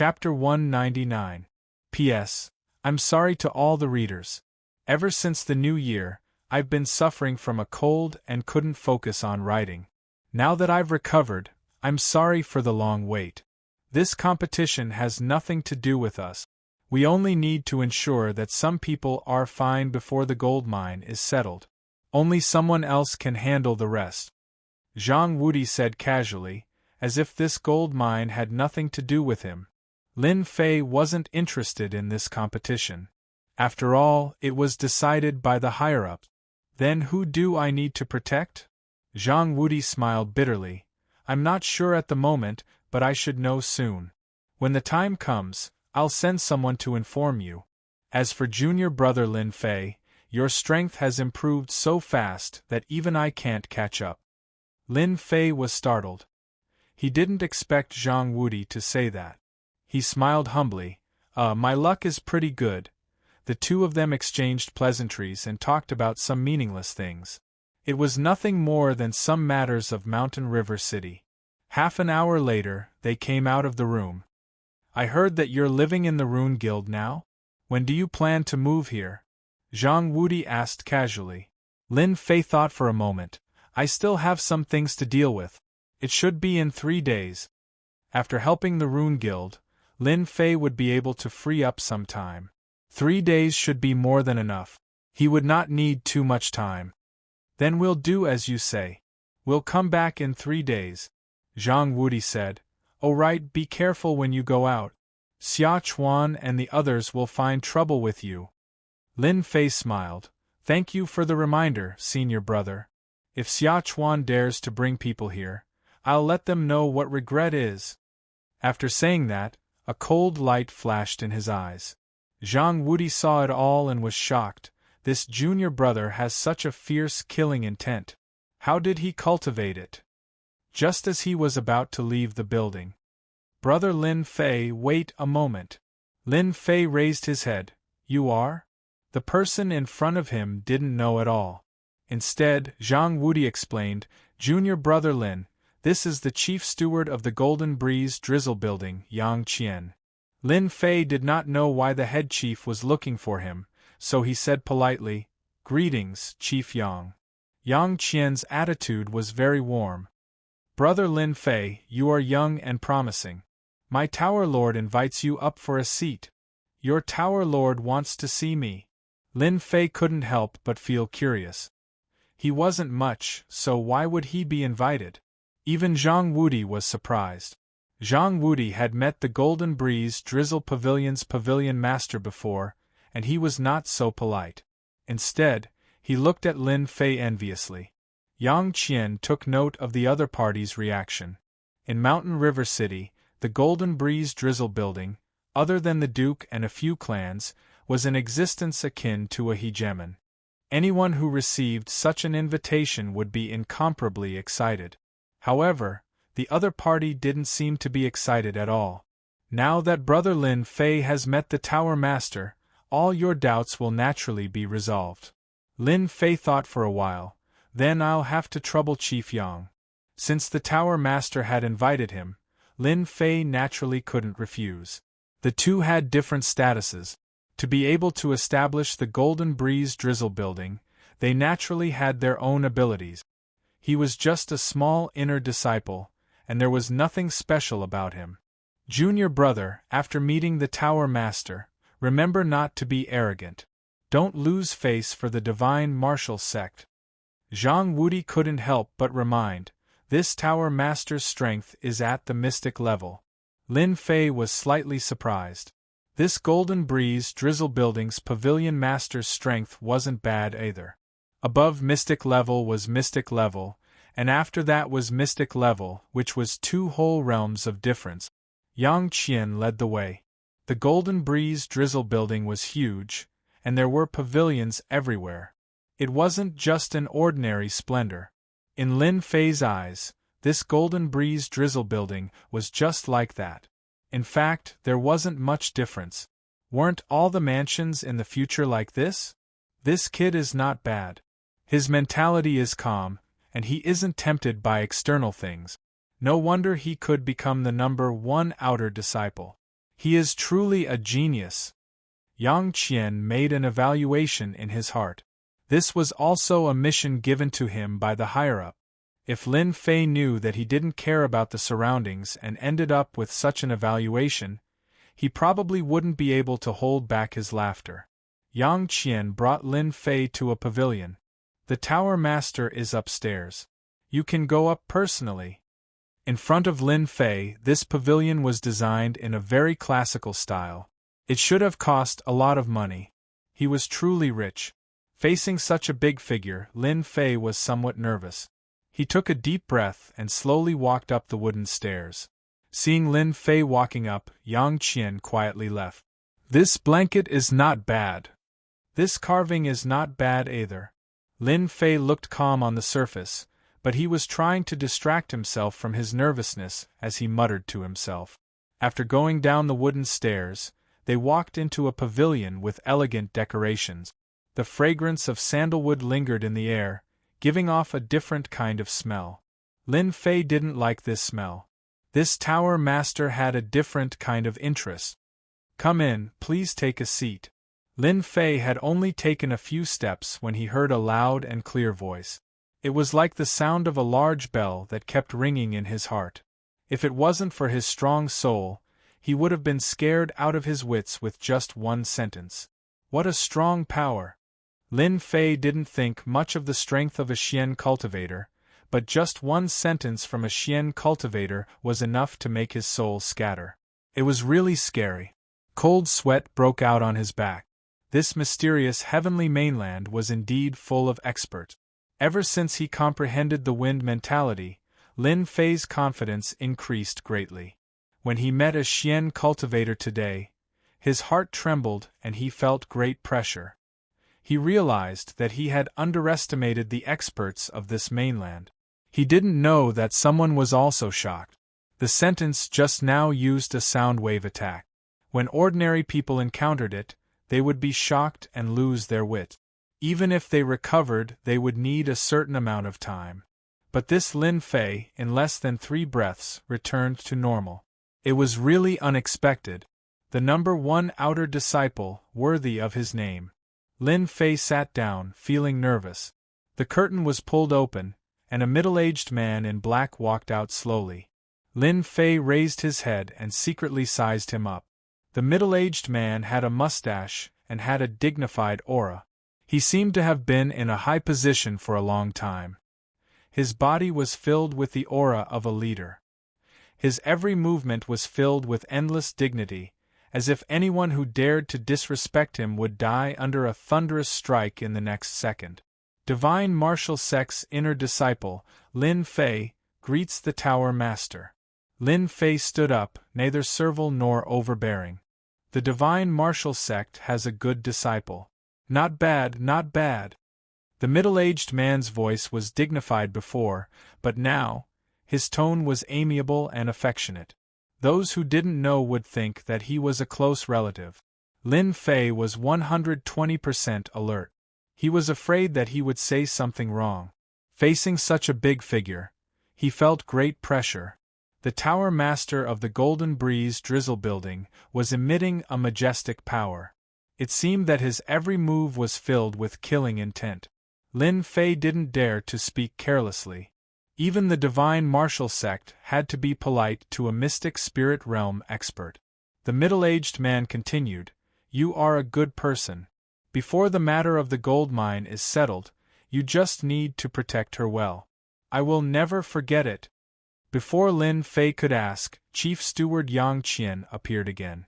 Chapter 199. P.S. I'm sorry to all the readers. Ever since the new year, I've been suffering from a cold and couldn't focus on writing. Now that I've recovered, I'm sorry for the long wait. This competition has nothing to do with us. We only need to ensure that some people are fine before the gold mine is settled. Only someone else can handle the rest. Zhang Wudi said casually, as if this gold mine had nothing to do with him. Lin Fei wasn't interested in this competition. After all, it was decided by the higher-ups. Then who do I need to protect? Zhang Wudi smiled bitterly. I'm not sure at the moment, but I should know soon. When the time comes, I'll send someone to inform you. As for junior brother Lin Fei, your strength has improved so fast that even I can't catch up. Lin Fei was startled. He didn't expect Zhang Wudi to say that. He smiled humbly. My luck is pretty good. The two of them exchanged pleasantries and talked about some meaningless things. It was nothing more than some matters of Mountain River City. Half an hour later, they came out of the room. I heard that you're living in the Rune Guild now? When do you plan to move here? Zhang Wudi asked casually. Lin Fei thought for a moment. I still have some things to deal with. It should be in 3 days. After helping the Rune Guild, Lin Fei would be able to free up some time. 3 days should be more than enough. He would not need too much time. Then we'll do as you say. We'll come back in 3 days. Zhang Wudi said. Oh right, be careful when you go out. Xia Chuan and the others will find trouble with you. Lin Fei smiled. Thank you for the reminder, senior brother. If Xia Chuan dares to bring people here, I'll let them know what regret is. After saying that, a cold light flashed in his eyes. Zhang Wudi saw it all and was shocked. This junior brother has such a fierce killing intent. How did he cultivate it? Just as he was about to leave the building. Brother Lin Fei, wait a moment. Lin Fei raised his head. You are? The person in front of him didn't know at all. Instead, Zhang Wudi explained, Junior brother Lin, this is the chief steward of the Golden Breeze Drizzle Building, Yang Qian. Lin Fei did not know why the head chief was looking for him, so he said politely, Greetings, Chief Yang. Yang Qian's attitude was very warm. Brother Lin Fei, you are young and promising. My Tower Lord invites you up for a seat. Your Tower Lord wants to see me. Lin Fei couldn't help but feel curious. He wasn't much, so why would he be invited? Even Zhang Wudi was surprised. Zhang Wudi had met the Golden Breeze Drizzle Pavilion's pavilion master before, and he was not so polite. Instead, he looked at Lin Fei enviously. Yang Qian took note of the other party's reaction. In Mountain River City, the Golden Breeze Drizzle Building, other than the Duke and a few clans, was in existence akin to a hegemon. Anyone who received such an invitation would be incomparably excited. However, the other party didn't seem to be excited at all. Now that Brother Lin Fei has met the Tower Master, all your doubts will naturally be resolved. Lin Fei thought for a while. Then I'll have to trouble Chief Yang. Since the Tower Master had invited him, Lin Fei naturally couldn't refuse. The two had different statuses. To be able to establish the Golden Breeze Drizzle Building, they naturally had their own abilities. He was just a small inner disciple, and there was nothing special about him. Junior brother, after meeting the Tower Master, remember not to be arrogant. Don't lose face for the divine martial sect. Zhang Wudi couldn't help but remind, this Tower Master's strength is at the mystic level. Lin Fei was slightly surprised. This Golden Breeze Drizzle Building's pavilion master's strength wasn't bad either. Above mystic level was mystic level, and after that was mystic level, which was 2 whole realms of difference. Yang Qian led the way. The Golden Breeze Drizzle Building was huge, and there were pavilions everywhere. It wasn't just an ordinary splendor. In Lin Fei's eyes, this Golden Breeze Drizzle Building was just like that. In fact, there wasn't much difference. Weren't all the mansions in the future like this? This kid is not bad. His mentality is calm, and he isn't tempted by external things. No wonder he could become the #1 outer disciple. He is truly a genius. Yang Qian made an evaluation in his heart. This was also a mission given to him by the higher-up. If Lin Fei knew that he didn't care about the surroundings and ended up with such an evaluation, he probably wouldn't be able to hold back his laughter. Yang Qian brought Lin Fei to a pavilion. The Tower Master is upstairs. You can go up personally. In front of Lin Fei, this pavilion was designed in a very classical style. It should have cost a lot of money. He was truly rich. Facing such a big figure, Lin Fei was somewhat nervous. He took a deep breath and slowly walked up the wooden stairs. Seeing Lin Fei walking up, Yang Qian quietly left. This blanket is not bad. This carving is not bad either. Lin Fei looked calm on the surface, but he was trying to distract himself from his nervousness as he muttered to himself. After going down the wooden stairs, they walked into a pavilion with elegant decorations. The fragrance of sandalwood lingered in the air, giving off a different kind of smell. Lin Fei didn't like this smell. This Tower Master had a different kind of interest. Come in, please take a seat. Lin Fei had only taken a few steps when he heard a loud and clear voice. It was like the sound of a large bell that kept ringing in his heart. If it wasn't for his strong soul, he would have been scared out of his wits with just one sentence. What a strong power! Lin Fei didn't think much of the strength of a Xian cultivator, but just one sentence from a Xian cultivator was enough to make his soul scatter. It was really scary. Cold sweat broke out on his back. This mysterious heavenly mainland was indeed full of experts. Ever since he comprehended the wind mentality, Lin Fei's confidence increased greatly. When he met a Xian cultivator today, his heart trembled and he felt great pressure. He realized that he had underestimated the experts of this mainland. He didn't know that someone was also shocked. The sentence just now used a sound wave attack. When ordinary people encountered it, they would be shocked and lose their wit. Even if they recovered, they would need a certain amount of time. But this Lin Fei, in less than 3 breaths, returned to normal. It was really unexpected. The number 1 outer disciple, worthy of his name. Lin Fei sat down, feeling nervous. The curtain was pulled open, and a middle-aged man in black walked out slowly. Lin Fei raised his head and secretly sized him up. The middle-aged man had a mustache and had a dignified aura. He seemed to have been in a high position for a long time. His body was filled with the aura of a leader. His every movement was filled with endless dignity, as if anyone who dared to disrespect him would die under a thunderous strike in the next second. Divine Martial Sect's inner disciple, Lin Fei, greets the Tower Master. Lin Fei stood up, neither servile nor overbearing. The Divine Martial Sect has a good disciple. Not bad, not bad. The middle-aged man's voice was dignified before, but now, his tone was amiable and affectionate. Those who didn't know would think that he was a close relative. Lin Fei was 120% alert. He was afraid that he would say something wrong. Facing such a big figure, he felt great pressure. The Tower Master of the Golden Breeze Drizzle Building was emitting a majestic power. It seemed that his every move was filled with killing intent. Lin Fei didn't dare to speak carelessly. Even the Divine Martial Sect had to be polite to a mystic spirit realm expert. The middle-aged man continued, "You are a good person. Before the matter of the gold mine is settled, you just need to protect her well. I will never forget it." Before Lin Fei could ask, Chief Steward Yang Qian appeared again.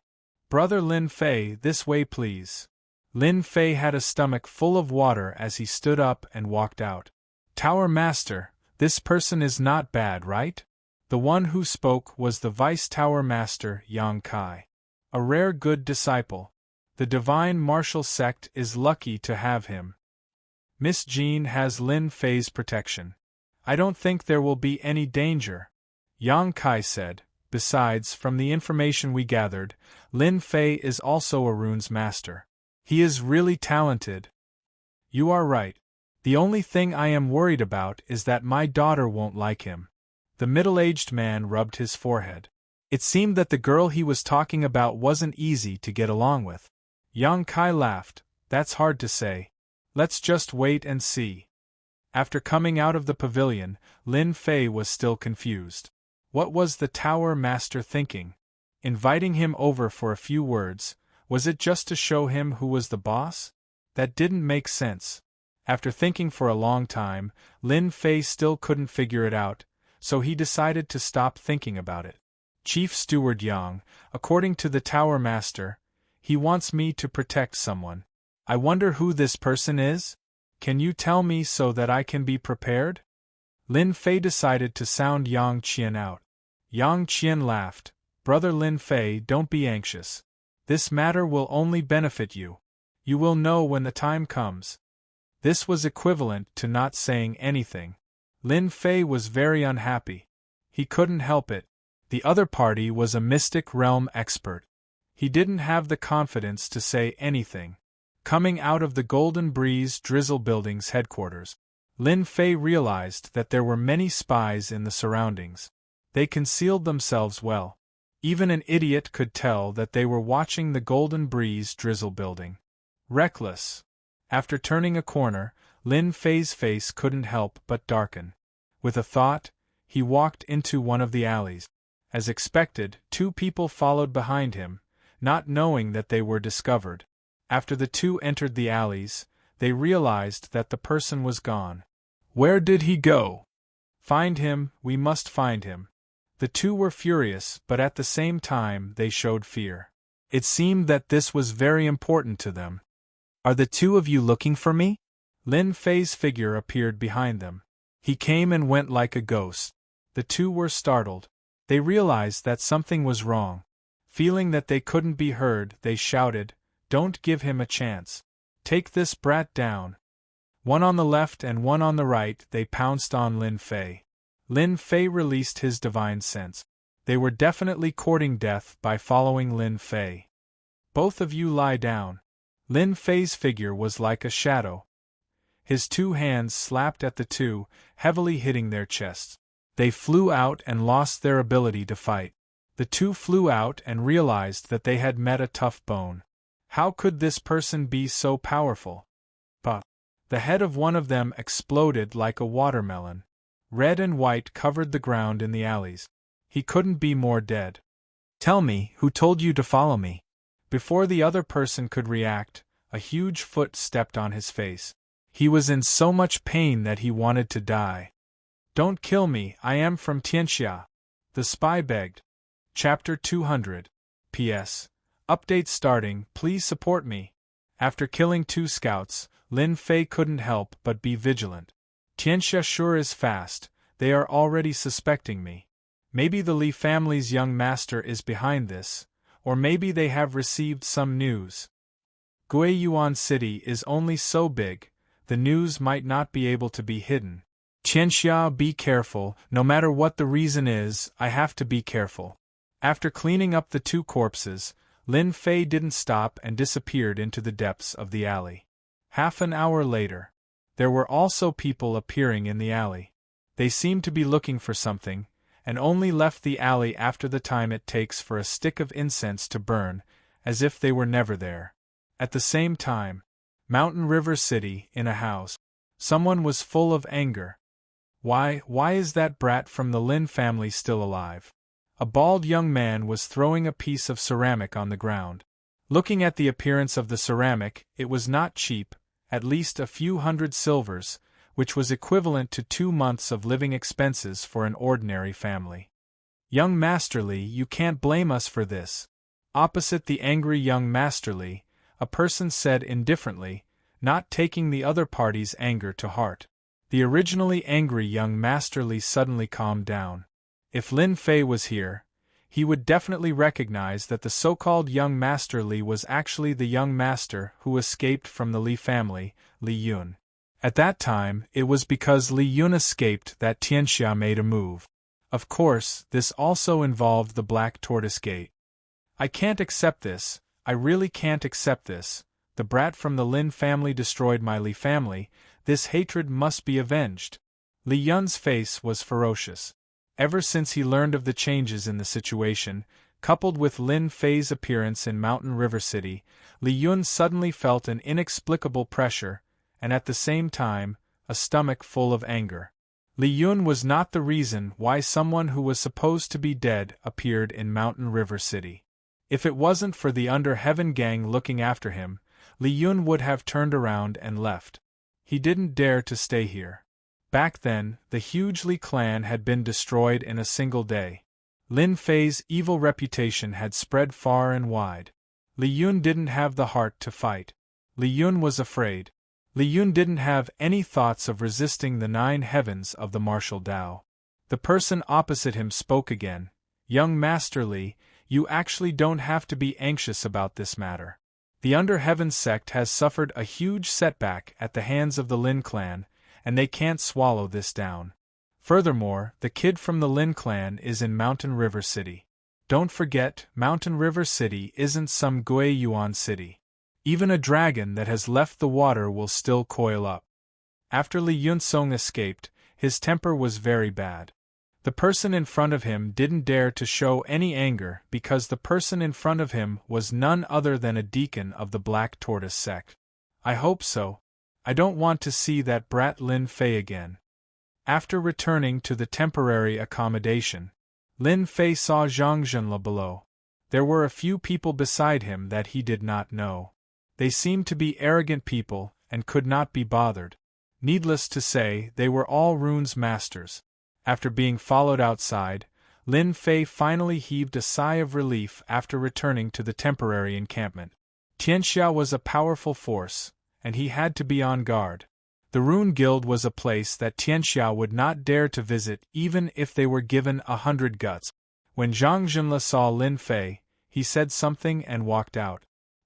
"Brother Lin Fei, this way please." Lin Fei had a stomach full of water as he stood up and walked out. "Tower Master, this person is not bad, right?" The one who spoke was the Vice Tower Master Yang Kai. "A rare good disciple. The Divine Martial Sect is lucky to have him. Miss Jean has Lin Fei's protection. I don't think there will be any danger," Yang Kai said. "Besides, from the information we gathered, Lin Fei is also a runes master. He is really talented." "You are right. The only thing I am worried about is that my daughter won't like him." The middle-aged man rubbed his forehead. It seemed that the girl he was talking about wasn't easy to get along with. Yang Kai laughed. That's hard to say. Let's just wait and see. After coming out of the pavilion, Lin Fei was still confused. What was the Tower Master thinking? Inviting him over for a few words, was it just to show him who was the boss? That didn't make sense. After thinking for a long time, Lin Fei still couldn't figure it out, so he decided to stop thinking about it. Chief Steward Yang, according to the Tower Master, he wants me to protect someone. I wonder who this person is? Can you tell me so that I can be prepared? Lin Fei decided to sound Yang Qian out. Yang Qian laughed. Brother Lin Fei, don't be anxious. This matter will only benefit you. You will know when the time comes. This was equivalent to not saying anything. Lin Fei was very unhappy. He couldn't help it. The other party was a mystic realm expert. He didn't have the confidence to say anything. Coming out of the Golden Breeze Drizzle Building's headquarters, Lin Fei realized that there were many spies in the surroundings. They concealed themselves well. Even an idiot could tell that they were watching the Golden Breeze Drizzle Building. Reckless. After turning a corner, Lin Fei's face couldn't help but darken. With a thought, he walked into one of the alleys. As expected, two people followed behind him, not knowing that they were discovered. After the two entered the alleys, they realized that the person was gone. Where did he go? Find him, we must find him. The two were furious, but at the same time they showed fear. It seemed that this was very important to them. Are the two of you looking for me? Lin Fei's figure appeared behind them. He came and went like a ghost. The two were startled. They realized that something was wrong. Feeling that they couldn't be heard, they shouted, "Don't give him a chance. Take this brat down." One on the left and one on the right, they pounced on Lin Fei. Lin Fei released his divine sense. They were definitely courting death by following Lin Fei. Both of you lie down. Lin Fei's figure was like a shadow. His two hands slapped at the two, heavily hitting their chests. They flew out and lost their ability to fight. The two flew out and realized that they had met a tough bone. How could this person be so powerful? But the head of one of them exploded like a watermelon. Red and white covered the ground in the alleys. He couldn't be more dead. Tell me, who told you to follow me? Before the other person could react, a huge foot stepped on his face. He was in so much pain that he wanted to die. Don't kill me, I am from Tianxia. The spy begged. Chapter 200. P.S. Update starting, please support me. After killing two scouts, Lin Fei couldn't help but be vigilant. Tianxia sure is fast, they are already suspecting me. Maybe the Li family's young master is behind this, or maybe they have received some news. Guiyuan City is only so big, the news might not be able to be hidden. Tianxia, be careful, no matter what the reason is, I have to be careful. After cleaning up the two corpses, Lin Fei didn't stop and disappeared into the depths of the alley. Half an hour later, there were also people appearing in the alley. They seemed to be looking for something, and only left the alley after the time it takes for a stick of incense to burn, as if they were never there. At the same time, Mountain River City, in a house, someone was full of anger. Why is that brat from the Lin family still alive? A bald young man was throwing a piece of ceramic on the ground. Looking at the appearance of the ceramic, it was not cheap, at least a few hundred silvers, which was equivalent to 2 months of living expenses for an ordinary family. Young Masterly, you can't blame us for this. Opposite the angry young Masterly, a person said indifferently, not taking the other party's anger to heart. The originally angry young Masterly suddenly calmed down. If Lin Fei was here, he would definitely recognize that the so-called young Master Li was actually the young master who escaped from the Li family, Li Yun. At that time, it was because Li Yun escaped that Tianxia made a move. Of course, this also involved the Black Tortoise Gate. I can't accept this, I really can't accept this. The brat from the Lin family destroyed my Li family, this hatred must be avenged. Li Yun's face was ferocious. Ever since he learned of the changes in the situation, coupled with Lin Fei's appearance in Mountain River City, Li Yun suddenly felt an inexplicable pressure, and at the same time, a stomach full of anger. Li Yun was not the reason why someone who was supposed to be dead appeared in Mountain River City. If it wasn't for the Under Heaven gang looking after him, Li Yun would have turned around and left. He didn't dare to stay here. Back then, the huge Li clan had been destroyed in a single day. Lin Fei's evil reputation had spread far and wide. Li Yun didn't have the heart to fight. Li Yun was afraid. Li Yun didn't have any thoughts of resisting the 9 heavens of the martial Tao. The person opposite him spoke again. Young Master Li, you actually don't have to be anxious about this matter. The Under Heaven sect has suffered a huge setback at the hands of the Lin clan, and they can't swallow this down. Furthermore, the kid from the Lin clan is in Mountain River City. Don't forget, Mountain River City isn't some Gui Yuan city. Even a dragon that has left the water will still coil up. After Li Yunsong escaped, his temper was very bad. The person in front of him didn't dare to show any anger because the person in front of him was none other than a deacon of the Black Tortoise sect. I hope so. I don't want to see that brat Lin Fei again. After returning to the temporary accommodation, Lin Fei saw Zhang Zhenle below. There were a few people beside him that he did not know. They seemed to be arrogant people and could not be bothered. Needless to say, they were all runes masters. After being followed outside, Lin Fei finally heaved a sigh of relief after returning to the temporary encampment. Tianxia was a powerful force, and he had to be on guard. The Rune Guild was a place that Tianxia would not dare to visit even if they were given 100 guts. When Zhang Zhenle saw Lin Fei, he said something and walked out.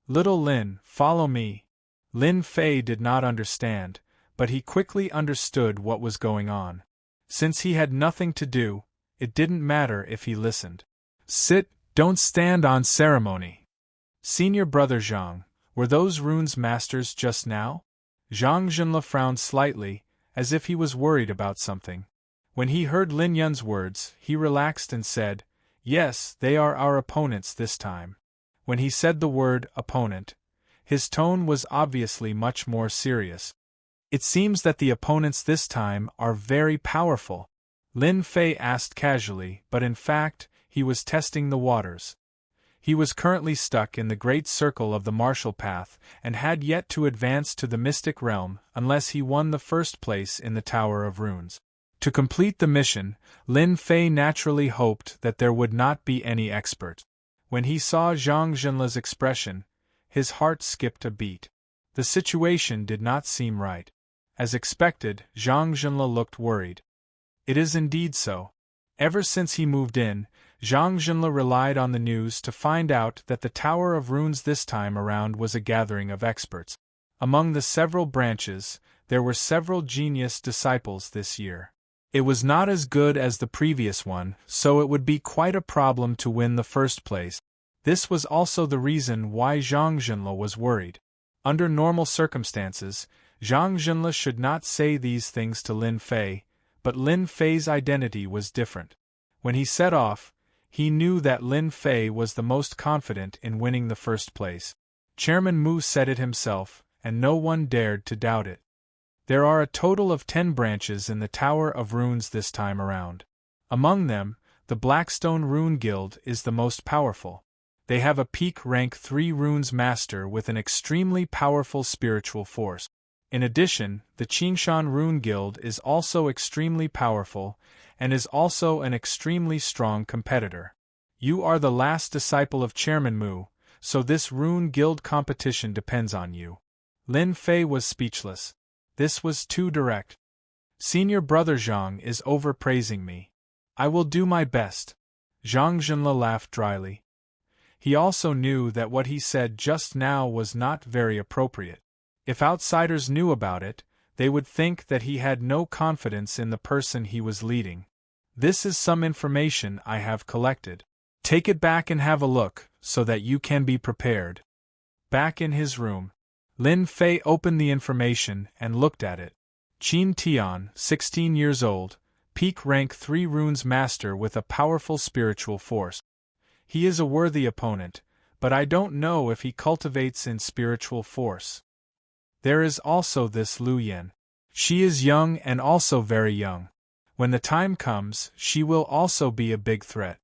Little Lin, follow me. Lin Fei did not understand, but he quickly understood what was going on. Since he had nothing to do, it didn't matter if he listened. Sit, don't stand on ceremony. Senior brother Zhang, were those runes masters just now? Zhang Zhenle frowned slightly, as if he was worried about something. When he heard Lin Yun's words, he relaxed and said, Yes, they are our opponents this time. When he said the word opponent, his tone was obviously much more serious. It seems that the opponents this time are very powerful. Lin Fei asked casually, but in fact, he was testing the waters. He was currently stuck in the great circle of the martial path and had yet to advance to the mystic realm unless he won the first place in the Tower of Runes. To complete the mission, Lin Fei naturally hoped that there would not be any expert. When he saw Zhang Zhenle's expression, his heart skipped a beat. The situation did not seem right. As expected, Zhang Zhenle looked worried. It is indeed so. Ever since he moved in, Zhang Zhenle relied on the news to find out that the Tower of Runes this time around was a gathering of experts. Among the several branches, there were several genius disciples this year. It was not as good as the previous one, so it would be quite a problem to win the first place. This was also the reason why Zhang Zhenle was worried. Under normal circumstances, Zhang Zhenle should not say these things to Lin Fei, but Lin Fei's identity was different. When he set off, he knew that Lin Fei was the most confident in winning the first place. Chairman Mu said it himself, and no one dared to doubt it. There are a total of 10 branches in the Tower of Runes this time around. Among them, the Blackstone Rune Guild is the most powerful. They have a peak rank 3 runes master with an extremely powerful spiritual force. In addition, the Qingshan Rune Guild is also extremely powerful, and is also an extremely strong competitor. You are the last disciple of Chairman Mu, so this Rune Guild competition depends on you. Lin Fei was speechless. This was too direct. Senior brother Zhang is overpraising me. I will do my best. Zhang Zhenle laughed dryly. He also knew that what he said just now was not very appropriate. If outsiders knew about it, they would think that he had no confidence in the person he was leading. This is some information I have collected. Take it back and have a look, so that you can be prepared. Back in his room, Lin Fei opened the information and looked at it. Qin Tian, 16 years old, peak rank 3 runes master with a powerful spiritual force. He is a worthy opponent, but I don't know if he cultivates in spiritual force. There is also this Lu Yen. She is young and also very young. When the time comes, she will also be a big threat.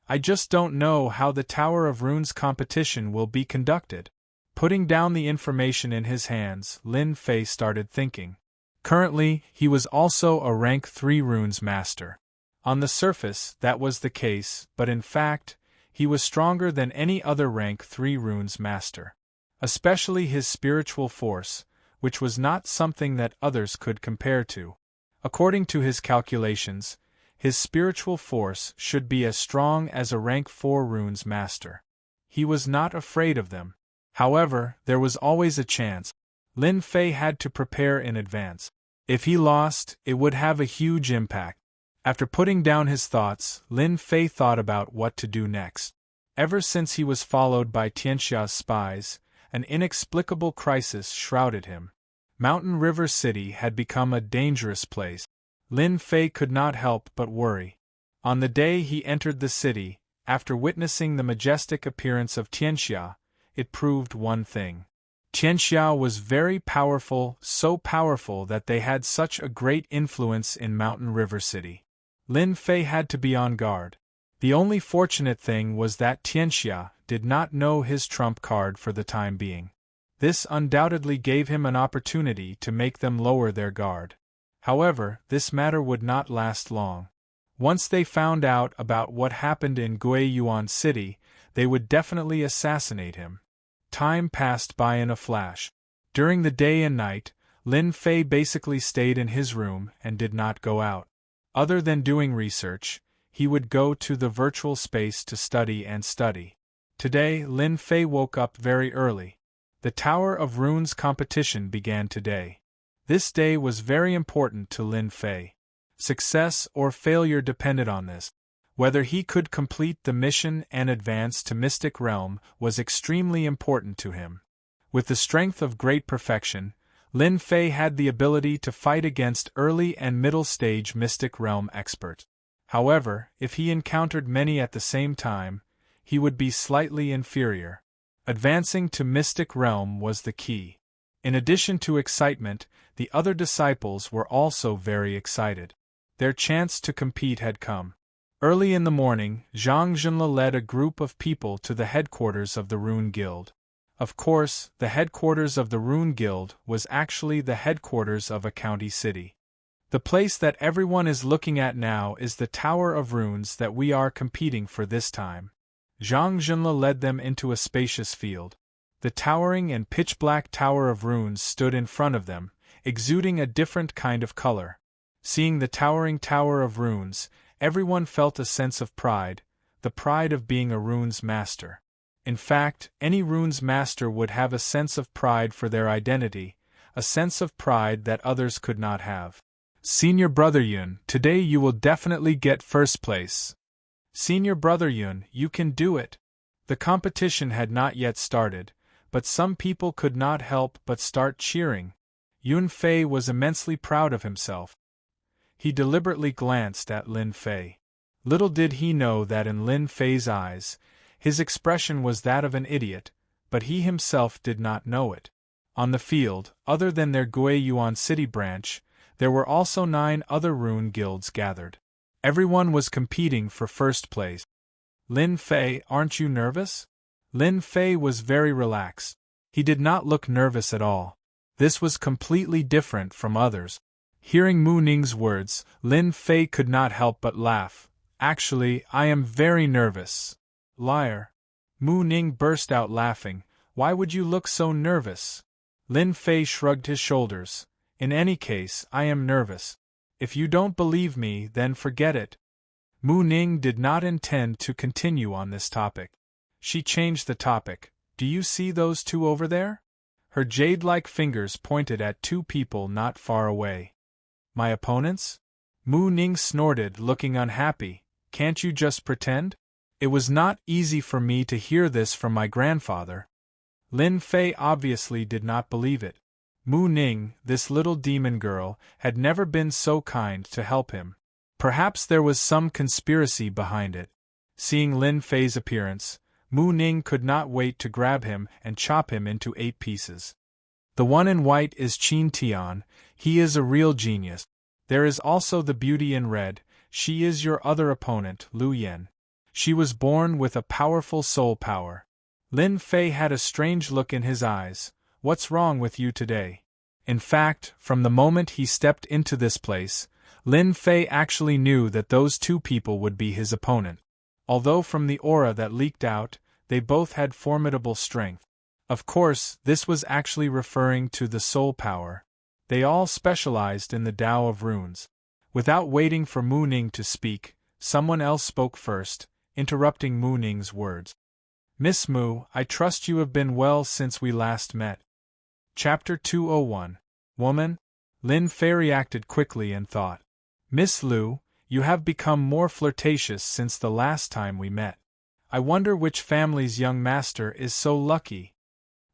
I just don't know how the Tower of Runes competition will be conducted. Putting down the information in his hands, Lin Fei started thinking. Currently, he was also a rank 3 runes master. On the surface, that was the case, but in fact, he was stronger than any other rank 3 runes master. Especially his spiritual force, which was not something that others could compare to. According to his calculations, his spiritual force should be as strong as a rank 4 runes master. He was not afraid of them. However, there was always a chance. Lin Fei had to prepare in advance. If he lost, it would have a huge impact. After putting down his thoughts, Lin Fei thought about what to do next. Ever since he was followed by Tianxia's spies, an inexplicable crisis shrouded him. Mountain River City had become a dangerous place. Lin Fei could not help but worry. On the day he entered the city, after witnessing the majestic appearance of Tianxia, it proved one thing. Tianxia was very powerful, so powerful that they had such a great influence in Mountain River City. Lin Fei had to be on guard. The only fortunate thing was that Tianxia did not know his trump card for the time being. This undoubtedly gave him an opportunity to make them lower their guard. However, this matter would not last long. Once they found out about what happened in Guiyuan City, they would definitely assassinate him. Time passed by in a flash. During the day and night, Lin Fei basically stayed in his room and did not go out. Other than doing research, he would go to the virtual space to study and study. Today, Lin Fei woke up very early. The Tower of Runes competition began today. This day was very important to Lin Fei. Success or failure depended on this. Whether he could complete the mission and advance to Mystic Realm was extremely important to him. With the strength of great perfection, Lin Fei had the ability to fight against early and middle stage Mystic Realm experts. However, if he encountered many at the same time, he would be slightly inferior. Advancing to Mystic Realm was the key. In addition to excitement, the other disciples were also very excited. Their chance to compete had come. Early in the morning, Zhang Zhenle led a group of people to the headquarters of the Rune Guild. Of course, the headquarters of the Rune Guild was actually the headquarters of a county city. The place that everyone is looking at now is the Tower of Runes that we are competing for this time. Zhang Zhenle led them into a spacious field. The towering and pitch-black Tower of Runes stood in front of them, exuding a different kind of color. Seeing the towering Tower of Runes, everyone felt a sense of pride, the pride of being a runes master. In fact, any runes master would have a sense of pride for their identity, a sense of pride that others could not have. Senior Brother Yun, today you will definitely get first place. Senior Brother Yun, you can do it. The competition had not yet started, but some people could not help but start cheering. Yun Fei was immensely proud of himself. He deliberately glanced at Lin Fei. Little did he know that in Lin Fei's eyes, his expression was that of an idiot, but he himself did not know it. On the field, other than their Guiyuan City branch, there were also 9 other rune guilds gathered. Everyone was competing for first place. Lin Fei, aren't you nervous? Lin Fei was very relaxed. He did not look nervous at all. This was completely different from others. Hearing Mu Ning's words, Lin Fei could not help but laugh. Actually, I am very nervous. Liar. Mu Ning burst out laughing. Why would you look so nervous? Lin Fei shrugged his shoulders. In any case, I am nervous. If you don't believe me, then forget it. Mu Ning did not intend to continue on this topic. She changed the topic. Do you see those 2 over there? Her jade-like fingers pointed at 2 people not far away. My opponents? Mu Ning snorted, looking unhappy. Can't you just pretend? It was not easy for me to hear this from my grandfather. Lin Fei obviously did not believe it. Mu Ning, this little demon girl, had never been so kind to help him. Perhaps there was some conspiracy behind it. Seeing Lin Fei's appearance, Mu Ning could not wait to grab him and chop him into 8 pieces. The one in white is Qin Tian, he is a real genius. There is also the beauty in red, she is your other opponent, Lu Yan. She was born with a powerful soul power. Lin Fei had a strange look in his eyes. What's wrong with you today? In fact, from the moment he stepped into this place, Lin Fei actually knew that those 2 people would be his opponent. Although from the aura that leaked out, they both had formidable strength. Of course, this was actually referring to the soul power. They all specialized in the Tao of runes. Without waiting for Mu Ning to speak, someone else spoke first, interrupting Mu Ning's words. Miss Mu, I trust you have been well since we last met. Chapter 201. Woman? Lin Fei reacted quickly and thought. Miss Lu, you have become more flirtatious since the last time we met. I wonder which family's young master is so lucky.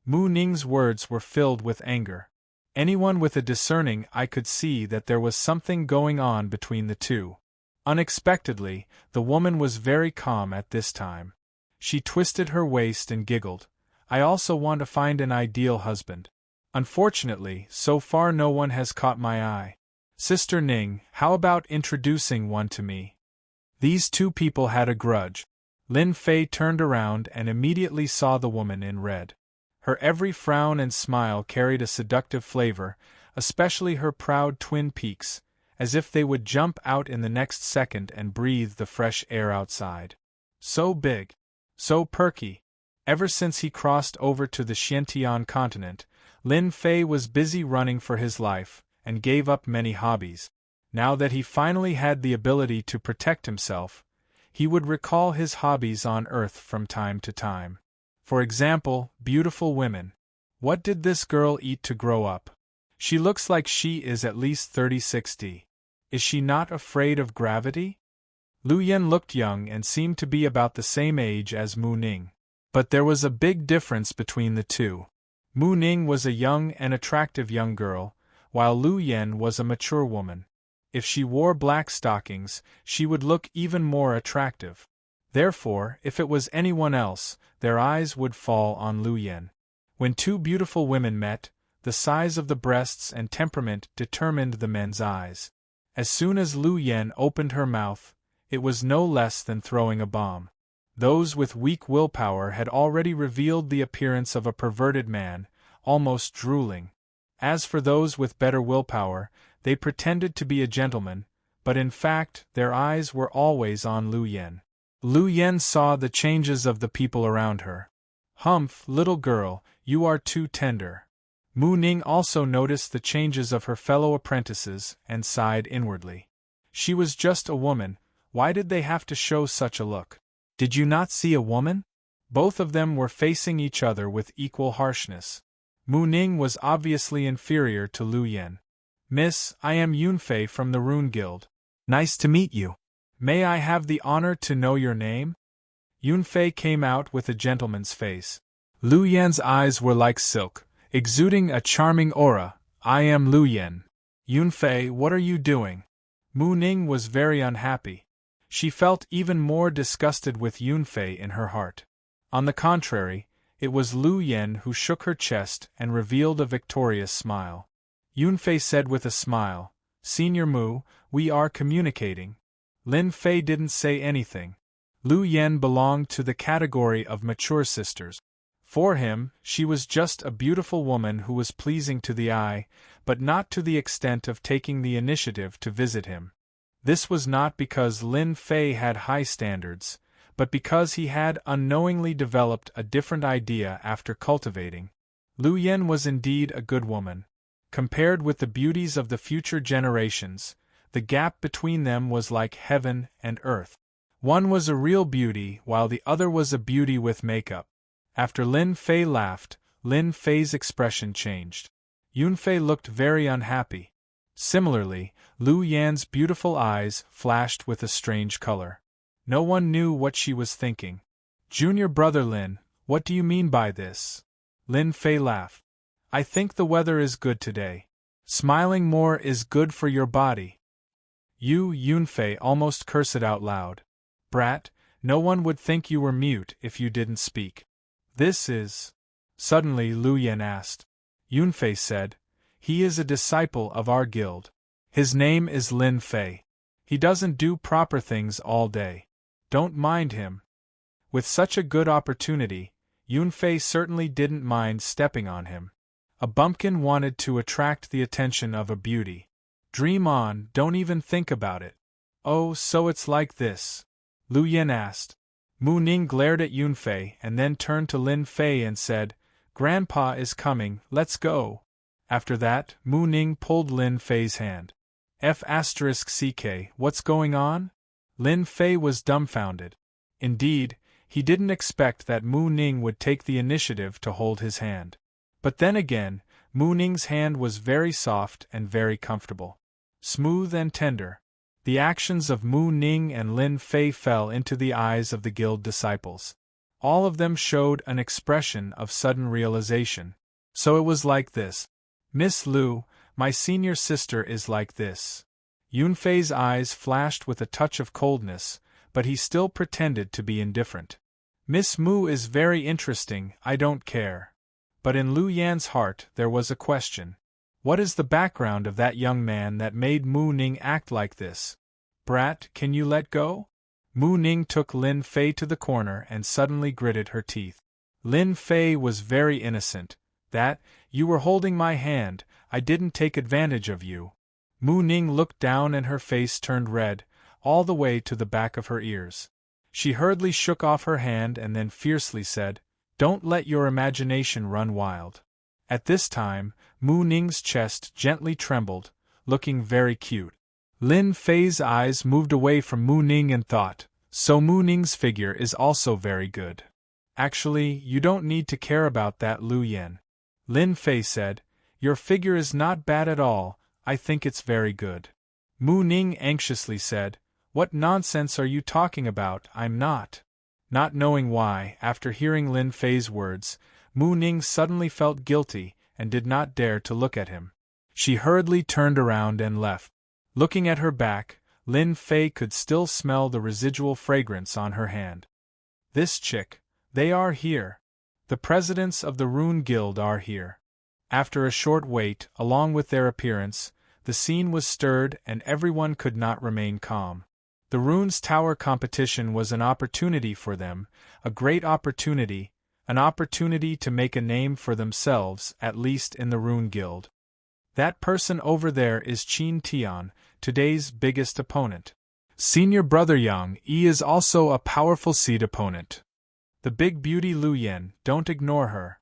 Mu Ning's words were filled with anger. Anyone with a discerning eye could see that there was something going on between the two. Unexpectedly, the woman was very calm at this time. She twisted her waist and giggled. I also want to find an ideal husband. Unfortunately, so far no one has caught my eye. Sister Ning, how about introducing one to me? These 2 people had a grudge. Lin Fei turned around and immediately saw the woman in red. Her every frown and smile carried a seductive flavor, especially her proud twin peaks, as if they would jump out in the next second and breathe the fresh air outside. So big. So perky. Ever since he crossed over to the Xiantian continent, Lin Fei was busy running for his life, and gave up many hobbies. Now that he finally had the ability to protect himself, he would recall his hobbies on Earth from time to time. For example, beautiful women. What did this girl eat to grow up? She looks like she is at least 30-60. Is she not afraid of gravity? Lu Yan looked young and seemed to be about the same age as Mu Ning. But there was a big difference between the two. Mu Ning was a young and attractive young girl, while Lu Yan was a mature woman. If she wore black stockings, she would look even more attractive. Therefore, if it was anyone else, their eyes would fall on Lu Yan. When 2 beautiful women met, the size of the breasts and temperament determined the men's eyes. As soon as Lu Yan opened her mouth, it was no less than throwing a bomb. Those with weak willpower had already revealed the appearance of a perverted man, almost drooling. As for those with better willpower, they pretended to be a gentleman, but in fact their eyes were always on Lu Yan. Lu Yan saw the changes of the people around her. Humph, little girl, you are too tender. Mu Ning also noticed the changes of her fellow apprentices and sighed inwardly. She was just a woman, why did they have to show such a look? Did you not see a woman? Both of them were facing each other with equal harshness. Mu Ning was obviously inferior to Lu Yan. Miss, I am Yunfei from the Rune Guild. Nice to meet you. May I have the honor to know your name? Yunfei came out with a gentleman's face. Lu Yan's eyes were like silk, exuding a charming aura. I am Lu Yan. Yunfei, what are you doing? Mu Ning was very unhappy. She felt even more disgusted with Yunfei in her heart. On the contrary, it was Lu Yan who shook her chest and revealed a victorious smile. Yunfei said with a smile, Senior Mu, we are communicating. Lin Fei didn't say anything. Lu Yan belonged to the category of mature sisters. For him, she was just a beautiful woman who was pleasing to the eye, but not to the extent of taking the initiative to visit him. This was not because Lin Fei had high standards, but because he had unknowingly developed a different idea after cultivating. Lu Yan was indeed a good woman. Compared with the beauties of the future generations, the gap between them was like heaven and earth. One was a real beauty while the other was a beauty with makeup. After Lin Fei laughed, Lin Fei's expression changed. Yunfei looked very unhappy. Similarly, Lu Yan's beautiful eyes flashed with a strange color. No one knew what she was thinking. Junior brother Lin, what do you mean by this? Lin Fei laughed. I think the weather is good today. Smiling more is good for your body. You, Yunfei almost cursed out loud. Brat, no one would think you were mute if you didn't speak. This is. Suddenly Lu Yan asked. Yunfei said, he is a disciple of our guild. His name is Lin Fei. He doesn't do proper things all day. Don't mind him. With such a good opportunity, Yunfei certainly didn't mind stepping on him. A bumpkin wanted to attract the attention of a beauty. Dream on, don't even think about it. Oh, so it's like this? Lu Yan asked. Mu Ning glared at Yunfei and then turned to Lin Fei and said, Grandpa is coming, let's go. After that, Mu Ning pulled Lin Fei's hand. F***ck, what's going on? Lin Fei was dumbfounded. Indeed, he didn't expect that Mu Ning would take the initiative to hold his hand. But then again, Mu Ning's hand was very soft and very comfortable. Smooth and tender. The actions of Mu Ning and Lin Fei fell into the eyes of the guild disciples. All of them showed an expression of sudden realization. So it was like this. Miss Lu, my senior sister is like this. Yunfei's eyes flashed with a touch of coldness, but he still pretended to be indifferent. Miss Mu is very interesting, I don't care. But in Lu Yan's heart there was a question. What is the background of that young man that made Mu Ning act like this? Brat, can you let go? Mu Ning took Lin Fei to the corner and suddenly gritted her teeth. Lin Fei was very innocent. That, you were holding my hand, I didn't take advantage of you. Mu Ning looked down and her face turned red, all the way to the back of her ears. She hurriedly shook off her hand and then fiercely said, Don't let your imagination run wild. At this time, Mu Ning's chest gently trembled, looking very cute. Lin Fei's eyes moved away from Mu Ning and thought, so Mu Ning's figure is also very good. Actually, you don't need to care about that, Lu Yan. Lin Fei said, Your figure is not bad at all, I think it's very good. Mu Ning anxiously said, What nonsense are you talking about, I'm not. Not knowing why, after hearing Lin Fei's words, Mu Ning suddenly felt guilty and did not dare to look at him. She hurriedly turned around and left. Looking at her back, Lin Fei could still smell the residual fragrance on her hand. This chick, they are here. The presidents of the Rune Guild are here. After a short wait, along with their appearance, the scene was stirred and everyone could not remain calm. The Rune's Tower competition was an opportunity for them, a great opportunity, an opportunity to make a name for themselves, at least in the Rune Guild. That person over there is Qin Tian, today's biggest opponent. Senior brother Yang Yi is also a powerful seed opponent. The big beauty Lu Yan, don't ignore her.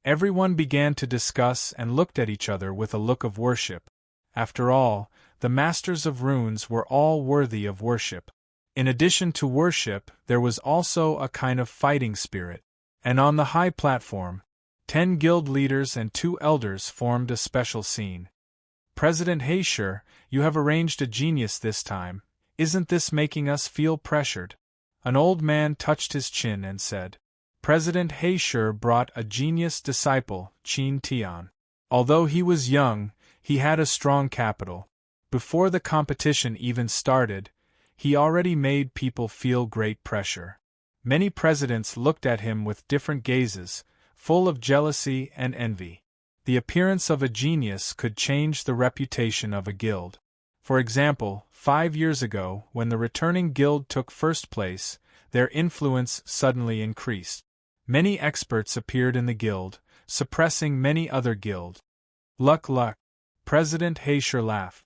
Everyone began to discuss and looked at each other with a look of worship. After all, the masters of runes were all worthy of worship. In addition to worship, there was also a kind of fighting spirit. And on the high platform, 10 guild leaders and 2 elders formed a special scene. President Heisher, you have arranged a genius this time. Isn't this making us feel pressured? An old man touched his chin and said, President Heisher brought a genius disciple, Qin Tian. Although he was young, he had a strong capital. Before the competition even started, he already made people feel great pressure. Many presidents looked at him with different gazes, full of jealousy and envy. The appearance of a genius could change the reputation of a guild. For example, 5 years ago, when the returning guild took first place, their influence suddenly increased. Many experts appeared in the guild, suppressing many other guilds. Luck. President Heisher laughed.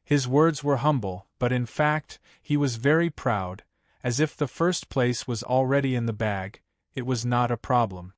His words were humble, but in fact, he was very proud, as if the first place was already in the bag. It was not a problem.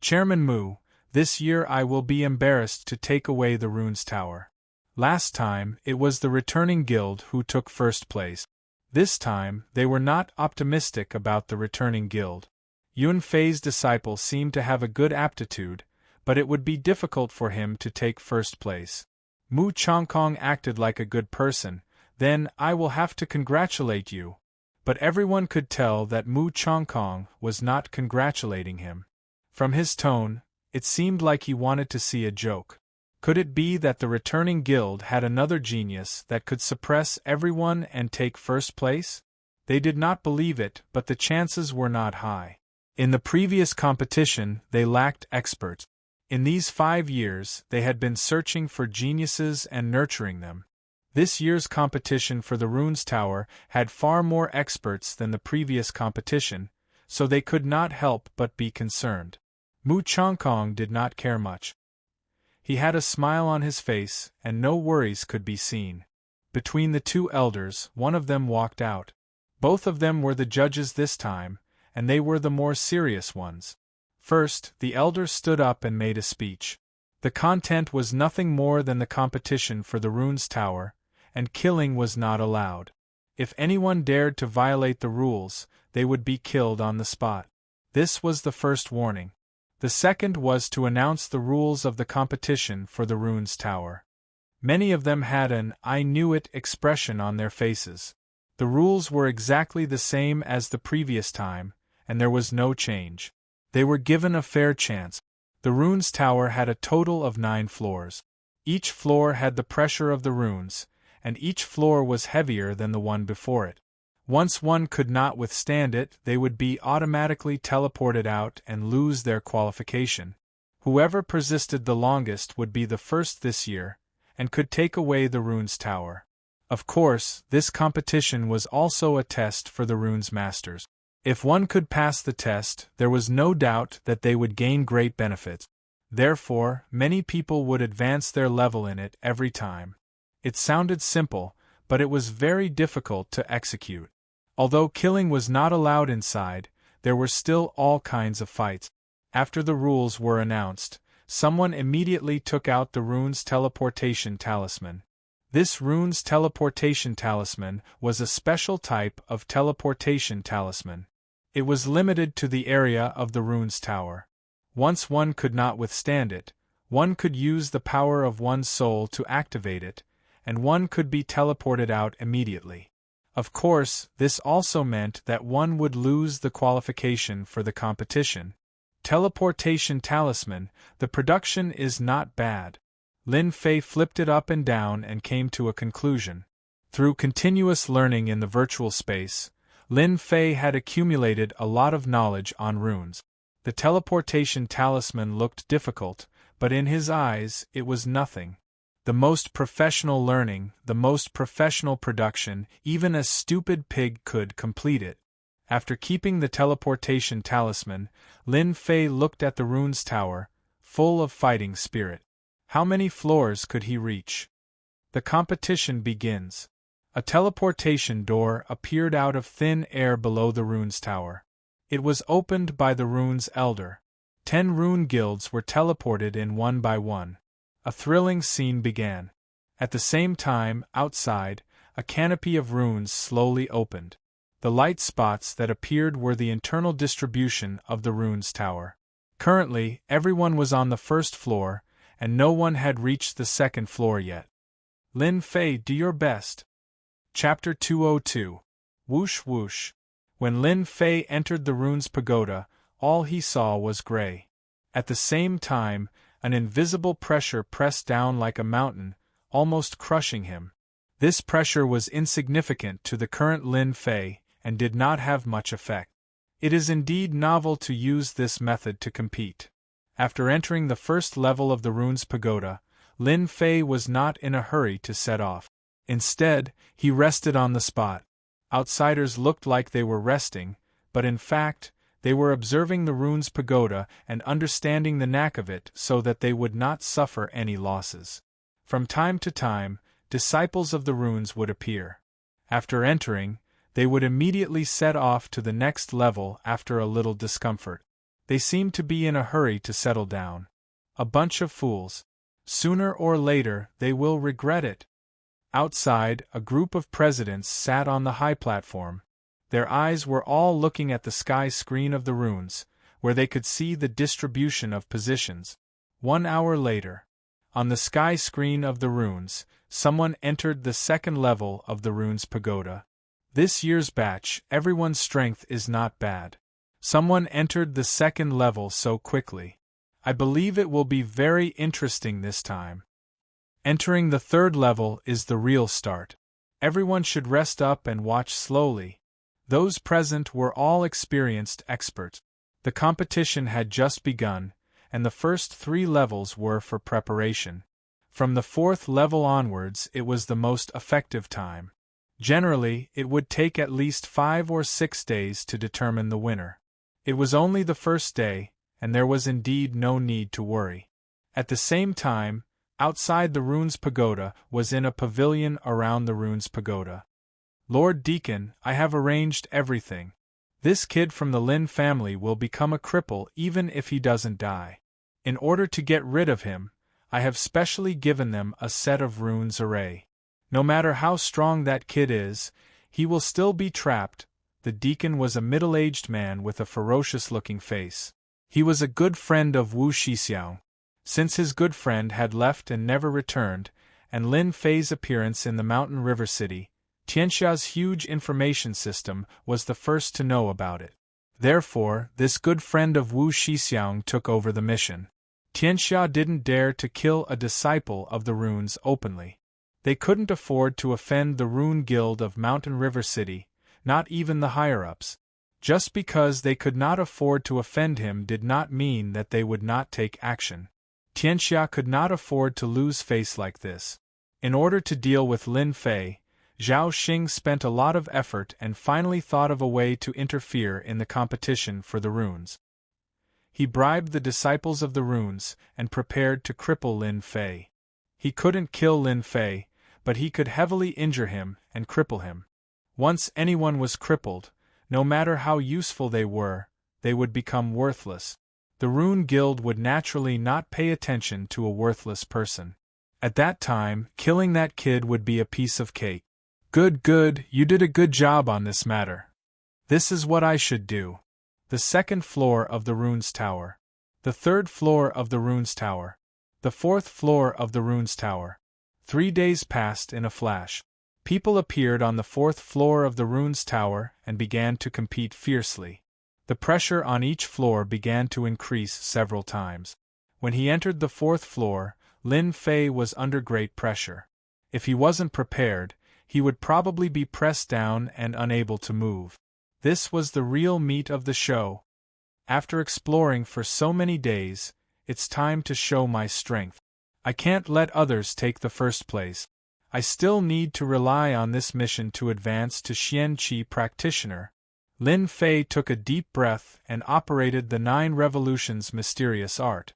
Chairman Mu, this year I will be embarrassed to take away the Rune's Tower. Last time, it was the returning guild who took first place. This time, they were not optimistic about the returning guild. Yun Fei's disciple seemed to have a good aptitude, but it would be difficult for him to take first place. Mu Chongkong acted like a good person, then I will have to congratulate you. But everyone could tell that Mu Chongkong was not congratulating him. From his tone, it seemed like he wanted to see a joke. Could it be that the returning guild had another genius that could suppress everyone and take first place? They did not believe it, but the chances were not high. In the previous competition, they lacked experts. In these 5 years, they had been searching for geniuses and nurturing them. This year's competition for the Runes Tower had far more experts than the previous competition, so they could not help but be concerned. Mu Chongkong did not care much. He had a smile on his face, and no worries could be seen. Between the two elders, one of them walked out. Both of them were the judges this time, and they were the more serious ones. First, the elder stood up and made a speech. The content was nothing more than the competition for the Runes Tower, and killing was not allowed. If anyone dared to violate the rules, they would be killed on the spot. This was the first warning. The second was to announce the rules of the competition for the Runes Tower. Many of them had an "I knew it" expression on their faces. The rules were exactly the same as the previous time, and there was no change. They were given a fair chance. The Runes Tower had a total of 9 floors. Each floor had the pressure of the runes, and each floor was heavier than the one before it. Once one could not withstand it, they would be automatically teleported out and lose their qualification. Whoever persisted the longest would be the first this year, and could take away the Runes Tower. Of course, this competition was also a test for the Runes Masters. If one could pass the test, there was no doubt that they would gain great benefits. Therefore, many people would advance their level in it every time. It sounded simple, but it was very difficult to execute. Although killing was not allowed inside, there were still all kinds of fights. After the rules were announced, someone immediately took out the Runes Teleportation Talisman. This Runes Teleportation Talisman was a special type of teleportation talisman. It was limited to the area of the Runes Tower. Once one could not withstand it, one could use the power of one's soul to activate it, and one could be teleported out immediately. Of course, this also meant that one would lose the qualification for the competition. Teleportation Talisman, the production is not bad. Lin Fei flipped it up and down and came to a conclusion. Through continuous learning in the virtual space, Lin Fei had accumulated a lot of knowledge on runes. The teleportation talisman looked difficult, but in his eyes, it was nothing. The most professional learning, the most professional production, even a stupid pig could complete it. After keeping the teleportation talisman, Lin Fei looked at the Runes Tower, full of fighting spirit. How many floors could he reach? The competition begins. A teleportation door appeared out of thin air below the Runes Tower. It was opened by the Runes Elder. 10 rune guilds were teleported in one by one. A thrilling scene began. At the same time, outside, a canopy of runes slowly opened. The light spots that appeared were the internal distribution of the Runes Tower. Currently, everyone was on the first floor, and no one had reached the second floor yet. Lin Fei, do your best. Chapter 202. Whoosh whoosh. When Lin Fei entered the Runes Pagoda, all he saw was gray. At the same time, an invisible pressure pressed down like a mountain, almost crushing him. This pressure was insignificant to the current Lin Fei, and did not have much effect. It is indeed novel to use this method to compete. After entering the first level of the Runes Pagoda, Lin Fei was not in a hurry to set off. Instead, he rested on the spot. Outsiders looked like they were resting, but in fact, they were observing the Runes Pagoda and understanding the knack of it so that they would not suffer any losses. From time to time, disciples of the runes would appear. After entering, they would immediately set off to the next level after a little discomfort. They seemed to be in a hurry to settle down. A bunch of fools. Sooner or later, they will regret it. Outside, a group of presidents sat on the high platform. Their eyes were all looking at the sky screen of the runes, where they could see the distribution of positions. 1 hour later, on the sky screen of the runes, someone entered the second level of the Runes Pagoda. This year's batch, everyone's strength is not bad. Someone entered the second level so quickly. I believe it will be very interesting this time. Entering the third level is the real start. Everyone should rest up and watch slowly. Those present were all experienced experts. The competition had just begun, and the first 3 levels were for preparation. From the 4th level onwards it was the most effective time. Generally, it would take at least 5 or 6 days to determine the winner. It was only the first day, and there was indeed no need to worry. At the same time, outside the Runes Pagoda was in a pavilion around the Runes Pagoda. Lord Deacon, I have arranged everything. This kid from the Lin family will become a cripple even if he doesn't die. In order to get rid of him, I have specially given them a set of runes array. No matter how strong that kid is, he will still be trapped. The deacon was a middle-aged man with a ferocious-looking face. He was a good friend of Wu Shixiao. Since his good friend had left and never returned, and Lin Fei's appearance in the Mountain River City, Tianxia's huge information system was the first to know about it. Therefore, this good friend of Wu Shixiang took over the mission. Tianxia didn't dare to kill a disciple of the runes openly. They couldn't afford to offend the Rune Guild of Mountain River City, not even the higher-ups. Just because they could not afford to offend him did not mean that they would not take action. Tianxia could not afford to lose face like this. In order to deal with Lin Fei, Zhao Xing spent a lot of effort and finally thought of a way to interfere in the competition for the runes. He bribed the disciples of the runes and prepared to cripple Lin Fei. He couldn't kill Lin Fei, but he could heavily injure him and cripple him. Once anyone was crippled, no matter how useful they would become worthless. The Rune Guild would naturally not pay attention to a worthless person. At that time, killing that kid would be a piece of cake. Good, you did a good job on this matter. This is what I should do. The 2nd floor of the Runes Tower. The 3rd floor of the Runes Tower. The 4th floor of the Runes Tower. 3 days passed in a flash. People appeared on the 4th floor of the Runes Tower and began to compete fiercely. The pressure on each floor began to increase several times. When he entered the 4th floor, Lin Fei was under great pressure. If he wasn't prepared, he would probably be pressed down and unable to move. This was the real meat of the show. After exploring for so many days, it's time to show my strength. I can't let others take the first place. I still need to rely on this mission to advance to Xian Qi practitioner. Lin Fei took a deep breath and operated the 9 revolutions mysterious art.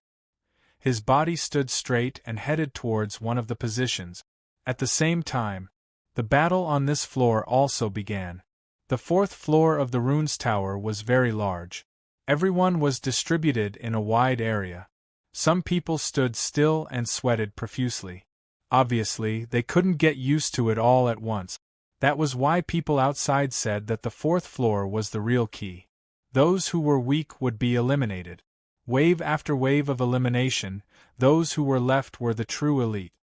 His body stood straight and headed towards one of the positions. At the same time, the battle on this floor also began. The 4th floor of the Runes Tower was very large. Everyone was distributed in a wide area. Some people stood still and sweated profusely. Obviously, they couldn't get used to it all at once. That was why people outside said that the 4th floor was the real key. Those who were weak would be eliminated. Wave after wave of elimination, those who were left were the true elite.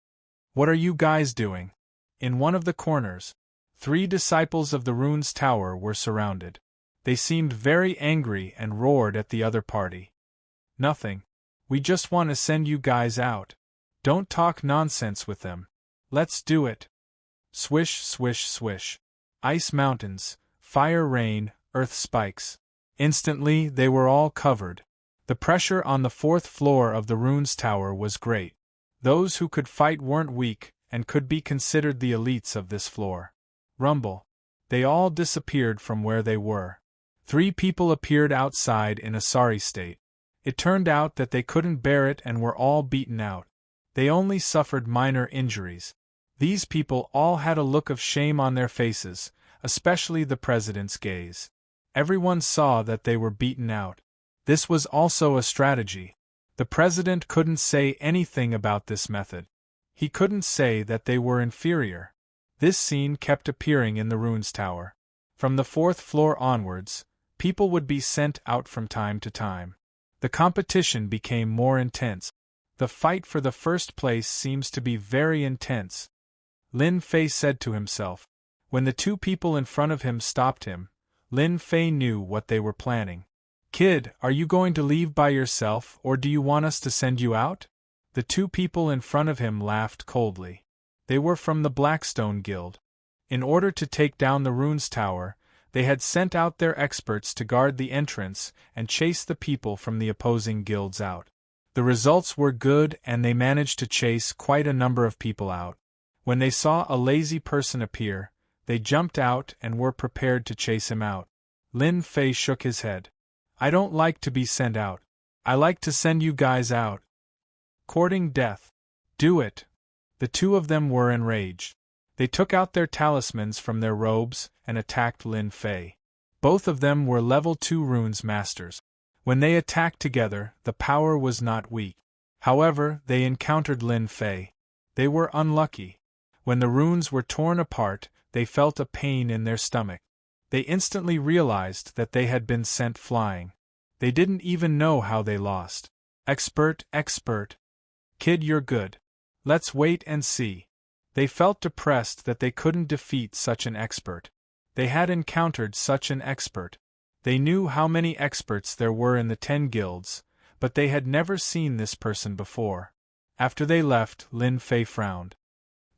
What are you guys doing? In one of the corners, 3 disciples of the Runes Tower were surrounded. They seemed very angry and roared at the other party. Nothing. We just want to send you guys out. Don't talk nonsense with them. Let's do it. Swish, swish, swish. Ice mountains, fire rain, earth spikes. Instantly they were all covered. The pressure on the 4th floor of the Runes Tower was great. Those who could fight weren't weak and could be considered the elites of this floor. Rumble. They all disappeared from where they were. 3 people appeared outside in a sorry state. It turned out that they couldn't bear it and were all beaten out. They only suffered minor injuries. These people all had a look of shame on their faces, especially the president's gaze. Everyone saw that they were beaten out. This was also a strategy. The president couldn't say anything about this method. He couldn't say that they were inferior. This scene kept appearing in the Runes Tower. From the 4th floor onwards, people would be sent out from time to time. The competition became more intense. The fight for the first place seems to be very intense. Lin Fei said to himself. When the 2 people in front of him stopped him, Lin Fei knew what they were planning. Kid, are you going to leave by yourself or do you want us to send you out? The two people in front of him laughed coldly. They were from the Blackstone Guild. In order to take down the runes tower, they had sent out their experts to guard the entrance and chase the people from the opposing guilds out. The results were good and they managed to chase quite a number of people out. When they saw a lazy person appear, they jumped out and were prepared to chase him out. Lin Fei shook his head. I don't like to be sent out. I like to send you guys out. Courting death. Do it. The two of them were enraged. They took out their talismans from their robes and attacked Lin Fei. Both of them were level 2 runes masters. When they attacked together, the power was not weak. However, they encountered Lin Fei. They were unlucky. When the runes were torn apart, they felt a pain in their stomach. They instantly realized that they had been sent flying. They didn't even know how they lost. Expert. Kid, you're good. Let's wait and see. They felt depressed that they couldn't defeat such an expert. They had encountered such an expert. They knew how many experts there were in the 10 guilds, but they had never seen this person before. After they left, Lin Fei frowned.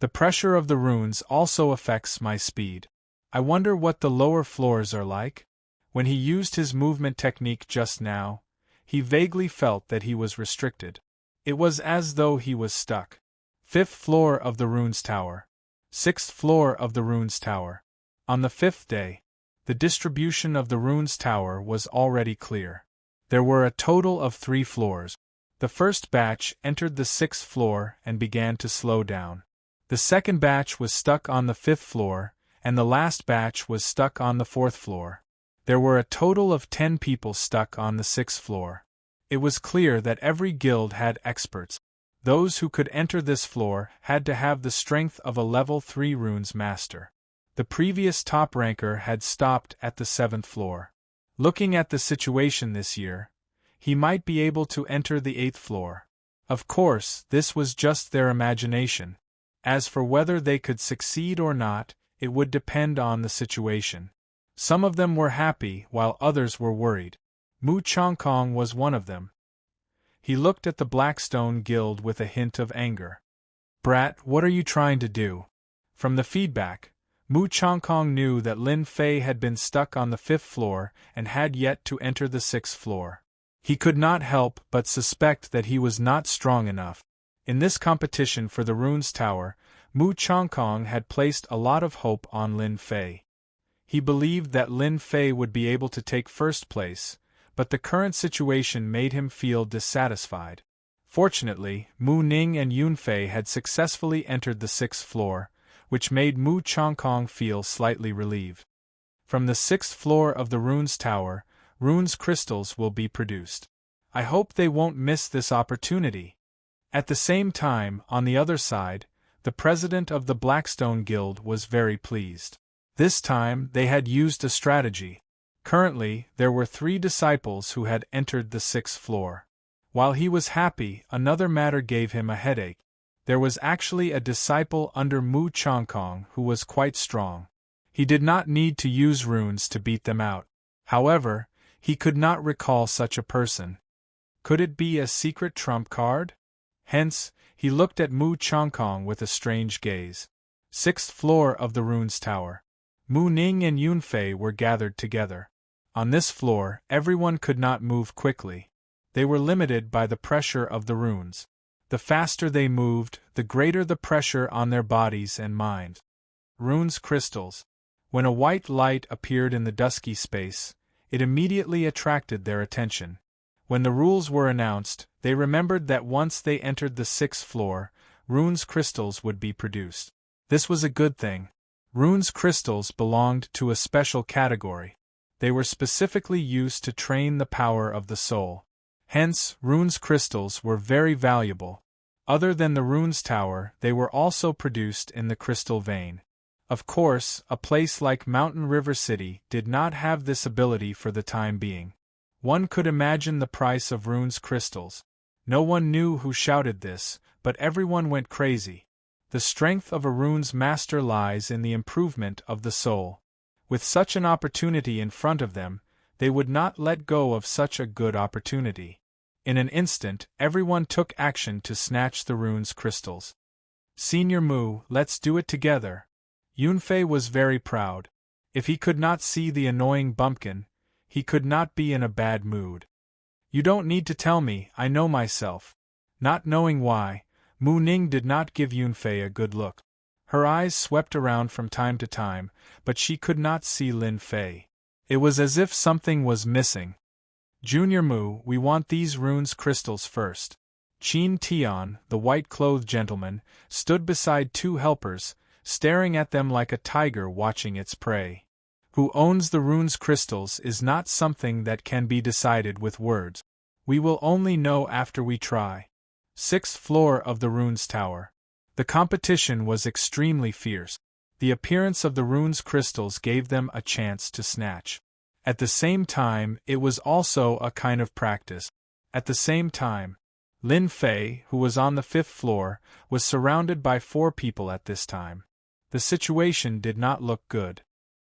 The pressure of the runes also affects my speed. I wonder what the lower floors are like? When he used his movement technique just now, he vaguely felt that he was restricted. It was as though he was stuck. 5th floor of the runes tower. 6th floor of the runes tower. On the 5th day, the distribution of the runes tower was already clear. There were a total of 3 floors. The first batch entered the 6th floor and began to slow down. The second batch was stuck on the 5th floor, and the last batch was stuck on the 4th floor. There were a total of 10 people stuck on the 6th floor. It was clear that every guild had experts. Those who could enter this floor had to have the strength of a level 3 runes master. The previous top ranker had stopped at the 7th floor. Looking at the situation this year, he might be able to enter the 8th floor. Of course, this was just their imagination. As for whether they could succeed or not, it would depend on the situation. Some of them were happy while others were worried. Mu Chongkong was one of them. He looked at the Blackstone Guild with a hint of anger. Brat, what are you trying to do? From the feedback, Mu Chongkong knew that Lin Fei had been stuck on the 5th floor and had yet to enter the 6th floor. He could not help but suspect that he was not strong enough. In this competition for the runes tower, Mu Chongkong had placed a lot of hope on Lin Fei. He believed that Lin Fei would be able to take first place, but the current situation made him feel dissatisfied. Fortunately, Mu Ning and Yun Fei had successfully entered the 6th floor, which made Mu Chongkong feel slightly relieved. From the 6th floor of the runes tower, runes crystals will be produced. I hope they won't miss this opportunity. At the same time, on the other side, the president of the Blackstone Guild was very pleased. This time, they had used a strategy. Currently, there were 3 disciples who had entered the 6th floor. While he was happy, another matter gave him a headache. There was actually a disciple under Mu Chongkong who was quite strong. He did not need to use runes to beat them out. However, he could not recall such a person. Could it be a secret trump card? Hence, he looked at Mu Chongkong with a strange gaze. 6th floor of the runes tower. Mu Ning and Yun Fei were gathered together. On this floor, everyone could not move quickly. They were limited by the pressure of the runes. The faster they moved, the greater the pressure on their bodies and minds. Runes crystals. When a white light appeared in the dusky space, it immediately attracted their attention. When the rules were announced, they remembered that once they entered the 6th floor, runes crystals would be produced. This was a good thing. Runes crystals belonged to a special category. They were specifically used to train the power of the soul. Hence, runes crystals were very valuable. Other than the runes tower, they were also produced in the crystal vein. Of course, a place like Mountain River City did not have this ability for the time being. One could imagine the price of runes crystals. No one knew who shouted this, but everyone went crazy. The strength of a runes master lies in the improvement of the soul. With such an opportunity in front of them, they would not let go of such a good opportunity. In an instant, everyone took action to snatch the rune's crystals. Senior Mu, let's do it together. Yunfei was very proud. If he could not see the annoying bumpkin, he could not be in a bad mood. You don't need to tell me, I know myself. Not knowing why, Mu Ning did not give Yunfei a good look. Her eyes swept around from time to time, but she could not see Lin Fei. It was as if something was missing. Junior Mu, we want these runes crystals first. Qin Tian, the white-clothed gentleman, stood beside two helpers, staring at them like a tiger watching its prey. Who owns the runes crystals is not something that can be decided with words. We will only know after we try. 6th floor of the runes tower. The competition was extremely fierce. The appearance of the runes crystals gave them a chance to snatch. At the same time, it was also a kind of practice. At the same time, Lin Fei, who was on the 5th floor, was surrounded by 4 people at this time. The situation did not look good.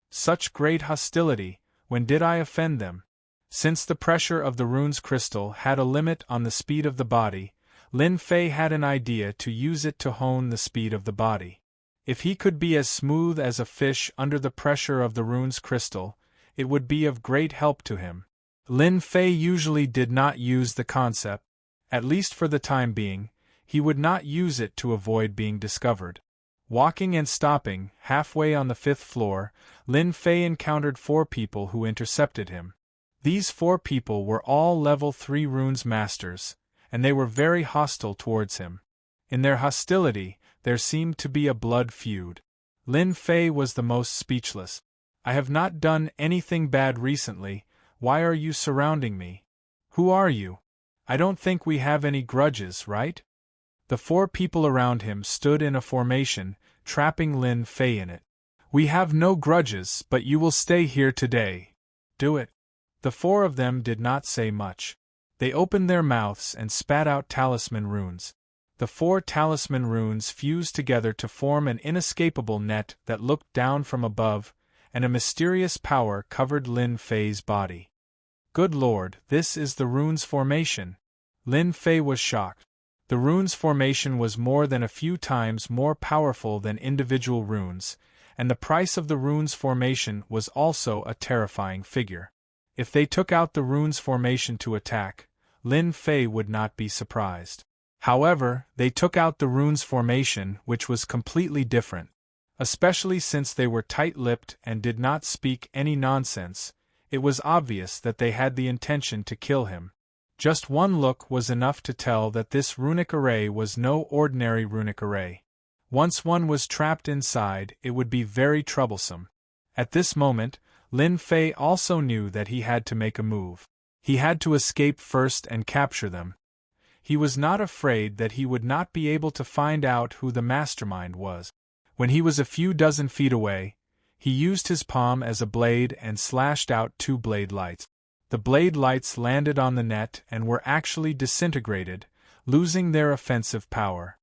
Such great hostility, when did I offend them? Since the pressure of the runes crystal had a limit on the speed of the body, Lin Fei had an idea to use it to hone the speed of the body. If he could be as smooth as a fish under the pressure of the runes crystal, it would be of great help to him. Lin Fei usually did not use the concept. At least for the time being, he would not use it to avoid being discovered. Walking and stopping, halfway on the 5th floor, Lin Fei encountered 4 people who intercepted him. These 4 people were all level 3 runes masters, and they were very hostile towards him. In their hostility, there seemed to be a blood feud. Lin Fei was the most speechless. I have not done anything bad recently, why are you surrounding me? Who are you? I don't think we have any grudges, right? The 4 people around him stood in a formation, trapping Lin Fei in it. We have no grudges, but you will stay here today. Do it. The 4 of them did not say much. They opened their mouths and spat out talisman runes. The 4 talisman runes fused together to form an inescapable net that looked down from above, and a mysterious power covered Lin Fei's body. Good Lord, this is the runes formation. Lin Fei was shocked. The runes formation was more than a few times more powerful than individual runes, and the price of the runes formation was also a terrifying figure. If they took out the runes formation to attack, Lin Fei would not be surprised. However, they took out the runes formation, which was completely different. Especially since they were tight-lipped and did not speak any nonsense, it was obvious that they had the intention to kill him. Just one look was enough to tell that this runic array was no ordinary runic array. Once one was trapped inside, it would be very troublesome. At this moment, Lin Fei also knew that he had to make a move. He had to escape first and capture them. He was not afraid that he would not be able to find out who the mastermind was. When he was a few dozen feet away, he used his palm as a blade and slashed out 2 blade lights. The blade lights landed on the net and were actually disintegrated, losing their offensive power.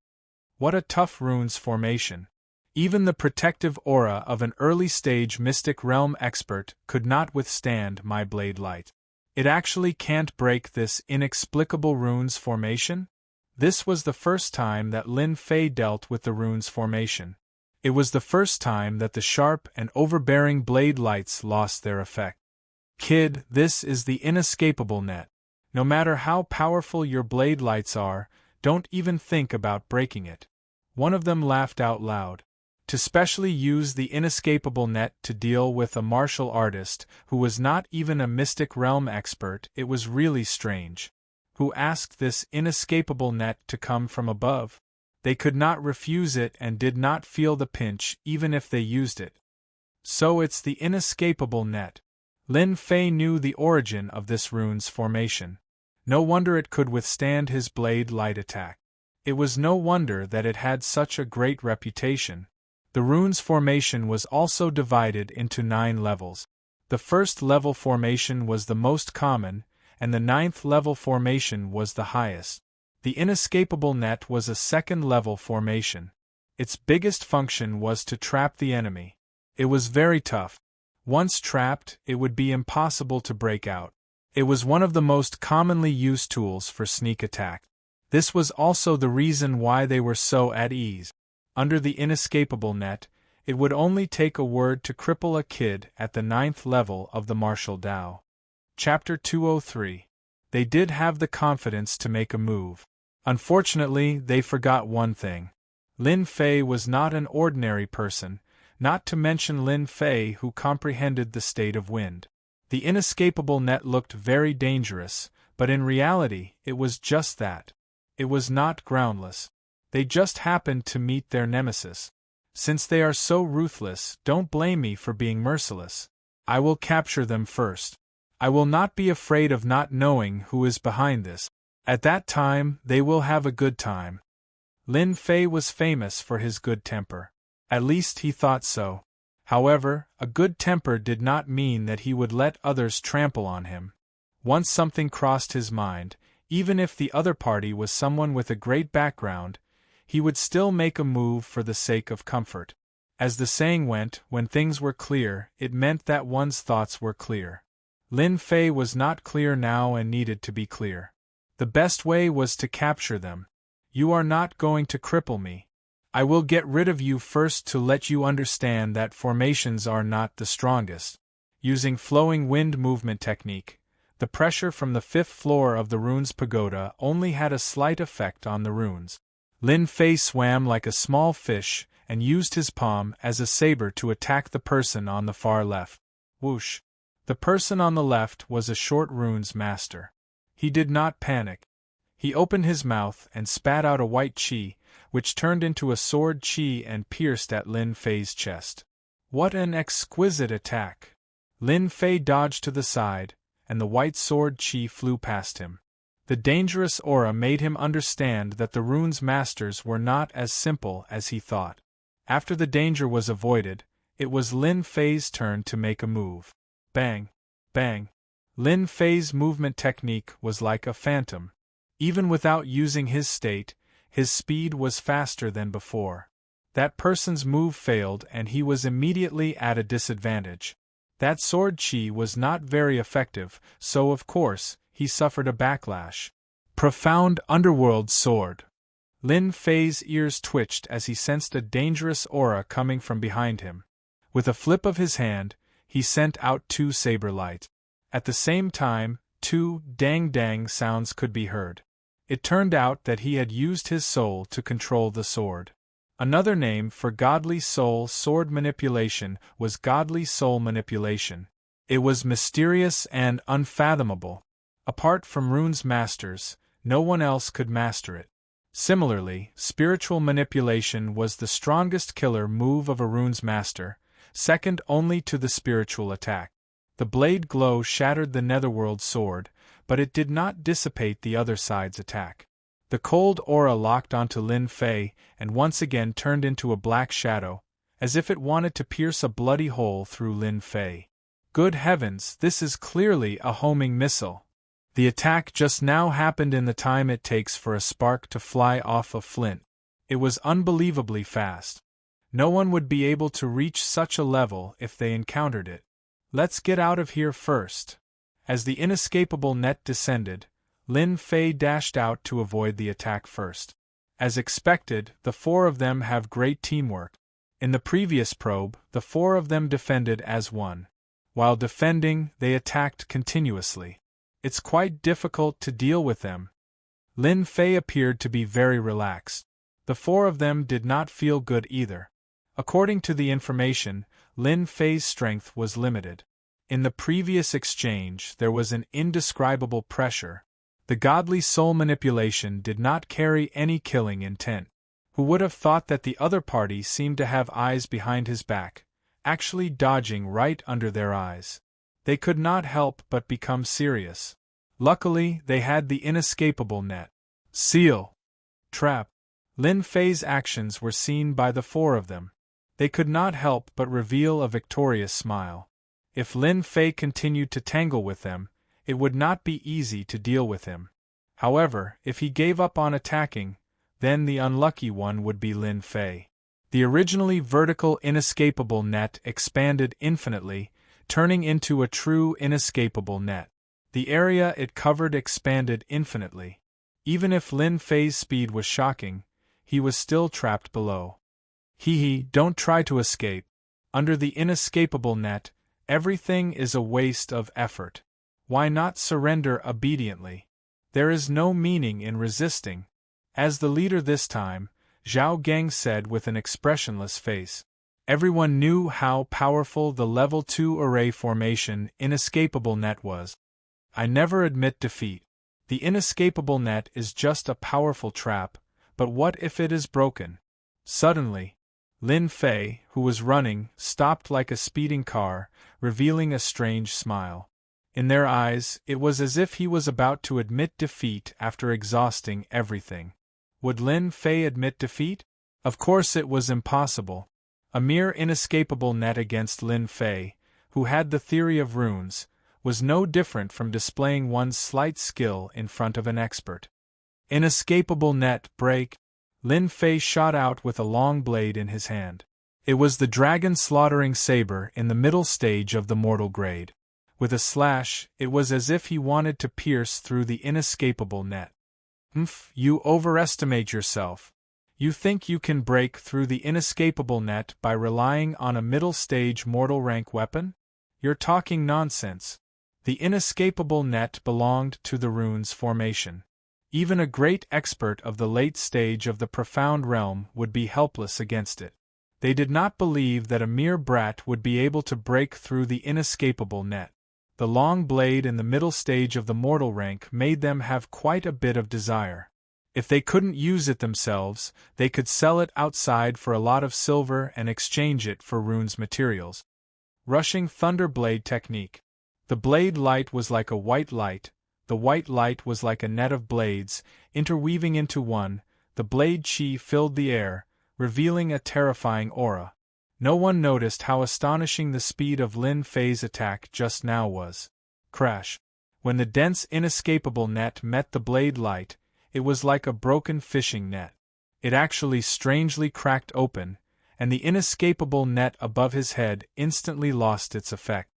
What a tough runes formation! Even the protective aura of an early-stage Mystic Realm expert could not withstand my blade light. It actually can't break this inexplicable runes formation? This was the first time that Lin Fei dealt with the runes formation. It was the first time that the sharp and overbearing blade lights lost their effect. Kid, this is the inescapable net. No matter how powerful your blade lights are, don't even think about breaking it. One of them laughed out loud. To specially use the inescapable net to deal with a martial artist who was not even a Mystic Realm expert, it was really strange. Who asked this inescapable net to come from above? They could not refuse it and did not feel the pinch even if they used it. So it's the inescapable net. Lin Fei knew the origin of this runes formation. No wonder it could withstand his blade light attack. It was no wonder that it had such a great reputation. The runes formation was also divided into 9 levels. The 1st level formation was the most common, and the 9th level formation was the highest. The inescapable net was a 2nd level formation. Its biggest function was to trap the enemy. It was very tough. Once trapped, it would be impossible to break out. It was one of the most commonly used tools for sneak attack. This was also the reason why they were so at ease. Under the inescapable net, it would only take a word to cripple a kid at the 9th level of the martial Tao. Chapter 203. They did have the confidence to make a move. Unfortunately, they forgot one thing. Lin Fei was not an ordinary person, not to mention Lin Fei who comprehended the state of wind. The inescapable net looked very dangerous, but in reality, it was just that. It was not groundless. They just happened to meet their nemesis. Since they are so ruthless, don't blame me for being merciless. I will capture them first. I will not be afraid of not knowing who is behind this. At that time, they will have a good time. Lin Fei was famous for his good temper. At least he thought so. However, a good temper did not mean that he would let others trample on him. Once something crossed his mind, even if the other party was someone with a great background, he would still make a move for the sake of comfort. As the saying went, when things were clear, it meant that one's thoughts were clear. Lin Fei was not clear now and needed to be clear. The best way was to capture them. You are not going to cripple me. I will get rid of you first to let you understand that formations are not the strongest. Using flowing wind movement technique, the pressure from the 5th floor of the rune's pagoda only had a slight effect on the runes. Lin Fei swam like a small fish and used his palm as a saber to attack the person on the far left. Whoosh! The person on the left was a short runes master. He did not panic. He opened his mouth and spat out a white qi, which turned into a sword qi and pierced at Lin Fei's chest. What an exquisite attack! Lin Fei dodged to the side, and the white sword qi flew past him. The dangerous aura made him understand that the runes masters were not as simple as he thought. After the danger was avoided, it was Lin Fei's turn to make a move. Bang! Bang! Lin Fei's movement technique was like a phantom. Even without using his state, his speed was faster than before. That person's move failed and he was immediately at a disadvantage. That sword qi was not very effective, so of course, he suffered a backlash. Profound underworld sword. Lin Fei's ears twitched as he sensed a dangerous aura coming from behind him. With a flip of his hand, he sent out 2 saber lights. At the same time, 2 dang-dang sounds could be heard. It turned out that he had used his soul to control the sword. Another name for godly soul sword manipulation was godly soul manipulation. It was mysterious and unfathomable. Apart from runes masters, no one else could master it. Similarly, spiritual manipulation was the strongest killer move of a runes master, second only to the spiritual attack. The blade glow shattered the netherworld sword, but it did not dissipate the other side's attack. The cold aura locked onto Lin Fei and once again turned into a black shadow, as if it wanted to pierce a bloody hole through Lin Fei. Good heavens, this is clearly a homing missile. The attack just now happened in the time it takes for a spark to fly off a flint. It was unbelievably fast. No one would be able to reach such a level if they encountered it. Let's get out of here first. As the inescapable net descended, Lin Fei dashed out to avoid the attack first. As expected, the 4 of them have great teamwork. In the previous probe, the 4 of them defended as one. While defending, they attacked continuously. It's quite difficult to deal with them. Lin Fei appeared to be very relaxed. The 4 of them did not feel good either. According to the information, Lin Fei's strength was limited. In the previous exchange, there was an indescribable pressure. The godly soul manipulation did not carry any killing intent. Who would have thought that the other party seemed to have eyes behind his back, actually dodging right under their eyes? They could not help but become serious. Luckily, they had the inescapable net. Seal. Trap. Lin Fei's actions were seen by the 4 of them. They could not help but reveal a victorious smile. If Lin Fei continued to tangle with them, it would not be easy to deal with him. However, if he gave up on attacking, then the unlucky one would be Lin Fei. The originally vertical inescapable net expanded infinitely, turning into a true inescapable net. The area it covered expanded infinitely. Even if Lin Fei's speed was shocking, he was still trapped below. Don't try to escape. Under the inescapable net, everything is a waste of effort. Why not surrender obediently? There is no meaning in resisting. As the leader this time, Zhao Gang said with an expressionless face. Everyone knew how powerful the level 2 array formation inescapable net was. I never admit defeat. The inescapable net is just a powerful trap, but what if it is broken? Suddenly, Lin Fei, who was running, stopped like a speeding car, revealing a strange smile. In their eyes, it was as if he was about to admit defeat after exhausting everything. Would Lin Fei admit defeat? Of course it was impossible. A mere inescapable net against Lin Fei, who had the theory of runes, was no different from displaying one's slight skill in front of an expert. Inescapable net break. Lin Fei shot out with a long blade in his hand. It was the dragon slaughtering saber in the middle stage of the mortal grade. With a slash, it was as if he wanted to pierce through the inescapable net. You overestimate yourself. You think you can break through the inescapable net by relying on a middle-stage mortal rank weapon? You're talking nonsense. The inescapable net belonged to the runes formation. Even a great expert of the late stage of the profound realm would be helpless against it. They did not believe that a mere brat would be able to break through the inescapable net. The long blade in the middle stage of the mortal rank made them have quite a bit of desire. If they couldn't use it themselves, they could sell it outside for a lot of silver and exchange it for runes materials. Rushing Thunder Blade Technique. The blade light was like a white light. The white light was like a net of blades, interweaving into one. The blade chi filled the air, revealing a terrifying aura. No one noticed how astonishing the speed of Lin Fei's attack just now was. Crash. When the dense inescapable net met the blade light, it was like a broken fishing net. It actually strangely cracked open, and the inescapable net above his head instantly lost its effect.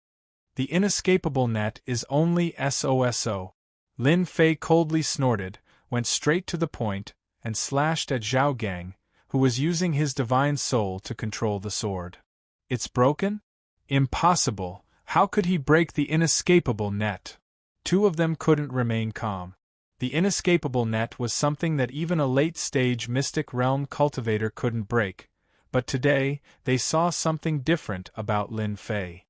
The inescapable net is only SOSO. Lin Fei coldly snorted, went straight to the point, and slashed at Zhao Gang, who was using his divine soul to control the sword. It's broken? Impossible! How could he break the inescapable net? Two of them couldn't remain calm. The inescapable net was something that even a late-stage mystic realm cultivator couldn't break, but today they saw something different about Lin Fei.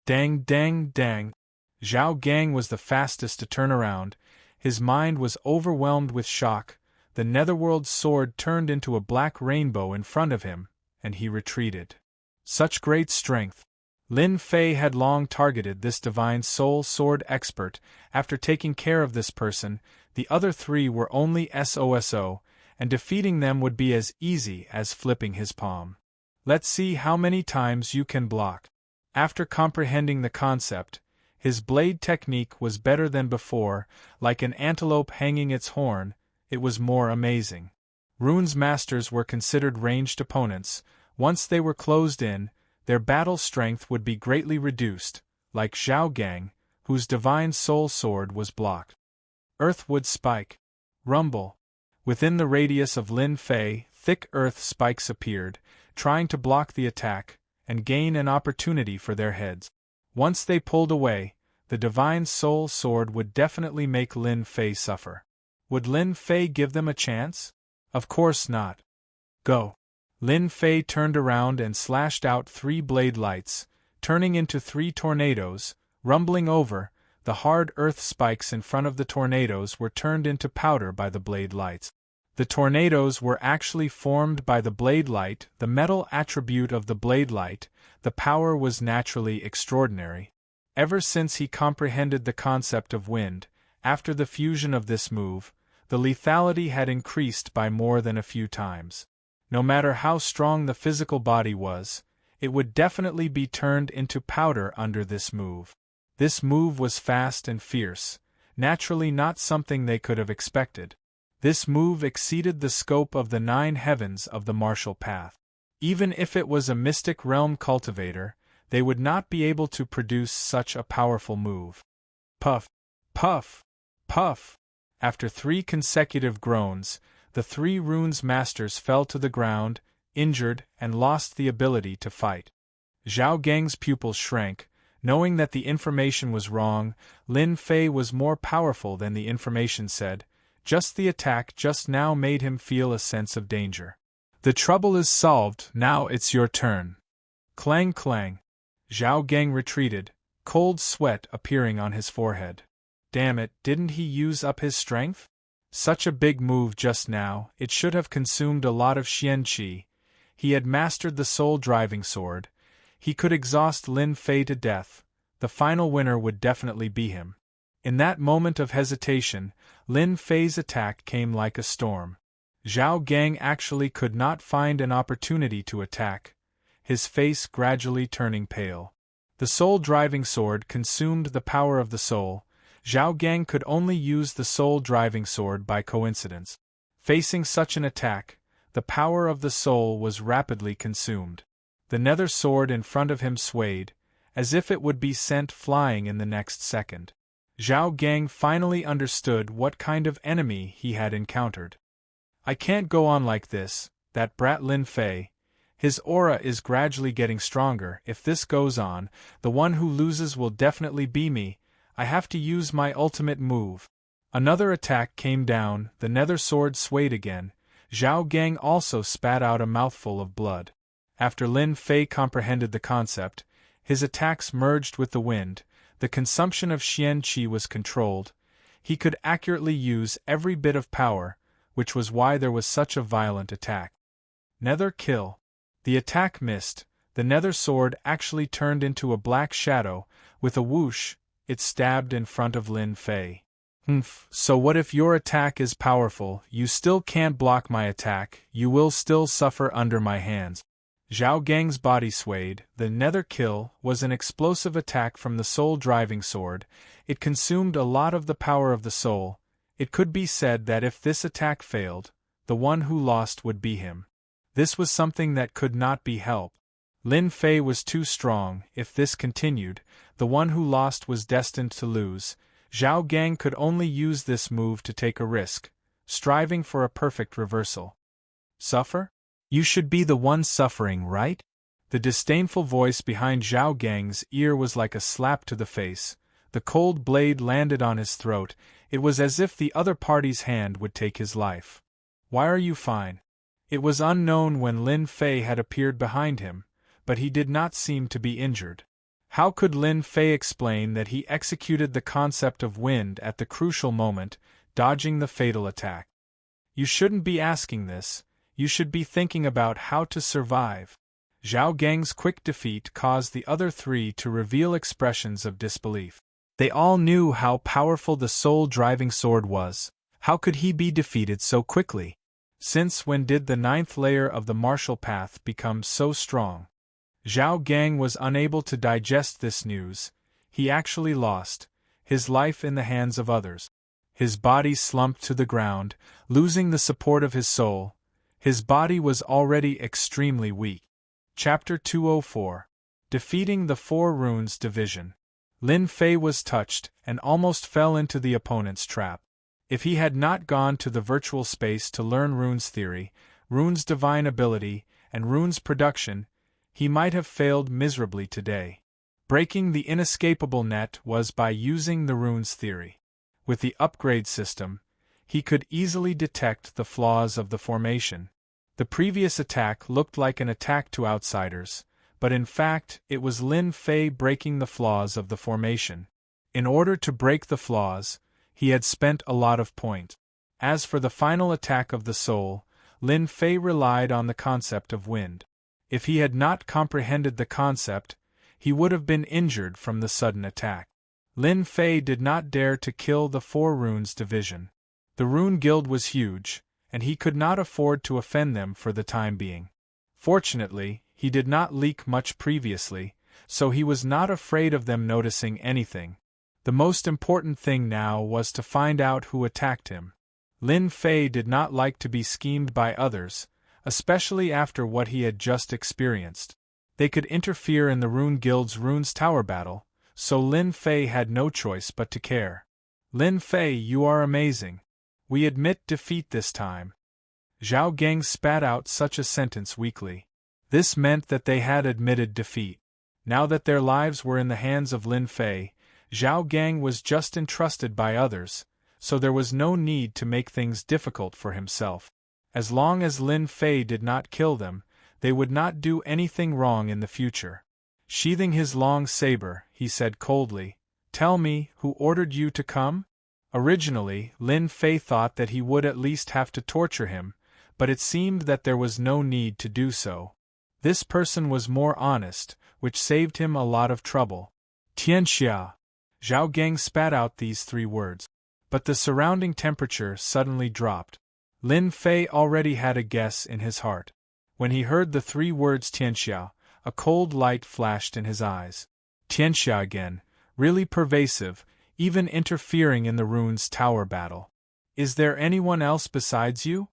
Dang dang dang! Zhao Gang was the fastest to turn around. His mind was overwhelmed with shock. The netherworld sword turned into a black rainbow in front of him, and he retreated. Such great strength! Lin Fei had long targeted this divine soul sword expert. After taking care of this person, the other three were only SOSO, and defeating them would be as easy as flipping his palm. Let's see how many times you can block. After comprehending the concept, his blade technique was better than before. Like an antelope hanging its horn, it was more amazing. Runes masters were considered ranged opponents. Once they were closed in, their battle strength would be greatly reduced, like Zhao Gang, whose divine soul sword was blocked. Earthwood Spike. Rumble. Within the radius of Lin Fei, thick earth spikes appeared, trying to block the attack, and gain an opportunity for their heads. Once they pulled away, the divine soul sword would definitely make Lin Fei suffer. Would Lin Fei give them a chance? Of course not. Go. Lin Fei turned around and slashed out 3 blade lights, turning into 3 tornadoes, rumbling over. The hard earth spikes in front of the tornadoes were turned into powder by the blade lights. The tornadoes were actually formed by the blade light, the metal attribute of the blade light. The power was naturally extraordinary. Ever since he comprehended the concept of wind, after the fusion of this move, the lethality had increased by more than a few times. No matter how strong the physical body was, it would definitely be turned into powder under this move. This move was fast and fierce, naturally not something they could have expected. This move exceeded the scope of the 9 heavens of the martial path. Even if it was a mystic realm cultivator, they would not be able to produce such a powerful move. Puff, Puff! Puff! After 3 consecutive groans, the 3 runes masters fell to the ground, injured, and lost the ability to fight. Zhao Gang's pupils shrank, knowing that the information was wrong. Lin Fei was more powerful than the information said. Just the attack just now made him feel a sense of danger. The trouble is solved, now it's your turn. Clang clang. Zhao Gang retreated, cold sweat appearing on his forehead. Damn it, didn't he use up his strength? Such a big move just now, it should have consumed a lot of Xian Qi. He had mastered the soul-driving sword. He could exhaust Lin Fei to death. The final winner would definitely be him. In that moment of hesitation, Lin Fei's attack came like a storm. Zhao Gang actually could not find an opportunity to attack, his face gradually turning pale. The soul-driving sword consumed the power of the soul. Zhao Gang could only use the soul-driving sword by coincidence. Facing such an attack, the power of the soul was rapidly consumed. The nether sword in front of him swayed, as if it would be sent flying in the next second. Zhao Gang finally understood what kind of enemy he had encountered. I can't go on like this, that brat Lin Fei. His aura is gradually getting stronger. If this goes on, the one who loses will definitely be me. I have to use my ultimate move. Another attack came down, the nether sword swayed again. Zhao Gang also spat out a mouthful of blood. After Lin Fei comprehended the concept, his attacks merged with the wind. The consumption of Xian Qi was controlled. He could accurately use every bit of power, which was why there was such a violent attack. Nether kill. The attack missed. The nether sword actually turned into a black shadow. With a whoosh, it stabbed in front of Lin Fei. So what if your attack is powerful? You still can't block my attack. You will still suffer under my hands. Zhao Gang's body swayed. The nether kill was an explosive attack from the soul-driving sword. It consumed a lot of the power of the soul. It could be said that if this attack failed, the one who lost would be him. This was something that could not be helped. Lin Fei was too strong. If this continued, the one who lost was destined to lose. Zhao Gang could only use this move to take a risk, striving for a perfect reversal. Suffer? You should be the one suffering, right? The disdainful voice behind Zhao Gang's ear was like a slap to the face. The cold blade landed on his throat. It was as if the other party's hand would take his life. Why are you fine? It was unknown when Lin Fei had appeared behind him, but he did not seem to be injured. How could Lin Fei explain that he executed the concept of wind at the crucial moment, dodging the fatal attack? You shouldn't be asking this. You should be thinking about how to survive. Zhao Gang's quick defeat caused the other 3 to reveal expressions of disbelief. They all knew how powerful the soul-driving sword was. How could he be defeated so quickly? Since when did the 9th layer of the martial path become so strong? Zhao Gang was unable to digest this news. He actually lost his life in the hands of others. His body slumped to the ground, losing the support of his soul. His body was already extremely weak. Chapter 204. Defeating the 4 Runes Division. Lin Fei was touched, and almost fell into the opponent's trap. If he had not gone to the virtual space to learn runes theory, runes divine ability, and runes production, he might have failed miserably today. Breaking the inescapable net was by using the runes theory. With the upgrade system, he could easily detect the flaws of the formation. The previous attack looked like an attack to outsiders, but in fact it was Lin Fei breaking the flaws of the formation. In order to break the flaws, he had spent a lot of points. As for the final attack of the soul, Lin Fei relied on the concept of wind. If he had not comprehended the concept, he would have been injured from the sudden attack. Lin Fei did not dare to kill the 4 Runes Division. The Rune Guild was huge, and he could not afford to offend them for the time being. Fortunately, he did not leak much previously, so he was not afraid of them noticing anything. The most important thing now was to find out who attacked him. Lin Fei did not like to be schemed by others, especially after what he had just experienced. They could interfere in the Rune Guild's Runes Tower battle, so Lin Fei had no choice but to care. Lin Fei, you are amazing. We admit defeat this time. Zhao Gang spat out such a sentence weakly. This meant that they had admitted defeat. Now that their lives were in the hands of Lin Fei, Zhao Gang was just entrusted by others, so there was no need to make things difficult for himself. As long as Lin Fei did not kill them, they would not do anything wrong in the future. Sheathing his long saber, he said coldly, "Tell me, who ordered you to come?" Originally, Lin Fei thought that he would at least have to torture him, but it seemed that there was no need to do so. This person was more honest, which saved him a lot of trouble. Tianxia. Zhao Gang spat out these 3 words. But the surrounding temperature suddenly dropped. Lin Fei already had a guess in his heart. When he heard the 3 words Tianxia, a cold light flashed in his eyes. Tianxia again, really pervasive, even interfering in the rune's tower battle. Is there anyone else besides you?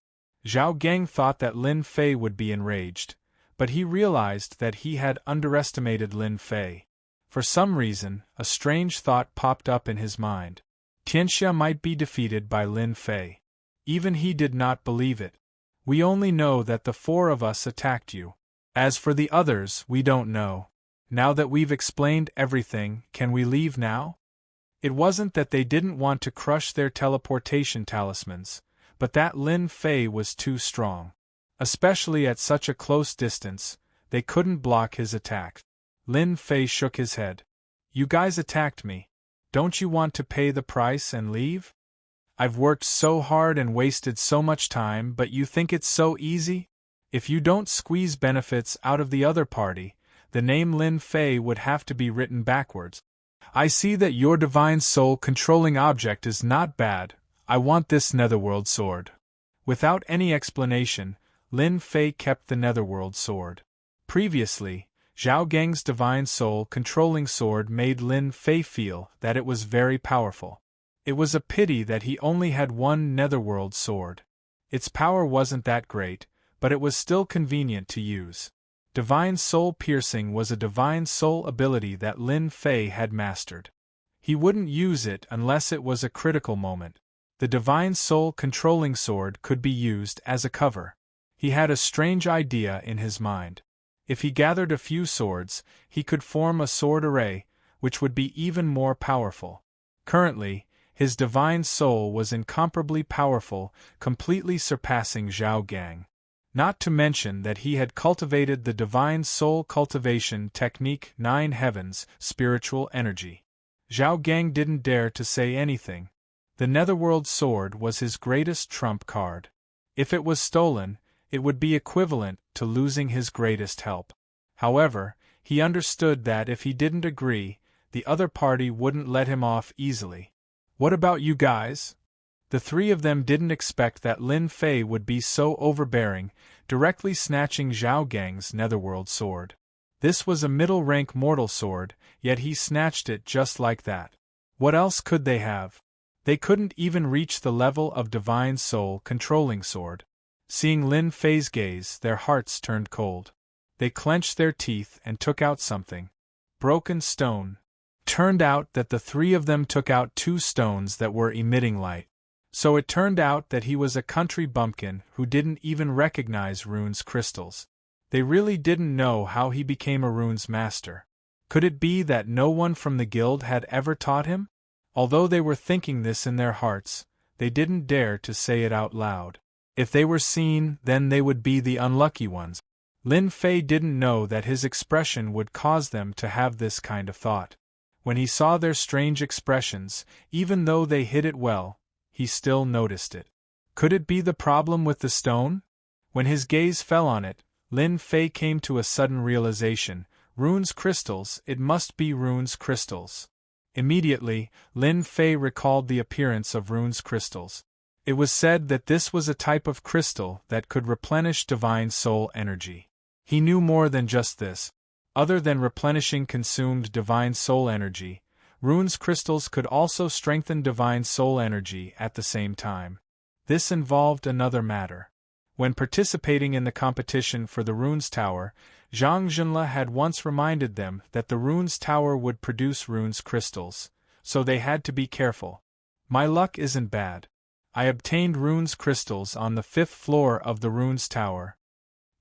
Zhao Gang thought that Lin Fei would be enraged, but he realized that he had underestimated Lin Fei. For some reason, a strange thought popped up in his mind. Tianxia might be defeated by Lin Fei. Even he did not believe it. We only know that the 4 of us attacked you. As for the others, we don't know. Now that we've explained everything, can we leave now? It wasn't that they didn't want to crush their teleportation talismans, but that Lin Fei was too strong. Especially at such a close distance, they couldn't block his attack. Lin Fei shook his head. You guys attacked me. Don't you want to pay the price and leave? I've worked so hard and wasted so much time, but you think it's so easy? If you don't squeeze benefits out of the other party, the name Lin Fei would have to be written backwards. I see that your divine soul controlling object is not bad. I want this netherworld sword. Without any explanation, Lin Fei kept the netherworld sword. Previously, Zhao Gang's divine soul controlling sword made Lin Fei feel that it was very powerful. It was a pity that he only had one netherworld sword. Its power wasn't that great, but it was still convenient to use. Divine soul piercing was a divine soul ability that Lin Fei had mastered. He wouldn't use it unless it was a critical moment. The divine soul controlling sword could be used as a cover. He had a strange idea in his mind. If he gathered a few swords, he could form a sword array, which would be even more powerful. Currently, his divine soul was incomparably powerful, completely surpassing Zhao Gang. Not to mention that he had cultivated the divine soul cultivation technique 9 heavens, spiritual energy. Zhao Gang didn't dare to say anything. The netherworld sword was his greatest trump card. If it was stolen, it would be equivalent to losing his greatest help. However, he understood that if he didn't agree, the other party wouldn't let him off easily. What about you guys? The 3 of them didn't expect that Lin Fei would be so overbearing, directly snatching Zhao Gang's netherworld sword. This was a middle-rank mortal sword, yet he snatched it just like that. What else could they have? They couldn't even reach the level of divine soul controlling sword. Seeing Lin Fei's gaze, their hearts turned cold. They clenched their teeth and took out something. Broken stone. Turned out that the 3 of them took out 2 stones that were emitting light. So it turned out that he was a country bumpkin who didn't even recognize runes crystals. They really didn't know how he became a runes master. Could it be that no one from the guild had ever taught him? Although they were thinking this in their hearts, they didn't dare to say it out loud. If they were seen, then they would be the unlucky ones. Lin Fei didn't know that his expression would cause them to have this kind of thought. When he saw their strange expressions, even though they hid it well, he still noticed it. Could it be the problem with the stone? When his gaze fell on it, Lin Fei came to a sudden realization. Runes crystals, it must be runes crystals. Immediately, Lin Fei recalled the appearance of runes crystals. It was said that this was a type of crystal that could replenish divine soul energy. He knew more than just this. Other than replenishing consumed divine soul energy, runes crystals could also strengthen divine soul energy at the same time. This involved another matter. When participating in the competition for the runes tower, Zhang Junla had once reminded them that the runes tower would produce runes crystals, so they had to be careful. My luck isn't bad. I obtained runes crystals on the 5th floor of the runes tower.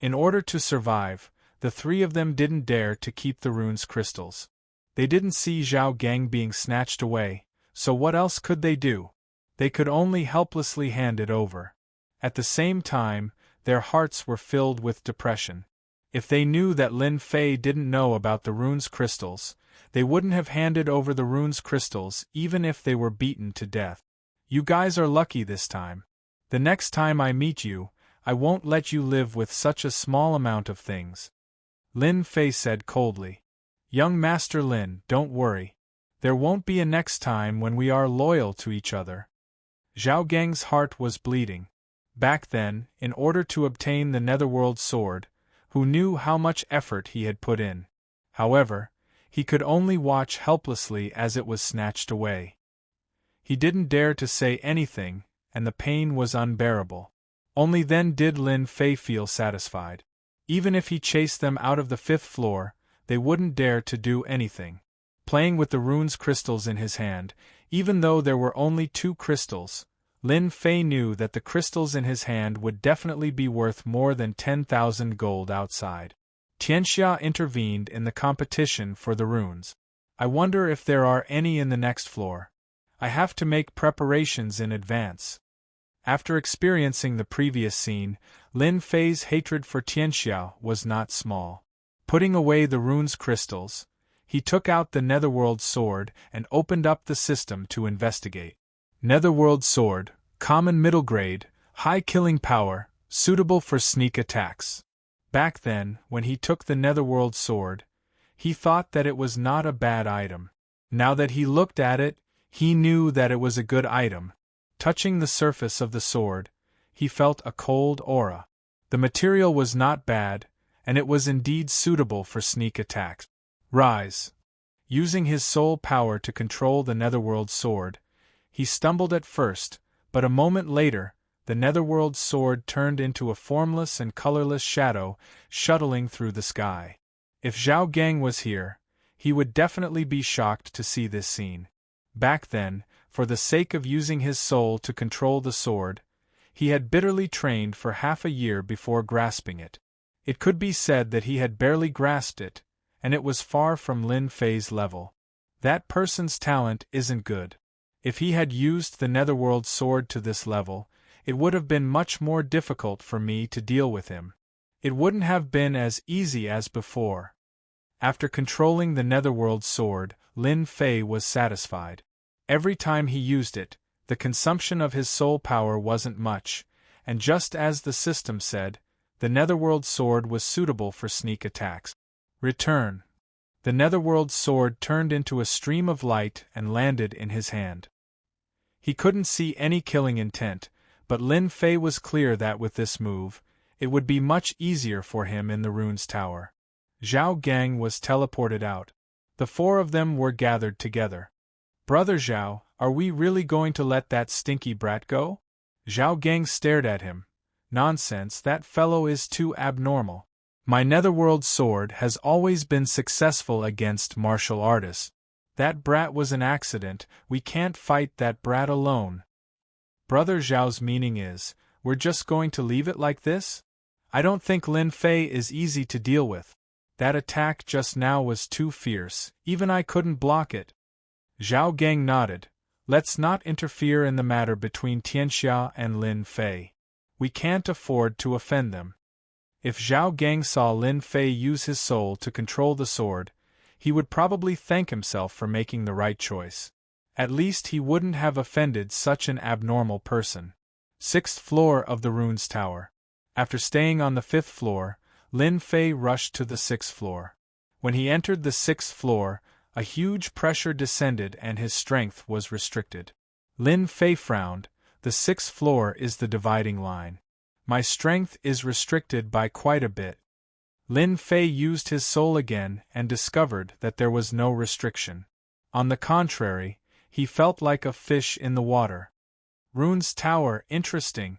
In order to survive, the three of them didn't dare to keep the runes crystals. They didn't see Zhao Gang being snatched away, so what else could they do? They could only helplessly hand it over. At the same time, their hearts were filled with depression. If they knew that Lin Fei didn't know about the runes crystals, they wouldn't have handed over the runes crystals even if they were beaten to death. You guys are lucky this time. The next time I meet you, I won't let you live with such a small amount of things. Lin Fei said coldly. Young Master Lin, don't worry. There won't be a next time when we are loyal to each other. Zhao Gang's heart was bleeding. Back then, in order to obtain the Netherworld sword, who knew how much effort he had put in. However, he could only watch helplessly as it was snatched away. He didn't dare to say anything, and the pain was unbearable. Only then did Lin Fei feel satisfied. Even if he chased them out of the 5th floor, they wouldn't dare to do anything. Playing with the runes crystals in his hand, even though there were only 2 crystals, Lin Fei knew that the crystals in his hand would definitely be worth more than 10,000 gold outside. Tianxia intervened in the competition for the runes. I wonder if there are any in the next floor. I have to make preparations in advance. After experiencing the previous scene, Lin Fei's hatred for Tianxia was not small. Putting away the runes crystals, he took out the Netherworld sword and opened up the system to investigate. Netherworld sword, common middle grade, high killing power, suitable for sneak attacks. Back then, when he took the Netherworld sword, he thought that it was not a bad item. Now that he looked at it, he knew that it was a good item. Touching the surface of the sword, he felt a cold aura. The material was not bad, and it was indeed suitable for sneak attacks. Rise. Using his soul power to control the Netherworld sword, he stumbled at first, but a moment later, the Netherworld sword turned into a formless and colorless shadow, shuttling through the sky. If Zhao Gang was here, he would definitely be shocked to see this scene. Back then, for the sake of using his soul to control the sword, he had bitterly trained for half a year before grasping it. It could be said that he had barely grasped it, and it was far from Lin Fei's level. That person's talent isn't good. If he had used the Netherworld sword to this level, it would have been much more difficult for me to deal with him. It wouldn't have been as easy as before. After controlling the Netherworld sword, Lin Fei was satisfied. Every time he used it, the consumption of his soul power wasn't much, and just as the system said, the Netherworld sword was suitable for sneak attacks. Return. The Netherworld sword turned into a stream of light and landed in his hand. He couldn't see any killing intent, but Lin Fei was clear that with this move, it would be much easier for him in the runes tower. Zhao Gang was teleported out. The 4 of them were gathered together. Brother Zhao, are we really going to let that stinky brat go? Zhao Gang stared at him. Nonsense, that fellow is too abnormal. My Netherworld sword has always been successful against martial artists. That brat was an accident, we can't fight that brat alone. Brother Zhao's meaning is, we're just going to leave it like this? I don't think Lin Fei is easy to deal with. That attack just now was too fierce, even I couldn't block it. Zhao Gang nodded. Let's not interfere in the matter between Tianxia and Lin Fei. We can't afford to offend them. If Zhao Gang saw Lin Fei use his soul to control the sword, he would probably thank himself for making the right choice. At least he wouldn't have offended such an abnormal person. 6th floor of the runes tower. After staying on the 5th floor, Lin Fei rushed to the 6th floor. When he entered the 6th floor, a huge pressure descended and his strength was restricted. Lin Fei frowned. The 6th floor is the dividing line. My strength is restricted by quite a bit. Lin Fei used his soul again and discovered that there was no restriction. On the contrary, he felt like a fish in the water. Runes Tower, interesting.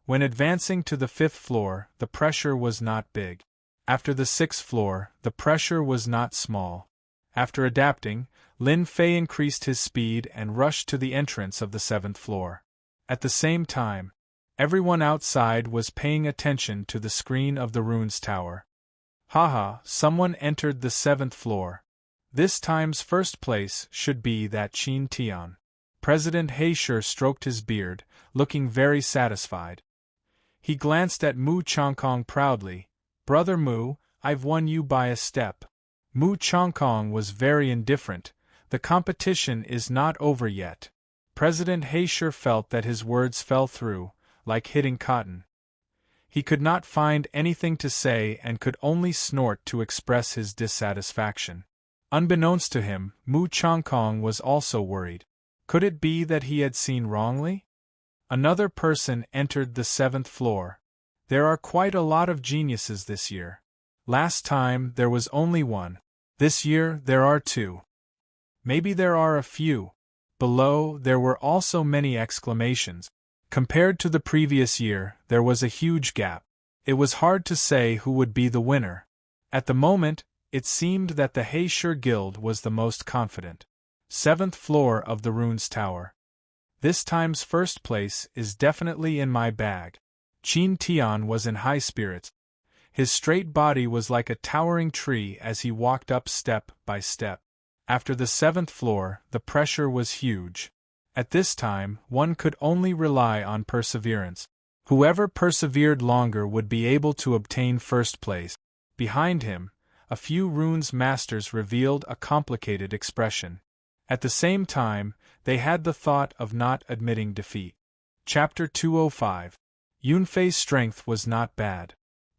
When advancing to the 5th floor, the pressure was not big. After the 6th floor, the pressure was not small. After adapting, Lin Fei increased his speed and rushed to the entrance of the 7th floor. At the same time, everyone outside was paying attention to the screen of the runes tower. Haha, someone entered the 7th floor. This time's first place should be that Qin Tian. President Heisher stroked his beard, looking very satisfied. He glanced at Mu Chongkong proudly. Brother Mu, I've won you by a step. Mu Chongkong was very indifferent. The competition is not over yet. President Heisher felt that his words fell through, like hitting cotton. He could not find anything to say and could only snort to express his dissatisfaction. Unbeknownst to him, Mu Chongkong was also worried. Could it be that he had seen wrongly? Another person entered the 7th floor. There are quite a lot of geniuses this year. Last time there was only one. This year there are two. Maybe there are a few. Below there were also many exclamations. Compared to the previous year, there was a huge gap. It was hard to say who would be the winner. At the moment, it seemed that the Heisher Guild was the most confident. 7th floor of the Runes Tower. This time's first place is definitely in my bag. Qin Tian was in high spirits. His straight body was like a towering tree as he walked up step by step. After the 7th floor, the pressure was huge. At this time, one could only rely on perseverance. Whoever persevered longer would be able to obtain first place. Behind him, a few runes masters revealed a complicated expression. At the same time, they had the thought of not admitting defeat. Chapter 205. Yunfei's strength was not bad.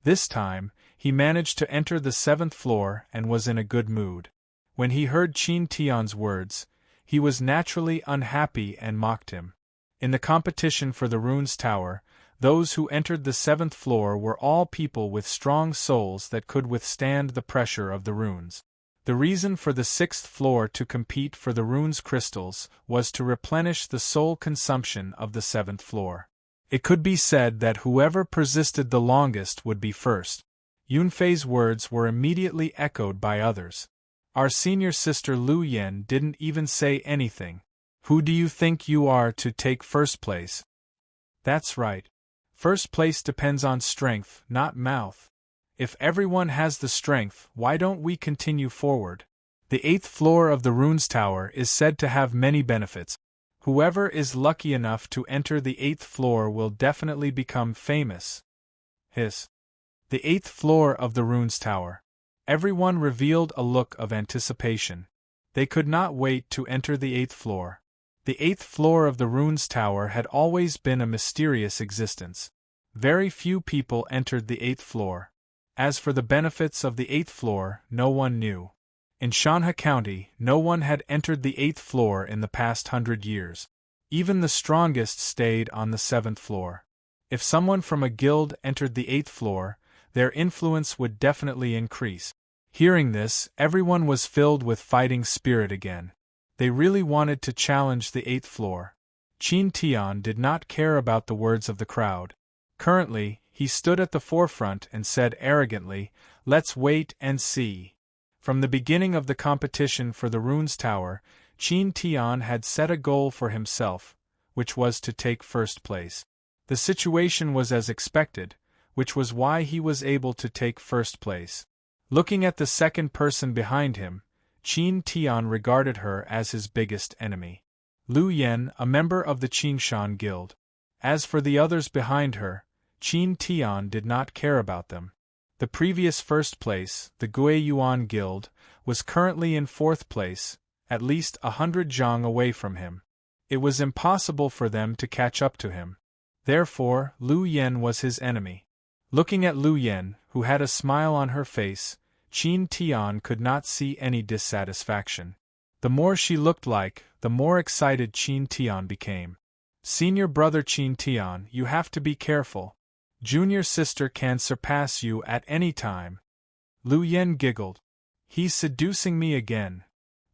This time, he managed to enter the 7th floor and was in a good mood. When he heard Qin Tian's words, he was naturally unhappy and mocked him. In the competition for the Runes Tower, those who entered the 7th floor were all people with strong souls that could withstand the pressure of the runes. The reason for the 6th floor to compete for the runes crystals was to replenish the soul consumption of the 7th floor. It could be said that whoever persisted the longest would be first. Yunfei's words were immediately echoed by others. Our senior sister Lu Yen didn't even say anything. Who do you think you are to take first place? That's right. First place depends on strength, not mouth. If everyone has the strength, why don't we continue forward? The 8th floor of the Runes Tower is said to have many benefits. Whoever is lucky enough to enter the 8th floor will definitely become famous. Hiss. The 8th floor of the Runes Tower. Everyone revealed a look of anticipation. They could not wait to enter the 8th floor. The 8th floor of the Runes Tower had always been a mysterious existence. Very few people entered the 8th floor. As for the benefits of the 8th floor, no one knew. In Shanha County, no one had entered the 8th floor in the past 100 years. Even the strongest stayed on the 7th floor. If someone from a guild entered the 8th floor, their influence would definitely increase. Hearing this, everyone was filled with fighting spirit again. They really wanted to challenge the 8th floor. Qin Tian did not care about the words of the crowd. Currently, he stood at the forefront and said arrogantly, "Let's wait and see." From the beginning of the competition for the Runes Tower, Qin Tian had set a goal for himself, which was to take first place. The situation was as expected, which was why he was able to take first place. Looking at the second person behind him, Qin Tian regarded her as his biggest enemy. Lu Yen, a member of the Qingshan Guild. As for the others behind her, Qin Tian did not care about them. The previous first place, the Guiyuan Guild, was currently in 4th place, at least 100 zhang away from him. It was impossible for them to catch up to him. Therefore, Lu Yen was his enemy. Looking at Lu Yen, who had a smile on her face, Qin Tian could not see any dissatisfaction. The more she looked like, the more excited Qin Tian became. Senior brother Qin Tian, you have to be careful. Junior sister can surpass you at any time. Lu Yen giggled. He's seducing me again.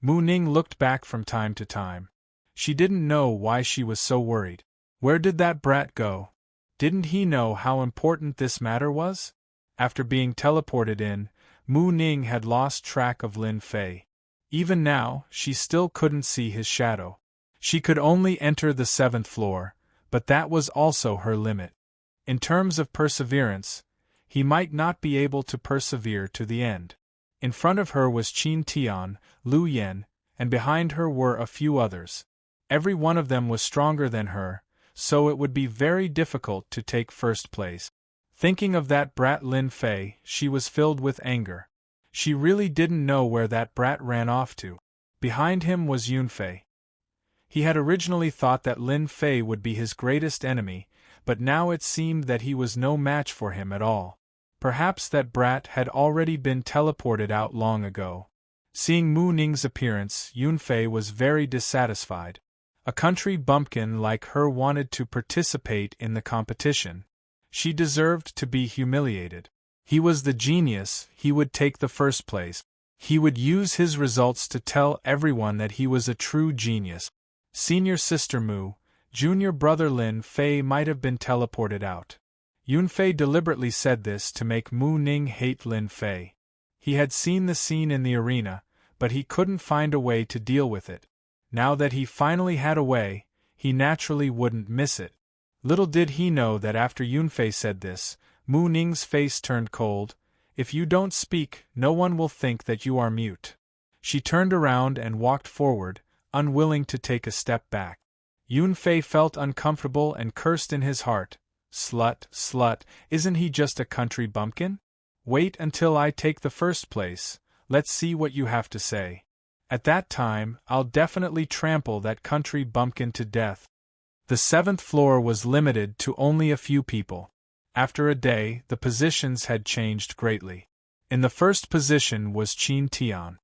Mu Ning looked back from time to time. She didn't know why she was so worried. Where did that brat go? Didn't he know how important this matter was? After being teleported in, Mu Ning had lost track of Lin Fei. Even now, she still couldn't see his shadow. She could only enter the 7th floor, but that was also her limit. In terms of perseverance, he might not be able to persevere to the end. In front of her was Qin Tian, Lu Yen, and behind her were a few others. Every one of them was stronger than her, so it would be very difficult to take first place. Thinking of that brat Lin Fei, she was filled with anger. She really didn't know where that brat ran off to. Behind him was Yunfei. He had originally thought that Lin Fei would be his greatest enemy, but now it seemed that he was no match for him at all. Perhaps that brat had already been teleported out long ago. Seeing Mu Ning's appearance, Yunfei was very dissatisfied. A country bumpkin like her wanted to participate in the competition. She deserved to be humiliated. He was the genius, he would take the first place. He would use his results to tell everyone that he was a true genius. Senior sister Mu, junior brother Lin Fei might have been teleported out. Yunfei deliberately said this to make Mu Ning hate Lin Fei. He had seen the scene in the arena, but he couldn't find a way to deal with it. Now that he finally had a way, he naturally wouldn't miss it. Little did he know that after Yunfei said this, Mu Ning's face turned cold. If you don't speak, no one will think that you are mute. She turned around and walked forward, unwilling to take a step back. Yunfei felt uncomfortable and cursed in his heart. Slut, slut, isn't he just a country bumpkin? Wait until I take the first place, let's see what you have to say. At that time, I'll definitely trample that country bumpkin to death. The 7th floor was limited to only a few people. After a day, the positions had changed greatly. In the first position was Qin Tian.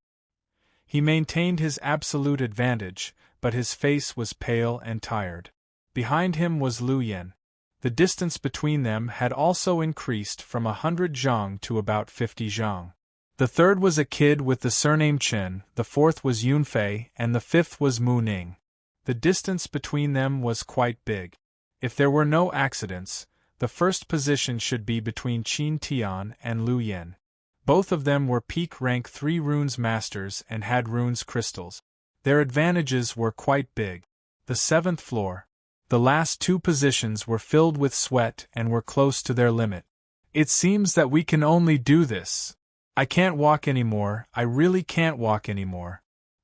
He maintained his absolute advantage, but his face was pale and tired. Behind him was Lu Yen. The distance between them had also increased from 100 zhang to about 50 zhang. The third was a kid with the surname Chen, the fourth was Yunfei, and the fifth was Mu Ning. The distance between them was quite big. If there were no accidents, the first position should be between Qin Tian and Lu Yen. Both of them were peak rank 3 runes masters and had runes crystals. Their advantages were quite big. The 7th floor. The last 2 positions were filled with sweat and were close to their limit. It seems that we can only do this. I can't walk anymore, I really can't walk anymore.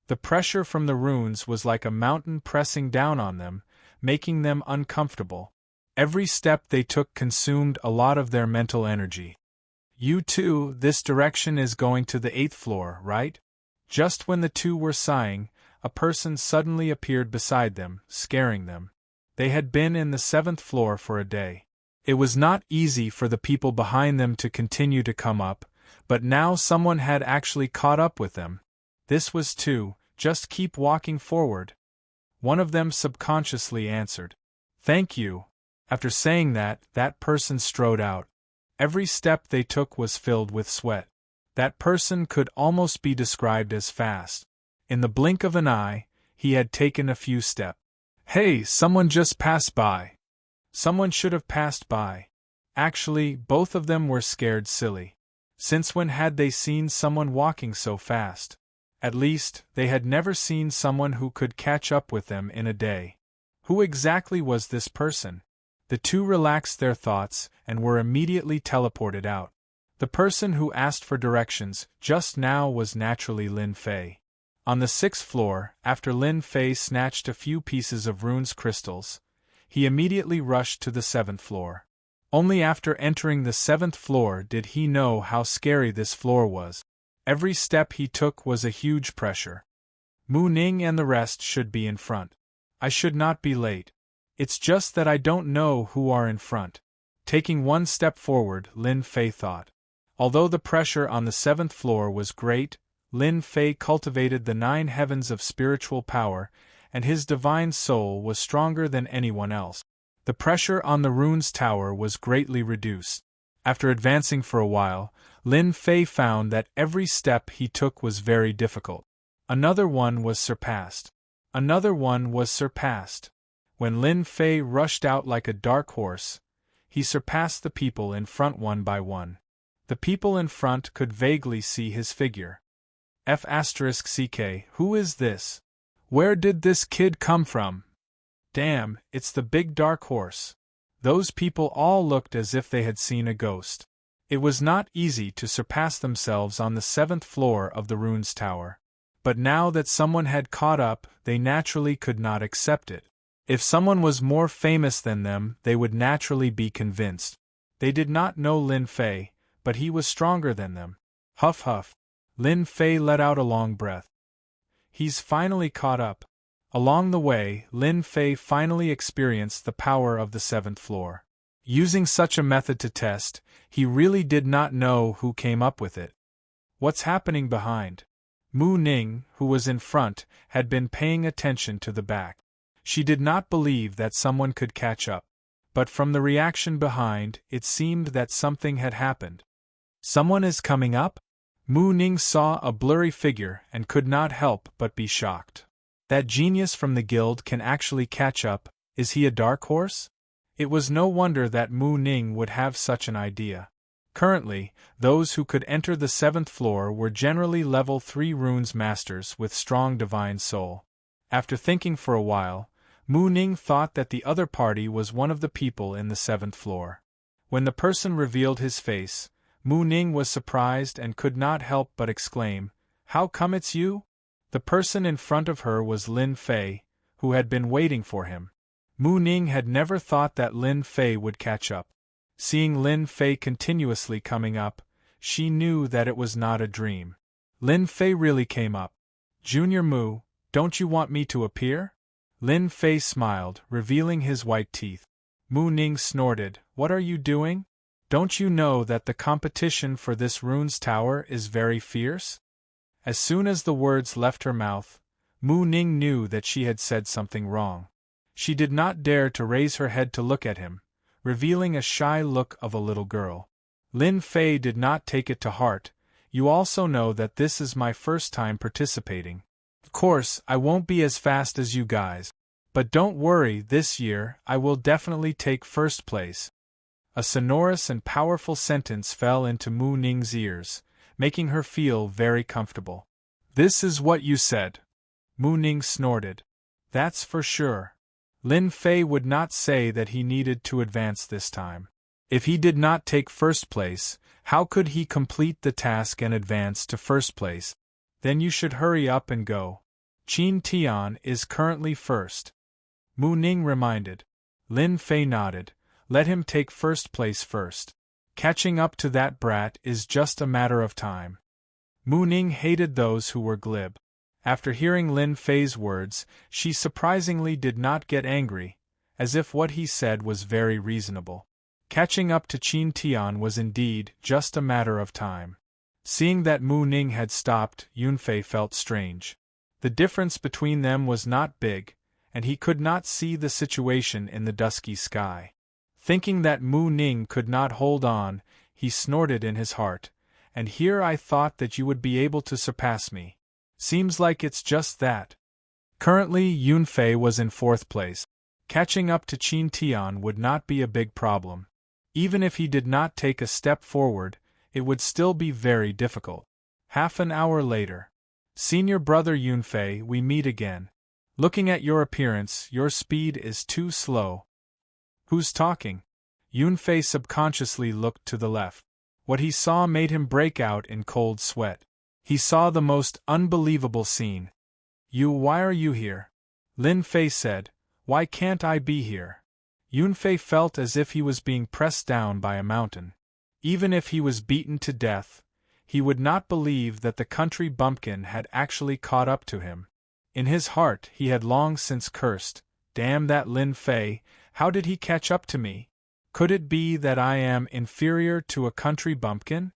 The pressure from the runes was like a mountain pressing down on them, making them uncomfortable. Every step they took consumed a lot of their mental energy. You two, this direction is going to the 8th floor, right? Just when the two were sighing, a person suddenly appeared beside them, scaring them. They had been in the 7th floor for a day. It was not easy for the people behind them to continue to come up, but now someone had actually caught up with them. This was two, just keep walking forward. One of them subconsciously answered. Thank you. After saying that, that person strode out. Every step they took was filled with sweat. That person could almost be described as fast. In the blink of an eye, he had taken a few steps. Hey, someone just passed by. Someone should have passed by. Actually, both of them were scared silly. Since when had they seen someone walking so fast? At least, they had never seen someone who could catch up with them in a day. Who exactly was this person? The two relaxed their thoughts and were immediately teleported out. The person who asked for directions just now was naturally Lin Fei. On the 6th floor, after Lin Fei snatched a few pieces of runes crystals, he immediately rushed to the 7th floor. Only after entering the 7th floor did he know how scary this floor was. Every step he took was a huge pressure. Mu Ning and the rest should be in front. I should not be late. It's just that I don't know who are in front. Taking one step forward, Lin Fei thought. Although the pressure on the 7th floor was great, Lin Fei cultivated the 9 heavens of spiritual power, and his divine soul was stronger than anyone else. The pressure on the rune's tower was greatly reduced. After advancing for a while, Lin Fei found that every step he took was very difficult. Another one was surpassed. Another one was surpassed. When Lin Fei rushed out like a dark horse, he surpassed the people in front one by one. The people in front could vaguely see his figure. F***ck, who is this? Where did this kid come from? Damn, it's the big dark horse. Those people all looked as if they had seen a ghost. It was not easy to surpass themselves on the 7th floor of the ruins tower. But now that someone had caught up, they naturally could not accept it. If someone was more famous than them, they would naturally be convinced. They did not know Lin Fei, but he was stronger than them. Huff huff. Lin Fei let out a long breath. He's finally caught up. Along the way, Lin Fei finally experienced the power of the 7th floor. Using such a method to test, he really did not know who came up with it. What's happening behind? Mu Ning, who was in front, had been paying attention to the back. She did not believe that someone could catch up. But from the reaction behind, it seemed that something had happened. Someone is coming up? Mu Ning saw a blurry figure and could not help but be shocked. That genius from the guild can actually catch up. Is he a dark horse? It was no wonder that Mu Ning would have such an idea. Currently, those who could enter the 7th floor were generally level 3 runes masters with strong divine soul. After thinking for a while, Mu Ning thought that the other party was one of the people in the 7th floor. When the person revealed his face, Mu Ning was surprised and could not help but exclaim, "How come it's you?" The person in front of her was Lin Fei, who had been waiting for him. Mu Ning had never thought that Lin Fei would catch up. Seeing Lin Fei continuously coming up, she knew that it was not a dream. Lin Fei really came up. "Junior Mu, don't you want me to appear?" Lin Fei smiled, revealing his white teeth. Mu Ning snorted, "What are you doing? Don't you know that the competition for this runes tower is very fierce?" As soon as the words left her mouth, Mu Ning knew that she had said something wrong. She did not dare to raise her head to look at him, revealing a shy look of a little girl. Lin Fei did not take it to heart. "You also know that this is my first time participating. Of course, I won't be as fast as you guys. But don't worry, this year, I will definitely take first place." A sonorous and powerful sentence fell into Mu Ning's ears, making her feel very comfortable. "This is what you said." Mu Ning snorted. "That's for sure." Lin Fei would not say that he needed to advance this time. If he did not take first place, how could he complete the task and advance to first place? "Then you should hurry up and go. Qin Tian is currently first," Mu Ning reminded. Lin Fei nodded. "Let him take first place first. Catching up to that brat is just a matter of time." Mu Ning hated those who were glib. After hearing Lin Fei's words, she surprisingly did not get angry, as if what he said was very reasonable. Catching up to Qin Tian was indeed just a matter of time. Seeing that Mu Ning had stopped, Yunfei felt strange. The difference between them was not big, and he could not see the situation in the dusky sky. Thinking that Mu Ning could not hold on, he snorted in his heart, "And here I thought that you would be able to surpass me. Seems like it's just that." Currently, Yunfei was in 4th place. Catching up to Qin Tian would not be a big problem. Even if he did not take a step forward, it would still be very difficult. Half an hour later. "Senior brother Yunfei, we meet again. Looking at your appearance, your speed is too slow." "Who's talking?" Yunfei subconsciously looked to the left. What he saw made him break out in cold sweat. He saw the most unbelievable scene. Why are you here?" Lin Fei said. "Why can't I be here?" Yunfei felt as if he was being pressed down by a mountain. Even if he was beaten to death, he would not believe that the country bumpkin had actually caught up to him. In his heart he had long since cursed, "Damn that Lin Fei, how did he catch up to me? Could it be that I am inferior to a country bumpkin?"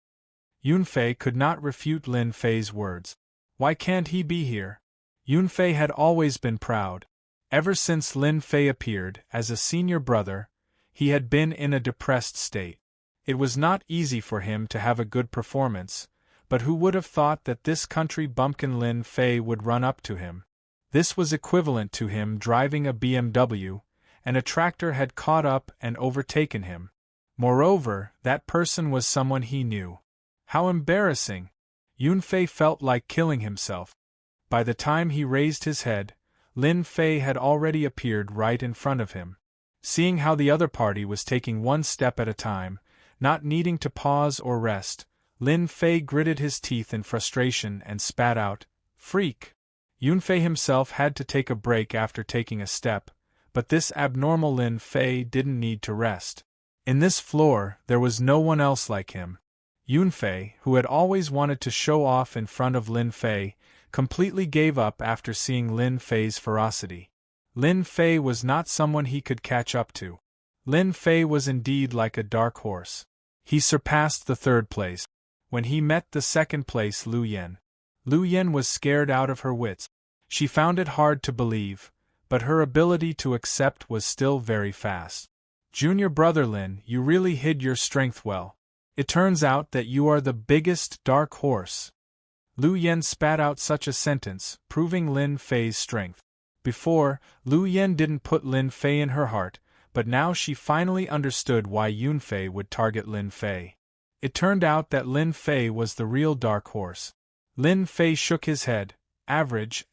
Yunfei could not refute Lin Fei's words. Why can't he be here? Yunfei had always been proud. Ever since Lin Fei appeared as a senior brother, he had been in a depressed state. It was not easy for him to have a good performance, but who would have thought that this country bumpkin Lin Fei would run up to him? This was equivalent to him driving a BMW, and a tractor had caught up and overtaken him. Moreover, that person was someone he knew. How embarrassing! Yunfei felt like killing himself. By the time he raised his head, Lin Fei had already appeared right in front of him. Seeing how the other party was taking one step at a time, not needing to pause or rest, Lin Fei gritted his teeth in frustration and spat out, "Freak!" Yunfei himself had to take a break after taking a step, but this abnormal Lin Fei didn't need to rest. In this floor, there was no one else like him. Yunfei, who had always wanted to show off in front of Lin Fei, completely gave up after seeing Lin Fei's ferocity. Lin Fei was not someone he could catch up to. Lin Fei was indeed like a dark horse. He surpassed the third place. When he met the second place Lu Yen. Lu Yen was scared out of her wits. She found it hard to believe, but her ability to accept was still very fast. "Junior brother Lin, you really hid your strength well. It turns out that you are the biggest dark horse." Lu Yen spat out such a sentence, proving Lin Fei's strength. Before, Lu Yen didn't put Lin Fei in her heart, but now she finally understood why Yunfei would target Lin Fei. It turned out that Lin Fei was the real dark horse. Lin Fei shook his head. Average.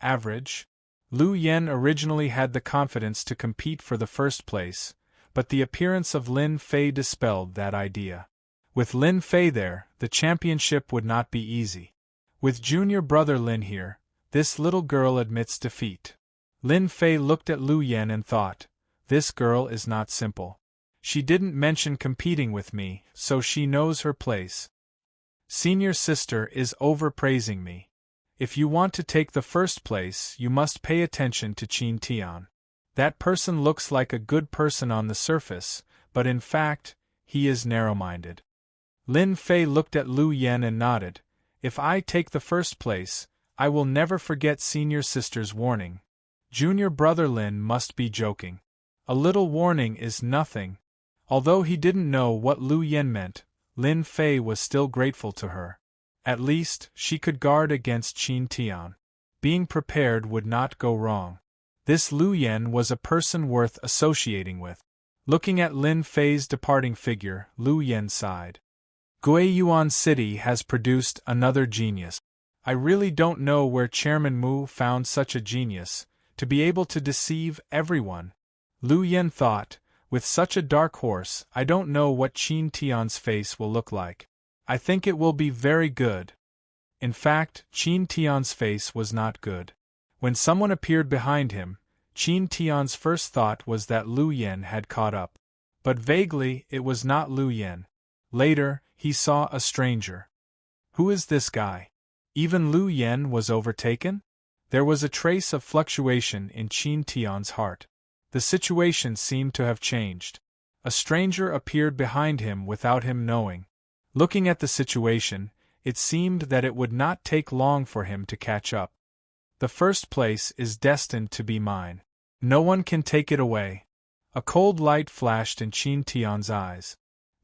Lu Yen originally had the confidence to compete for the first place, but the appearance of Lin Fei dispelled that idea. With Lin Fei there, the championship would not be easy. With junior brother Lin here, this little girl admits defeat. Lin Fei looked at Lu Yen and thought, this girl is not simple. She didn't mention competing with me, so she knows her place. Senior sister is overpraising me. If you want to take the first place, you must pay attention to Qin Tian. That person looks like a good person on the surface, but in fact, he is narrow-minded. Lin Fei looked at Lu Yen and nodded. If I take the first place, I will never forget senior sister's warning. Junior brother Lin must be joking. A little warning is nothing. Although he didn't know what Lu Yen meant, Lin Fei was still grateful to her. At least, she could guard against Qin Tian. Being prepared would not go wrong. This Lu Yen was a person worth associating with. Looking at Lin Fei's departing figure, Lu Yen sighed. Guiyuan City has produced another genius. I really don't know where Chairman Mu found such a genius, to be able to deceive everyone. Lu Yen thought, with such a dark horse, I don't know what Qin Tian's face will look like. I think it will be very good. In fact, Qin Tian's face was not good. When someone appeared behind him, Qin Tian's first thought was that Lu Yen had caught up. But vaguely, it was not Lu Yen. Later, he saw a stranger. Who is this guy? Even Lu Yen was overtaken? There was a trace of fluctuation in Qin Tian's heart. The situation seemed to have changed. A stranger appeared behind him without him knowing. Looking at the situation, it seemed that it would not take long for him to catch up. The first place is destined to be mine. No one can take it away. A cold light flashed in Qin Tian's eyes.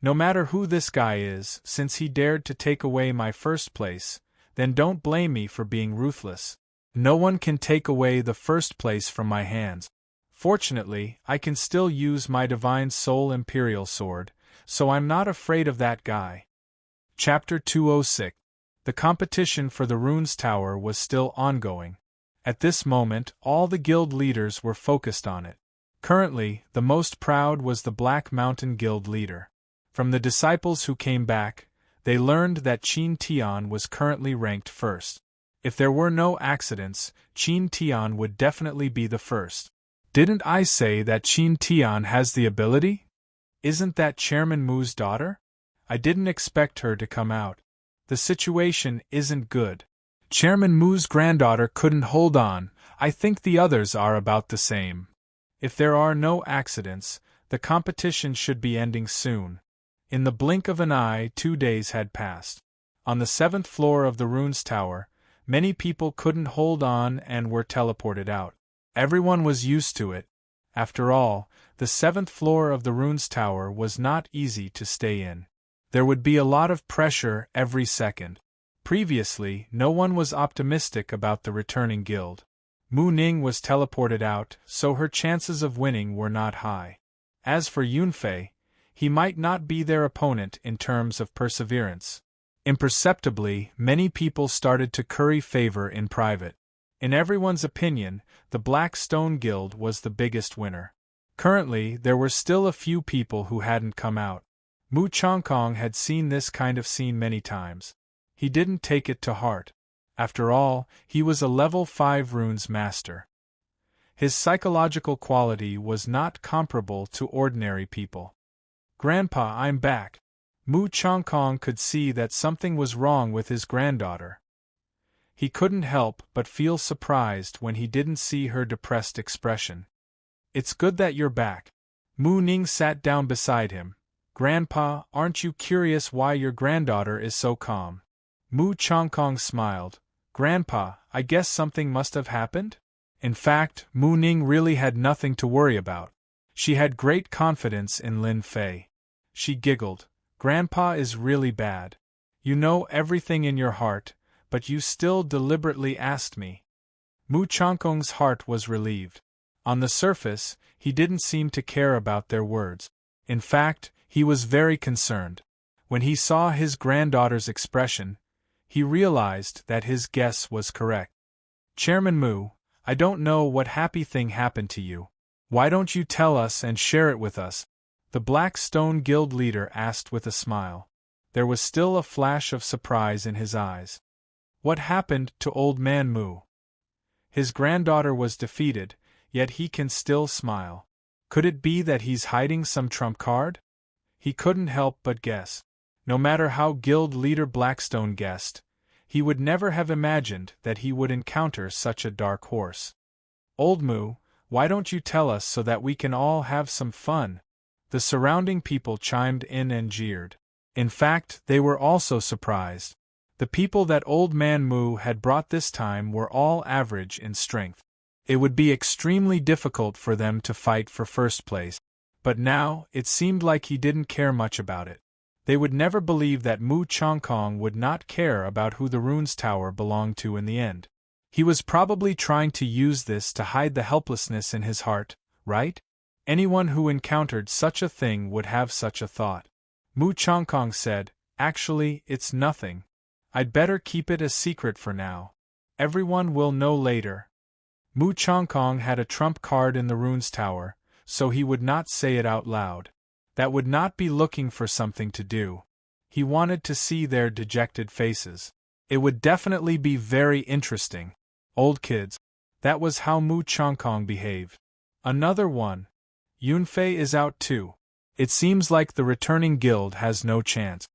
No matter who this guy is, since he dared to take away my first place, then don't blame me for being ruthless. No one can take away the first place from my hands. Fortunately, I can still use my Divine Soul Imperial Sword, so I'm not afraid of that guy. Chapter 206. The competition for the Runes Tower was still ongoing. At this moment, all the guild leaders were focused on it. Currently, the most proud was the Black Mountain Guild leader. From the disciples who came back, they learned that Qin Tian was currently ranked first. If there were no accidents, Qin Tian would definitely be the first. Didn't I say that Qin Tian has the ability? Isn't that Chairman Mu's daughter? I didn't expect her to come out. The situation isn't good. Chairman Mu's granddaughter couldn't hold on. I think the others are about the same. If there are no accidents, the competition should be ending soon. In the blink of an eye, 2 days had passed. On the 7th floor of the Runes Tower, many people couldn't hold on and were teleported out. Everyone was used to it. After all, the 7th floor of the Runes Tower was not easy to stay in. There would be a lot of pressure every second. Previously, no one was optimistic about the returning guild. Mu Ning was teleported out, so her chances of winning were not high. As for Yunfei, he might not be their opponent in terms of perseverance. Imperceptibly, many people started to curry favor in private. In everyone's opinion, the Black Stone Guild was the biggest winner. Currently, there were still a few people who hadn't come out. Mu Changkong had seen this kind of scene many times. He didn't take it to heart. After all, he was a level 5 runes master. His psychological quality was not comparable to ordinary people. "Grandpa, I'm back." Mu Changkong could see that something was wrong with his granddaughter. He couldn't help but feel surprised when he didn't see her depressed expression. "It's good that you're back." Mu Ning sat down beside him. "Grandpa, aren't you curious why your granddaughter is so calm?" Mu Changkong smiled. "Grandpa, I guess something must have happened?" In fact, Mu Ning really had nothing to worry about. She had great confidence in Lin Fei. She giggled. "Grandpa is really bad. You know everything in your heart, but you still deliberately asked me." Mu Changkong's heart was relieved. On the surface, he didn't seem to care about their words. In fact, he was very concerned. When he saw his granddaughter's expression, he realized that his guess was correct. "Chairman Mu, I don't know what happy thing happened to you. Why don't you tell us and share it with us?" the Black Stone Guild leader asked with a smile. There was still a flash of surprise in his eyes. "What happened to Old Man Mu?" His granddaughter was defeated, yet he can still smile. Could it be that he's hiding some trump card? He couldn't help but guess. No matter how Guild leader Blackstone guessed, he would never have imagined that he would encounter such a dark horse. "Old Mu, why don't you tell us so that we can all have some fun?" The surrounding people chimed in and jeered. In fact, they were also surprised. The people that Old Man Mu had brought this time were all average in strength. It would be extremely difficult for them to fight for first place. But now, it seemed like he didn't care much about it. They would never believe that Mu Changkong would not care about who the runes tower belonged to in the end. He was probably trying to use this to hide the helplessness in his heart, right? Anyone who encountered such a thing would have such a thought. Mu Changkong said, "Actually, it's nothing. I'd better keep it a secret for now. Everyone will know later." Mu Changkong had a trump card in the runes tower, so he would not say it out loud. That would not be looking for something to do. He wanted to see their dejected faces. It would definitely be very interesting. Old kids. That was how Mu Changkong behaved. Another one. Yunfei is out too. It seems like the returning guild has no chance.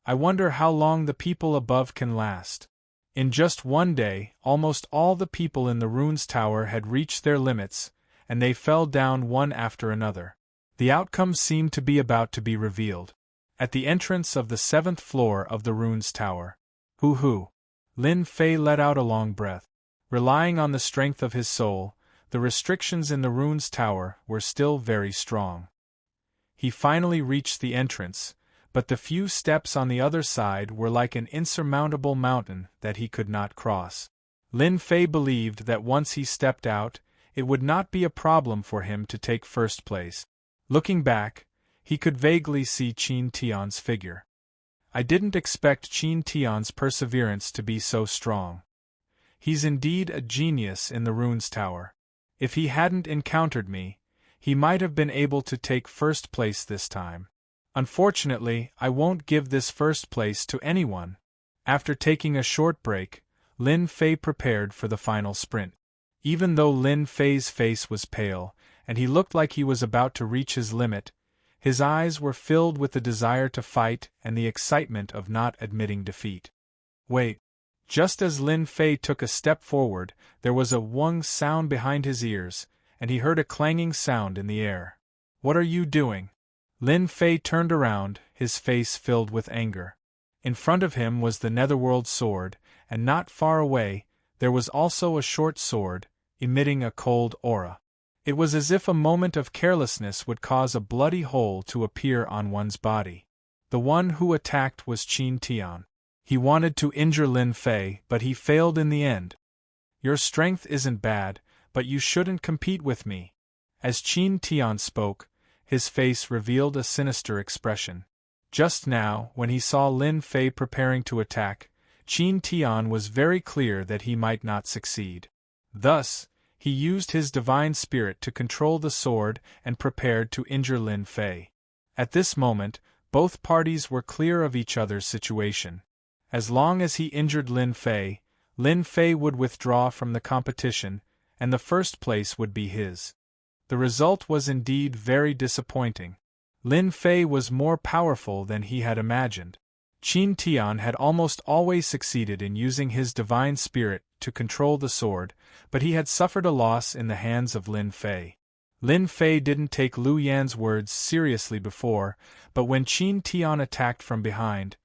I wonder how long the people above can last. In just one day, almost all the people in the runes tower had reached their limits, and they fell down one after another. The outcome seemed to be about to be revealed. At the entrance of the 7th floor of the runes tower. Hoo-hoo. Lin Fei let out a long breath. Relying on the strength of his soul, the restrictions in the runes tower were still very strong. He finally reached the entrance, but the few steps on the other side were like an insurmountable mountain that he could not cross. Lin Fei believed that once he stepped out, it would not be a problem for him to take first place. Looking back, he could vaguely see Qin Tian's figure. I didn't expect Qin Tian's perseverance to be so strong. He's indeed a genius in the runes tower. If he hadn't encountered me, he might have been able to take first place this time. Unfortunately, I won't give this first place to anyone. After taking a short break, Lin Fei prepared for the final sprint. Even though Lin Fei's face was pale, and he looked like he was about to reach his limit, his eyes were filled with the desire to fight and the excitement of not admitting defeat. Wait. Just as Lin Fei took a step forward, there was a wung sound behind his ears, and he heard a clanging sound in the air. "What are you doing?" Lin Fei turned around, his face filled with anger. In front of him was the Netherworld sword, and not far away, there was also a short sword, emitting a cold aura. It was as if a moment of carelessness would cause a bloody hole to appear on one's body. The one who attacked was Qin Tian. He wanted to injure Lin Fei, but he failed in the end. "Your strength isn't bad, but you shouldn't compete with me." As Qin Tian spoke, his face revealed a sinister expression. Just now, when he saw Lin Fei preparing to attack, Qin Tian was very clear that he might not succeed. Thus, he used his divine spirit to control the sword and prepared to injure Lin Fei. At this moment, both parties were clear of each other's situation. As long as he injured Lin Fei would withdraw from the competition, and the first place would be his. The result was indeed very disappointing. Lin Fei was more powerful than he had imagined. Qin Tian had almost always succeeded in using his divine spirit to control the sword, but he had suffered a loss in the hands of Lin Fei. Lin Fei didn't take Lu Yan's words seriously before, but when Qin Tian attacked from behind,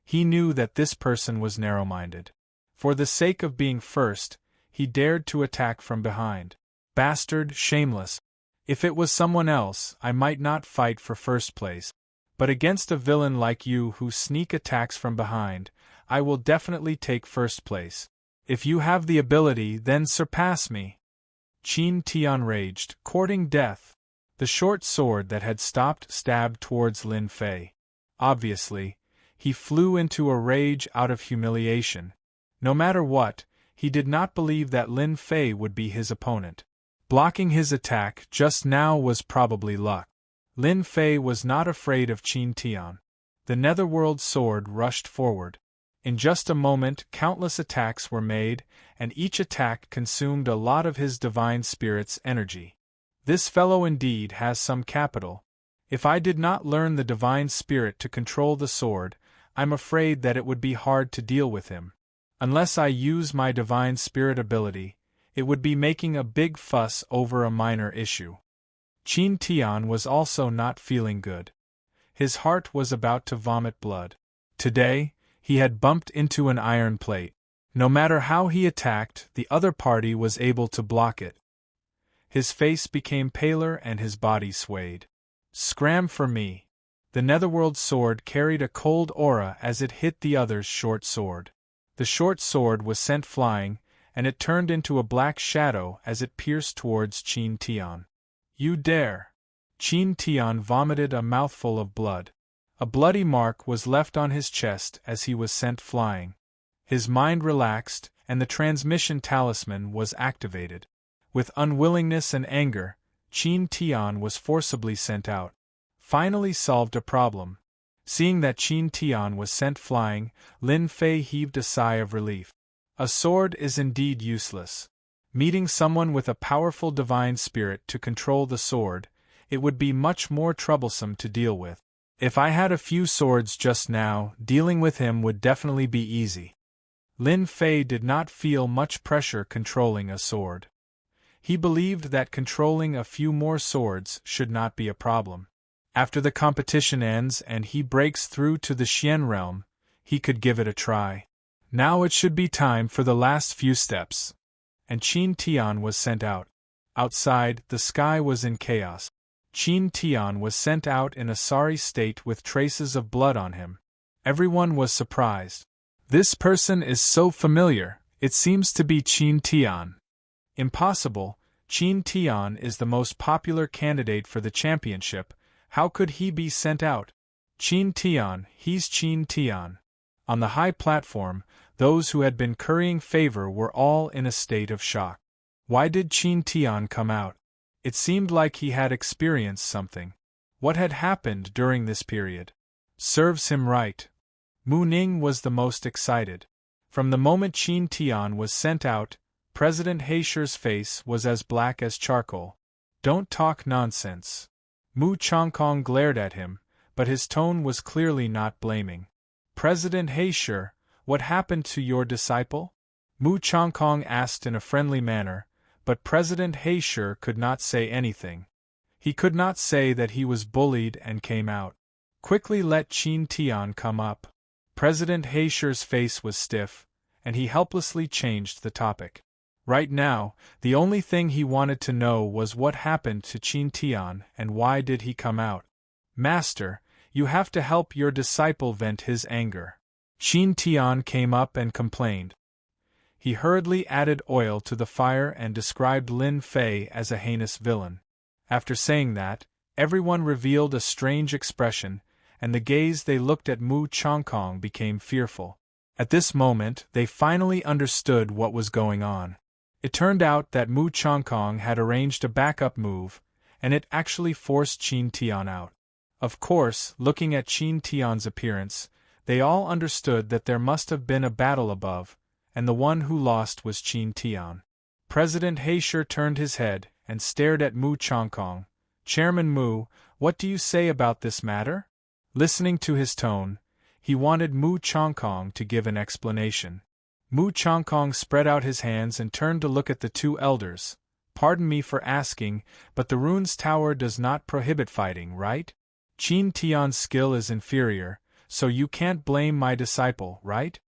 he knew that this person was narrow-minded. For the sake of being first, he dared to attack from behind. Bastard, shameless. If it was someone else, I might not fight for first place. But against a villain like you who sneak attacks from behind, I will definitely take first place. If you have the ability, then surpass me. Qin Tian raged, courting death. The short sword that had stopped stabbed towards Lin Fei. Obviously, he flew into a rage out of humiliation. No matter what, he did not believe that Lin Fei would be his opponent. Blocking his attack just now was probably luck. Lin Fei was not afraid of Qin Tian. The netherworld sword rushed forward. In just a moment, countless attacks were made, and each attack consumed a lot of his divine spirit's energy. This fellow indeed has some capital. If I did not learn the divine spirit to control the sword, I'm afraid that it would be hard to deal with him. Unless I use my divine spirit ability, it would be making a big fuss over a minor issue. Qin Tian was also not feeling good. His heart was about to vomit blood. Today, he had bumped into an iron plate. No matter how he attacked, the other party was able to block it. His face became paler and his body swayed. Scram for me. The netherworld sword carried a cold aura as it hit the other's short sword. The short sword was sent flying, and it turned into a black shadow as it pierced towards Qin Tian. You dare! Qin Tian vomited a mouthful of blood. A bloody mark was left on his chest as he was sent flying. His mind relaxed, and the transmission talisman was activated. With unwillingness and anger, Qin Tian was forcibly sent out. Finally solved a problem. Seeing that Qin Tian was sent flying, Lin Fei heaved a sigh of relief. A sword is indeed useless. Meeting someone with a powerful divine spirit to control the sword, it would be much more troublesome to deal with. If I had a few swords just now, dealing with him would definitely be easy. Lin Fei did not feel much pressure controlling a sword. He believed that controlling a few more swords should not be a problem. After the competition ends and he breaks through to the Xian realm, he could give it a try. Now it should be time for the last few steps. And Qin Tian was sent out. Outside, the sky was in chaos. Qin Tian was sent out in a sorry state with traces of blood on him. Everyone was surprised. This person is so familiar, it seems to be Qin Tian. Impossible, Qin Tian is the most popular candidate for the championship. How could he be sent out? Qin Tian, he's Qin Tian. On the high platform, those who had been currying favor were all in a state of shock. Why did Qin Tian come out? It seemed like he had experienced something. What had happened during this period? Serves him right. Mu Ning was the most excited. From the moment Qin Tian was sent out, President Heisher's face was as black as charcoal. Don't talk nonsense. Mu Changkong glared at him, but his tone was clearly not blaming. President Heisher, what happened to your disciple? Mu Changkong asked in a friendly manner, but President Heisher could not say anything. He could not say that he was bullied and came out. Quickly let Qin Tian come up. President Heisher's face was stiff, and he helplessly changed the topic. Right now, the only thing he wanted to know was what happened to Qin Tian and why did he come out. Master, you have to help your disciple vent his anger. Qin Tian came up and complained. He hurriedly added oil to the fire and described Lin Fei as a heinous villain. After saying that, everyone revealed a strange expression, and the gaze they looked at Mu Changkong became fearful. At this moment, they finally understood what was going on. It turned out that Mu Changkong had arranged a backup move, and it actually forced Qin Tian out. Of course, looking at Qin Tian's appearance, they all understood that there must have been a battle above, and the one who lost was Qin Tian. President Heisher turned his head and stared at Mu Changkong. "Chairman Mu, what do you say about this matter?" Listening to his tone, he wanted Mu Changkong to give an explanation. Mu Changkong spread out his hands and turned to look at the two elders. "Pardon me for asking, but the rune's tower does not prohibit fighting, right? Qin Tian's skill is inferior, so you can't blame my disciple, right?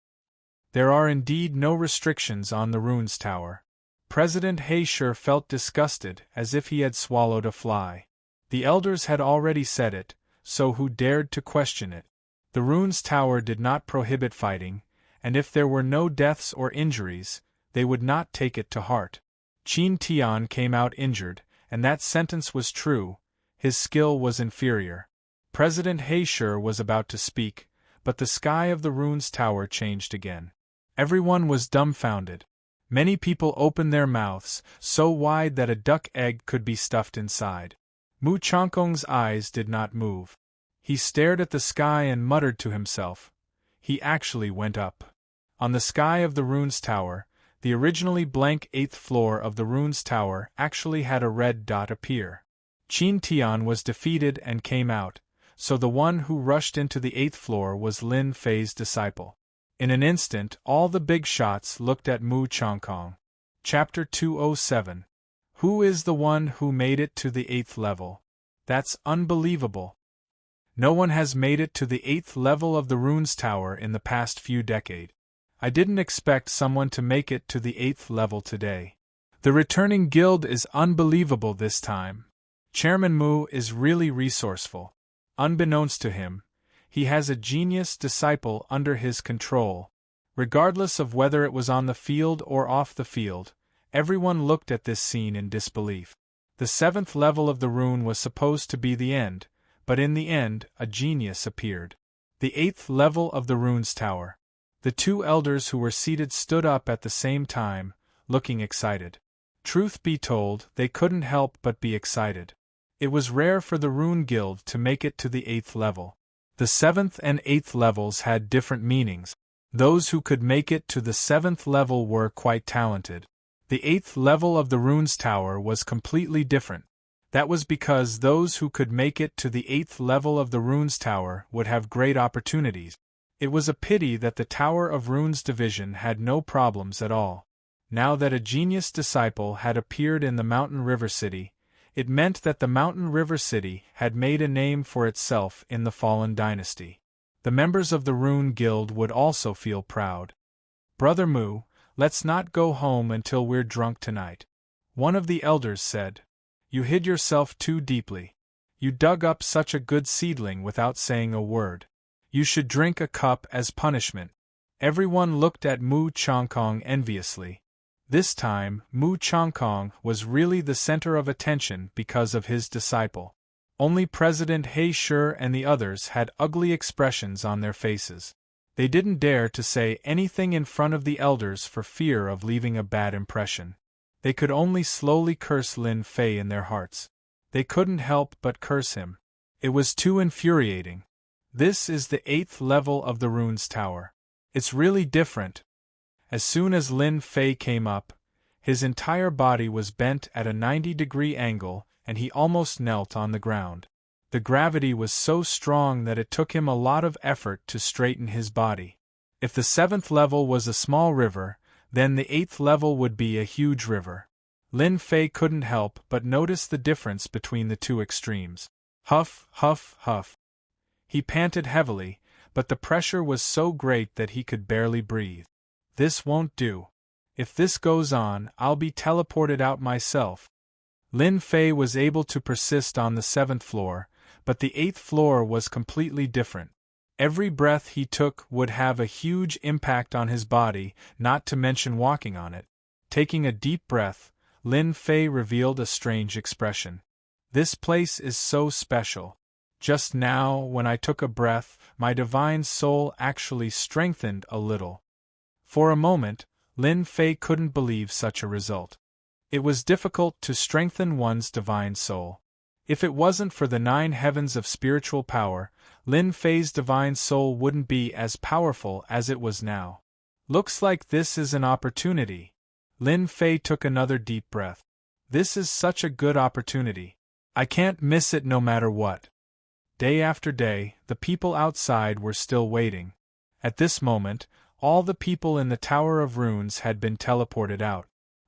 There are indeed no restrictions on the rune's tower." President Heisher felt disgusted, as if he had swallowed a fly. The elders had already said it, so who dared to question it? The rune's tower did not prohibit fighting, and if there were no deaths or injuries, they would not take it to heart. Qin Tian came out injured, and that sentence was true. His skill was inferior. President Heisher was about to speak, but the sky of the rune's tower changed again. Everyone was dumbfounded. Many people opened their mouths, so wide that a duck egg could be stuffed inside. Mu Changkong's eyes did not move. He stared at the sky and muttered to himself. He actually went up. On the sky of the rune's tower, the originally blank 8th floor of the rune's tower actually had a red dot appear. Qin Tian was defeated and came out, so the one who rushed into the 8th floor was Lin Fei's disciple. In an instant, all the big shots looked at Mu Changkong. Chapter 207. Who is the one who made it to the 8th level? That's unbelievable. No one has made it to the 8th level of the rune's tower in the past few decades. I didn't expect someone to make it to the 8th level today. The returning guild is unbelievable this time. Chairman Mu is really resourceful. Unbeknownst to him, he has a genius disciple under his control. Regardless of whether it was on the field or off the field, everyone looked at this scene in disbelief. The 7th level of the rune was supposed to be the end, but in the end, a genius appeared. The 8th level of the rune's tower. The two elders who were seated stood up at the same time, looking excited. Truth be told, they couldn't help but be excited. It was rare for the Rune Guild to make it to the 8th level. The 7th and 8th levels had different meanings. Those who could make it to the 7th level were quite talented. The 8th level of the rune's tower was completely different. That was because those who could make it to the 8th level of the rune's tower would have great opportunities. It was a pity that the Tower of Runes division had no problems at all. Now that a genius disciple had appeared in the Mountain River City, it meant that the Mountain River City had made a name for itself in the fallen dynasty. The members of the Rune Guild would also feel proud. "Brother Mu, let's not go home until we're drunk tonight," one of the elders said. "You hid yourself too deeply. You dug up such a good seedling without saying a word. You should drink a cup as punishment." Everyone looked at Mu Changkong enviously. This time, Mu Changkong was really the center of attention because of his disciple. Only President Heisher and the others had ugly expressions on their faces. They didn't dare to say anything in front of the elders for fear of leaving a bad impression. They could only slowly curse Lin Fei in their hearts. They couldn't help but curse him. It was too infuriating. This is the 8th level of the rune's tower. It's really different. As soon as Lin Fei came up, his entire body was bent at a 90-degree angle, and he almost knelt on the ground. The gravity was so strong that it took him a lot of effort to straighten his body. If the 7th level was a small river, then the 8th level would be a huge river. Lin Fei couldn't help but notice the difference between the two extremes. Huff, huff, huff. He panted heavily, but the pressure was so great that he could barely breathe. "This won't do. If this goes on, I'll be teleported out myself." Lin Fei was able to persist on the 7th floor, but the 8th floor was completely different. Every breath he took would have a huge impact on his body, not to mention walking on it. Taking a deep breath, Lin Fei revealed a strange expression. "This place is so special. Just now, when I took a breath, my divine soul actually strengthened a little. For a moment, Lin Fei couldn't believe such a result. It was difficult to strengthen one's divine soul. If it wasn't for the 9 heavens of spiritual power, Lin Fei's divine soul wouldn't be as powerful as it was now. Looks like this is an opportunity. Lin Fei took another deep breath. This is such a good opportunity. I can't miss it no matter what. Day after day, the people outside were still waiting. At this moment, all the people in the Tower of Runes had been teleported out.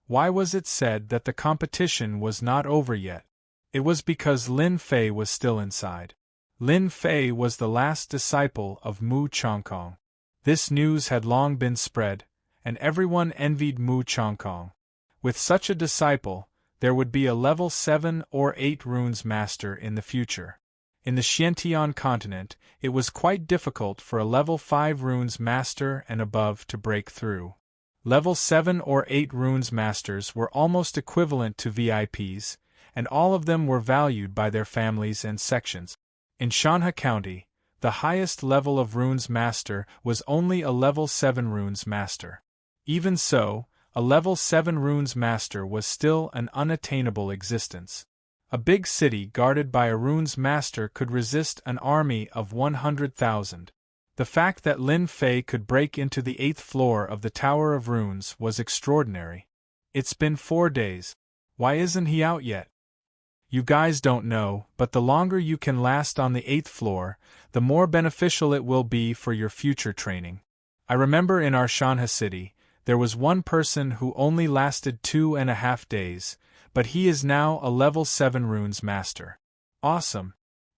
Why was it said that the competition was not over yet? It was because Lin Fei was still inside. Lin Fei was the last disciple of Mu Chongkong. This news had long been spread, and everyone envied Mu Chongkong. With such a disciple, there would be a level 7 or 8 runes master in the future. In the Xiantian continent, it was quite difficult for a level 5 runes master and above to break through. Level 7 or 8 runes masters were almost equivalent to VIPs, and all of them were valued by their families and sections. In Shanha County, the highest level of runes master was only a level 7 runes master. Even so, a level 7 runes master was still an unattainable existence. A big city guarded by a runes master could resist an army of 100,000. The fact that Lin Fei could break into the 8th floor of the Tower of Runes was extraordinary. It's been 4 days. Why isn't he out yet? You guys don't know, but the longer you can last on the 8th floor, the more beneficial it will be for your future training. I remember in our Shanha city, there was one person who only lasted 2.5 days, but he is now a level 7 runes master. Awesome.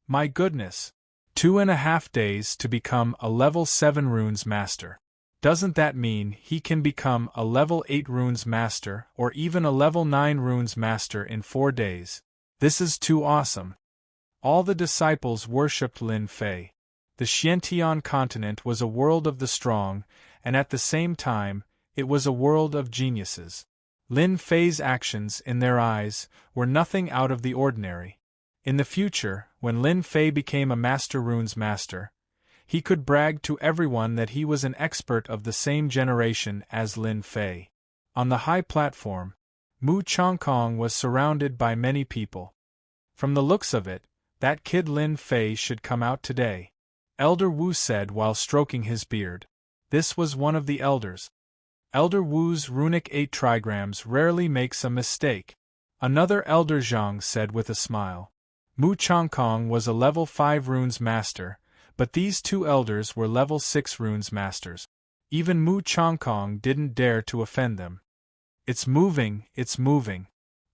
My goodness. 2.5 days to become a level 7 runes master. Doesn't that mean he can become a level 8 runes master or even a level 9 runes master in 4 days? This is too awesome. All the disciples worshipped Lin Fei. The Xiantian continent was a world of the strong, and at the same time, it was a world of geniuses. Lin Fei's actions, in their eyes, were nothing out of the ordinary. In the future, when Lin Fei became a Master Runes Master, he could brag to everyone that he was an expert of the same generation as Lin Fei. On the high platform, Mu Chongkong was surrounded by many people. From the looks of it, that kid Lin Fei should come out today, Elder Wu said while stroking his beard. This was one of the elders. Elder Wu's runic 8 trigrams rarely makes a mistake. Another Elder Zhang said with a smile. Mu Chongkong was a level 5 runes master, but these 2 elders were level 6 runes masters. Even Mu Chongkong didn't dare to offend them. It's moving, it's moving.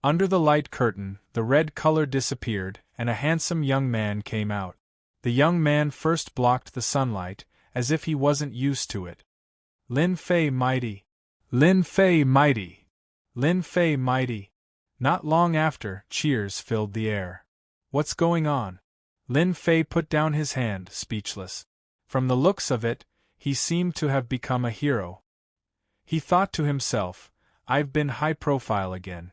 Under the light curtain, the red color disappeared, and a handsome young man came out. The young man first blocked the sunlight, as if he wasn't used to it. Lin Fei mighty. Lin Fei mighty. Lin Fei mighty. Not long after, cheers filled the air. What's going on? Lin Fei put down his hand, speechless. From the looks of it, he seemed to have become a hero. He thought to himself, I've been high profile again.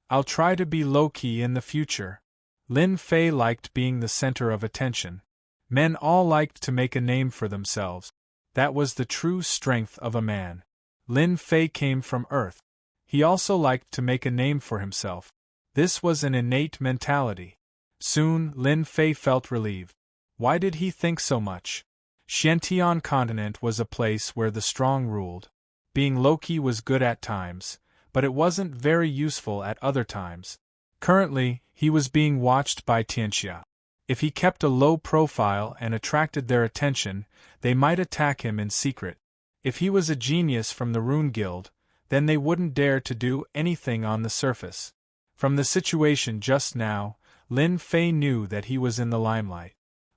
I'll try to be low-key in the future. Lin Fei liked being the center of attention. Men all liked to make a name for themselves. That was the true strength of a man. Lin Fei came from Earth. He also liked to make a name for himself. This was an innate mentality. Soon, Lin Fei felt relieved. Why did he think so much? Xiantian continent was a place where the strong ruled. Being low-key was good at times, but it wasn't very useful at other times. Currently, he was being watched by Tianxia. If he kept a low profile and attracted their attention, they might attack him in secret. If he was a genius from the Rune Guild, then they wouldn't dare to do anything on the surface. From the situation just now, Lin Fei knew that he was in the limelight.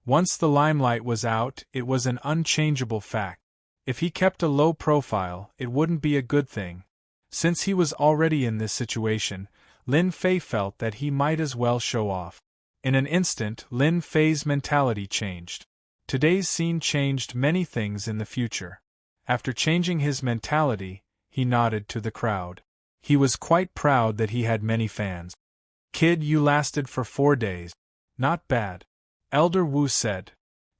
Once the limelight was out, it was an unchangeable fact. If he kept a low profile, it wouldn't be a good thing. Since he was already in this situation, Lin Fei felt that he might as well show off. In an instant, Lin Fei's mentality changed. Today's scene changed many things in the future. After changing his mentality, he nodded to the crowd. He was quite proud that he had many fans. Kid, you lasted for 4 days. Not bad. Elder Wu said.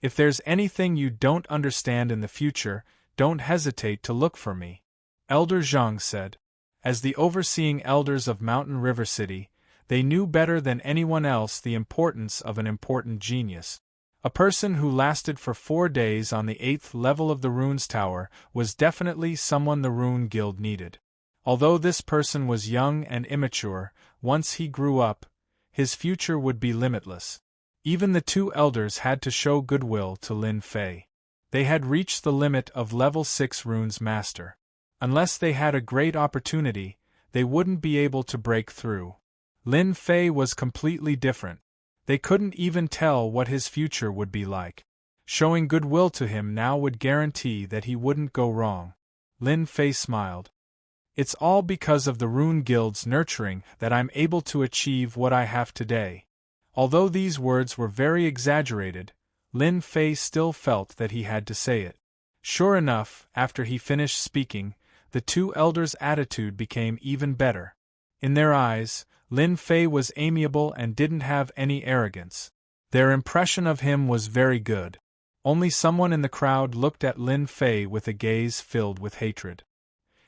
If there's anything you don't understand in the future, don't hesitate to look for me. Elder Zhang said. As the overseeing elders of Mountain River City, they knew better than anyone else the importance of an important genius. A person who lasted for 4 days on the 8th level of the Runes Tower was definitely someone the Rune Guild needed. Although this person was young and immature, once he grew up, his future would be limitless. Even the 2 elders had to show goodwill to Lin Fei. They had reached the limit of level 6 Runes Master. Unless they had a great opportunity, they wouldn't be able to break through. Lin Fei was completely different. They couldn't even tell what his future would be like. Showing goodwill to him now would guarantee that he wouldn't go wrong. Lin Fei smiled. It's all because of the Rune Guild's nurturing that I'm able to achieve what I have today. Although these words were very exaggerated, Lin Fei still felt that he had to say it. Sure enough, after he finished speaking, the 2 elders' attitude became even better. In their eyes, Lin Fei was amiable and didn't have any arrogance. Their impression of him was very good. Only someone in the crowd looked at Lin Fei with a gaze filled with hatred.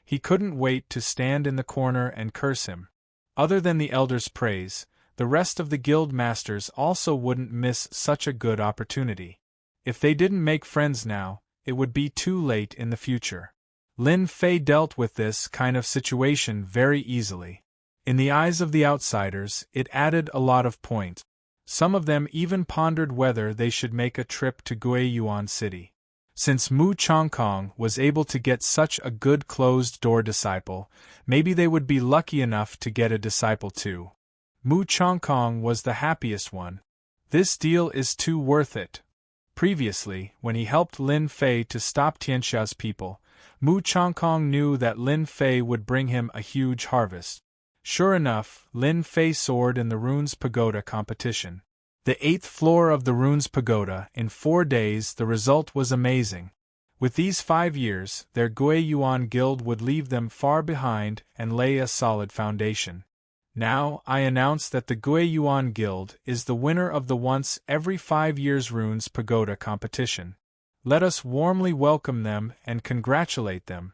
He couldn't wait to stand in the corner and curse him. Other than the elders' praise, the rest of the guild masters also wouldn't miss such a good opportunity. If they didn't make friends now, it would be too late in the future. Lin Fei dealt with this kind of situation very easily. In the eyes of the outsiders, it added a lot of points. Some of them even pondered whether they should make a trip to Guiyuan City. Since Mu Chongkong was able to get such a good closed-door disciple, maybe they would be lucky enough to get a disciple too. Mu Chongkong was the happiest one. This deal is too worth it. Previously, when he helped Lin Fei to stop Tianxia's people, Mu Chongkong knew that Lin Fei would bring him a huge harvest. Sure enough, Lin Fei soared in the Runes Pagoda competition. The 8th floor of the Runes Pagoda, in 4 days the result was amazing. With these 5 years, their Guiyuan Guild would leave them far behind and lay a solid foundation. Now, I announce that the Guiyuan Guild is the winner of the once every 5 years Runes Pagoda competition. Let us warmly welcome them and congratulate them.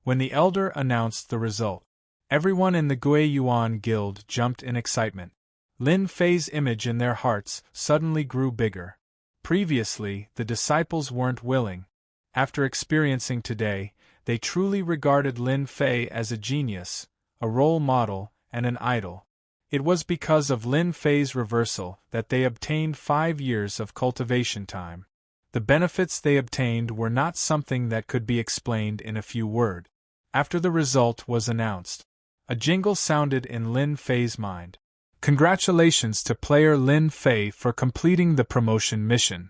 When the elder announced the result, everyone in the Guiyuan Guild jumped in excitement. Lin Fei's image in their hearts suddenly grew bigger. Previously, the disciples weren't willing. After experiencing today, they truly regarded Lin Fei as a genius, a role model, and an idol. It was because of Lin Fei's reversal that they obtained 5 years of cultivation time. The benefits they obtained were not something that could be explained in a few words. After the result was announced, a jingle sounded in Lin Fei's mind. Congratulations to player Lin Fei for completing the promotion mission.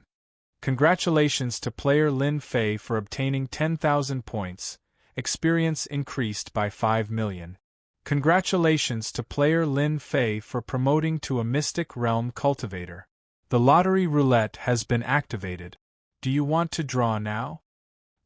Congratulations to player Lin Fei for obtaining 10,000 points, experience increased by 5 million. Congratulations to player Lin Fei for promoting to a Mystic Realm Cultivator. The lottery roulette has been activated. Do you want to draw now?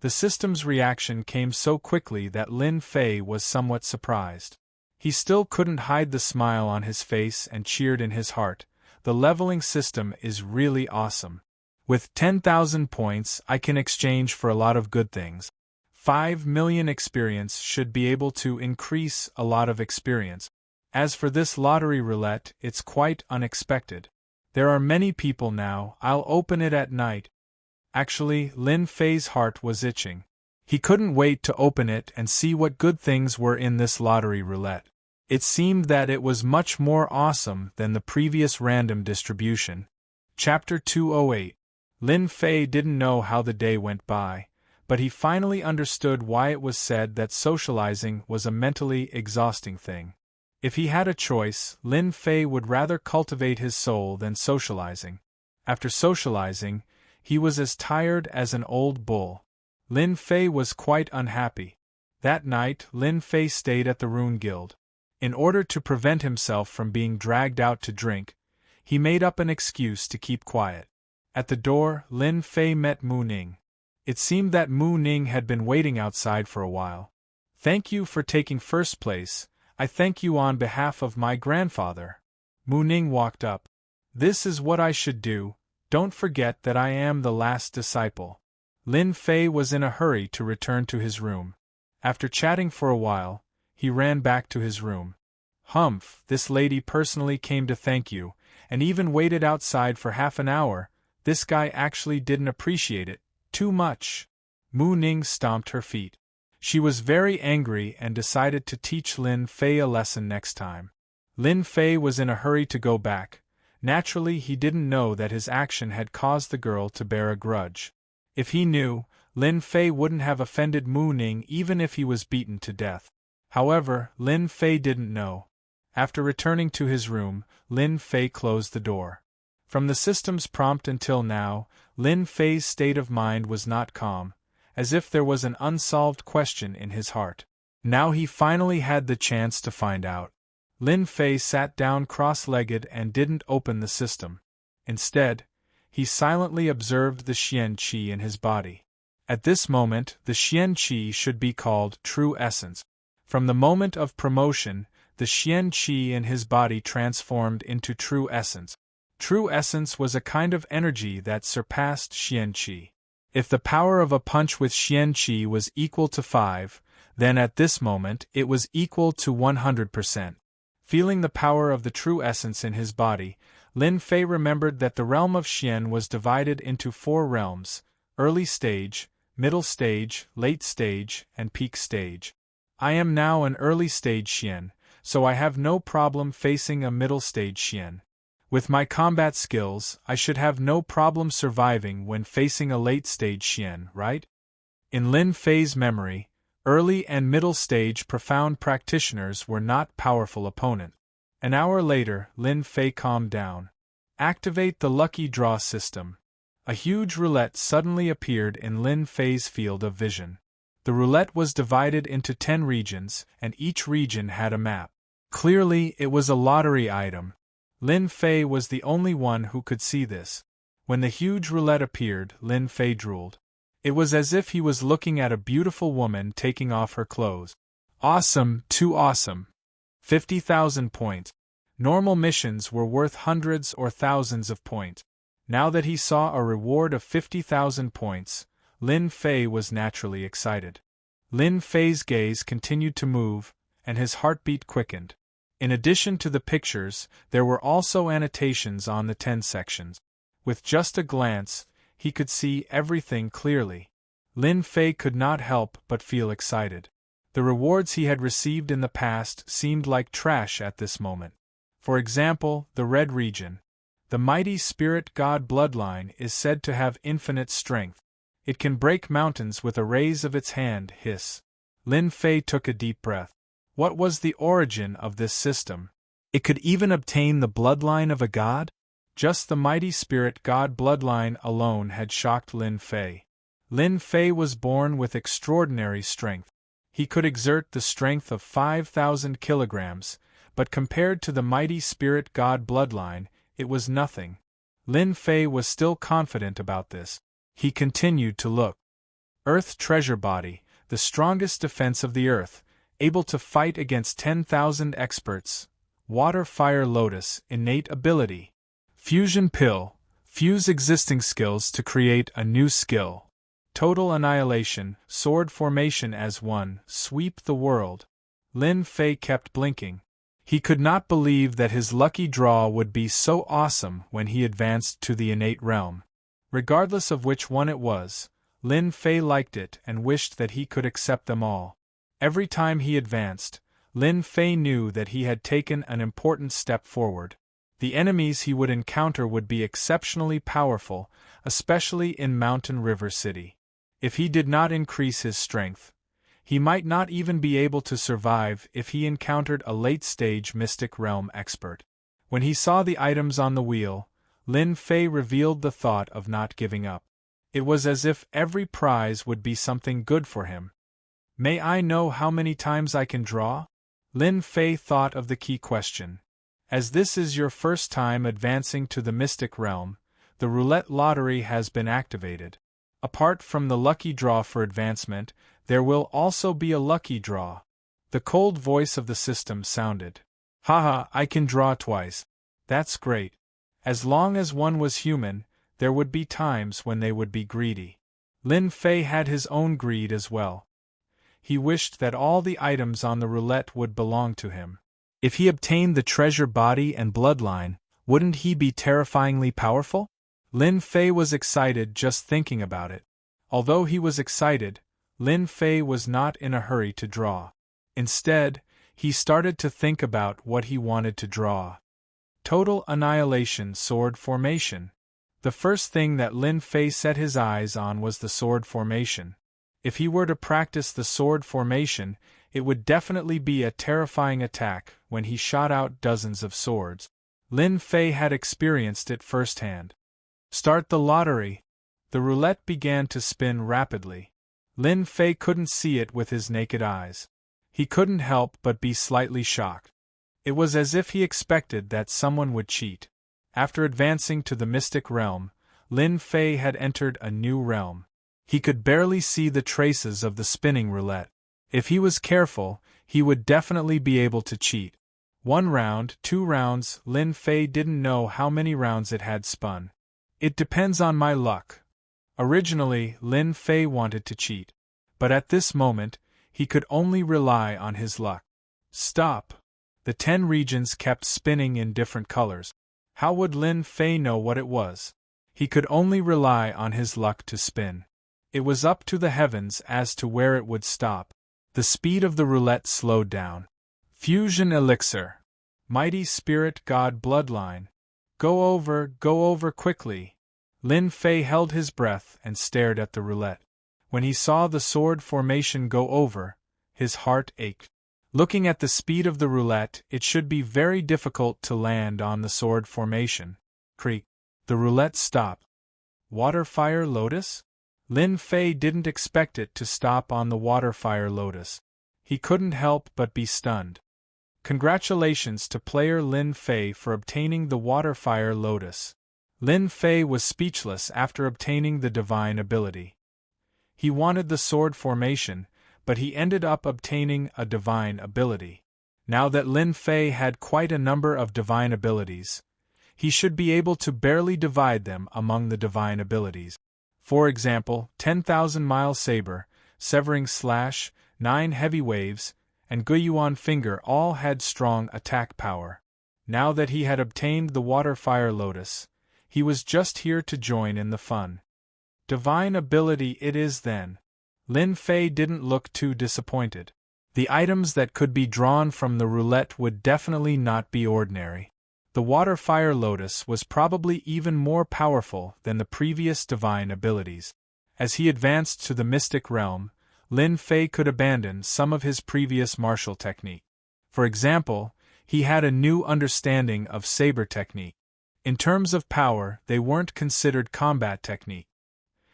The system's reaction came so quickly that Lin Fei was somewhat surprised. He still couldn't hide the smile on his face and cheered in his heart. The leveling system is really awesome. With 10,000 points, I can exchange for a lot of good things. 5 million experience should be able to increase a lot of experience. As for this lottery roulette, it's quite unexpected. There are many people now, I'll open it at night. Actually, Lin Fei's heart was itching. He couldn't wait to open it and see what good things were in this lottery roulette. It seemed that it was much more awesome than the previous random distribution. Chapter 208. Lin Fei didn't know how the day went by, but he finally understood why it was said that socializing was a mentally exhausting thing. If he had a choice, Lin Fei would rather cultivate his soul than socializing. After socializing, he was as tired as an old bull. Lin Fei was quite unhappy. That night, Lin Fei stayed at the Rune Guild. In order to prevent himself from being dragged out to drink, he made up an excuse to keep quiet. At the door, Lin Fei met Mu Ning. It seemed that Mu Ning had been waiting outside for a while. Thank you for taking first place. I thank you on behalf of my grandfather. Mu Ning walked up. This is what I should do. Don't forget that I am the last disciple. Lin Fei was in a hurry to return to his room. After chatting for a while, he ran back to his room. Humph, this lady personally came to thank you, and even waited outside for half an hour. This guy actually didn't appreciate it too much. Mu Ning stomped her feet. She was very angry and decided to teach Lin Fei a lesson next time. Lin Fei was in a hurry to go back. Naturally, he didn't know that his action had caused the girl to bear a grudge. If he knew, Lin Fei wouldn't have offended Mu Ning even if he was beaten to death. However, Lin Fei didn't know. After returning to his room, Lin Fei closed the door. From the system's prompt until now, Lin Fei's state of mind was not calm, as if there was an unsolved question in his heart. Now he finally had the chance to find out. Lin Fei sat down cross-legged and didn't open the system. Instead, he silently observed the Xian Qi in his body. At this moment, the Xian Qi should be called true essence. From the moment of promotion, the Xian Qi in his body transformed into true essence. True essence was a kind of energy that surpassed Xian Qi. If the power of a punch with Xian Qi was equal to 5, then at this moment it was equal to 100%. Feeling the power of the true essence in his body, Lin Fei remembered that the realm of Xian was divided into 4 realms: early stage, middle stage, late stage, and peak stage. I am now an early stage Xian, so I have no problem facing a middle stage Xian. With my combat skills, I should have no problem surviving when facing a late stage Xian, right? In Lin Fei's memory, early and middle stage profound practitioners were not powerful opponents. An hour later, Lin Fei calmed down. Activate the lucky draw system. A huge roulette suddenly appeared in Lin Fei's field of vision. The roulette was divided into 10 regions, and each region had a map. Clearly, it was a lottery item. Lin Fei was the only one who could see this. When the huge roulette appeared, Lin Fei drooled. It was as if he was looking at a beautiful woman taking off her clothes. Awesome, too awesome. 50,000 points. Normal missions were worth hundreds or thousands of points. Now that he saw a reward of 50,000 points, Lin Fei was naturally excited. Lin Fei's gaze continued to move, and his heartbeat quickened. In addition to the pictures, there were also annotations on the 10 sections. With just a glance, he could see everything clearly. Lin Fei could not help but feel excited. The rewards he had received in the past seemed like trash at this moment. For example, the Red Region. The mighty spirit god bloodline is said to have infinite strength. It can break mountains with a raise of its hand. Hiss. Lin Fei took a deep breath. What was the origin of this system? It could even obtain the bloodline of a god? Just the mighty spirit god bloodline alone had shocked Lin Fei. Lin Fei was born with extraordinary strength. He could exert the strength of 5,000 kilograms, but compared to the mighty spirit god bloodline, it was nothing. Lin Fei was still confident about this. He continued to look. Earth treasure body, the strongest defense of the earth, able to fight against 10,000 experts. Water fire lotus, innate ability. Fusion pill, fuse existing skills to create a new skill. Total annihilation, sword formation as one, sweep the world. Lin Fei kept blinking. He could not believe that his lucky draw would be so awesome when he advanced to the innate realm. Regardless of which one it was, Lin Fei liked it and wished that he could accept them all. Every time he advanced, Lin Fei knew that he had taken an important step forward. The enemies he would encounter would be exceptionally powerful, especially in Mountain River City. If he did not increase his strength, he might not even be able to survive if he encountered a late-stage Mystic Realm expert. When he saw the items on the wheel, Lin Fei revealed the thought of not giving up. It was as if every prize would be something good for him. May I know how many times I can draw? Lin Fei thought of the key question. As this is your first time advancing to the Mystic Realm, the roulette lottery has been activated. Apart from the lucky draw for advancement, there will also be a lucky draw. The cold voice of the system sounded. Haha, I can draw twice. That's great. As long as one was human, there would be times when they would be greedy. Lin Fei had his own greed as well. He wished that all the items on the roulette would belong to him. If he obtained the treasure body and bloodline, wouldn't he be terrifyingly powerful? Lin Fei was excited just thinking about it. Although he was excited, Lin Fei was not in a hurry to draw. Instead, he started to think about what he wanted to draw. Total Annihilation Sword Formation. The first thing that Lin Fei set his eyes on was the sword formation. If he were to practice the sword formation, it would definitely be a terrifying attack when he shot out dozens of swords. Lin Fei had experienced it firsthand. Start the lottery. The roulette began to spin rapidly. Lin Fei couldn't see it with his naked eyes. He couldn't help but be slightly shocked. It was as if he expected that someone would cheat. After advancing to the mystic realm, Lin Fei had entered a new realm. He could barely see the traces of the spinning roulette. If he was careful, he would definitely be able to cheat. 1 round, 2 rounds, Lin Fei didn't know how many rounds it had spun. It depends on my luck. Originally, Lin Fei wanted to cheat. But at this moment, he could only rely on his luck. Stop! The 10 regions kept spinning in different colors. How would Lin Fei know what it was? He could only rely on his luck to spin. It was up to the heavens as to where it would stop. The speed of the roulette slowed down. Fusion Elixir. Mighty Spirit God Bloodline. Go over quickly. Lin Fei held his breath and stared at the roulette. When he saw the sword formation go over, his heart ached. Looking at the speed of the roulette, it should be very difficult to land on the sword formation. Creak. The roulette stopped. Water-fire lotus? Lin Fei didn't expect it to stop on the water-fire lotus. He couldn't help but be stunned. Congratulations to player Lin Fei for obtaining the water-fire lotus. Lin Fei was speechless after obtaining the divine ability. He wanted the sword formation, but he ended up obtaining a divine ability. Now that Lin Fei had quite a number of divine abilities, he should be able to barely divide them among the divine abilities. For example, 10,000-mile saber, severing slash, 9 heavy waves, and Guiyuan finger all had strong attack power. Now that he had obtained the water-fire lotus, he was just here to join in the fun. Divine ability it is then. Lin Fei didn't look too disappointed. The items that could be drawn from the roulette would definitely not be ordinary. The water-fire lotus was probably even more powerful than the previous divine abilities. As he advanced to the mystic realm, Lin Fei could abandon some of his previous martial technique. For example, he had a new understanding of saber technique. In terms of power, they weren't considered combat technique.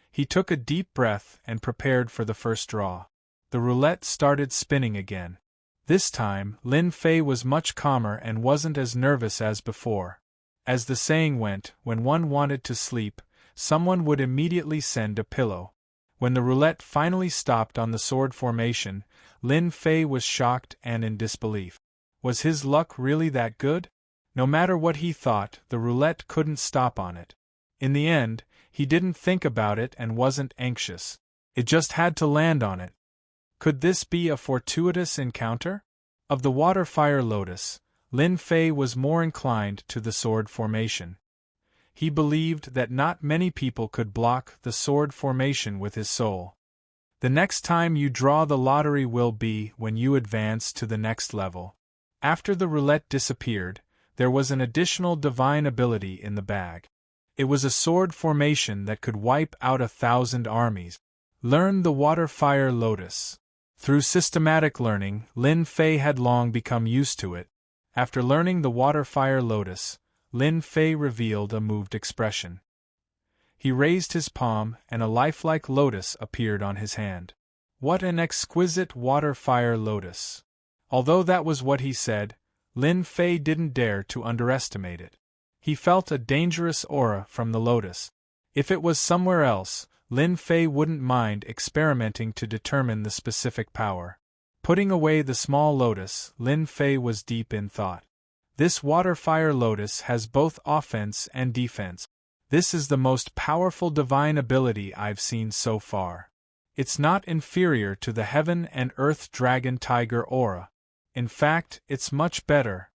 He took a deep breath and prepared for the first draw. The roulette started spinning again. This time, Lin Fei was much calmer and wasn't as nervous as before. As the saying went, when one wanted to sleep, someone would immediately send a pillow. When the roulette finally stopped on the sword formation, Lin Fei was shocked and in disbelief. Was his luck really that good? No matter what he thought, the roulette couldn't stop on it. In the end, he didn't think about it and wasn't anxious. It just had to land on it. Could this be a fortuitous encounter? Of the water-fire lotus, Lin Fei was more inclined to the sword formation. He believed that not many people could block the sword formation with his soul. The next time you draw the lottery will be when you advance to the next level. After the roulette disappeared, there was an additional divine ability in the bag. It was a sword formation that could wipe out 1,000 armies. Learn the water-fire lotus. Through systematic learning, Lin Fei had long become used to it. After learning the water-fire lotus, Lin Fei revealed a moved expression. He raised his palm and a lifelike lotus appeared on his hand. What an exquisite water-fire lotus! Although that was what he said, Lin Fei didn't dare to underestimate it. He felt a dangerous aura from the lotus. If it was somewhere else, Lin Fei wouldn't mind experimenting to determine the specific power. Putting away the small lotus, Lin Fei was deep in thought. This water-fire lotus has both offense and defense. This is the most powerful divine ability I've seen so far. It's not inferior to the heaven and earth dragon tiger aura. In fact, it's much better.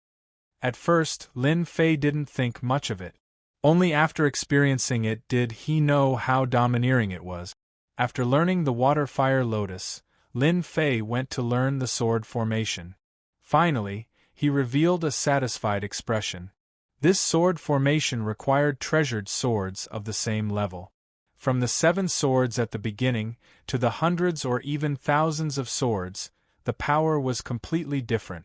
At first, Lin Fei didn't think much of it. Only after experiencing it did he know how domineering it was. After learning the water-fire lotus, Lin Fei went to learn the sword formation. Finally, he revealed a satisfied expression. This sword formation required treasured swords of the same level. From the 7 swords at the beginning to the hundreds or even thousands of swords, the power was completely different.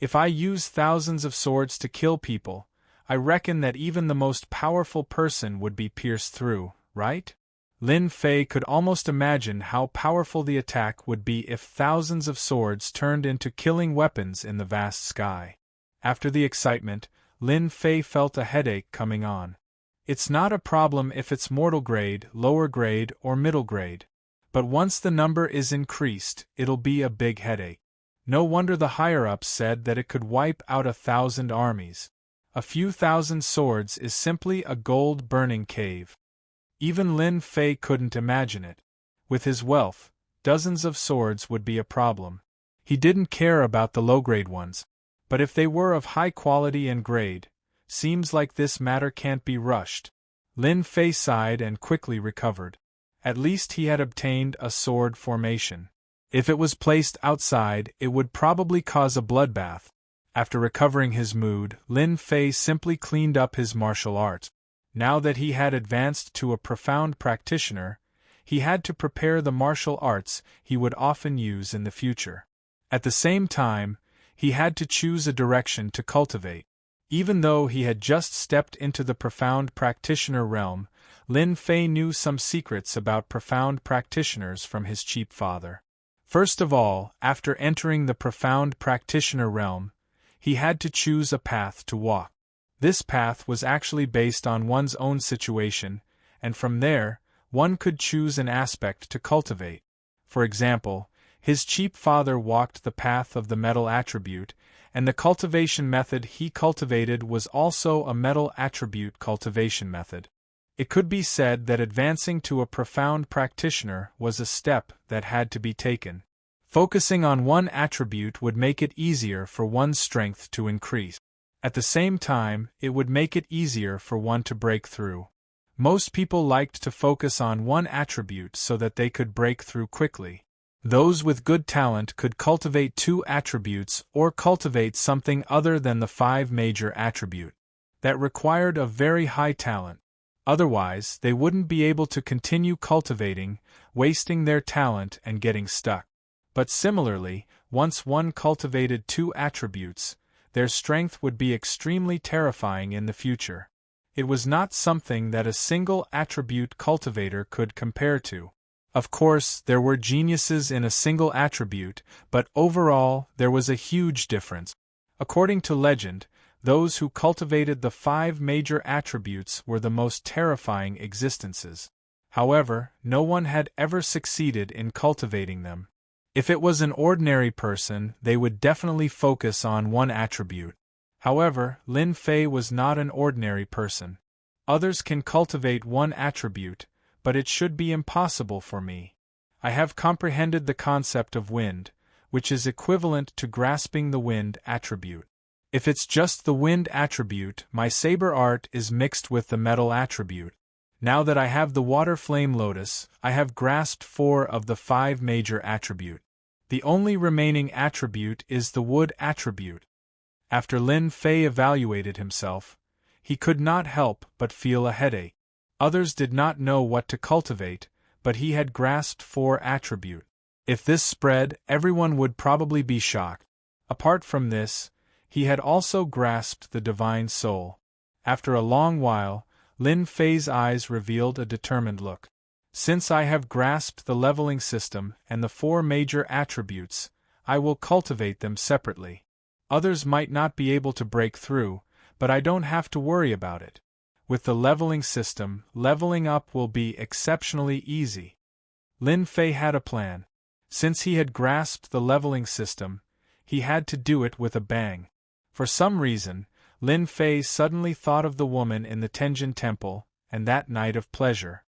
If I use thousands of swords to kill people, I reckon that even the most powerful person would be pierced through, right? Lin Fei could almost imagine how powerful the attack would be if thousands of swords turned into killing weapons in the vast sky. After the excitement, Lin Fei felt a headache coming on. It's not a problem if it's mortal grade, lower grade, or middle grade. But once the number is increased, it'll be a big headache. No wonder the higher-ups said that it could wipe out 1,000 armies. A few thousand swords is simply a gold-burning cave. Even Lin Fei couldn't imagine it. With his wealth, dozens of swords would be a problem. He didn't care about the low-grade ones. But if they were of high quality and grade, seems like this matter can't be rushed. Lin Fei sighed and quickly recovered. At least he had obtained a sword formation. If it was placed outside, it would probably cause a bloodbath. After recovering his mood, Lin Fei simply cleaned up his martial art. Now that he had advanced to a profound practitioner, he had to prepare the martial arts he would often use in the future. At the same time, he had to choose a direction to cultivate. Even though he had just stepped into the profound practitioner realm, Lin Fei knew some secrets about profound practitioners from his cheap father. First of all, after entering the profound practitioner realm, he had to choose a path to walk. This path was actually based on one's own situation, and from there, one could choose an aspect to cultivate. For example, his cheap father walked the path of the metal attribute, and the cultivation method he cultivated was also a metal attribute cultivation method. It could be said that advancing to a profound practitioner was a step that had to be taken. Focusing on one attribute would make it easier for one's strength to increase. At the same time, it would make it easier for one to break through. Most people liked to focus on one attribute so that they could break through quickly. Those with good talent could cultivate 2 attributes or cultivate something other than the 5 major attribute. That required a very high talent. Otherwise, they wouldn't be able to continue cultivating, wasting their talent and getting stuck. But similarly, once one cultivated 2 attributes, their strength would be extremely terrifying in the future. It was not something that a single attribute cultivator could compare to. Of course, there were geniuses in a single attribute, but overall, there was a huge difference. According to legend, those who cultivated the 5 major attributes were the most terrifying existences. However, no one had ever succeeded in cultivating them. If it was an ordinary person, they would definitely focus on one attribute. However, Lin Fei was not an ordinary person. Others can cultivate one attribute, but it should be impossible for me. I have comprehended the concept of wind, which is equivalent to grasping the wind attribute. If it's just the wind attribute, my saber art is mixed with the metal attribute. Now that I have the water flame lotus, I have grasped 4 of the 5 major attribute. The only remaining attribute is the wood attribute. After Lin Fei evaluated himself, he could not help but feel a headache. Others did not know what to cultivate, but he had grasped 4 attribute. If this spread, everyone would probably be shocked. Apart from this, he had also grasped the divine soul. After a long while, Lin Fei's eyes revealed a determined look. Since I have grasped the leveling system and the 4 major attributes, I will cultivate them separately. Others might not be able to break through, but I don't have to worry about it. With the leveling system, leveling up will be exceptionally easy. Lin Fei had a plan. Since he had grasped the leveling system, he had to do it with a bang. For some reason, Lin Fei suddenly thought of the woman in the Tenjin Temple, and that night of pleasure.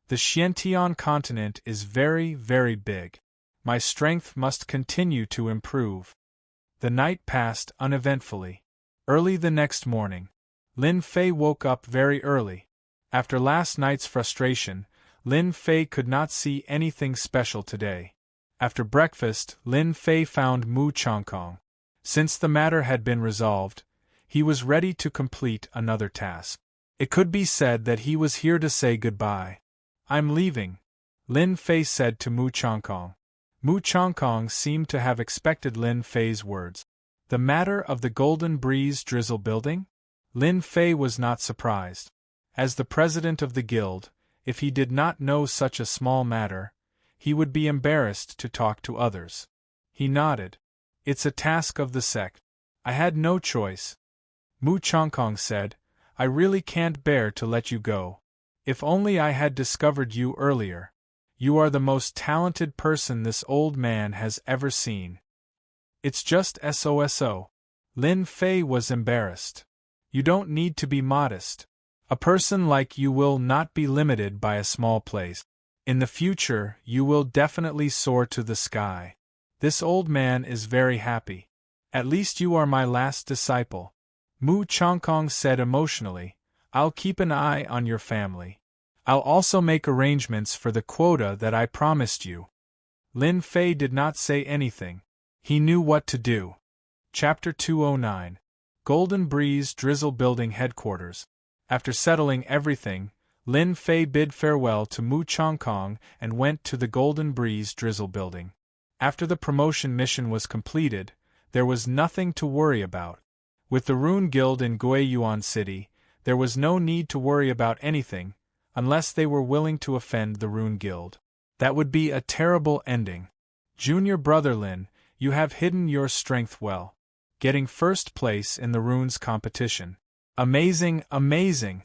The Xiantian continent is very, very big. My strength must continue to improve. The night passed uneventfully. Early the next morning, Lin Fei woke up very early. After last night's frustration, Lin Fei could not see anything special today. After breakfast, Lin Fei found Mu Changkong. Since the matter had been resolved, he was ready to complete another task. It could be said that he was here to say goodbye. I'm leaving, Lin Fei said to Mu Changkong. Mu Changkong seemed to have expected Lin Fei's words. The matter of the Golden Breeze Drizzle building? Lin Fei was not surprised. As the president of the guild, if he did not know such a small matter, he would be embarrassed to talk to others. He nodded. It's a task of the sect. I had no choice. Mu Changkong said, I really can't bear to let you go. If only I had discovered you earlier. You are the most talented person this old man has ever seen. It's just SOSO. Lin Fei was embarrassed. You don't need to be modest. A person like you will not be limited by a small place. In the future, you will definitely soar to the sky. This old man is very happy. At least you are my last disciple. Mu Changkong said emotionally, I'll keep an eye on your family. I'll also make arrangements for the quota that I promised you. Lin Fei did not say anything. He knew what to do. Chapter 209. Golden Breeze Drizzle Building Headquarters. After settling everything, Lin Fei bid farewell to Mu Changkong and went to the Golden Breeze Drizzle Building. After the promotion mission was completed, there was nothing to worry about. With the Rune Guild in Guiyuan City, there was no need to worry about anything, unless they were willing to offend the Rune Guild. That would be a terrible ending. Junior brother Lin, you have hidden your strength well. Getting first place in the runes competition. Amazing, amazing!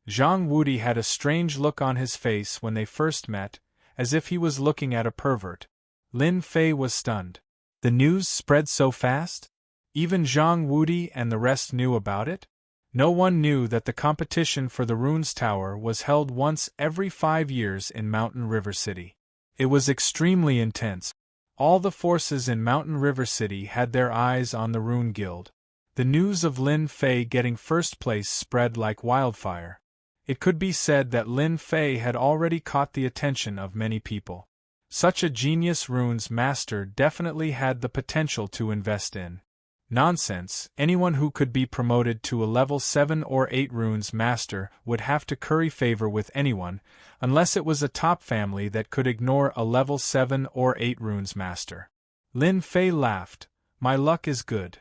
Zhang Wudi had a strange look on his face when they first met, as if he was looking at a pervert. Lin Fei was stunned. The news spread so fast? Even Zhang Wudi and the rest knew about it? No one knew that the competition for the Runes Tower was held once every 5 years in Mountain River City. It was extremely intense. All the forces in Mountain River City had their eyes on the Rune Guild. The news of Lin Fei getting first place spread like wildfire. It could be said that Lin Fei had already caught the attention of many people. Such a genius runes master definitely had the potential to invest in. Nonsense, anyone who could be promoted to a level 7 or 8 runes master would have to curry favor with anyone, unless it was a top family that could ignore a level 7 or 8 runes master. Lin Fei laughed. My luck is good.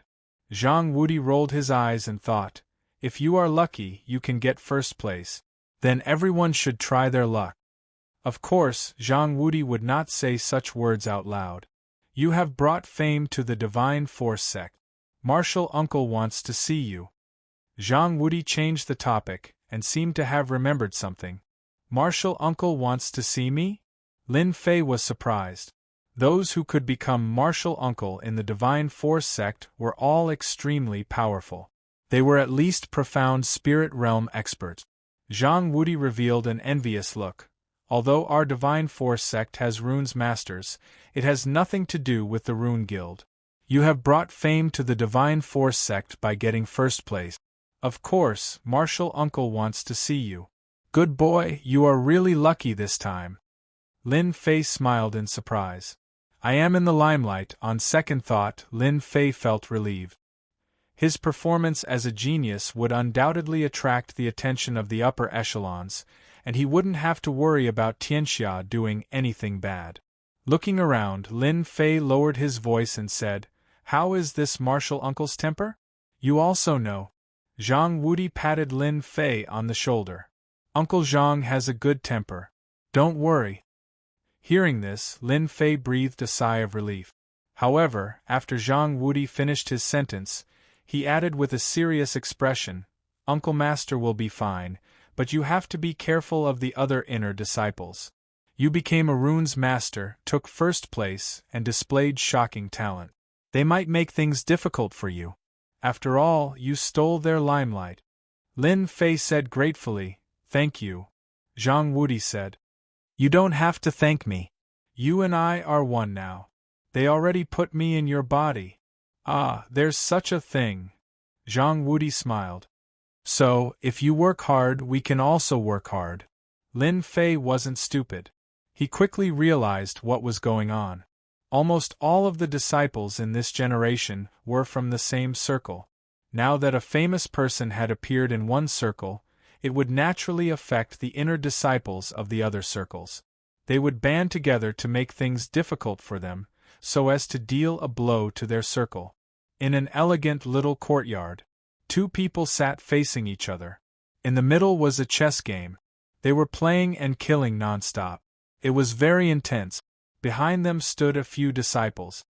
Zhang Wudi rolled his eyes and thought, if you are lucky, you can get first place. Then everyone should try their luck. Of course, Zhang Wudi would not say such words out loud. You have brought fame to the Divine Force sect. Martial Uncle wants to see you. Zhang Wudi changed the topic, and seemed to have remembered something. Martial Uncle wants to see me? Lin Fei was surprised. Those who could become Martial Uncle in the Divine Force sect were all extremely powerful. They were at least profound spirit realm experts. Zhang Wudi revealed an envious look. Although our Divine Force sect has runes masters, it has nothing to do with the Rune Guild. You have brought fame to the Divine Force sect by getting first place. Of course, Martial Uncle wants to see you. Good boy, you are really lucky this time. Lin Fei smiled in surprise. I am in the limelight. On second thought, Lin Fei felt relieved. His performance as a genius would undoubtedly attract the attention of the upper echelons, and he wouldn't have to worry about Tianxia doing anything bad. Looking around, Lin Fei lowered his voice and said, How is this Martial Uncle's temper? You also know. Zhang Wudi patted Lin Fei on the shoulder. Uncle Zhang has a good temper. Don't worry. Hearing this, Lin Fei breathed a sigh of relief. However, after Zhang Wudi finished his sentence, he added with a serious expression, Uncle Master will be fine, but you have to be careful of the other inner disciples. You became a runes master, took first place, and displayed shocking talent. They might make things difficult for you. After all, you stole their limelight. Lin Fei said gratefully, Thank you, Zhang Wudi said. You don't have to thank me. You and I are one now. They already put me in your body. Ah, there's such a thing. Zhang Wudi smiled. So, if you work hard, we can also work hard. Lin Fei wasn't stupid. He quickly realized what was going on. Almost all of the disciples in this generation were from the same circle. Now that a famous person had appeared in one circle, it would naturally affect the inner disciples of the other circles. They would band together to make things difficult for them, so as to deal a blow to their circle. In an elegant little courtyard, two people sat facing each other. In the middle was a chess game. They were playing and killing non-stop. It was very intense. Behind them stood a few disciples.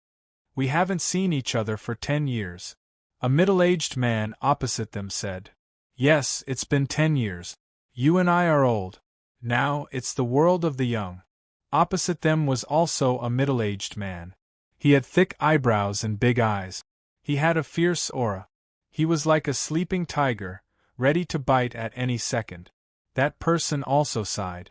We haven't seen each other for 10 years. A middle-aged man opposite them said. Yes, it's been 10 years. You and I are old. Now, it's the world of the young. Opposite them was also a middle-aged man. He had thick eyebrows and big eyes. He had a fierce aura. He was like a sleeping tiger, ready to bite at any second. That person also sighed.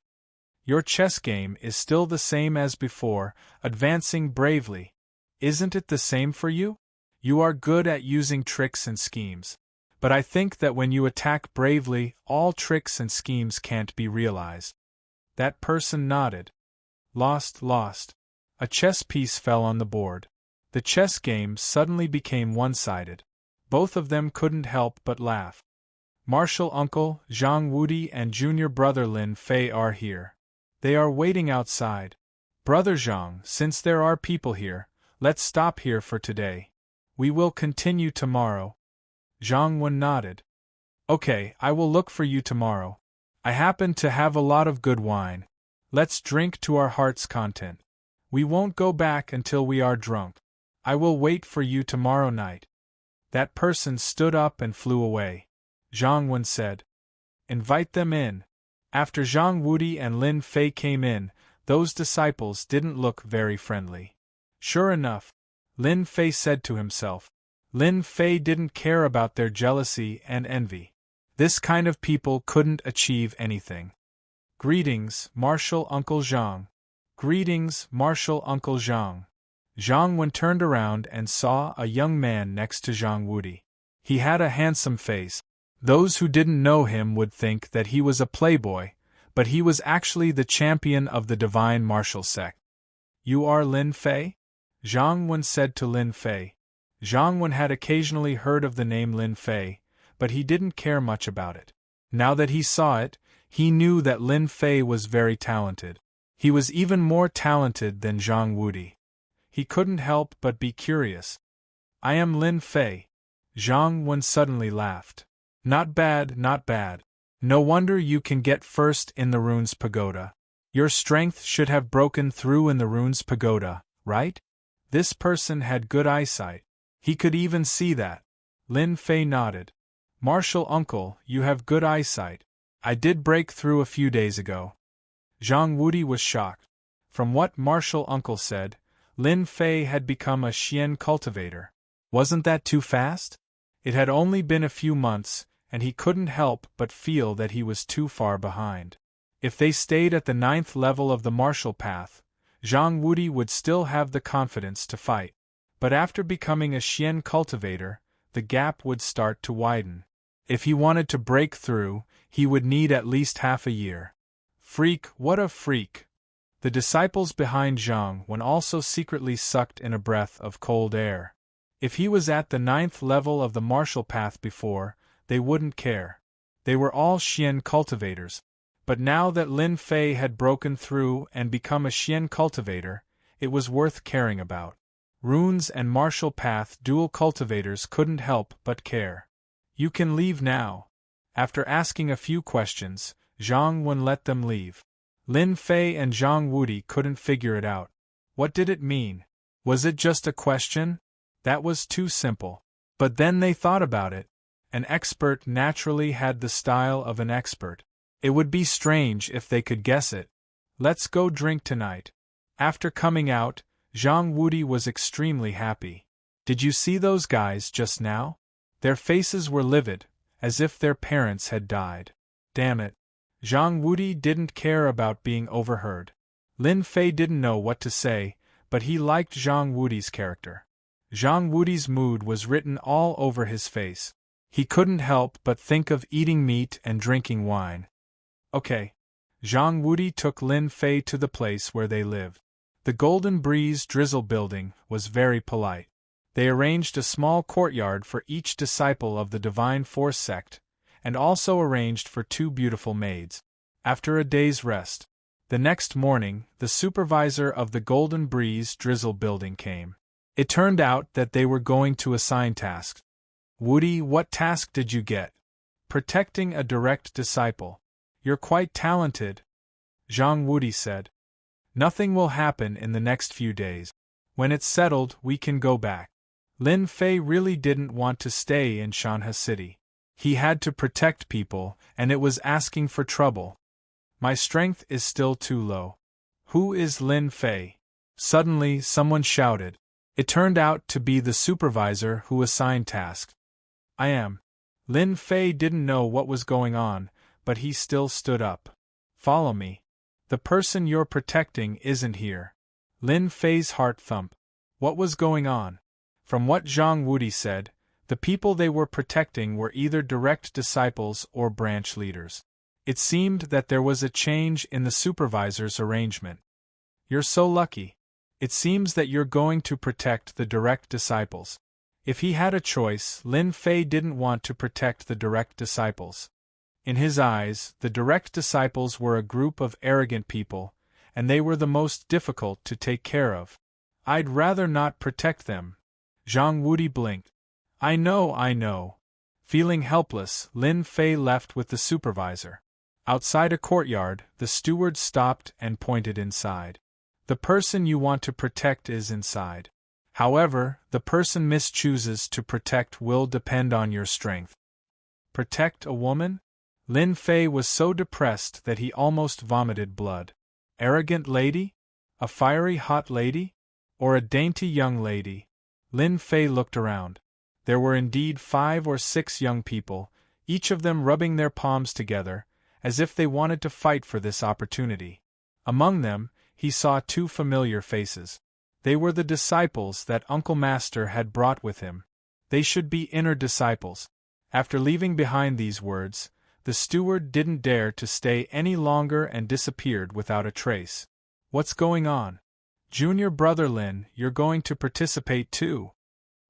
Your chess game is still the same as before, advancing bravely. Isn't it the same for you? You are good at using tricks and schemes. But I think that when you attack bravely, all tricks and schemes can't be realized. That person nodded. Lost. A chess piece fell on the board. The chess game suddenly became one-sided. Both of them couldn't help but laugh. Martial uncle, Zhang Wudi and junior brother Lin Fei are here. They are waiting outside. Brother Zhang, since there are people here, let's stop here for today. We will continue tomorrow. Zhang Wen nodded. Okay, I will look for you tomorrow. I happen to have a lot of good wine. Let's drink to our heart's content. We won't go back until we are drunk. I will wait for you tomorrow night. That person stood up and flew away. Zhang Wen said. Invite them in. After Zhang Wudi and Lin Fei came in, those disciples didn't look very friendly. Sure enough, Lin Fei said to himself. Lin Fei didn't care about their jealousy and envy. This kind of people couldn't achieve anything. Greetings, Martial Uncle Zhang. Greetings, Martial Uncle Zhang. Zhang Wen turned around and saw a young man next to Zhang Wudi. He had a handsome face. Those who didn't know him would think that he was a playboy, but he was actually the champion of the divine martial sect. You are Lin Fei? Zhang Wen said to Lin Fei. Zhang Wen had occasionally heard of the name Lin Fei, but he didn't care much about it. Now that he saw it, he knew that Lin Fei was very talented. He was even more talented than Zhang Wudi. He couldn't help but be curious. I am Lin Fei. Zhang Wen suddenly laughed. Not bad. No wonder you can get first in the rune's pagoda. Your strength should have broken through in the rune's pagoda, right? This person had good eyesight. He could even see that. Lin Fei nodded. Martial uncle, you have good eyesight. I did break through a few days ago. Zhang Wudi was shocked. From what martial uncle said, Lin Fei had become a Xian cultivator. Wasn't that too fast? It had only been a few months, and he couldn't help but feel that he was too far behind. If they stayed at the 9th level of the martial path, Zhang Wudi would still have the confidence to fight. But after becoming a Xian cultivator, the gap would start to widen. If he wanted to break through, he would need at least half a year. Freak, what a freak! The disciples behind Zhang Wen also secretly sucked in a breath of cold air. If he was at the 9th level of the martial path before, they wouldn't care. They were all Xian cultivators. But now that Lin Fei had broken through and become a Xian cultivator, it was worth caring about. Runes and martial path dual cultivators couldn't help but care. You can leave now. After asking a few questions, Zhang Wen let them leave. Lin Fei and Zhang Wudi couldn't figure it out. What did it mean? Was it just a question? That was too simple. But then they thought about it. An expert naturally had the style of an expert. It would be strange if they could guess it. Let's go drink tonight. After coming out, Zhang Wudi was extremely happy. Did you see those guys just now? Their faces were livid, as if their parents had died. Damn it. Zhang Wudi didn't care about being overheard. Lin Fei didn't know what to say, but he liked Zhang Wudi's character. Zhang Wudi's mood was written all over his face. He couldn't help but think of eating meat and drinking wine. Okay. Zhang Wudi took Lin Fei to the place where they lived. The Golden Breeze Drizzle building was very polite. They arranged a small courtyard for each disciple of the Divine Force sect, and also arranged for 2 beautiful maids. After a day's rest, the next morning, the supervisor of the Golden Breeze Drizzle building came. It turned out that they were going to assign tasks. Wudi, what task did you get? Protecting a direct disciple. You're quite talented, Zhang Wudi said. Nothing will happen in the next few days. When it's settled, we can go back. Lin Fei really didn't want to stay in Shanhe City. He had to protect people, and it was asking for trouble. My strength is still too low. Who is Lin Fei? Suddenly, someone shouted. It turned out to be the supervisor who assigned tasks. I am. Lin Fei didn't know what was going on, but he still stood up. Follow me. The person you're protecting isn't here. Lin Fei's heart thumped. What was going on? From what Zhang Wudi said, the people they were protecting were either direct disciples or branch leaders. It seemed that there was a change in the supervisor's arrangement. You're so lucky. It seems that you're going to protect the direct disciples. If he had a choice, Lin Fei didn't want to protect the direct disciples. In his eyes, the direct disciples were a group of arrogant people, and they were the most difficult to take care of. I'd rather not protect them. Zhang Wudi blinked. I know. Feeling helpless, Lin Fei left with the supervisor. Outside a courtyard, the steward stopped and pointed inside. The person you want to protect is inside. However, the person Miss chooses to protect will depend on your strength. Protect a woman? Lin Fei was so depressed that he almost vomited blood. Arrogant lady? A fiery hot lady? Or a dainty young lady? Lin Fei looked around. There were indeed 5 or 6 young people, each of them rubbing their palms together, as if they wanted to fight for this opportunity. Among them, he saw 2 familiar faces. They were the disciples that Uncle Master had brought with him. They should be inner disciples. After leaving behind these words, the steward didn't dare to stay any longer and disappeared without a trace. What's going on? Junior brother Lin, you're going to participate too.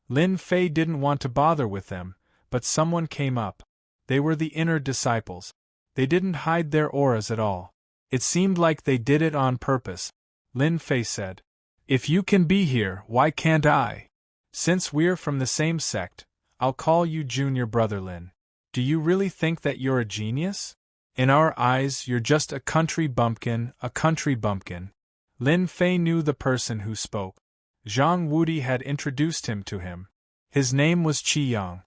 Lin Fei didn't want to bother with them, but someone came up. They were the inner disciples. They didn't hide their auras at all. It seemed like they did it on purpose. Lin Fei said, If you can be here, why can't I? Since we're from the same sect, I'll call you Junior Brother Lin. Do you really think that you're a genius? In our eyes, you're just a country bumpkin, a country bumpkin. Lin Fei knew the person who spoke. Zhang Wudi had introduced him to him. His name was Qi Yang.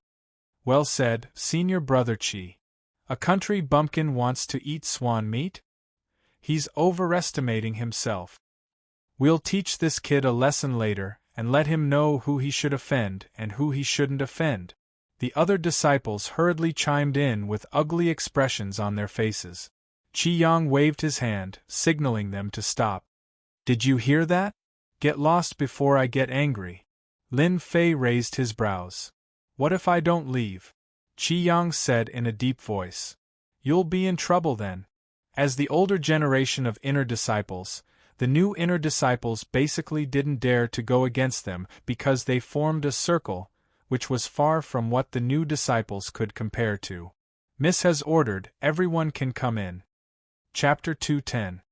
Well said, Senior Brother Qi. A country bumpkin wants to eat swan meat? He's overestimating himself. We'll teach this kid a lesson later, and let him know who he should offend and who he shouldn't offend. The other disciples hurriedly chimed in with ugly expressions on their faces. Qi Yang waved his hand, signaling them to stop. Did you hear that? Get lost before I get angry. Lin Fei raised his brows. What if I don't leave? Qi Yang said in a deep voice. You'll be in trouble then. As the older generation of inner disciples, the new inner disciples basically didn't dare to go against them because they formed a circle, which was far from what the new disciples could compare to. Miss has ordered, everyone can come in. Chapter 210.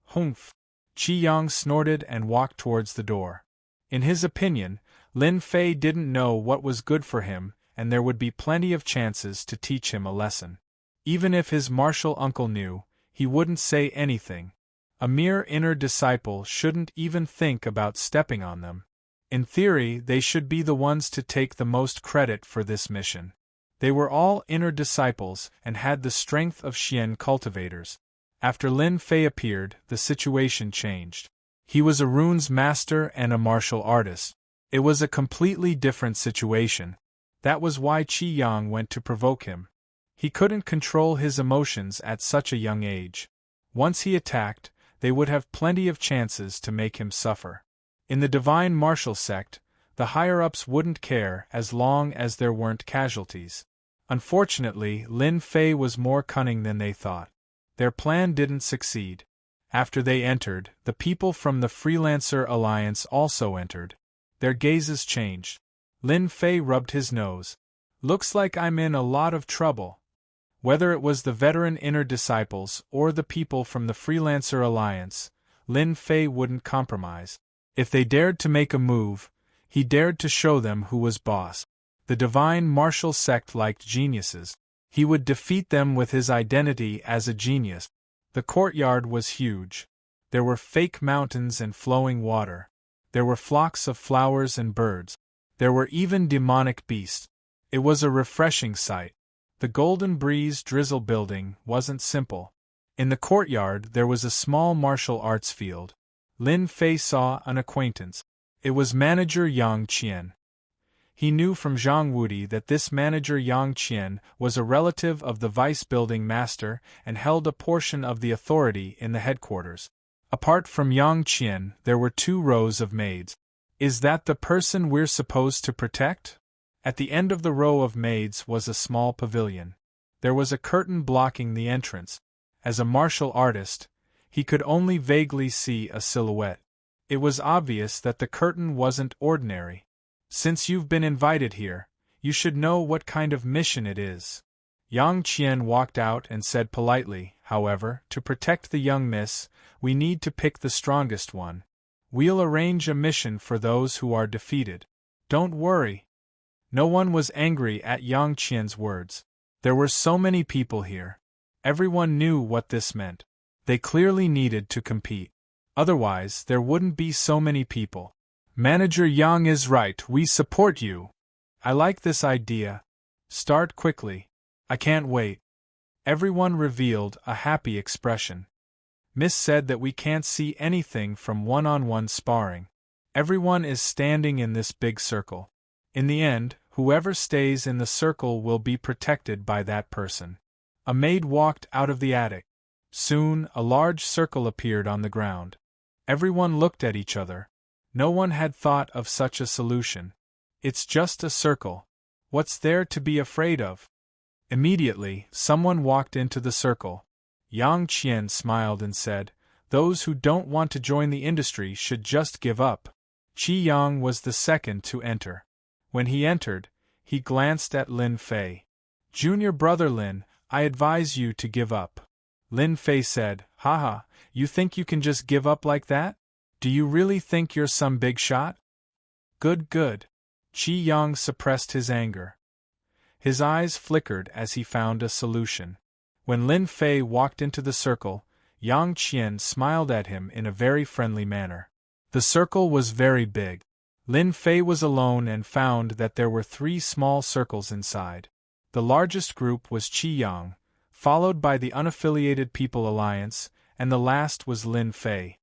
Humph. Qi Yang snorted and walked towards the door. In his opinion, Lin Fei didn't know what was good for him, and there would be plenty of chances to teach him a lesson. Even if his martial uncle knew, he wouldn't say anything. A mere inner disciple shouldn't even think about stepping on them. In theory, they should be the ones to take the most credit for this mission. They were all inner disciples and had the strength of Xian cultivators. After Lin Fei appeared, the situation changed. He was a runes master and a martial artist. It was a completely different situation. That was why Qi Yang went to provoke him. He couldn't control his emotions at such a young age. Once he attacked, they would have plenty of chances to make him suffer. In the divine martial sect, the higher-ups wouldn't care as long as there weren't casualties. Unfortunately, Lin Fei was more cunning than they thought. Their plan didn't succeed. After they entered, the people from the Freelancer Alliance also entered. Their gazes changed. Lin Fei rubbed his nose. Looks like I'm in a lot of trouble. Whether it was the veteran inner disciples or the people from the Freelancer Alliance, Lin Fei wouldn't compromise. If they dared to make a move, he dared to show them who was boss. The divine martial sect liked geniuses. He would defeat them with his identity as a genius. The courtyard was huge. There were fake mountains and flowing water. There were flocks of flowers and birds. There were even demonic beasts. It was a refreshing sight. The Golden Breeze Drizzle building wasn't simple. In the courtyard there was a small martial arts field. Lin Fei saw an acquaintance. It was manager Yang Qian. He knew from Zhang Wudi that this manager Yang Qian was a relative of the vice building master and held a portion of the authority in the headquarters. Apart from Yang Qian, there were 2 rows of maids. Is that the person we're supposed to protect? At the end of the row of maids was a small pavilion. There was a curtain blocking the entrance. As a martial artist, he could only vaguely see a silhouette. It was obvious that the curtain wasn't ordinary. Since you've been invited here, you should know what kind of mission it is. Yang Qian walked out and said politely, however, to protect the young miss, we need to pick the strongest one. We'll arrange a mission for those who are defeated. Don't worry. No one was angry at Yang Qian's words. There were so many people here. Everyone knew what this meant. They clearly needed to compete. Otherwise, there wouldn't be so many people. Manager Yang is right, we support you. I like this idea. Start quickly. I can't wait. Everyone revealed a happy expression. Miss said that we can't see anything from one-on-one sparring. Everyone is standing in this big circle. In the end, whoever stays in the circle will be protected by that person. A maid walked out of the attic. Soon, a large circle appeared on the ground. Everyone looked at each other. No one had thought of such a solution. It's just a circle. What's there to be afraid of? Immediately, someone walked into the circle. Yang Qian smiled and said, those who don't want to join the industry should just give up. Qi Yang was the second to enter. When he entered, he glanced at Lin Fei. Junior brother Lin, I advise you to give up. Lin Fei said, haha, you think you can just give up like that? Do you really think you're some big shot? Good. Qi Yang suppressed his anger. His eyes flickered as he found a solution. When Lin Fei walked into the circle, Yang Qian smiled at him in a very friendly manner. The circle was very big. Lin Fei was alone and found that there were 3 small circles inside. The largest group was Qi Yang, followed by the Unaffiliated People Alliance, and the last was Lin Fei.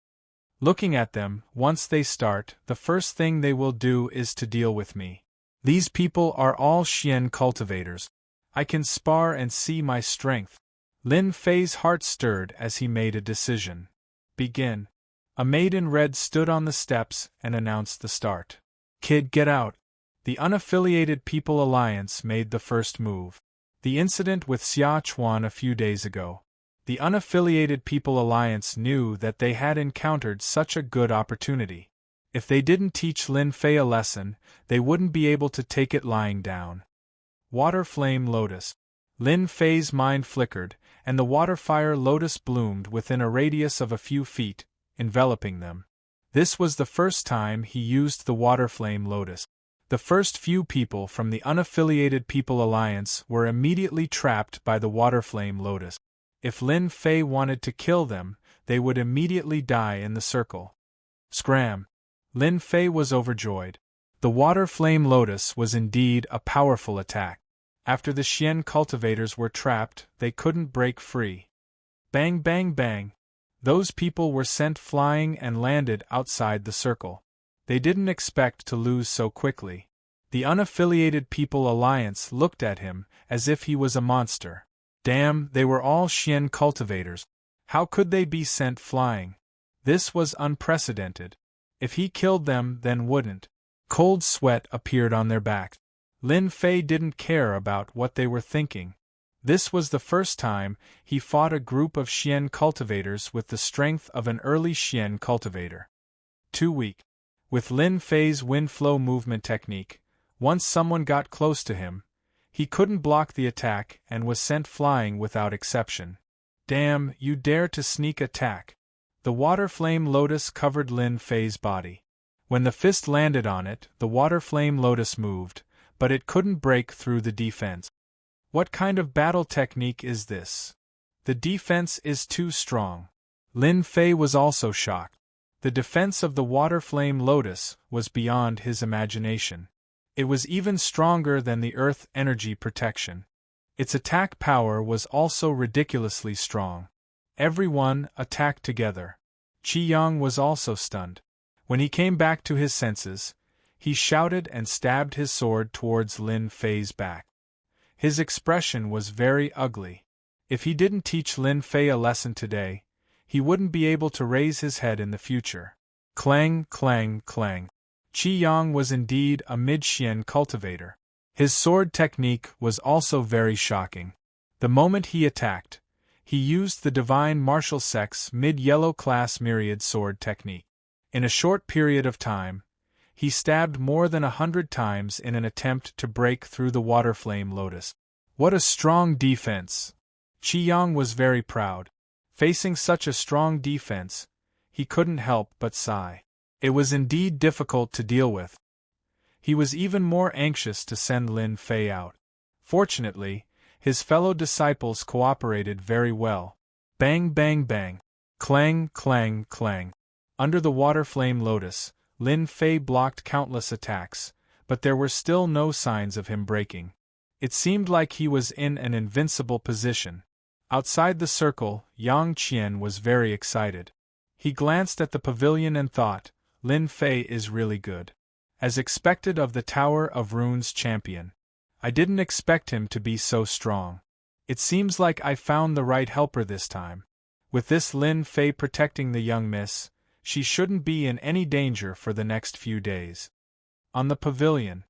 Looking at them, once they start, the first thing they will do is to deal with me. These people are all Xian cultivators. I can spar and see my strength. Lin Fei's heart stirred as he made a decision. Begin. A maid in red stood on the steps and announced the start. Kid, get out. The Unaffiliated People Alliance made the first move. The incident with Xia Chuan a few days ago. The Unaffiliated People Alliance knew that they had encountered such a good opportunity. If they didn't teach Lin Fei a lesson, they wouldn't be able to take it lying down. Water Flame Lotus. Lin Fei's mind flickered, and the water fire lotus bloomed within a radius of a few feet, enveloping them. This was the first time he used the water flame lotus. The first few people from the Unaffiliated People Alliance were immediately trapped by the water flame lotus. If Lin Fei wanted to kill them, they would immediately die in the circle. Scram! Lin Fei was overjoyed. The water flame lotus was indeed a powerful attack. After the Xian cultivators were trapped, they couldn't break free. Bang bang bang! Those people were sent flying and landed outside the circle. They didn't expect to lose so quickly. The unaffiliated People Alliance looked at him as if he was a monster. Damn, they were all Xian cultivators. How could they be sent flying? This was unprecedented. If he killed them, then wouldn't. Cold sweat appeared on their backs. Lin Fei didn't care about what they were thinking. This was the first time he fought a group of Xian cultivators with the strength of an early Xian cultivator. Too weak. With Lin Fei's wind flow movement technique, once someone got close to him, he couldn't block the attack and was sent flying without exception. Damn, you dare to sneak attack. The water flame lotus covered Lin Fei's body. When the fist landed on it, the water flame lotus moved, but it couldn't break through the defense. What kind of battle technique is this? The defense is too strong. Lin Fei was also shocked. The defense of the water flame lotus was beyond his imagination. It was even stronger than the earth energy protection. Its attack power was also ridiculously strong. Everyone attacked together. Qi Yang was also stunned. When he came back to his senses, he shouted and stabbed his sword towards Lin Fei's back. His expression was very ugly. If he didn't teach Lin Fei a lesson today, he wouldn't be able to raise his head in the future. Clang, clang, clang. Qi Yang was indeed a mid-Xian cultivator. His sword technique was also very shocking. The moment he attacked, he used the divine martial sect's mid-yellow class myriad sword technique. In a short period of time, he stabbed more than 100 times in an attempt to break through the water flame lotus. What a strong defense! Qi Yang was very proud. Facing such a strong defense, he couldn't help but sigh. It was indeed difficult to deal with. He was even more anxious to send Lin Fei out. Fortunately, his fellow disciples cooperated very well. Bang, bang, bang. Clang, clang, clang. Under the water flame lotus, Lin Fei blocked countless attacks, but there were still no signs of him breaking. It seemed like he was in an invincible position. Outside the circle, Yang Qian was very excited. He glanced at the pavilion and thought, Lin Fei is really good. As expected of the Tower of Runes champion. I didn't expect him to be so strong. It seems like I found the right helper this time. With this Lin Fei protecting the young miss, she shouldn't be in any danger for the next few days. On the pavilion.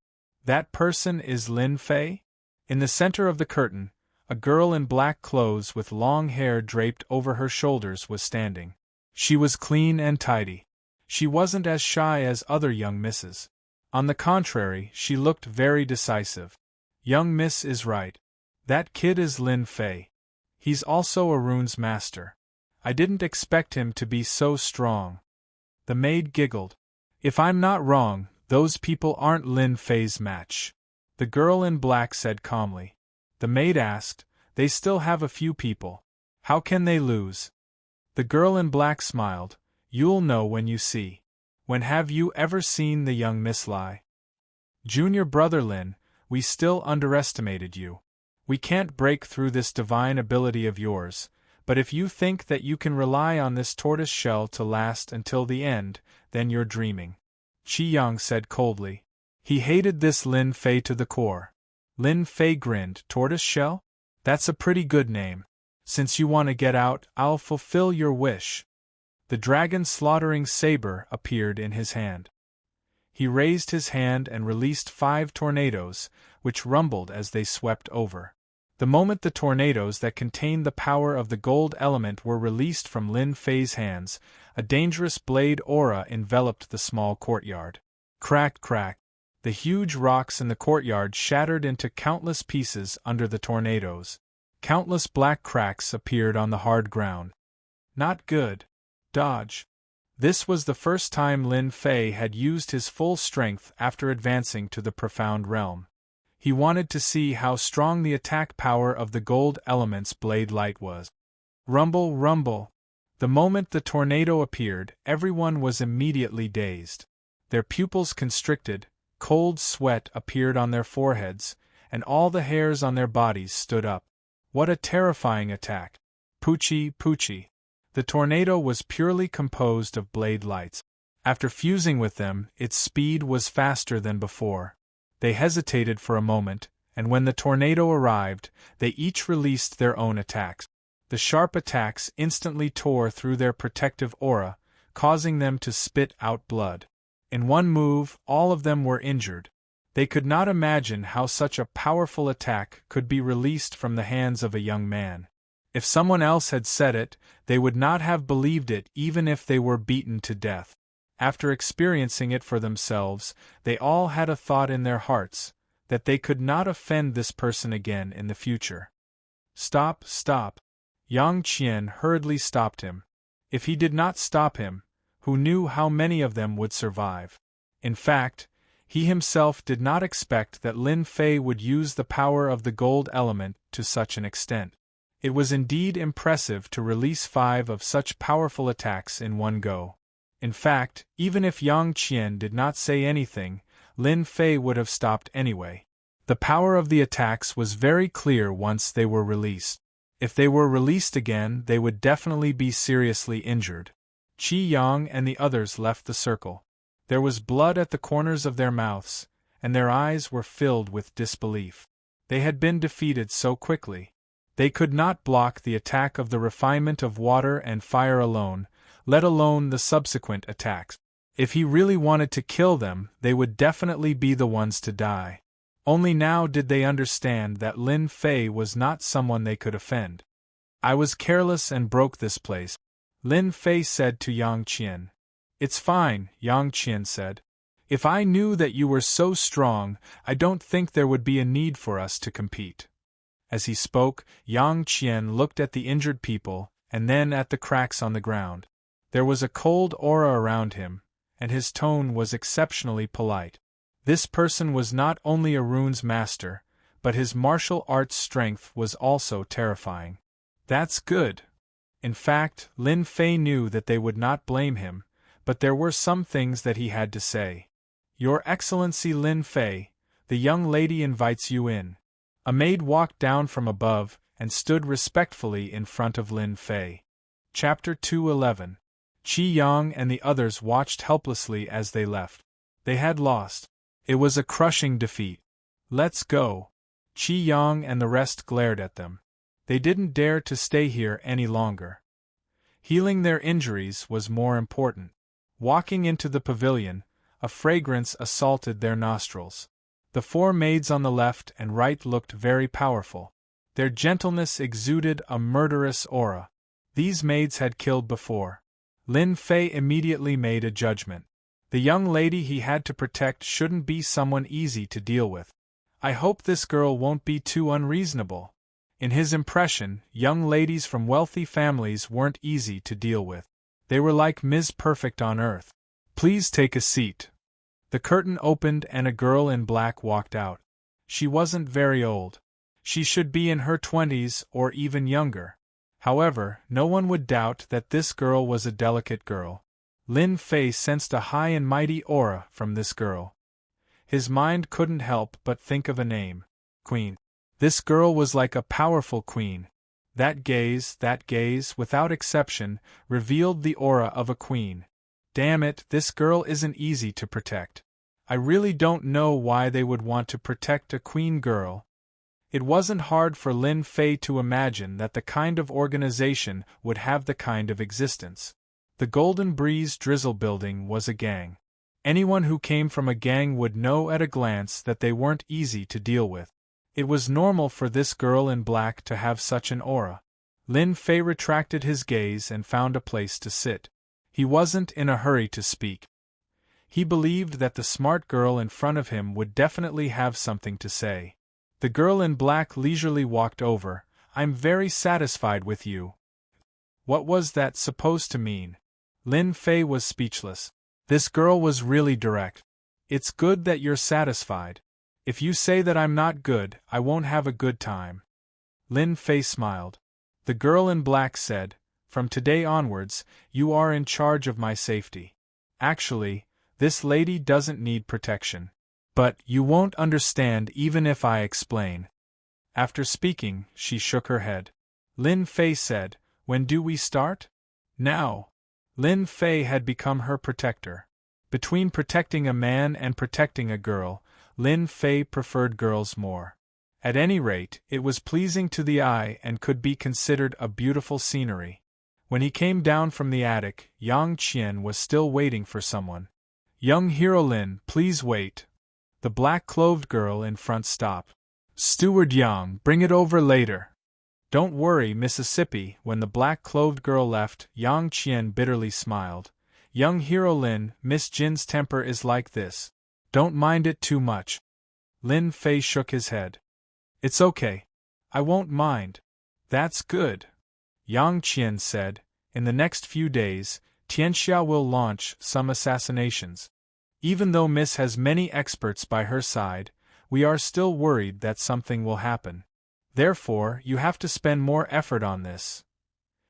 That person is Lin Fei? In the center of the curtain, a girl in black clothes with long hair draped over her shoulders was standing. She was clean and tidy. She wasn't as shy as other young misses. On the contrary, she looked very decisive. Young miss is right. That kid is Lin Fei. He's also a runes master. I didn't expect him to be so strong. The maid giggled. If I'm not wrong, those people aren't Lin Fei's match. The girl in black said calmly. The maid asked, they still have a few people. How can they lose? The girl in black smiled. You'll know when you see. When have you ever seen the young miss lie? Junior brother Lin, we still underestimated you. We can't break through this divine ability of yours, but if you think that you can rely on this tortoise shell to last until the end, then you're dreaming. Qi Yang said coldly. He hated this Lin Fei to the core. Lin Fei grinned. Tortoise shell? That's a pretty good name. Since you want to get out, I'll fulfill your wish. The dragon slaughtering saber appeared in his hand. He raised his hand and released 5 tornadoes, which rumbled as they swept over. The moment the tornadoes that contained the power of the gold element were released from Lin Fei's hands, a dangerous blade aura enveloped the small courtyard. Crack, crack. The huge rocks in the courtyard shattered into countless pieces under the tornadoes. Countless black cracks appeared on the hard ground. Not good. Dodge. This was the first time Lin Fei had used his full strength after advancing to the profound realm. He wanted to see how strong the attack power of the gold element's blade light was. Rumble, rumble. The moment the tornado appeared, everyone was immediately dazed. Their pupils constricted, cold sweat appeared on their foreheads, and all the hairs on their bodies stood up. What a terrifying attack! Poochie, poochie. The tornado was purely composed of blade lights. After fusing with them, its speed was faster than before. They hesitated for a moment, and when the tornado arrived, they each released their own attacks. The sharp attacks instantly tore through their protective aura, causing them to spit out blood. In one move, all of them were injured. They could not imagine how such a powerful attack could be released from the hands of a young man. If someone else had said it, they would not have believed it even if they were beaten to death. After experiencing it for themselves, they all had a thought in their hearts, that they could not offend this person again in the future. Stop, stop. Yang Qian hurriedly stopped him. If he did not stop him, who knew how many of them would survive? In fact, he himself did not expect that Lin Fei would use the power of the gold element to such an extent. It was indeed impressive to release 5 of such powerful attacks in one go. In fact, even if Yang Qian did not say anything, Lin Fei would have stopped anyway. The power of the attacks was very clear once they were released. If they were released again, they would definitely be seriously injured. Qi Yang and the others left the circle. There was blood at the corners of their mouths, and their eyes were filled with disbelief. They had been defeated so quickly. They could not block the attack of the refinement of water and fire alone, let alone the subsequent attacks. If he really wanted to kill them, they would definitely be the ones to die. Only now did they understand that Lin Fei was not someone they could offend. I was careless and broke this place, Lin Fei said to Yang Qian. It's fine, Yang Qian said. If I knew that you were so strong, I don't think there would be a need for us to compete. As he spoke, Yang Qian looked at the injured people, and then at the cracks on the ground. There was a cold aura around him, and his tone was exceptionally polite. This person was not only a runes master, but his martial arts strength was also terrifying. That's good. In fact, Lin Fei knew that they would not blame him, but there were some things that he had to say. Your Excellency Lin Fei, the young lady invites you in. A maid walked down from above and stood respectfully in front of Lin Fei. Chapter 211. Qi Yang and the others watched helplessly as they left. They had lost. It was a crushing defeat. Let's go. Qi Yang and the rest glared at them. They didn't dare to stay here any longer. Healing their injuries was more important. Walking into the pavilion, a fragrance assaulted their nostrils. The 4 maids on the left and right looked very powerful. Their gentleness exuded a murderous aura. These maids had killed before. Lin Fei immediately made a judgment. The young lady he had to protect shouldn't be someone easy to deal with. I hope this girl won't be too unreasonable. In his impression, young ladies from wealthy families weren't easy to deal with. They were like Ms. Perfect on Earth. Please take a seat. The curtain opened and a girl in black walked out. She wasn't very old. She should be in her 20s or even younger. However, no one would doubt that this girl was a delicate girl. Lin Fei sensed a high and mighty aura from this girl. His mind couldn't help but think of a name. Queen. This girl was like a powerful queen. That gaze, without exception, revealed the aura of a queen. Damn it, this girl isn't easy to protect. I really don't know why they would want to protect a queen girl. It wasn't hard for Lin Fei to imagine that the kind of organization would have the kind of existence. The Golden Breeze Drizzle Building was a gang. Anyone who came from a gang would know at a glance that they weren't easy to deal with. It was normal for this girl in black to have such an aura. Lin Fei retracted his gaze and found a place to sit. He wasn't in a hurry to speak. He believed that the smart girl in front of him would definitely have something to say. The girl in black leisurely walked over. I'm very satisfied with you. What was that supposed to mean? Lin Fei was speechless. This girl was really direct. It's good that you're satisfied. If you say that I'm not good, I won't have a good time. Lin Fei smiled. The girl in black said, from today onwards, you are in charge of my safety. Actually, this lady doesn't need protection. But you won't understand even if I explain. After speaking, she shook her head. Lin Fei said, when do we start? Now. Lin Fei had become her protector. Between protecting a man and protecting a girl, Lin Fei preferred girls more. At any rate, it was pleasing to the eye and could be considered a beautiful scenery. When he came down from the attic, Yang Qian was still waiting for someone. Young hero Lin, please wait. The black-clothed girl in front stopped. Steward Yang, bring it over later. Don't worry, Mississippi. When the black-clothed girl left, Yang Qian bitterly smiled. Young hero Lin, Miss Jin's temper is like this. Don't mind it too much. Lin Fei shook his head. It's okay. I won't mind. That's good. Yang Qian said, in the next few days, Tianxia will launch some assassinations. Even though Miss has many experts by her side, we are still worried that something will happen. Therefore, you have to spend more effort on this.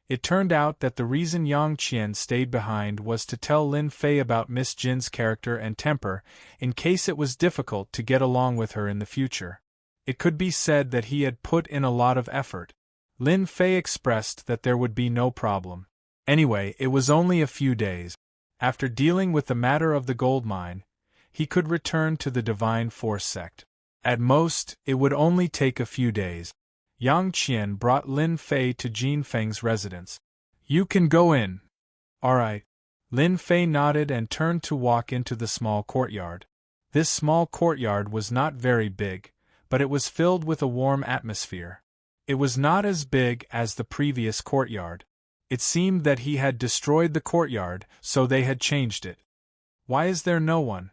It turned out that the reason Yang Qian stayed behind was to tell Lin Fei about Miss Jin's character and temper, in case it was difficult to get along with her in the future. It could be said that he had put in a lot of effort. Lin Fei expressed that there would be no problem. Anyway, it was only a few days. After dealing with the matter of the gold mine, he could return to the Divine Force sect. At most, it would only take a few days. Yang Qian brought Lin Fei to Jin Feng's residence. You can go in. All right. Lin Fei nodded and turned to walk into the small courtyard. This small courtyard was not very big, but it was filled with a warm atmosphere. It was not as big as the previous courtyard. It seemed that he had destroyed the courtyard, so they had changed it. Why is there no one?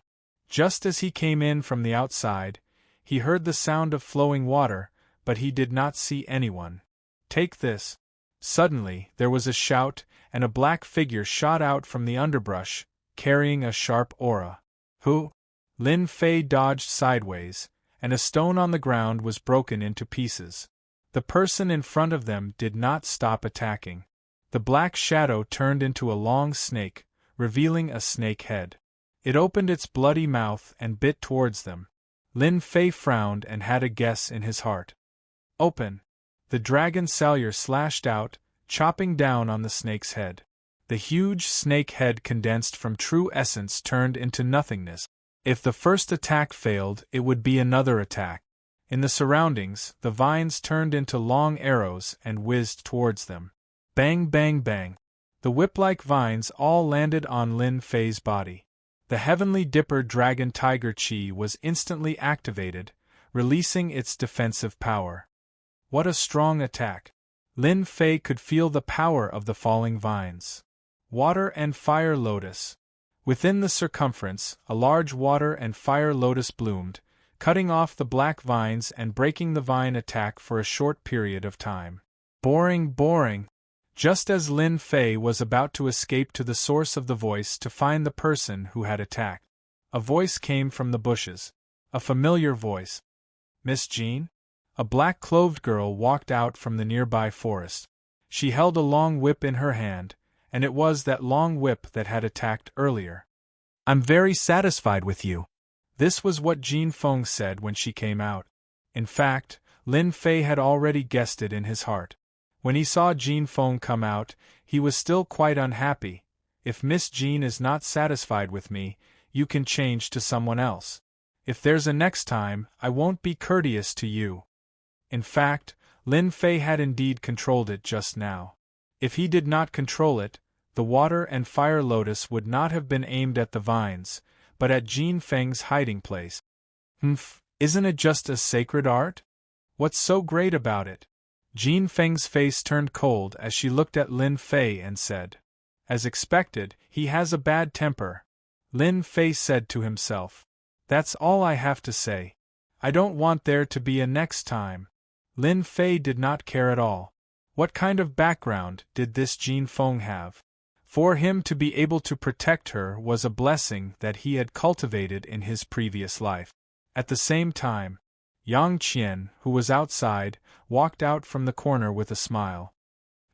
Just as he came in from the outside, he heard the sound of flowing water, but he did not see anyone. Take this. Suddenly, there was a shout, and a black figure shot out from the underbrush, carrying a sharp aura. Who? Lin Fei dodged sideways, and a stone on the ground was broken into pieces. The person in front of them did not stop attacking. The black shadow turned into a long snake, revealing a snake head. It opened its bloody mouth and bit towards them. Lin Fei frowned and had a guess in his heart. Open! The dragon Salyer slashed out, chopping down on the snake's head. The huge snake head condensed from true essence turned into nothingness. If the first attack failed, it would be another attack. In the surroundings, the vines turned into long arrows and whizzed towards them. Bang bang bang. The whip-like vines all landed on Lin Fei's body. The Heavenly Dipper Dragon Tiger Chi was instantly activated, releasing its defensive power. What a strong attack! Lin Fei could feel the power of the falling vines. Water and Fire Lotus. Within the circumference, a large water and fire lotus bloomed, cutting off the black vines and breaking the vine attack for a short period of time. Boring, boring. Just as Lin Fei was about to escape to the source of the voice to find the person who had attacked, a voice came from the bushes. A familiar voice. Miss Jean? A black-clothed girl walked out from the nearby forest. She held a long whip in her hand, and it was that long whip that had attacked earlier. I'm very satisfied with you. This was what Jin Feng said when she came out. In fact, Lin Fei had already guessed it in his heart. When he saw Jin Feng come out, he was still quite unhappy. If Miss Jean is not satisfied with me, you can change to someone else. If there's a next time, I won't be courteous to you. In fact, Lin Fei had indeed controlled it just now. If he did not control it, the water and fire lotus would not have been aimed at the vines, but at Jin Feng's hiding place. Isn't it just a sacred art? What's so great about it? Jin Feng's face turned cold as she looked at Lin Fei and said. As expected, he has a bad temper. Lin Fei said to himself. That's all I have to say. I don't want there to be a next time. Lin Fei did not care at all. What kind of background did this Jin Feng have? For him to be able to protect her was a blessing that he had cultivated in his previous life. At the same time, Yang Qian, who was outside, walked out from the corner with a smile.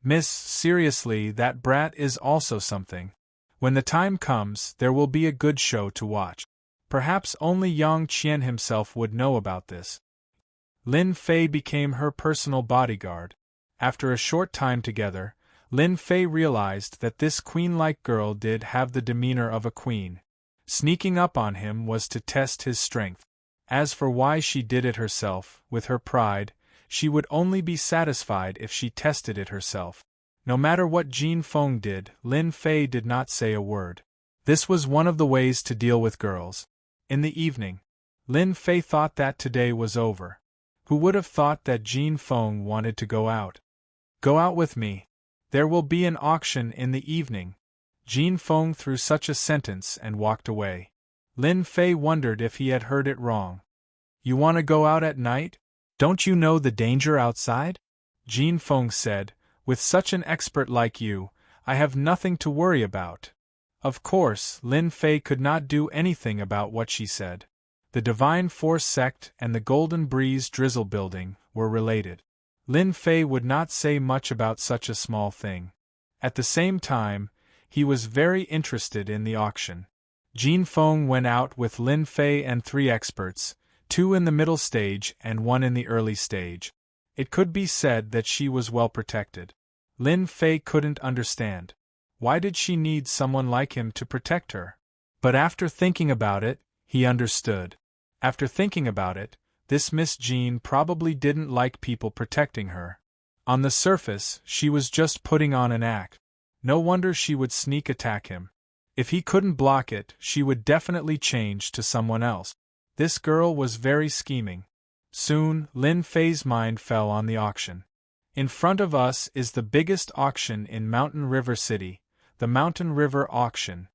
Miss, seriously, that brat is also something. When the time comes, there will be a good show to watch. Perhaps only Yang Qian himself would know about this. Lin Fei became her personal bodyguard. After a short time together, Lin Fei realized that this queen-like girl did have the demeanor of a queen. Sneaking up on him was to test his strength. As for why she did it herself, with her pride, she would only be satisfied if she tested it herself. No matter what Jean Feng did, Lin Fei did not say a word. This was one of the ways to deal with girls. In the evening, Lin Fei thought that today was over. Who would have thought that Jean Feng wanted to go out? Go out with me. There will be an auction in the evening. Jean Feng threw such a sentence and walked away. Lin Fei wondered if he had heard it wrong. You want to go out at night? Don't you know the danger outside? Jean Feng said, with such an expert like you, I have nothing to worry about. Of course, Lin Fei could not do anything about what she said. The Divine Force sect and the Golden Breeze Drizzle building were related. Lin Fei would not say much about such a small thing. At the same time, he was very interested in the auction. Jean Feng went out with Lin Fei and 3 experts, 2 in the middle stage and 1 in the early stage. It could be said that she was well protected. Lin Fei couldn't understand. Why did she need someone like him to protect her? But after thinking about it, he understood. After thinking about it, this Miss Jean probably didn't like people protecting her. On the surface, she was just putting on an act. No wonder she would sneak attack him. If he couldn't block it, she would definitely change to someone else. This girl was very scheming. Soon, Lin Fei's mind fell on the auction. In front of us is the biggest auction in Mountain River City, the Mountain River Auction.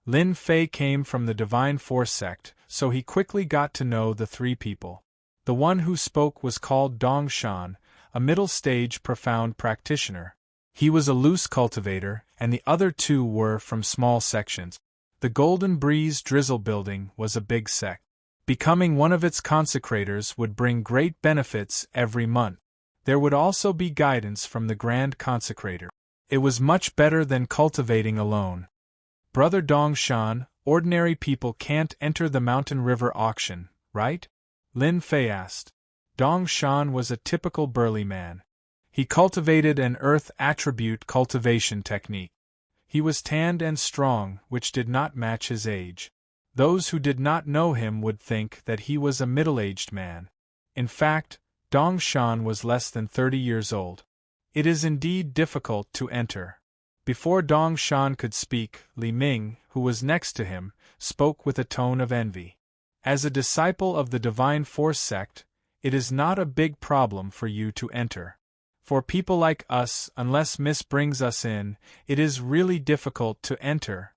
Lin Fei came from the Divine Force sect, so he quickly got to know the 3 people. The one who spoke was called Dong Shan, a middle-stage profound practitioner. He was a loose cultivator, and the other 2 were from small sections. The Golden Breeze Drizzle building was a big sect. Becoming one of its consecrators would bring great benefits every month. There would also be guidance from the Grand Consecrator. It was much better than cultivating alone. Brother Dong Shan, ordinary people can't enter the Mountain River auction, right? Lin Fei asked. Dong Shan was a typical burly man. He cultivated an earth attribute cultivation technique. He was tanned and strong, which did not match his age. Those who did not know him would think that he was a middle-aged man. In fact, Dong Shan was less than 30 years old. It is indeed difficult to enter. Before Dong Shan could speak, Li Ming, who was next to him, spoke with a tone of envy. As a disciple of the Divine Force sect, it is not a big problem for you to enter. For people like us, unless Miss brings us in, it is really difficult to enter,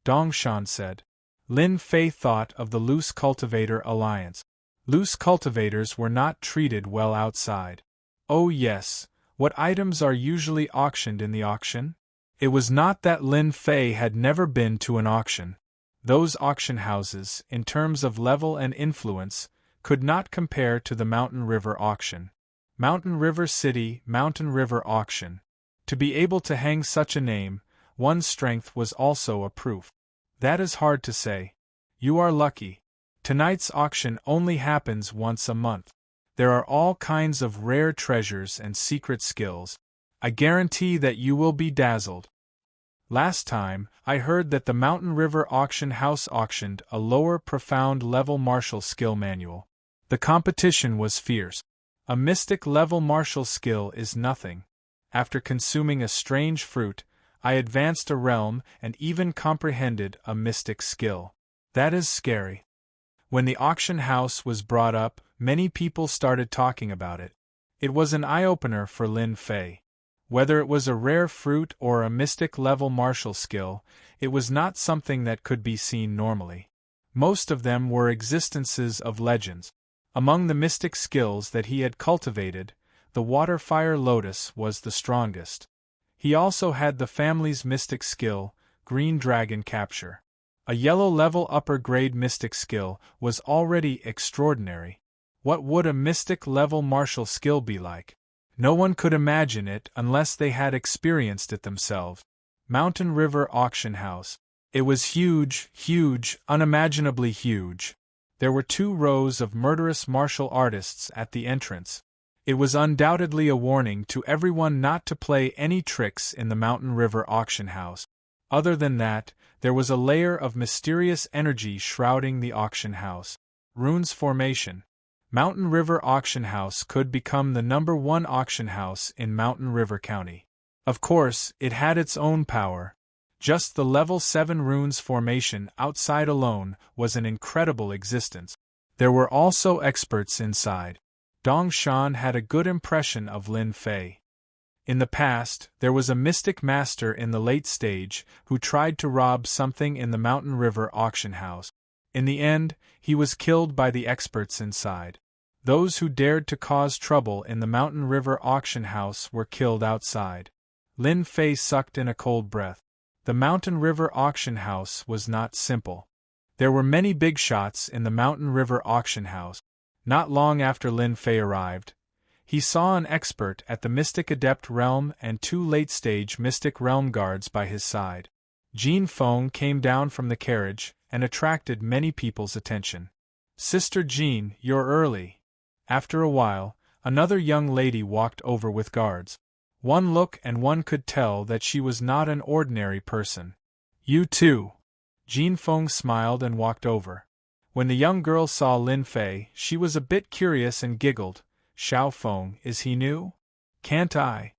Dong Shan said. Lin Fei thought of the Loose Cultivator Alliance. Loose cultivators were not treated well outside. Oh yes, what items are usually auctioned in the auction? It was not that Lin Fei had never been to an auction. Those auction houses, in terms of level and influence, could not compare to the Mountain River auction. Mountain River City, Mountain River Auction. To be able to hang such a name, one's strength was also a proof. That is hard to say. You are lucky. Tonight's auction only happens once a month. There are all kinds of rare treasures and secret skills. I guarantee that you will be dazzled. Last time, I heard that the Mountain River Auction House auctioned a lower profound level martial skill manual. The competition was fierce. A mystic level martial skill is nothing. After consuming a strange fruit, I advanced a realm and even comprehended a mystic skill. That is scary. When the auction house was brought up, many people started talking about it. It was an eye-opener for Lin Fei. Whether it was a rare fruit or a mystic-level martial skill, it was not something that could be seen normally. Most of them were existences of legends. Among the mystic skills that he had cultivated, the water-fire lotus was the strongest. He also had the family's mystic skill, green dragon capture. A yellow-level upper-grade mystic skill was already extraordinary. What would a mystic-level martial skill be like? No one could imagine it unless they had experienced it themselves. Mountain River Auction House. It was huge, huge, unimaginably huge. There were 2 rows of murderous martial artists at the entrance. It was undoubtedly a warning to everyone not to play any tricks in the Mountain River Auction House. Other than that, there was a layer of mysterious energy shrouding the auction house. Runes formation. Mountain River Auction House could become the #1 auction house in Mountain River County. Of course, it had its own power. Just the level 7 runes formation outside alone was an incredible existence. There were also experts inside. Dong Shan had a good impression of Lin Fei. In the past, there was a mystic master in the late stage who tried to rob something in the Mountain River auction house. In the end, he was killed by the experts inside. Those who dared to cause trouble in the Mountain River auction house were killed outside. Lin Fei sucked in a cold breath. The Mountain River auction house was not simple. There were many big shots in the Mountain River auction house. Not long after Lin Fei arrived, he saw an expert at the Mystic Adept Realm and 2 late-stage Mystic Realm guards by his side. Jean Feng came down from the carriage and attracted many people's attention. "Sister Jean, you're early." After a while, another young lady walked over with guards. One look and one could tell that she was not an ordinary person. "You too." Jean Feng smiled and walked over. When the young girl saw Lin Fei, she was a bit curious and giggled. "Xiao Feng, is he new?" "Can't I?"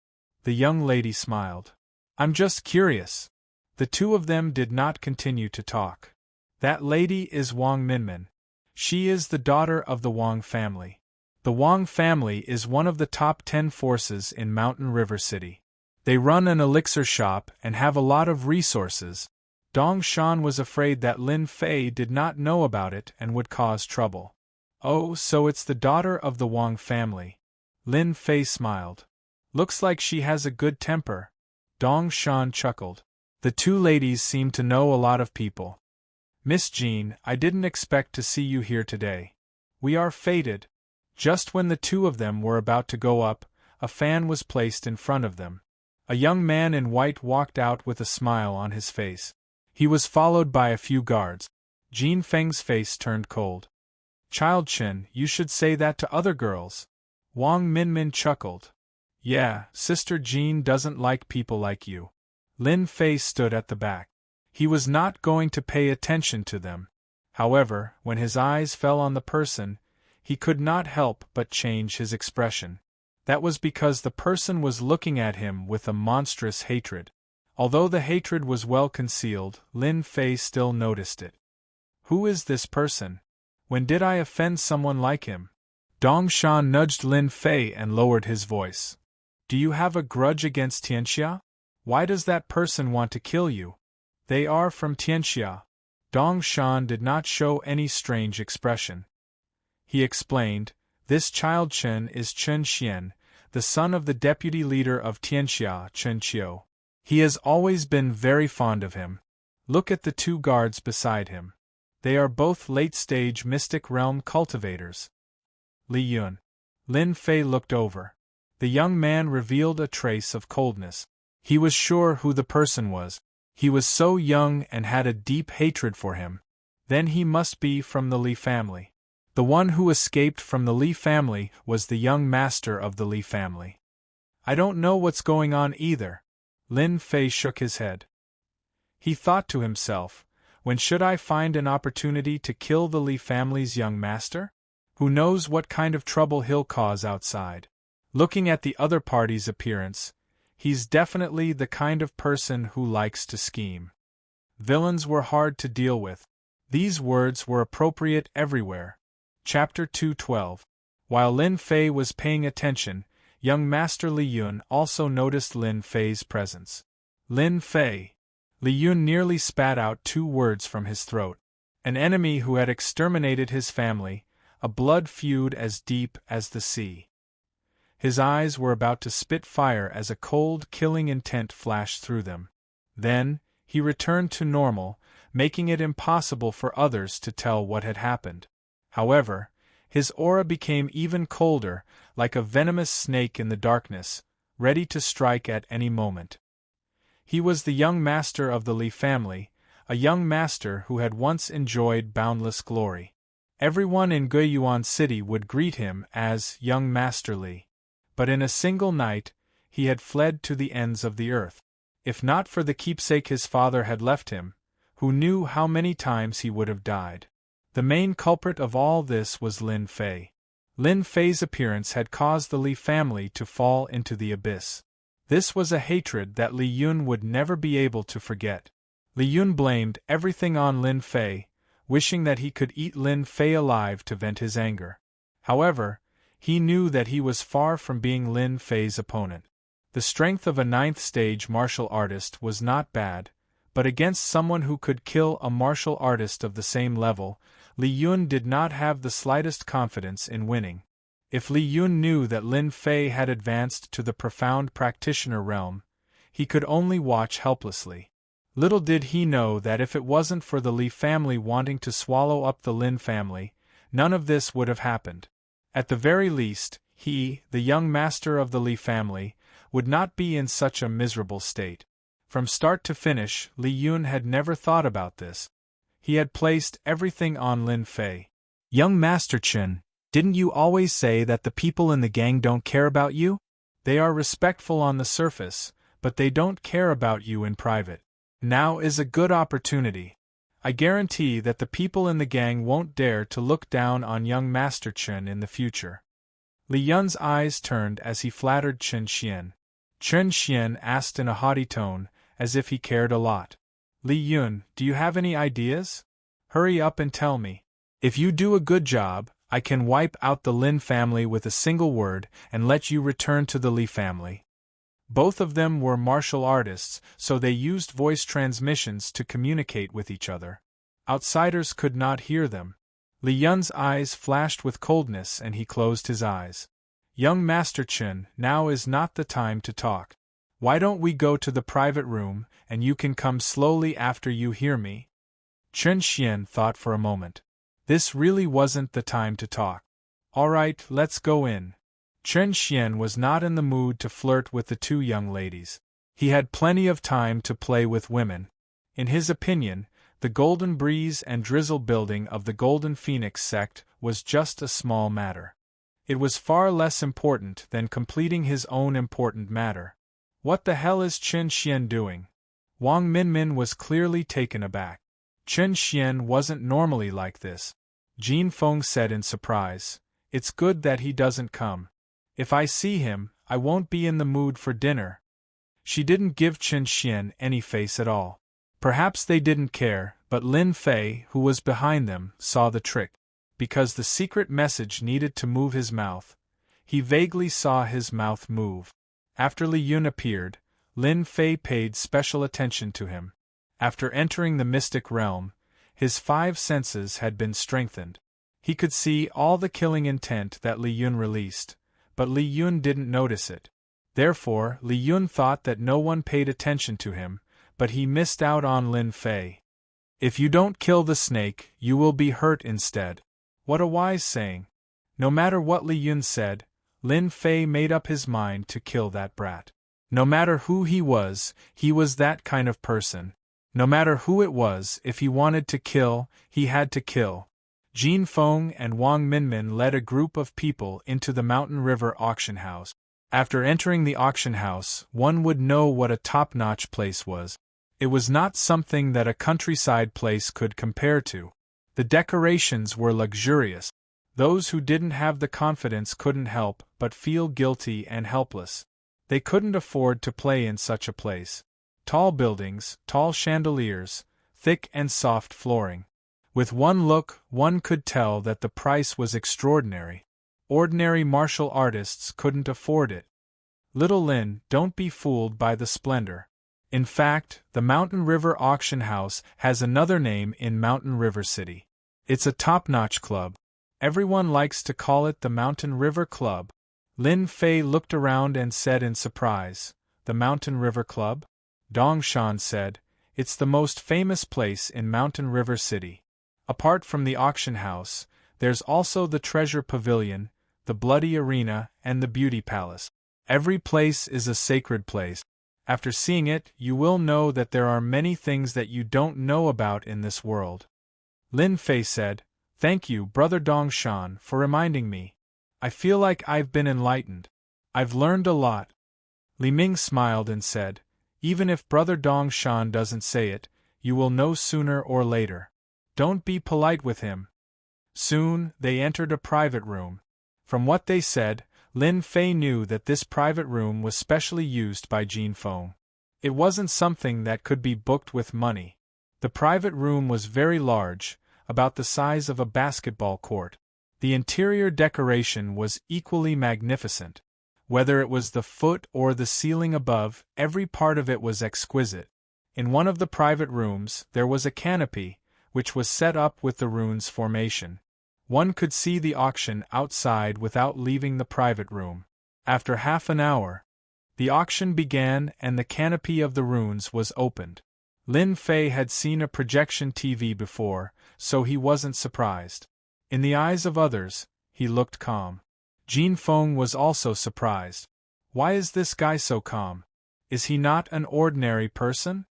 The young lady smiled. "I'm just curious." The two of them did not continue to talk. "That lady is Wang Minmin. She is the daughter of the Wang family. The Wang family is one of the top 10 forces in Mountain River City. They run an elixir shop and have a lot of resources." Dong Shan was afraid that Lin Fei did not know about it and would cause trouble. "Oh, so it's the daughter of the Wang family." Lin Fei smiled. "Looks like she has a good temper." Dong Shan chuckled. The two ladies seemed to know a lot of people. "Miss Jean, I didn't expect to see you here today. We are fated." Just when the two of them were about to go up, a fan was placed in front of them. A young man in white walked out with a smile on his face. He was followed by a few guards. Jean Feng's face turned cold. "Child Chen, you should say that to other girls." Wang Minmin chuckled. "Yeah, Sister Jean doesn't like people like you." Lin Fei stood at the back. He was not going to pay attention to them. However, when his eyes fell on the person, he could not help but change his expression. That was because the person was looking at him with a monstrous hatred. Although the hatred was well concealed, Lin Fei still noticed it. "Who is this person? When did I offend someone like him?" Dong Shan nudged Lin Fei and lowered his voice. "Do you have a grudge against Tianxia? Why does that person want to kill you?" "They are from Tianxia." Dong Shan did not show any strange expression. He explained, "This child Chen is Chen Xian, the son of the deputy leader of Tianxia, Chen Qiu. He has always been very fond of him. Look at the two guards beside him. They are both late-stage Mystic Realm cultivators." "Li Yun." Lin Fei looked over. The young man revealed a trace of coldness. He was sure who the person was. He was so young and had a deep hatred for him. Then he must be from the Li family. The one who escaped from the Li family was the young master of the Li family. "I don't know what's going on either." Lin Fei shook his head. He thought to himself, "When should I find an opportunity to kill the Li family's young master? Who knows what kind of trouble he'll cause outside." Looking at the other party's appearance, he's definitely the kind of person who likes to scheme. Villains were hard to deal with. These words were appropriate everywhere. Chapter 212. While Lin Fei was paying attention, young Master Li Yun also noticed Lin Fei's presence. "Lin Fei." Li Yun nearly spat out 2 words from his throat. An enemy who had exterminated his family, a blood feud as deep as the sea. His eyes were about to spit fire as a cold, killing intent flashed through them. Then, he returned to normal, making it impossible for others to tell what had happened. However, his aura became even colder, like a venomous snake in the darkness, ready to strike at any moment. He was the young master of the Li family, a young master who had once enjoyed boundless glory. Everyone in Guiyuan City would greet him as Young Master Li. But in a single night, he had fled to the ends of the earth. If not for the keepsake his father had left him, who knew how many times he would have died. The main culprit of all this was Lin Fei. Lin Fei's appearance had caused the Li family to fall into the abyss. This was a hatred that Li Yun would never be able to forget. Li Yun blamed everything on Lin Fei, wishing that he could eat Lin Fei alive to vent his anger. However, he knew that he was far from being Lin Fei's opponent. The strength of a ninth-stage martial artist was not bad, but against someone who could kill a martial artist of the same level, Li Yun did not have the slightest confidence in winning. If Li Yun knew that Lin Fei had advanced to the profound practitioner realm, he could only watch helplessly. Little did he know that if it wasn't for the Li family wanting to swallow up the Lin family, none of this would have happened. At the very least, he, the young master of the Li family, would not be in such a miserable state. From start to finish, Li Yun had never thought about this. He had placed everything on Lin Fei. "Young Master Chen, didn't you always say that the people in the gang don't care about you? They are respectful on the surface, but they don't care about you in private. Now is a good opportunity. I guarantee that the people in the gang won't dare to look down on young Master Chen in the future." Li Yun's eyes turned as he flattered Chen Xian. Chen Xian asked in a haughty tone, as if he cared a lot. "Li Yun, do you have any ideas? Hurry up and tell me. If you do a good job, I can wipe out the Lin family with a single word and let you return to the Li family." Both of them were martial artists, so they used voice transmissions to communicate with each other. Outsiders could not hear them. Li Yun's eyes flashed with coldness and he closed his eyes. "Young Master Chen, now is not the time to talk. Why don't we go to the private room, and you can come slowly after you hear me?" Chen Xian thought for a moment. This really wasn't the time to talk. "All right, let's go in." Chen Xian was not in the mood to flirt with the two young ladies. He had plenty of time to play with women. In his opinion, the Golden Breeze and Drizzle building of the Golden Phoenix sect was just a small matter. It was far less important than completing his own important matter. "What the hell is Chen Xian doing?" Wang Minmin was clearly taken aback. Chen Xian wasn't normally like this. Jin Feng said in surprise, "It's good that he doesn't come. If I see him, I won't be in the mood for dinner." She didn't give Chen Xian any face at all. Perhaps they didn't care, but Lin Fei, who was behind them, saw the trick. Because the secret message needed to move his mouth, he vaguely saw his mouth move. After Li Yun appeared, Lin Fei paid special attention to him. After entering the mystic realm, his 5 senses had been strengthened. He could see all the killing intent that Li Yun released, but Li Yun didn't notice it. Therefore, Li Yun thought that no one paid attention to him, but he missed out on Lin Fei. "If you don't kill the snake, you will be hurt instead." What a wise saying. No matter what Li Yun said, Lin Fei made up his mind to kill that brat. No matter who he was that kind of person. No matter who it was, if he wanted to kill, he had to kill. Jin Feng and Wang Minmin led a group of people into the Mountain River auction house. After entering the auction house, one would know what a top-notch place was. It was not something that a countryside place could compare to. The decorations were luxurious. Those who didn't have the confidence couldn't help but feel guilty and helpless. They couldn't afford to play in such a place. Tall buildings, tall chandeliers, thick and soft flooring. With one look, one could tell that the price was extraordinary. Ordinary martial artists couldn't afford it. Little Lin, don't be fooled by the splendor. In fact, the Mountain River Auction House has another name in Mountain River City. It's a top-notch club. Everyone likes to call it the Mountain River Club. Lin Fei looked around and said in surprise, "The Mountain River Club?" Dong Shan said, "It's the most famous place in Mountain River City. Apart from the auction house, there's also the Treasure Pavilion, the Bloody Arena, and the Beauty Palace. Every place is a sacred place. After seeing it, you will know that there are many things that you don't know about in this world." Lin Fei said, "Thank you, Brother Dong Shan, for reminding me. I feel like I've been enlightened. I've learned a lot." Li Ming smiled and said, "Even if Brother Dong Shan doesn't say it, you will know sooner or later. Don't be polite with him, Soon, they entered a private room. From what they said, Lin Fei knew that this private room was specially used by Jin Feng. It wasn't something that could be booked with money. The private room was very large, about the size of a basketball court. The interior decoration was equally magnificent. Whether it was the foot or the ceiling above, every part of it was exquisite. In one of the private rooms, there was a canopy, which was set up with the rune's formation. One could see the auction outside without leaving the private room. After half an hour, the auction began and the canopy of the runes was opened. Lin Fei had seen a projection TV before, so he wasn't surprised. In the eyes of others, he looked calm. Jin Feng was also surprised. Why is this guy so calm? Is he not an ordinary person?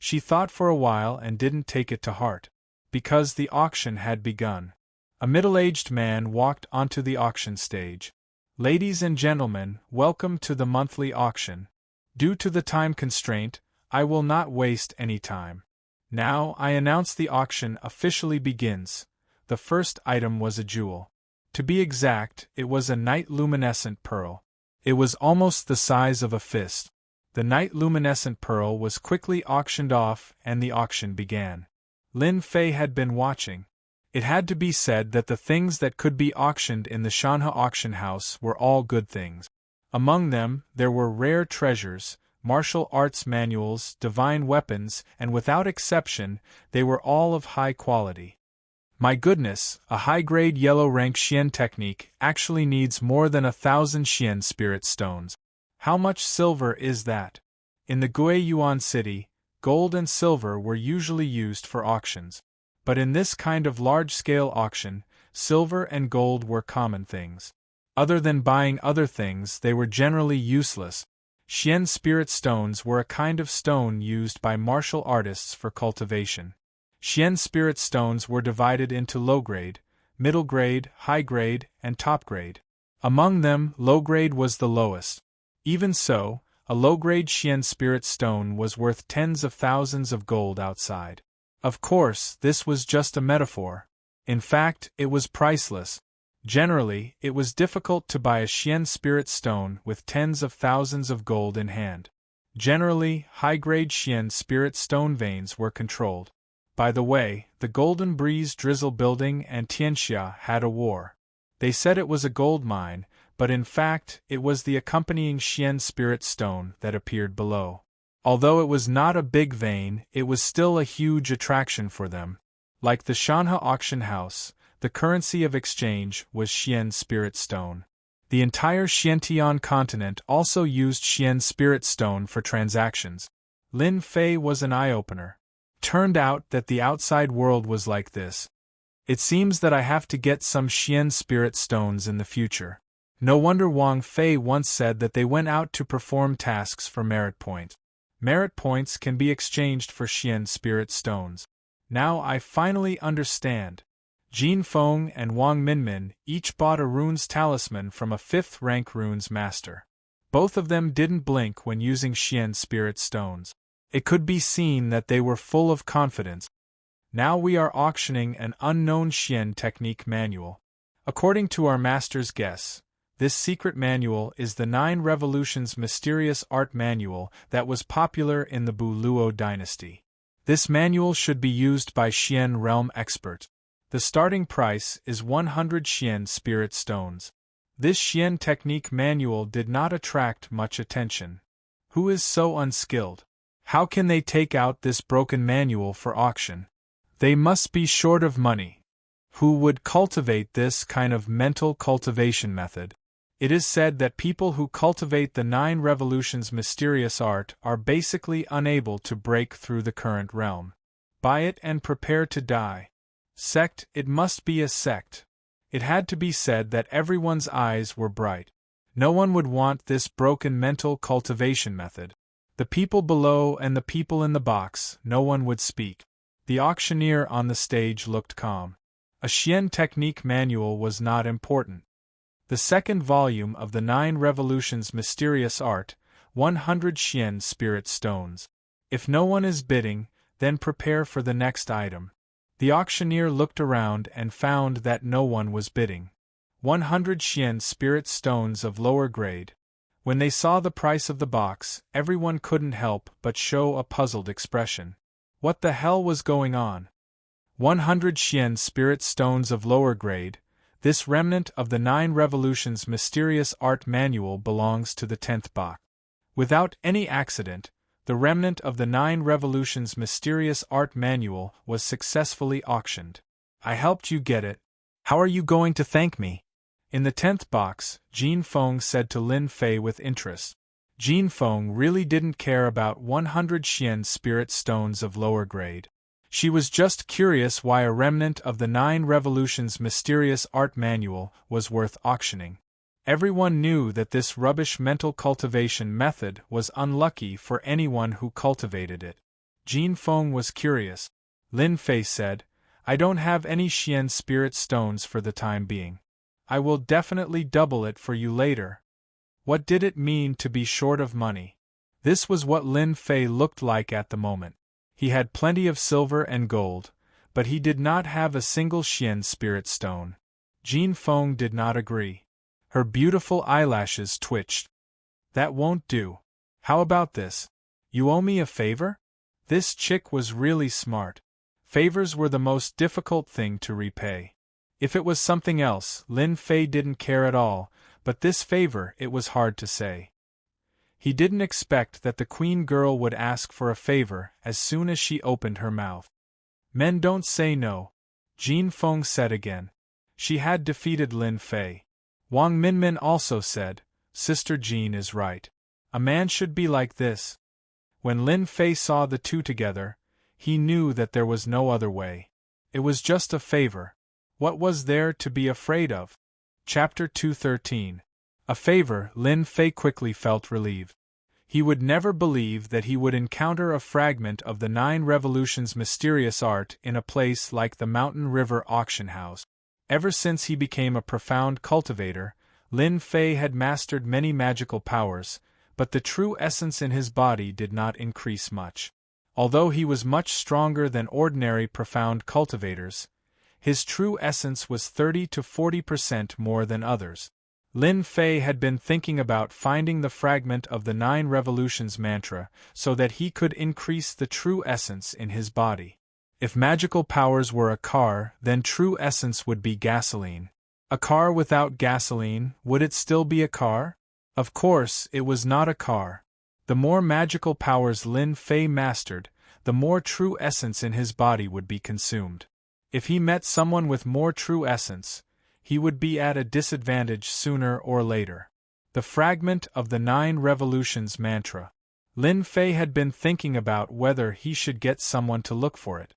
She thought for a while and didn't take it to heart. Because the auction had begun. A middle-aged man walked onto the auction stage. Ladies and gentlemen, welcome to the monthly auction. Due to the time constraint, I will not waste any time. Now I announce the auction officially begins. The first item was a jewel. To be exact, it was a night-luminescent pearl. It was almost the size of a fist. The night-luminescent pearl was quickly auctioned off and the auction began. Lin Fei had been watching. It had to be said that the things that could be auctioned in the Shanhe auction house were all good things. Among them, there were rare treasures, martial arts manuals, divine weapons, and without exception, they were all of high quality. My goodness, a high-grade yellow-rank Xian technique actually needs more than 1,000 Xian spirit stones. How much silver is that? In the Guiyuan city, gold and silver were usually used for auctions. But in this kind of large-scale auction, silver and gold were common things. Other than buying other things, they were generally useless. Xian spirit stones were a kind of stone used by martial artists for cultivation. Xian spirit stones were divided into low-grade, middle-grade, high-grade, and top-grade. Among them, low-grade was the lowest. Even so, a low-grade Xian spirit stone was worth tens of thousands of gold outside. Of course, this was just a metaphor. In fact, it was priceless. Generally, it was difficult to buy a Xian spirit stone with tens of thousands of gold in hand. Generally, high-grade Xian spirit stone veins were controlled. By the way, the Golden Breeze Drizzle Building and Tianxia had a war. They said it was a gold mine, but in fact, it was the accompanying Xian spirit stone that appeared below. Although it was not a big vein, it was still a huge attraction for them. Like the Shanhe auction house, the currency of exchange was Xian spirit stone. The entire Xiantian continent also used Xian spirit stone for transactions. Lin Fei was an eye-opener. Turned out that the outside world was like this. It seems that I have to get some Xian spirit stones in the future. No wonder Wang Fei once said that they went out to perform tasks for merit points. Merit points can be exchanged for Xian spirit stones. Now I finally understand. Jin Feng and Wang Minmin each bought a rune's talisman from a 5th-rank rune's master. Both of them didn't blink when using Xian spirit stones. It could be seen that they were full of confidence. Now we are auctioning an unknown Xian technique manual. According to our master's guess, this secret manual is the 9 Revolutions Mysterious Art Manual that was popular in the Bu Luo dynasty. This manual should be used by Xian realm experts. The starting price is 100 Xian spirit stones. This Xian technique manual did not attract much attention. Who is so unskilled? How can they take out this broken manual for auction? They must be short of money. Who would cultivate this kind of mental cultivation method? It is said that people who cultivate the 9 Revolutions mysterious art are basically unable to break through the current realm. Buy it and prepare to die. Sect, it must be a sect. It had to be said that everyone's eyes were bright. No one would want this broken mental cultivation method. The people below and the people in the box, no one would speak. The auctioneer on the stage looked calm. A Xian technique manual was not important. The second volume of the 9 Revolutions Mysterious Art, 100 Xian spirit stones. If no one is bidding, then prepare for the next item. The auctioneer looked around and found that no one was bidding. 100 Xian spirit stones of lower grade. When they saw the price of the box, everyone couldn't help but show a puzzled expression. What the hell was going on? 100 Xian spirit stones of lower grade. This remnant of the 9 Revolutions mysterious art manual belongs to the 10th box. Without any accident, the remnant of the 9 Revolutions mysterious art manual was successfully auctioned. I helped you get it. How are you going to thank me? In the 10th box, Jin Feng said to Lin Fei with interest. Jin Feng really didn't care about 100 Xian spirit stones of lower grade. She was just curious why a remnant of the 9 Revolutions mysterious art manual was worth auctioning. Everyone knew that this rubbish mental cultivation method was unlucky for anyone who cultivated it. Jin Feng was curious. Lin Fei said, I don't have any Xian spirit stones for the time being. I will definitely double it for you later. What did it mean to be short of money? This was what Lin Fei looked like at the moment. He had plenty of silver and gold, but he did not have a single Xian spirit stone. Jin Feng did not agree. Her beautiful eyelashes twitched. That won't do. How about this? You owe me a favor? This chick was really smart. Favors were the most difficult thing to repay. If it was something else, Lin Fei didn't care at all, but this favor it was hard to say. He didn't expect that the queen girl would ask for a favor as soon as she opened her mouth. Men don't say no, Jin Feng said again. She had defeated Lin Fei. Wang Minmin also said, Sister Jin is right. A man should be like this. When Lin Fei saw the two together, he knew that there was no other way. It was just a favor. What was there to be afraid of? Chapter 213. A favor. Lin Fei quickly felt relieved. He would never believe that he would encounter a fragment of the 9 Revolutions mysterious art in a place like the Mountain River Auction House. Ever since he became a profound cultivator, Lin Fei had mastered many magical powers, but the true essence in his body did not increase much. Although he was much stronger than ordinary profound cultivators, his true essence was 30 to 40% more than others. Lin Fei had been thinking about finding the fragment of the 9 Revolutions mantra so that he could increase the true essence in his body. If magical powers were a car, then true essence would be gasoline. A car without gasoline, would it still be a car? Of course, it was not a car. The more magical powers Lin Fei mastered, the more true essence in his body would be consumed. If he met someone with more true essence, he would be at a disadvantage sooner or later. The fragment of the 9 Revolutions mantra. Lin Fei had been thinking about whether he should get someone to look for it.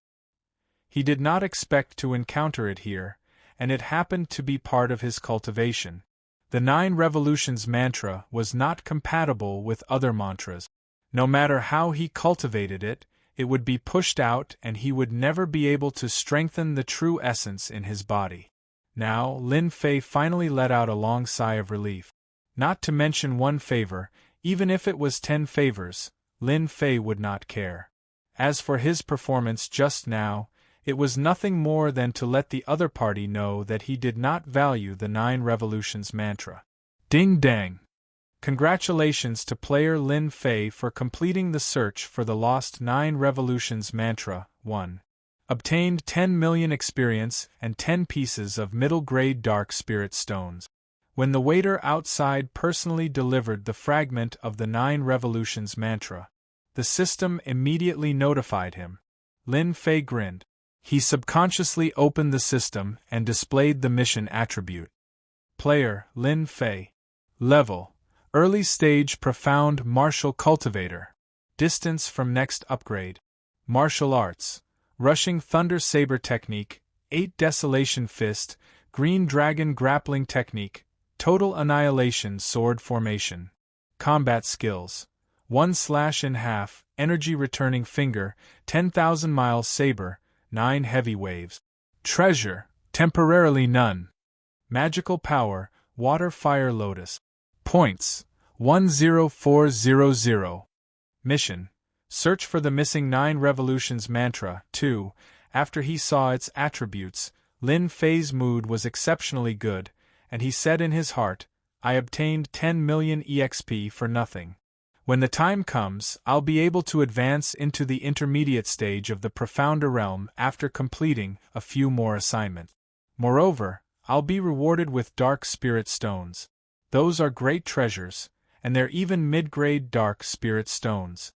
He did not expect to encounter it here, and it happened to be part of his cultivation. The 9 Revolutions mantra was not compatible with other mantras. No matter how he cultivated it, it would be pushed out and he would never be able to strengthen the true essence in his body. Now, Lin Fei finally let out a long sigh of relief. Not to mention one favor, even if it was 10 favors, Lin Fei would not care. As for his performance just now, it was nothing more than to let the other party know that he did not value the 9 Revolutions mantra. Ding dang! Congratulations to player Lin Fei for completing the search for the lost 9 Revolutions mantra. 1. Obtained 10 million experience and 10 pieces of middle-grade dark spirit stones. When the waiter outside personally delivered the fragment of the 9 Revolutions mantra, the system immediately notified him. Lin Fei grinned. He subconsciously opened the system and displayed the mission attribute. Player Lin Fei. Level: Early Stage Profound Martial Cultivator. Distance from next upgrade. Martial Arts: Rushing Thunder Saber Technique, 8 Desolation Fist, Green Dragon Grappling Technique, Total Annihilation Sword Formation. Combat Skills: 1 Slash in Half, Energy Returning Finger, 10,000 Miles Saber, 9 Heavy Waves. Treasure: Temporarily none. Magical Power: Water Fire Lotus. Points: 10400. Mission: Search for the missing 9 Revolutions mantra. 2. After he saw its attributes, Lin Fei's mood was exceptionally good, and he said in his heart, I obtained 10 million EXP for nothing. When the time comes, I'll be able to advance into the intermediate stage of the profounder realm after completing a few more assignments. Moreover, I'll be rewarded with dark spirit stones. Those are great treasures, and they're even mid-grade dark spirit stones.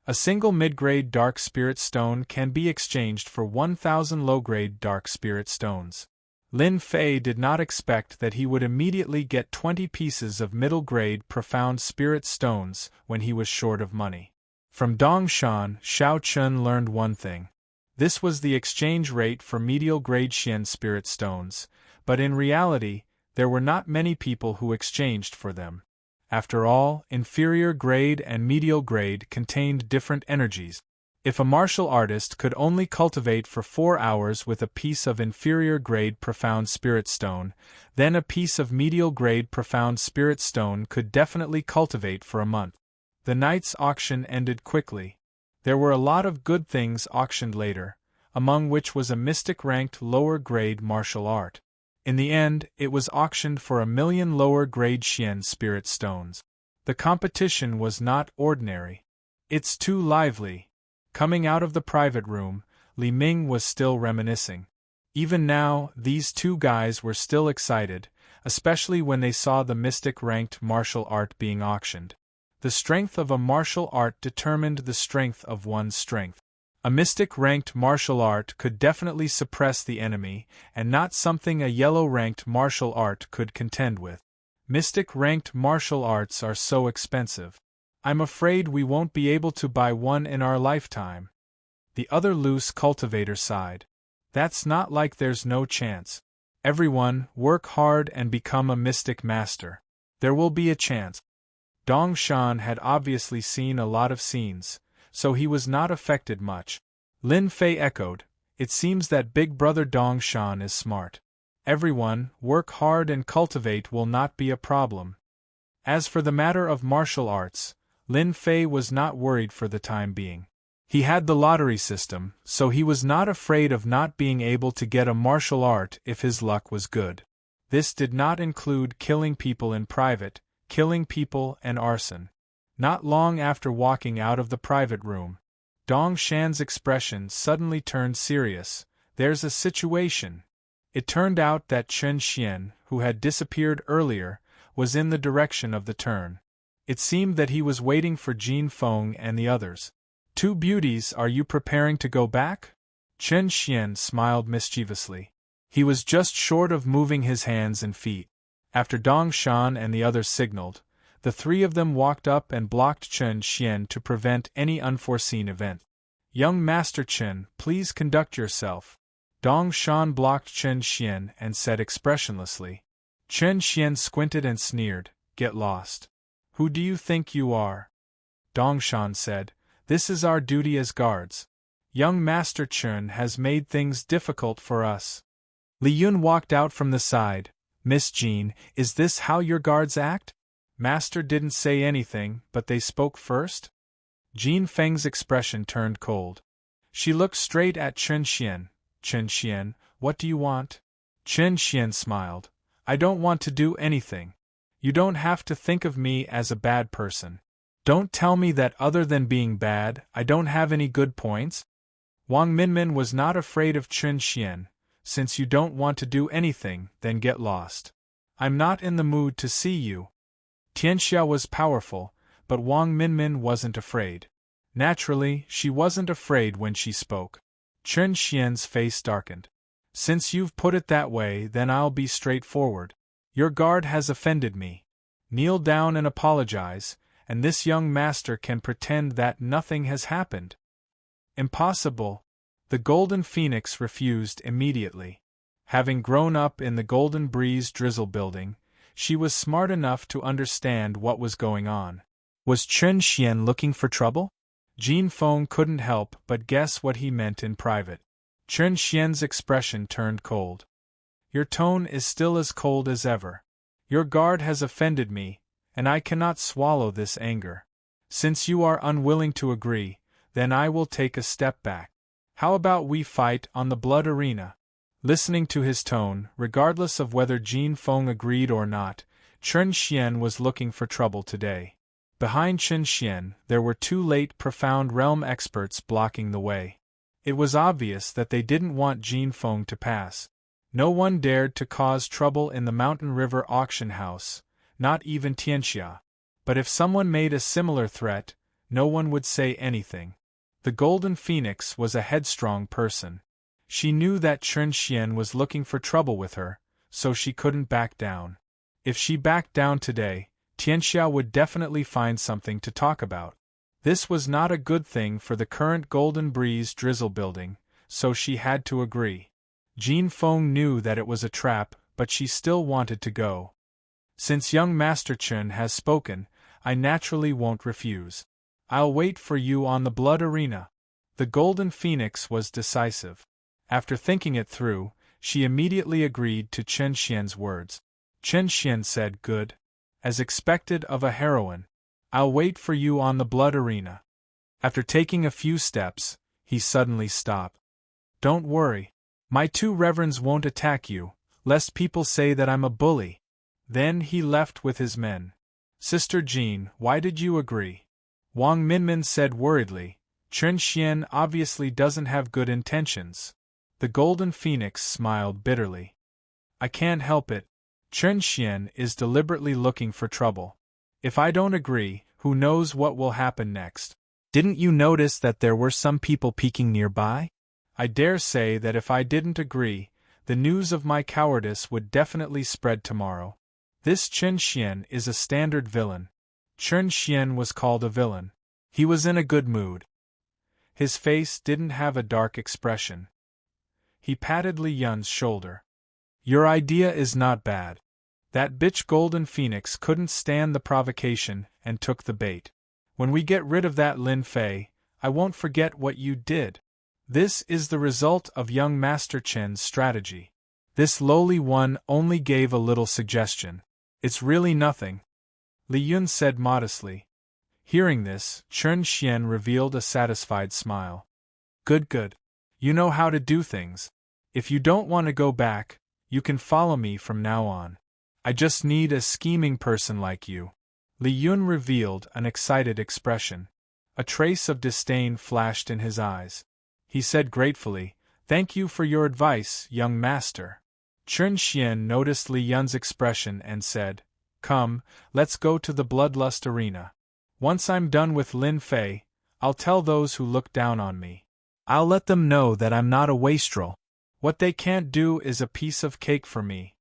A single mid-grade dark spirit stone can be exchanged for 1,000 low-grade dark spirit stones. Lin Fei did not expect that he would immediately get 20 pieces of middle-grade profound spirit stones when he was short of money. From Dongshan, Xiao Chun learned one thing. This was the exchange rate for medial-grade Xian spirit stones, but in reality, there were not many people who exchanged for them. After all, inferior grade and medial grade contained different energies. If a martial artist could only cultivate for 4 hours with a piece of inferior grade profound spirit stone, then a piece of medial grade profound spirit stone could definitely cultivate for a month. The night's auction ended quickly. There were a lot of good things auctioned later, among which was a mystic ranked lower grade martial art. In the end, it was auctioned for 1 million lower grade Xian spirit stones. The competition was not ordinary. It's too lively. Coming out of the private room, Li Ming was still reminiscing. Even now, these two guys were still excited, especially when they saw the mystic-ranked martial art being auctioned. The strength of a martial art determined the strength of one's strength. A mystic-ranked martial art could definitely suppress the enemy, and not something a yellow-ranked martial art could contend with. Mystic-ranked martial arts are so expensive. I'm afraid we won't be able to buy one in our lifetime. The other loose cultivator sighed. That's not like there's no chance. Everyone, work hard and become a mystic master. There will be a chance. Dongshan had obviously seen a lot of scenes, so he was not affected much. Lin Fei echoed, it seems that Big Brother Dongshan is smart. Everyone, work hard and cultivate will not be a problem. As for the matter of martial arts, Lin Fei was not worried for the time being. He had the lottery system, so he was not afraid of not being able to get a martial art if his luck was good. This did not include killing people in private, killing people and arson. Not long after walking out of the private room, Dong Shan's expression suddenly turned serious. There's a situation. It turned out that Chen Xian, who had disappeared earlier, was in the direction of the turn. It seemed that he was waiting for Jin Feng and the others. Two beauties, are you preparing to go back? Chen Xian smiled mischievously. He was just short of moving his hands and feet. After Dong Shan and the others signaled, the three of them walked up and blocked Chen Xian to prevent any unforeseen event. Young Master Chen, please conduct yourself. Dong Shan blocked Chen Xian and said expressionlessly. Chen Xian squinted and sneered, get lost. Who do you think you are? Dongshan said, this is our duty as guards. Young Master Chen has made things difficult for us. Li Yun walked out from the side. Miss Jean, is this how your guards act? Master didn't say anything, but they spoke first? Jin Feng's expression turned cold. She looked straight at Chen Xian. Chen Xian, what do you want? Chen Xian smiled. I don't want to do anything. You don't have to think of me as a bad person. Don't tell me that other than being bad, I don't have any good points. Wang Minmin was not afraid of Chen Xian. Since you don't want to do anything, then get lost. I'm not in the mood to see you. Tianxia was powerful, but Wang Minmin wasn't afraid. Naturally, she wasn't afraid when she spoke. Chen Xian's face darkened. Since you've put it that way, then I'll be straightforward. Your guard has offended me. Kneel down and apologize, and this young master can pretend that nothing has happened. Impossible. The Golden Phoenix refused immediately. Having grown up in the Golden Breeze Drizzle building, she was smart enough to understand what was going on. Was Chen Xian looking for trouble? Jin Feng couldn't help but guess what he meant in private. Chen Xian's expression turned cold. Your tone is still as cold as ever. Your guard has offended me, and I cannot swallow this anger. Since you are unwilling to agree, then I will take a step back. How about we fight on the blood arena? Listening to his tone, regardless of whether Jin Feng agreed or not, Chen Xian was looking for trouble today. Behind Chen Xian, there were two late profound realm experts blocking the way. It was obvious that they didn't want Jin Feng to pass. No one dared to cause trouble in the Mountain River auction house, not even Tianxia. But if someone made a similar threat, no one would say anything. The Golden Phoenix was a headstrong person. She knew that Chen Xian was looking for trouble with her, so she couldn't back down. If she backed down today, Tianxia would definitely find something to talk about. This was not a good thing for the current Golden Breeze drizzle building, so she had to agree. Jin Feng knew that it was a trap, but she still wanted to go. Since young Master Chen has spoken, I naturally won't refuse. I'll wait for you on the blood arena. The Golden Phoenix was decisive. After thinking it through, she immediately agreed to Chen Xian's words. Chen Xian said, "Good. As expected of a heroine. I'll wait for you on the blood arena." After taking a few steps, he suddenly stopped. "Don't worry. My two reverends won't attack you, lest people say that I'm a bully." Then he left with his men. "Sister Jean, why did you agree?" Wang Minmin said worriedly. "Chen Xian obviously doesn't have good intentions." The Golden Phoenix smiled bitterly. "I can't help it. Chen Xian is deliberately looking for trouble. If I don't agree, who knows what will happen next? Didn't you notice that there were some people peeking nearby? I dare say that if I didn't agree, the news of my cowardice would definitely spread tomorrow. This Chen Xian is a standard villain." Chen Xian was called a villain. He was in a good mood. His face didn't have a dark expression. He patted Li Yun's shoulder. "Your idea is not bad. That bitch Golden Phoenix couldn't stand the provocation and took the bait. When we get rid of that Lin Fei, I won't forget what you did." This is the result of young Master Chen's strategy. This lowly one only gave a little suggestion. "It's really nothing," Li Yun said modestly. Hearing this, Chen Xian revealed a satisfied smile. Good, good. You know how to do things. If you don't want to go back, you can follow me from now on. I just need a scheming person like you." Li Yun revealed an excited expression. A trace of disdain flashed in his eyes. He said gratefully, "Thank you for your advice, young master." Chen Xian noticed Li Yun's expression and said, "Come, let's go to the bloodlust arena. Once I'm done with Lin Fei, I'll tell those who look down on me. I'll let them know that I'm not a wastrel. What they can't do is a piece of cake for me.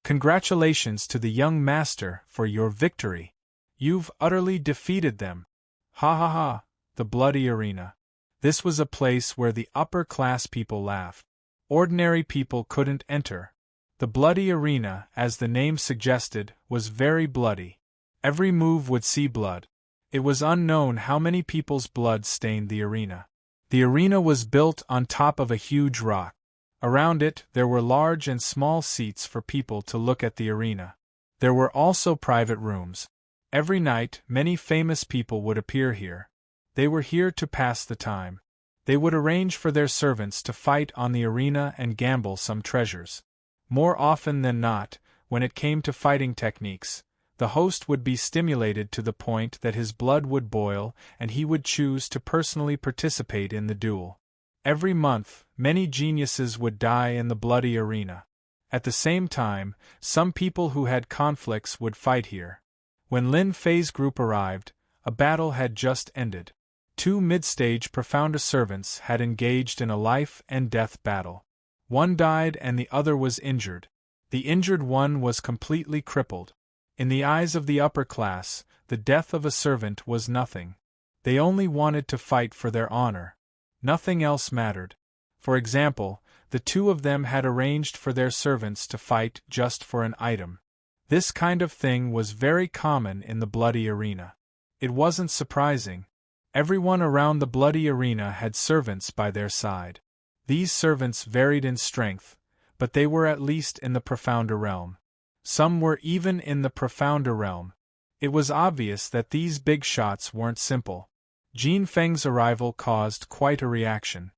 Congratulations to the young master for your victory. You've utterly defeated them." Ha ha ha, the bloody arena. This was a place where the upper-class people laughed. Ordinary people couldn't enter. The bloody arena, as the name suggested, was very bloody. Every move would see blood. It was unknown how many people's blood stained the arena. The arena was built on top of a huge rock. Around it, there were large and small seats for people to look at the arena. There were also private rooms. Every night, many famous people would appear here. They were here to pass the time. They would arrange for their servants to fight on the arena and gamble some treasures. More often than not, when it came to fighting techniques, the host would be stimulated to the point that his blood would boil and he would choose to personally participate in the duel. Every month, many geniuses would die in the bloody arena. At the same time, some people who had conflicts would fight here. When Lin Fei's group arrived, a battle had just ended. Two mid-stage Profounda servants had engaged in a life-and-death battle. One died and the other was injured. The injured one was completely crippled. In the eyes of the upper class, the death of a servant was nothing. They only wanted to fight for their honor. Nothing else mattered. For example, the two of them had arranged for their servants to fight just for an item. This kind of thing was very common in the bloody arena. It wasn't surprising. Everyone around the bloody arena had servants by their side. These servants varied in strength, but they were at least in the Profounda realm. Some were even in the Profounda realm. It was obvious that these big shots weren't simple. Jin Feng's arrival caused quite a reaction.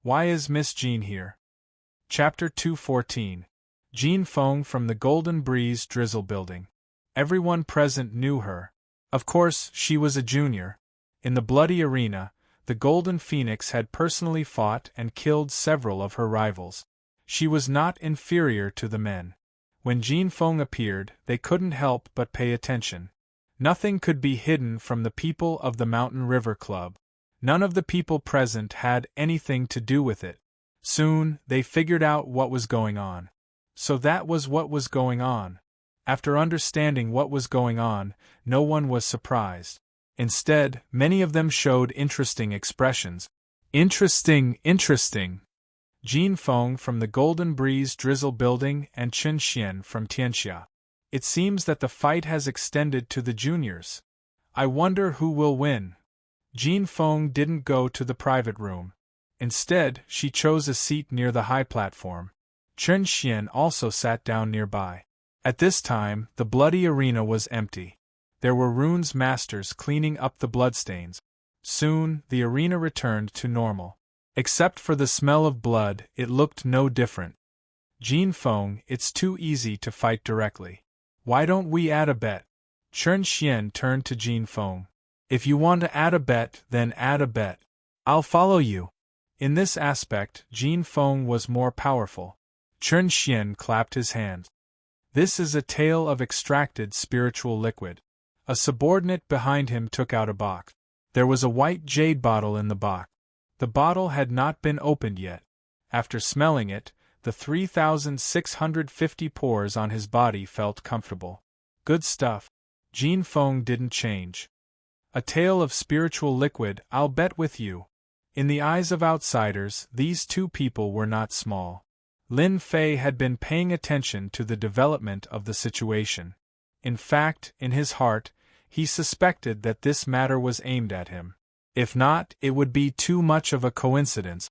Why is Miss Jean here? Chapter 214. Jean Feng from the Golden Breeze Drizzle Building. Everyone present knew her. Of course, she was a junior. In the bloody arena, the Golden Phoenix had personally fought and killed several of her rivals. She was not inferior to the men. When Jean Feng appeared, they couldn't help but pay attention. Nothing could be hidden from the people of the Mountain River Club. None of the people present had anything to do with it. Soon, they figured out what was going on. So that was what was going on. After understanding what was going on, no one was surprised. Instead, many of them showed interesting expressions. Interesting. Jean Feng from the Golden Breeze Drizzle Building and Chen Xian from Tianxia. It seems that the fight has extended to the juniors. I wonder who will win. Jean Feng didn't go to the private room. Instead, she chose a seat near the high platform. Chen Xian also sat down nearby. At this time, the bloody arena was empty. There were runes masters cleaning up the bloodstains. Soon, the arena returned to normal. Except for the smell of blood, it looked no different. Jean Feng, it's too easy to fight directly. Why don't we add a bet? Chen Xian turned to Jean Feng. If you want to add a bet, then add a bet. I'll follow you. In this aspect, Jean Feng was more powerful. Chen Xian clapped his hands. This is a tale of extracted spiritual liquid. A subordinate behind him took out a box. There was a white jade bottle in the box. The bottle had not been opened yet. After smelling it, the 3,650 pores on his body felt comfortable. Good stuff. Jean Feng didn't change. A tale of spiritual liquid, I'll bet with you. In the eyes of outsiders, these two people were not small. Lin Fei had been paying attention to the development of the situation. In fact, in his heart, he suspected that this matter was aimed at him. If not, it would be too much of a coincidence.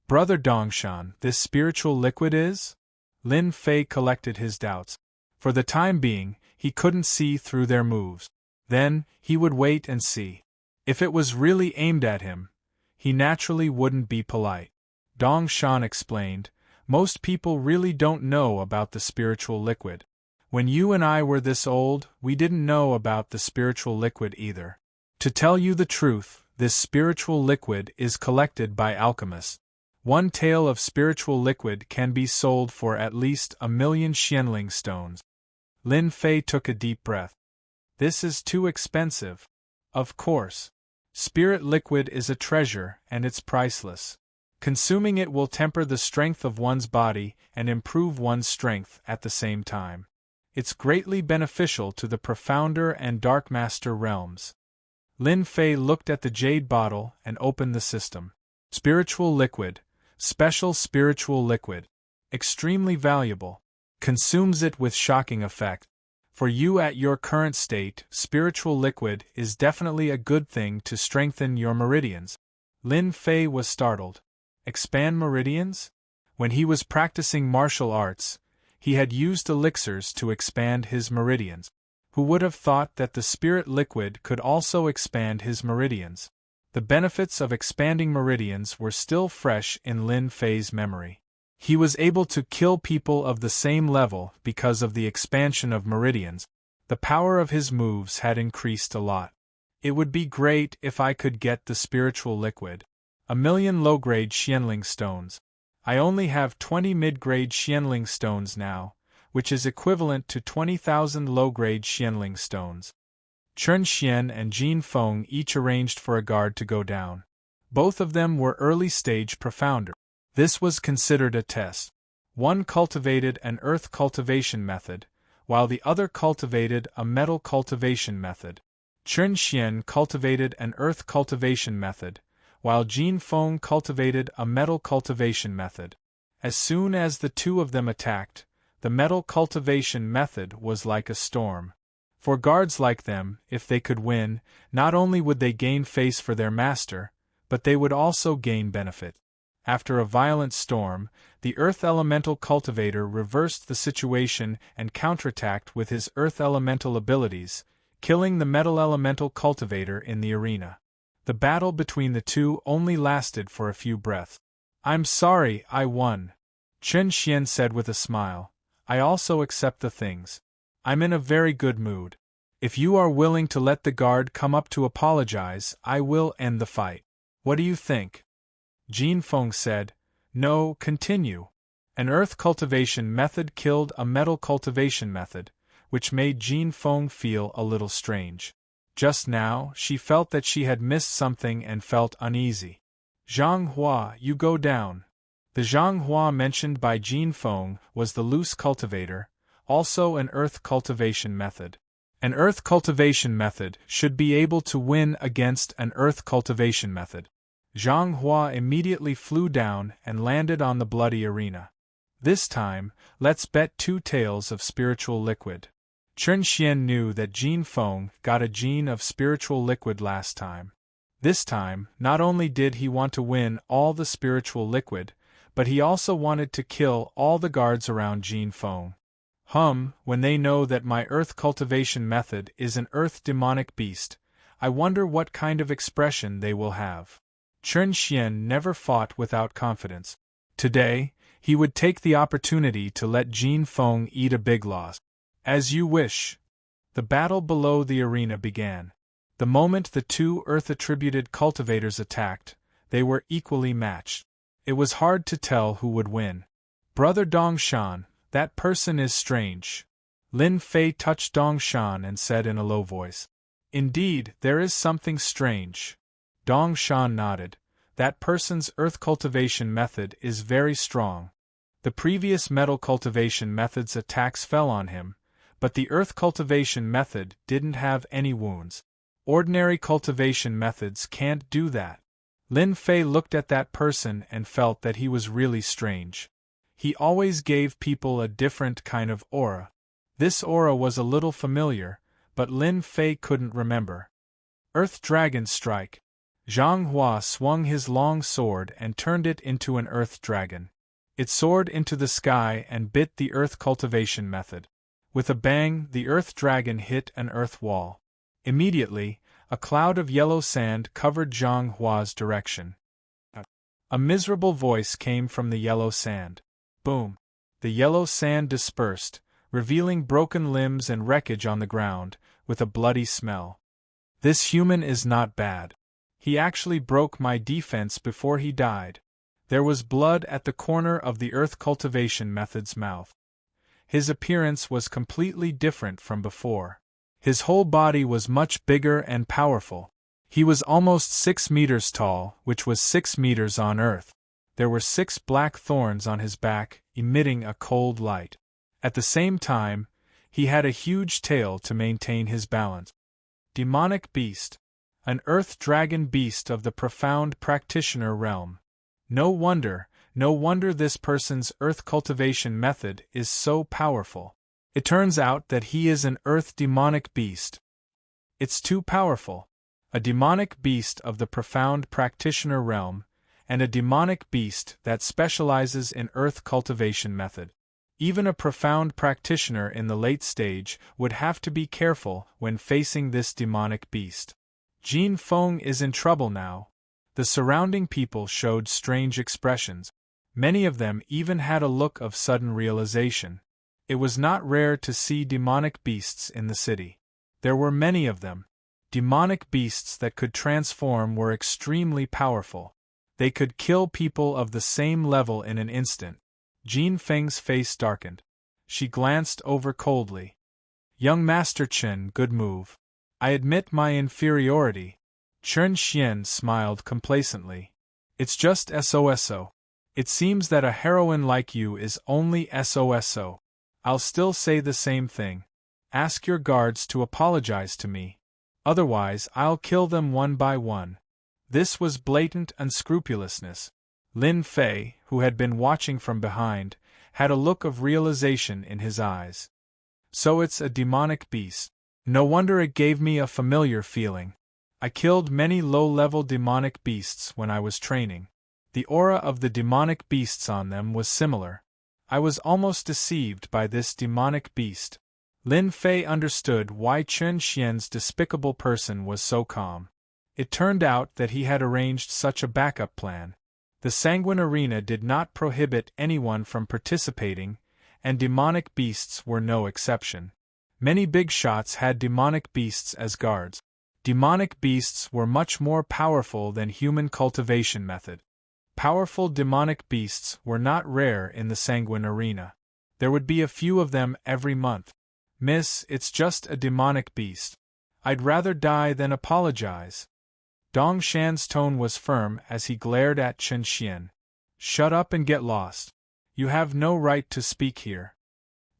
Brother Dongshan, this spiritual liquid is? Lin Fei collected his doubts. For the time being, he couldn't see through their moves. Then, he would wait and see. If it was really aimed at him, he naturally wouldn't be polite. Dongshan explained, most people really don't know about the spiritual liquid. When you and I were this old, we didn't know about the spiritual liquid either. To tell you the truth, this spiritual liquid is collected by alchemists. One tael of spiritual liquid can be sold for at least 1,000,000 Xianling stones. Lin Fei took a deep breath. This is too expensive. Of course. Spirit liquid is a treasure, and it's priceless. Consuming it will temper the strength of one's body and improve one's strength at the same time. It's greatly beneficial to the profounder and dark master realms. Lin Fei looked at the jade bottle and opened the system. Spiritual liquid. Special spiritual liquid. Extremely valuable. Consumes it with shocking effect. For you at your current state, spiritual liquid is definitely a good thing to strengthen your meridians. Lin Fei was startled. Expand meridians? When he was practicing martial arts, he had used elixirs to expand his meridians. Who would have thought that the spirit liquid could also expand his meridians? The benefits of expanding meridians were still fresh in Lin Fei's memory. He was able to kill people of the same level because of the expansion of meridians. The power of his moves had increased a lot. It would be great if I could get the spiritual liquid. 1,000,000 low-grade Xianling stones. I only have 20 mid-grade Xianling stones now, which is equivalent to 20,000 low-grade Xianling stones. Chen Xian and Jean Feng each arranged for a guard to go down. Both of them were early-stage profounder. This was considered a test. One cultivated an earth cultivation method, while the other cultivated a metal cultivation method. Chen Xian cultivated an earth cultivation method, while Jean Feng cultivated a metal cultivation method. As soon as the two of them attacked, the metal cultivation method was like a storm. For guards like them, if they could win, not only would they gain face for their master, but they would also gain benefit. After a violent storm, the Earth Elemental Cultivator reversed the situation and counterattacked with his Earth Elemental abilities, killing the Metal Elemental Cultivator in the arena. The battle between the two only lasted for a few breaths. I'm sorry I won, Chen Xian said with a smile. I also accept the things. I'm in a very good mood. If you are willing to let the guard come up to apologize, I will end the fight. What do you think? Jin Feng said. No, continue. An earth cultivation method killed a metal cultivation method, which made Jin Feng feel a little strange. Just now, she felt that she had missed something and felt uneasy. Zhang Hua, you go down. The Zhang Hua mentioned by Jin Feng was the loose cultivator, also an earth cultivation method. An earth cultivation method should be able to win against an earth cultivation method. Zhang Hua immediately flew down and landed on the bloody arena. This time, let's bet 2 taels of spiritual liquid. Chen Xian knew that Jin Feng got a gene of spiritual liquid last time. This time, not only did he want to win all the spiritual liquid, but he also wanted to kill all the guards around Jin Feng. When they know that my earth cultivation method is an earth demonic beast, I wonder what kind of expression they will have. Chen Xian never fought without confidence. Today, he would take the opportunity to let Jin Feng eat a big loss. As you wish. The battle below the arena began. The moment the 2 earth-attributed cultivators attacked, they were equally matched. It was hard to tell who would win. Brother Dongshan, that person is strange. Lin Fei touched Dongshan and said in a low voice. Indeed, there is something strange. Dongshan nodded. That person's earth cultivation method is very strong. The previous metal cultivation method's attacks fell on him, but the earth cultivation method didn't have any wounds. Ordinary cultivation methods can't do that. Lin Fei looked at that person and felt that he was really strange. He always gave people a different kind of aura. This aura was a little familiar, but Lin Fei couldn't remember. Earth Dragon Strike. Zhang Hua swung his long sword and turned it into an earth dragon. It soared into the sky and bit the earth cultivation method. With a bang, the earth dragon hit an earth wall. Immediately, a cloud of yellow sand covered Zhang Hua's direction. A miserable voice came from the yellow sand. Boom! The yellow sand dispersed, revealing broken limbs and wreckage on the ground, with a bloody smell. This human is not bad. He actually broke my defense before he died. There was blood at the corner of the earth cultivation method's mouth. His appearance was completely different from before. His whole body was much bigger and powerful. He was almost 6 meters tall, which was 6 meters on earth. There were 6 black thorns on his back, emitting a cold light. At the same time, he had a huge tail to maintain his balance. Demonic beast. An earth dragon beast of the profound practitioner realm. No wonder this person's earth cultivation method is so powerful. It turns out that he is an earth demonic beast. It's too powerful. A demonic beast of the profound practitioner realm, and a demonic beast that specializes in earth cultivation method. Even a profound practitioner in the late stage would have to be careful when facing this demonic beast. Jin Feng is in trouble now. The surrounding people showed strange expressions. Many of them even had a look of sudden realization. It was not rare to see demonic beasts in the city. There were many of them. Demonic beasts that could transform were extremely powerful. They could kill people of the same level in an instant. Jin Feng's face darkened. She glanced over coldly. Young Master Chen, good move. I admit my inferiority. Chen Xian smiled complacently. It's just SOSO. It seems that a heroine like you is only SOSO. I'll still say the same thing. Ask your guards to apologize to me. Otherwise, I'll kill them one by one. This was blatant unscrupulousness. Lin Fei, who had been watching from behind, had a look of realization in his eyes. So it's a demonic beast. No wonder it gave me a familiar feeling. I killed many low-level demonic beasts when I was training. The aura of the demonic beasts on them was similar. I was almost deceived by this demonic beast. Lin Fei understood why Chen Xian's despicable person was so calm. It turned out that he had arranged such a backup plan. The sanguine arena did not prohibit anyone from participating, and demonic beasts were no exception. Many big shots had demonic beasts as guards. Demonic beasts were much more powerful than human cultivation method. Powerful demonic beasts were not rare in the sanguine arena. There would be a few of them every month. Miss, it's just a demonic beast. I'd rather die than apologize. Dong Shan's tone was firm as he glared at Chen Xian. Shut up and get lost. You have no right to speak here.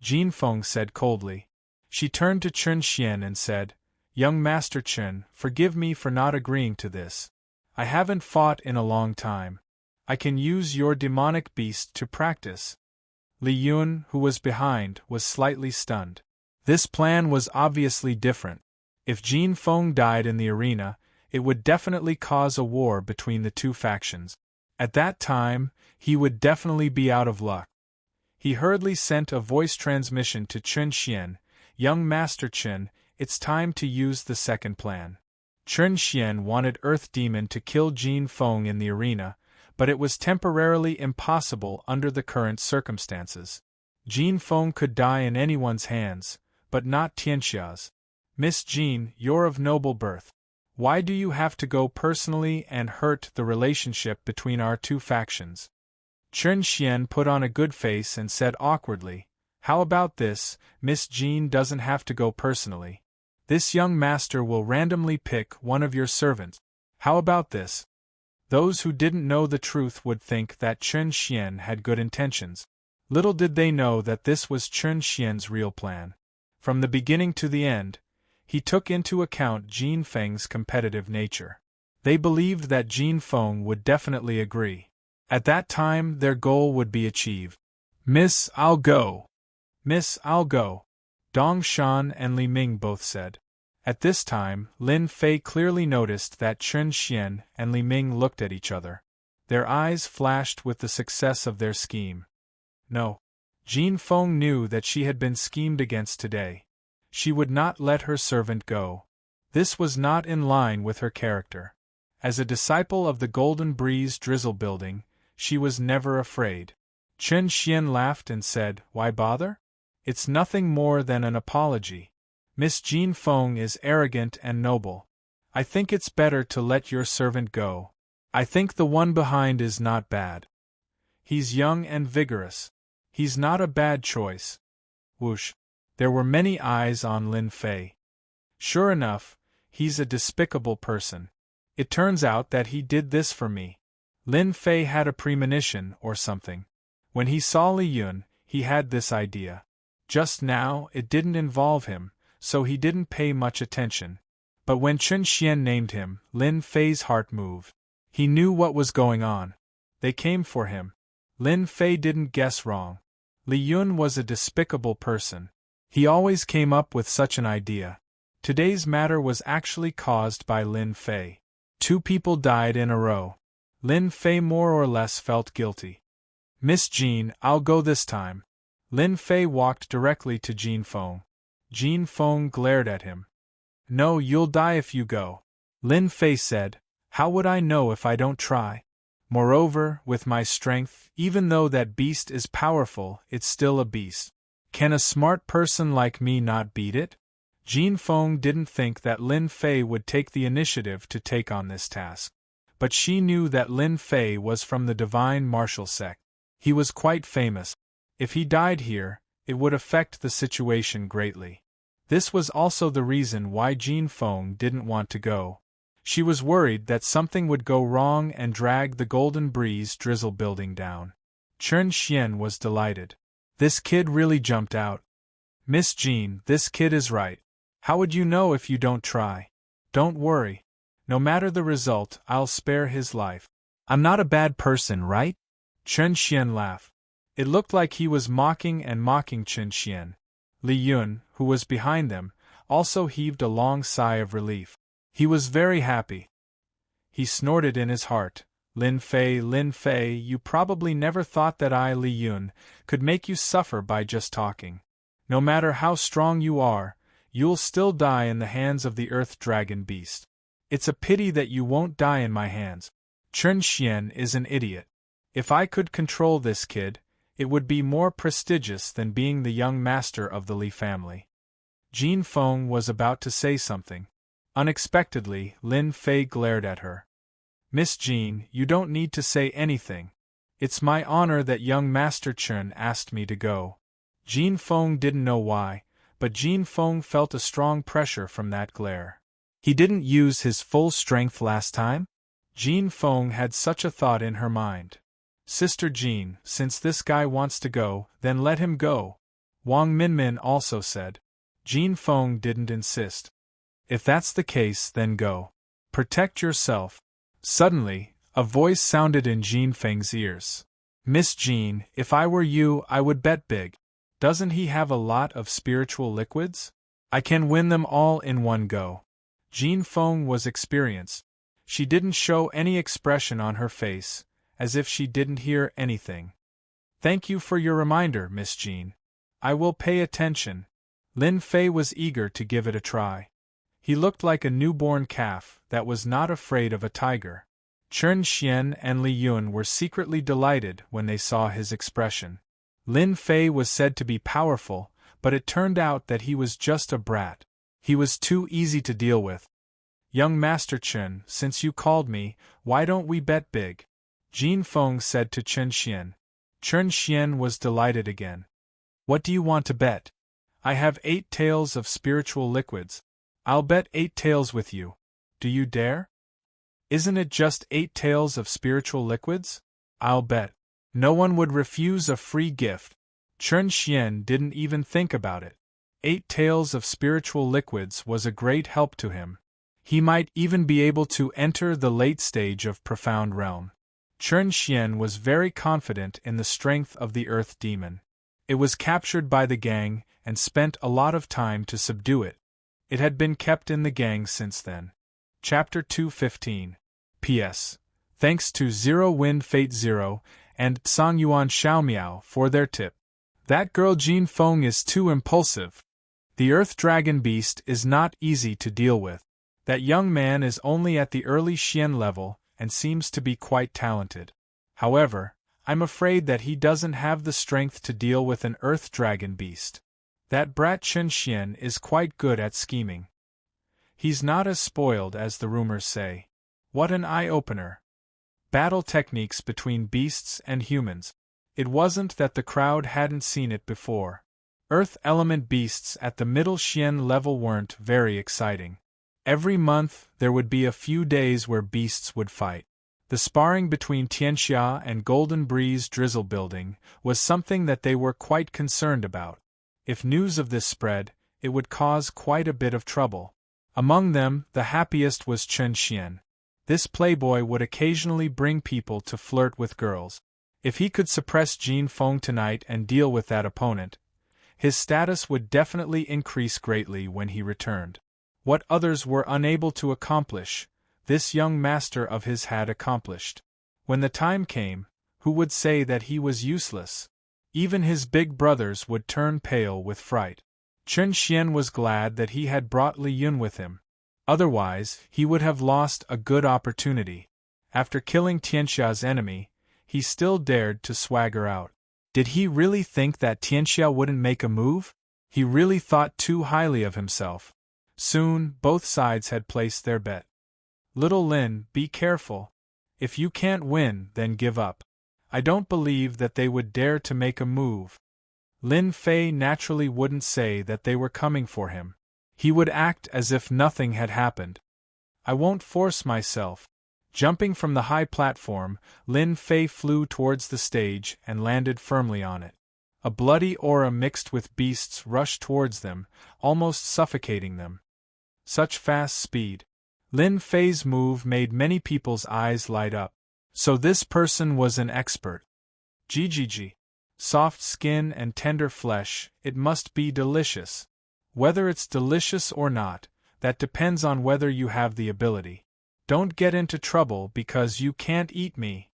Jin Feng said coldly. She turned to Chen Xian and said, Young Master Chen, forgive me for not agreeing to this. I haven't fought in a long time. I can use your demonic beast to practice. Li Yun, who was behind, was slightly stunned. This plan was obviously different. If Jin Feng died in the arena, it would definitely cause a war between the two factions. At that time, he would definitely be out of luck. He hurriedly sent a voice transmission to Chen Xian. Young Master Chen, it's time to use the second plan. Chen Xian wanted Earth Demon to kill Jin Feng in the arena, but it was temporarily impossible under the current circumstances. Jin Feng could die in anyone's hands, but not Tianxia's. Miss Jin, you're of noble birth. Why do you have to go personally and hurt the relationship between our two factions? Chen Xian put on a good face and said awkwardly, How about this? Miss Jin doesn't have to go personally. This young master will randomly pick one of your servants. How about this? Those who didn't know the truth would think that Chen Xian had good intentions. Little did they know that this was Chen Xian's real plan. From the beginning to the end, he took into account Jin Feng's competitive nature. They believed that Jin Feng would definitely agree. At that time, their goal would be achieved. Miss, I'll go. Miss, I'll go. Dong Shan and Li Ming both said. At this time, Lin Fei clearly noticed that Chen Xian and Li Ming looked at each other. Their eyes flashed with the success of their scheme. No. Jin Feng knew that she had been schemed against today. She would not let her servant go. This was not in line with her character. As a disciple of the Golden Breeze Drizzle Building, she was never afraid. Chen Xian laughed and said, Why bother? It's nothing more than an apology. Miss Jin Feng is arrogant and noble. I think it's better to let your servant go. I think the one behind is not bad. He's young and vigorous. He's not a bad choice. Whoosh. There were many eyes on Lin Fei. Sure enough, he's a despicable person. It turns out that he did this for me. Lin Fei had a premonition or something. When he saw Li Yun, he had this idea. Just now, it didn't involve him, so he didn't pay much attention. But when Chen Xian named him, Lin Fei's heart moved. He knew what was going on. They came for him. Lin Fei didn't guess wrong. Li Yun was a despicable person. He always came up with such an idea. Today's matter was actually caused by Lin Fei. 2 people died in a row. Lin Fei more or less felt guilty. Miss Jin, I'll go this time. Lin Fei walked directly to Jin Feng. Jin Feng glared at him. No, you'll die if you go. Lin Fei said, How would I know if I don't try? Moreover, with my strength, even though that beast is powerful, it's still a beast. Can a smart person like me not beat it? Jin Feng didn't think that Lin Fei would take the initiative to take on this task. But she knew that Lin Fei was from the divine martial sect. He was quite famous. If he died here, it would affect the situation greatly. This was also the reason why Jin Feng didn't want to go. She was worried that something would go wrong and drag the Golden Breeze Drizzle Building down. Chen Xian was delighted. This kid really jumped out. Miss Jin, this kid is right. How would you know if you don't try? Don't worry. No matter the result, I'll spare his life. I'm not a bad person, right? Chen Xian laughed. It looked like he was mocking Chen Xian. Li Yun, who was behind them, also heaved a long sigh of relief. He was very happy. He snorted in his heart. Lin Fei, you probably never thought that I, Li Yun, could make you suffer by just talking. No matter how strong you are, you'll still die in the hands of the Earth Dragon Beast. It's a pity that you won't die in my hands. Chen Xian is an idiot. If I could control this kid, it would be more prestigious than being the young master of the Li family. Jean Feng was about to say something. Unexpectedly, Lin Fei glared at her. Miss Jean, you don't need to say anything. It's my honor that young Master Chen asked me to go. Jean Feng didn't know why, but Jean Feng felt a strong pressure from that glare. He didn't use his full strength last time? Jean Feng had such a thought in her mind. Sister Jean, since this guy wants to go, then let him go. Wang Minmin also said. Jean Feng didn't insist. If that's the case, then go. Protect yourself. Suddenly, a voice sounded in Jean Feng's ears. Miss Jean, if I were you, I would bet big. Doesn't he have a lot of spiritual liquids? I can win them all in one go. Jean Feng was experienced. She didn't show any expression on her face, as if she didn't hear anything. Thank you for your reminder, Miss Jean. I will pay attention. Lin Fei was eager to give it a try. He looked like a newborn calf that was not afraid of a tiger. Chen Xian and Li Yun were secretly delighted when they saw his expression. Lin Fei was said to be powerful, but it turned out that he was just a brat. He was too easy to deal with. Young Master Chen, since you called me, why don't we bet big? Jean Feng said to Chen Xian. Chen Xian was delighted again. What do you want to bet? I have 8 taels of spiritual liquids. I'll bet 8 taels with you. Do you dare? Isn't it just 8 taels of spiritual liquids? I'll bet. No one would refuse a free gift. Chen Xian didn't even think about it. 8 taels of spiritual liquids was a great help to him. He might even be able to enter the late stage of Profound Realm. Chen Xian was very confident in the strength of the Earth Demon. It was captured by the gang and spent a lot of time to subdue it. It had been kept in the gang since then. Chapter 215. P.S. Thanks to Zero Wind Fate Zero and Song Yuan Xiaomiao for their tip. That girl Jean Feng is too impulsive. The Earth Dragon Beast is not easy to deal with. That young man is only at the early Xian level and seems to be quite talented. However, I'm afraid that he doesn't have the strength to deal with an Earth Dragon Beast. That brat Chen Xian is quite good at scheming. He's not as spoiled as the rumors say. What an eye-opener. Battle techniques between beasts and humans. It wasn't that the crowd hadn't seen it before. Earth element beasts at the middle Xian level weren't very exciting. Every month, there would be a few days where beasts would fight. The sparring between Tianxia and Golden Breeze Drizzle Building was something that they were quite concerned about. If news of this spread, it would cause quite a bit of trouble. Among them, the happiest was Chen Xian. This playboy would occasionally bring people to flirt with girls. If he could suppress Jean Feng tonight and deal with that opponent, his status would definitely increase greatly when he returned. What others were unable to accomplish, this young master of his had accomplished. When the time came, who would say that he was useless? Even his big brothers would turn pale with fright. Chen Xian was glad that he had brought Li Yun with him. Otherwise, he would have lost a good opportunity. After killing Tianxia's enemy, he still dared to swagger out. Did he really think that Tianxia wouldn't make a move? He really thought too highly of himself. Soon, both sides had placed their bet. Little Lin, be careful. If you can't win, then give up. I don't believe that they would dare to make a move. Lin Fei naturally wouldn't say that they were coming for him. He would act as if nothing had happened. I won't force myself. Jumping from the high platform, Lin Fei flew towards the stage and landed firmly on it. A bloody aura mixed with beasts rushed towards them, almost suffocating them. Such fast speed. Lin Fei's move made many people's eyes light up. So this person was an expert. GGG. Soft skin and tender flesh, it must be delicious. Whether it's delicious or not, that depends on whether you have the ability. Don't get into trouble because you can't eat me.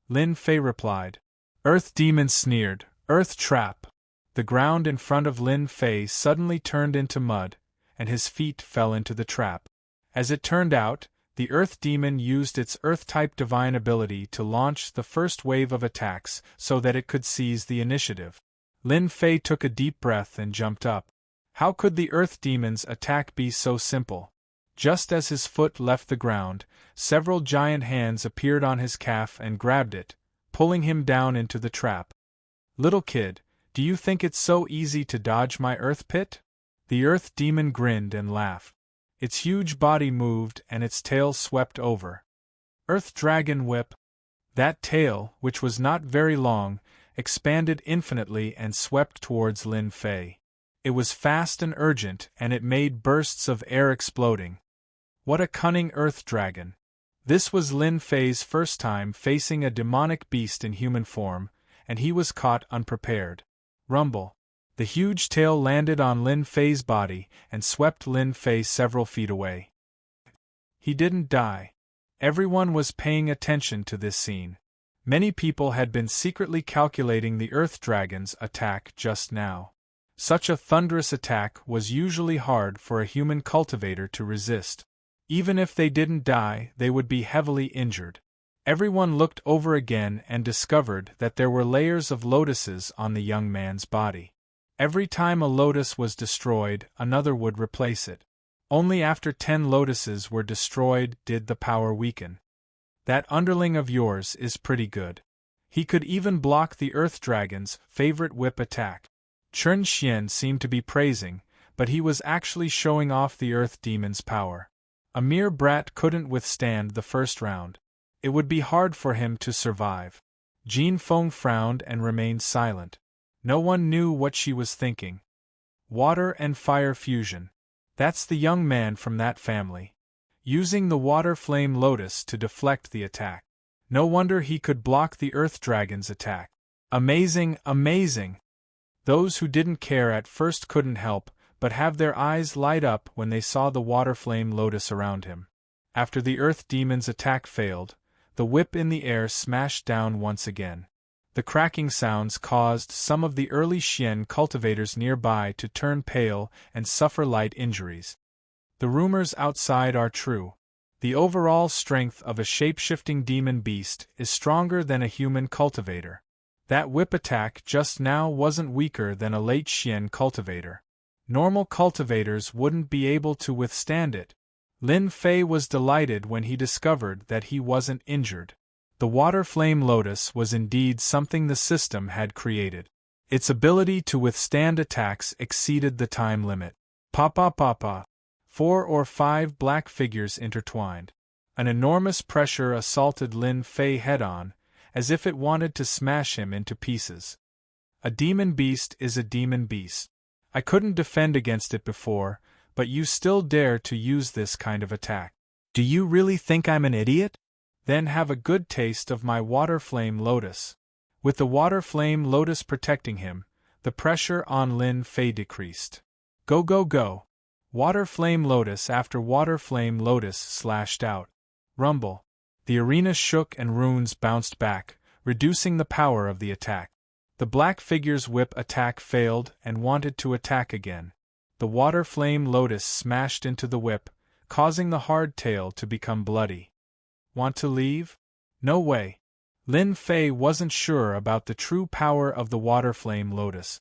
Lin Fei replied. Earth Demon sneered, Earth Trap. The ground in front of Lin Fei suddenly turned into mud, and his feet fell into the trap. As it turned out, The Earth Demon used its Earth-type divine ability to launch the first wave of attacks so that it could seize the initiative. Lin Fei took a deep breath and jumped up. How could the Earth Demon's attack be so simple? Just as his foot left the ground, several giant hands appeared on his calf and grabbed it, pulling him down into the trap. Little kid, do you think it's so easy to dodge my Earth Pit? The Earth Demon grinned and laughed. Its huge body moved and its tail swept over. Earth Dragon Whip. That tail, which was not very long, expanded infinitely and swept towards Lin Fei. It was fast and urgent, and it made bursts of air exploding. What a cunning Earth Dragon! This was Lin Fei's first time facing a demonic beast in human form, and he was caught unprepared. Rumble. The huge tail landed on Lin Fei's body and swept Lin Fei several feet away. He didn't die. Everyone was paying attention to this scene. Many people had been secretly calculating the Earth Dragon's attack just now. Such a thunderous attack was usually hard for a human cultivator to resist. Even if they didn't die, they would be heavily injured. Everyone looked over again and discovered that there were layers of lotuses on the young man's body. Every time a lotus was destroyed, another would replace it. Only after 10 lotuses were destroyed did the power weaken. That underling of yours is pretty good. He could even block the Earth Dragon's favorite whip attack. Chen Xian seemed to be praising, but he was actually showing off the Earth Demon's power. A mere brat couldn't withstand the first round. It would be hard for him to survive. Jin Feng frowned and remained silent. No one knew what she was thinking. Water and fire fusion. That's the young man from that family. Using the water flame lotus to deflect the attack. No wonder he could block the Earth Dragon's attack. Amazing, amazing! Those who didn't care at first couldn't help but have their eyes light up when they saw the water flame lotus around him. After the Earth Demon's attack failed, the whip in the air smashed down once again. The cracking sounds caused some of the early Xian cultivators nearby to turn pale and suffer light injuries. The rumors outside are true. The overall strength of a shape-shifting demon beast is stronger than a human cultivator. That whip attack just now wasn't weaker than a late Xian cultivator. Normal cultivators wouldn't be able to withstand it. Lin Fei was delighted when he discovered that he wasn't injured. The water flame lotus was indeed something the system had created. Its ability to withstand attacks exceeded the time limit. Pa. 4 or 5 black figures intertwined. An enormous pressure assaulted Lin Fei head-on, as if it wanted to smash him into pieces. A demon beast is a demon beast. I couldn't defend against it before, but you still dare to use this kind of attack. Do you really think I'm an idiot? Then have a good taste of my water flame lotus. With the water flame lotus protecting him, the pressure on Lin Fei decreased. Go. Water flame lotus after water flame lotus slashed out. Rumble. The arena shook and runes bounced back, reducing the power of the attack. The black figure's whip attack failed and wanted to attack again. The water flame lotus smashed into the whip, causing the hard tail to become bloody. Want to leave? No way. Lin Fei wasn't sure about the true power of the water flame lotus.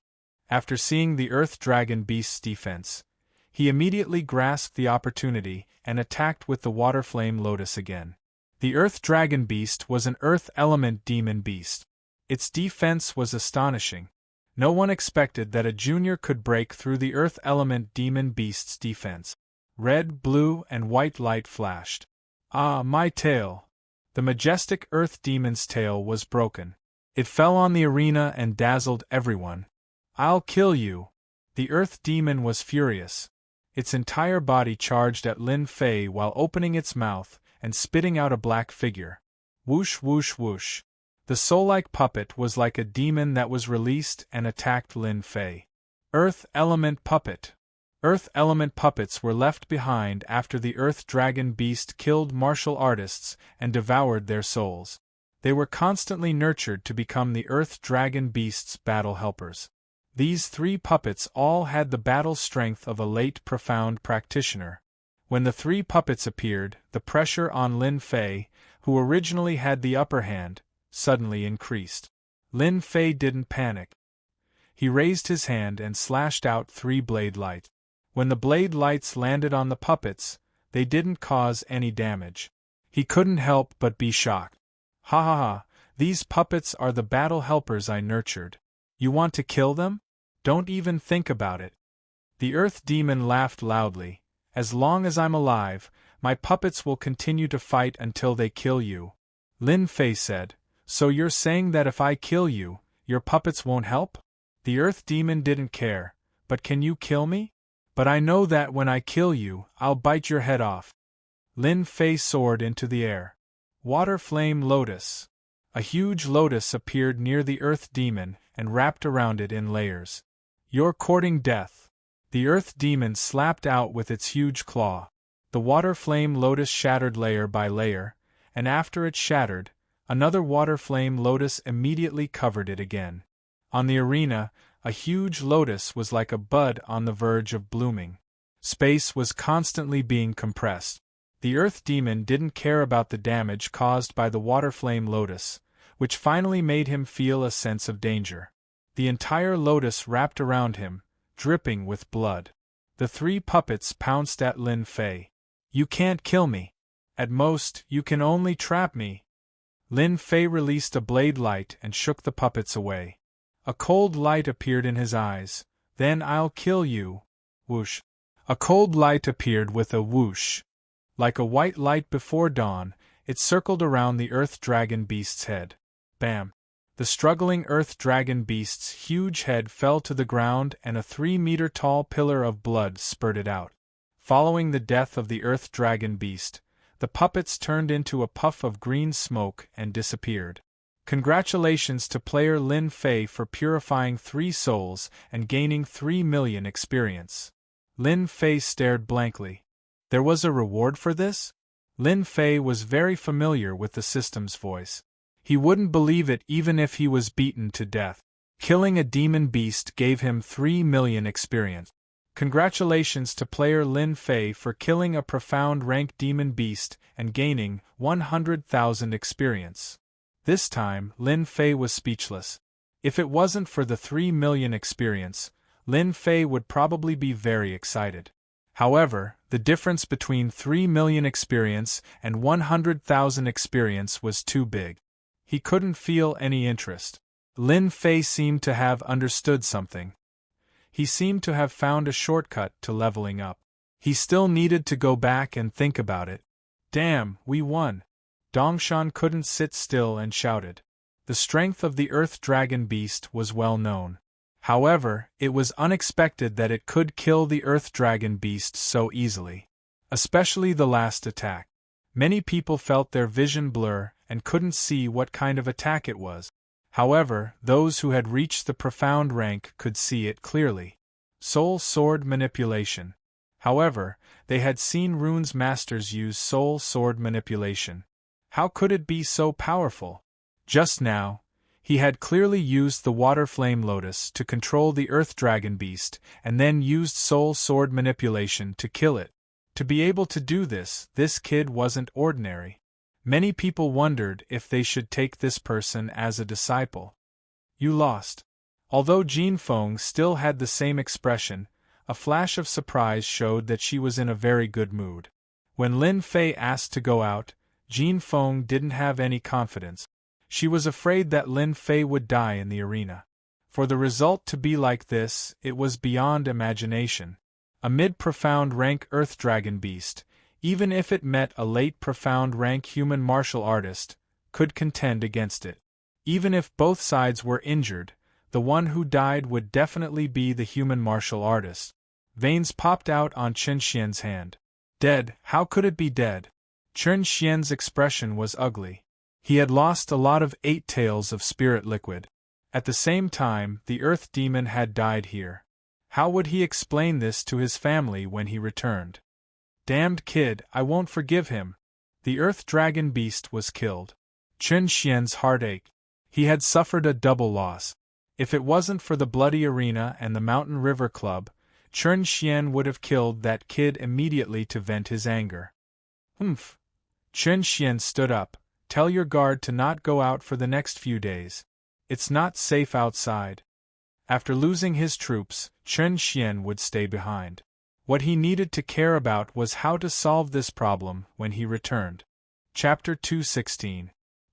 After seeing the Earth Dragon Beast's defense, he immediately grasped the opportunity and attacked with the water flame lotus again. The Earth Dragon Beast was an Earth Element Demon Beast. Its defense was astonishing. No one expected that a junior could break through the Earth Element Demon Beast's defense. Red, blue, and white light flashed. Ah, my tail! The majestic Earth Demon's tail was broken. It fell on the arena and dazzled everyone. I'll kill you! The Earth Demon was furious. Its entire body charged at Lin Fei while opening its mouth and spitting out a black figure. Whoosh whoosh whoosh. The soul-like puppet was like a demon that was released and attacked Lin Fei. Earth Element Puppet. Earth Element puppets were left behind after the Earth Dragon Beast killed martial artists and devoured their souls. They were constantly nurtured to become the Earth Dragon Beast's battle helpers. These 3 puppets all had the battle strength of a late profound practitioner. When the three puppets appeared, the pressure on Lin Fei, who originally had the upper hand, suddenly increased. Lin Fei didn't panic. He raised his hand and slashed out 3 blade light. When the blade lights landed on the puppets, they didn't cause any damage. He couldn't help but be shocked. Ha ha ha, these puppets are the battle helpers I nurtured. You want to kill them? Don't even think about it. The Earth Demon laughed loudly. As long as I'm alive, my puppets will continue to fight until they kill you. Lin Fei said, so you're saying that if I kill you, your puppets won't help? The Earth Demon didn't care. But can you kill me? But I know that when I kill you, I'll bite your head off. Lin Fei soared into the air. Water Flame Lotus. A huge lotus appeared near the Earth Demon and wrapped around it in layers. You're courting death. The Earth Demon slapped out with its huge claw. The Water Flame Lotus shattered layer by layer, and after it shattered, another Water Flame Lotus immediately covered it again. On the arena, a huge lotus was like a bud on the verge of blooming. Space was constantly being compressed. The Earth Demon didn't care about the damage caused by the Water Flame Lotus, which finally made him feel a sense of danger. The entire lotus wrapped around him, dripping with blood. The 3 puppets pounced at Lin Fei. You can't kill me. At most, you can only trap me. Lin Fei released a blade light and shook the puppets away. A cold light appeared in his eyes. Then I'll kill you. Whoosh. A cold light appeared with a whoosh. Like a white light before dawn, it circled around the Earth Dragon Beast's head. Bam! The struggling Earth Dragon Beast's huge head fell to the ground and a 3-meter-tall pillar of blood spurted out. Following the death of the Earth Dragon Beast, the puppets turned into a puff of green smoke and disappeared. Congratulations to player Lin Fei for purifying 3 souls and gaining 3 million experience. Lin Fei stared blankly. There was a reward for this? Lin Fei was very familiar with the system's voice. He wouldn't believe it even if he was beaten to death. Killing a demon beast gave him 3 million experience. Congratulations to player Lin Fei for killing a profound rank demon beast and gaining 100,000 experience. This time, Lin Fei was speechless. If it wasn't for the 3 million experience, Lin Fei would probably be very excited. However, the difference between 3 million experience and 100,000 experience was too big. He couldn't feel any interest. Lin Fei seemed to have understood something. He seemed to have found a shortcut to leveling up. He still needed to go back and think about it. Damn, we won! Dongshan couldn't sit still and shouted. The strength of the Earth Dragon Beast was well known. However, it was unexpected that it could kill the Earth Dragon Beast so easily. Especially the last attack. Many people felt their vision blur and couldn't see what kind of attack it was. However, those who had reached the profound rank could see it clearly. Soul Sword Manipulation. However, they had seen Rune's masters use Soul Sword Manipulation. How could it be so powerful? Just now, he had clearly used the Water Flame Lotus to control the Earth Dragon Beast and then used Soul Sword Manipulation to kill it. To be able to do this kid wasn't ordinary. Many people wondered if they should take this person as a disciple. You lost. Although Jin Feng still had the same expression, a flash of surprise showed that she was in a very good mood. When Lin Fei asked to go out, Jin Feng didn't have any confidence. She was afraid that Lin Fei would die in the arena. For the result to be like this, it was beyond imagination. A mid-profound rank Earth Dragon Beast, even if it met a late profound rank human martial artist, could contend against it. Even if both sides were injured, the one who died would definitely be the human martial artist. Veins popped out on Chen Xian's hand. Dead, how could it be dead? Chen Xian's expression was ugly. He had lost a lot of 8 taels of spirit liquid. At the same time, the Earth Demon had died here. How would he explain this to his family when he returned? Damned kid, I won't forgive him. The Earth Dragon Beast was killed. Chen Xian's heart ached. He had suffered a double loss. If it wasn't for the bloody arena and the Mountain River Club, Chen Xian would have killed that kid immediately to vent his anger. Humph. Chen Xian stood up. Tell your guard to not go out for the next few days. It's not safe outside. After losing his troops, Chen Xian would stay behind. What he needed to care about was how to solve this problem when he returned. Chapter 216.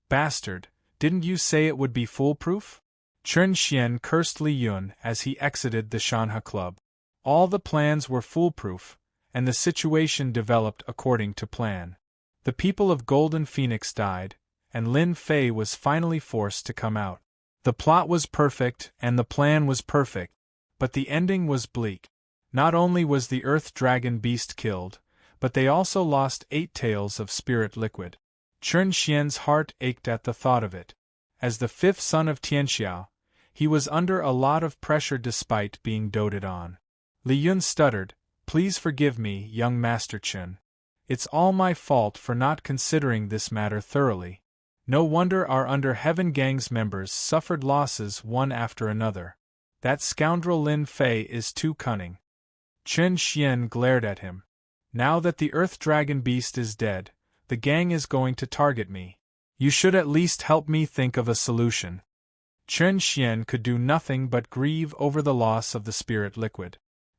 Bastard, didn't you say it would be foolproof? Chen Xian cursed Li Yun as he exited the Shanhe Club. All the plans were foolproof, and the situation developed according to plan. The people of Golden Phoenix died, and Lin Fei was finally forced to come out. The plot was perfect and the plan was perfect, but the ending was bleak. Not only was the Earth Dragon Beast killed, but they also lost 8 tails of spirit liquid. Chen Xian's heart ached at the thought of it. As the 5th son of Tianxiao, he was under a lot of pressure despite being doted on. Li Yun stuttered, "Please forgive me, young Master Chen. It's all my fault for not considering this matter thoroughly. No wonder our Under Heaven Gang's members suffered losses one after another. That scoundrel Lin Fei is too cunning." Chen Xian glared at him. "Now that the Earth Dragon Beast is dead, the gang is going to target me. You should at least help me think of a solution." Chen Xian could do nothing but grieve over the loss of the spirit liquid.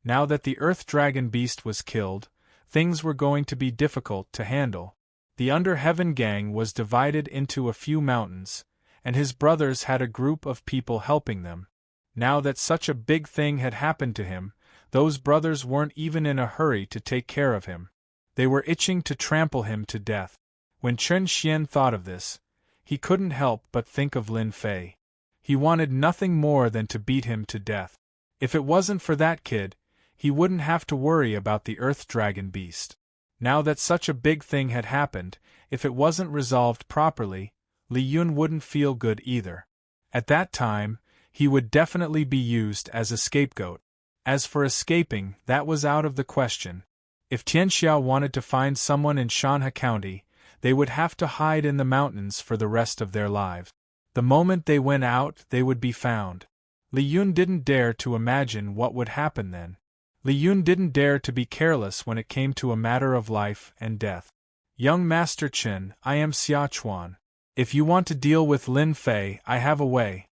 Now that the Earth Dragon Beast was killed, things were going to be difficult to handle. The Under Heaven Gang was divided into a few mountains, and his brothers had a group of people helping them. Now that such a big thing had happened to him, those brothers weren't even in a hurry to take care of him. They were itching to trample him to death. When Chen Xian thought of this, he couldn't help but think of Lin Fei. He wanted nothing more than to beat him to death. If it wasn't for that kid, he wouldn't have to worry about the Earth Dragon Beast. Now that such a big thing had happened, if it wasn't resolved properly, Li Yun wouldn't feel good either. At that time, he would definitely be used as a scapegoat. As for escaping, that was out of the question. If Tianxiao wanted to find someone in Shanhe County, they would have to hide in the mountains for the rest of their lives. The moment they went out, they would be found. Li Yun didn't dare to imagine what would happen then. Li Yun didn't dare to be careless when it came to a matter of life and death. "Young Master Chen, I am Xia Chuan. If you want to deal with Lin Fei, I have a way."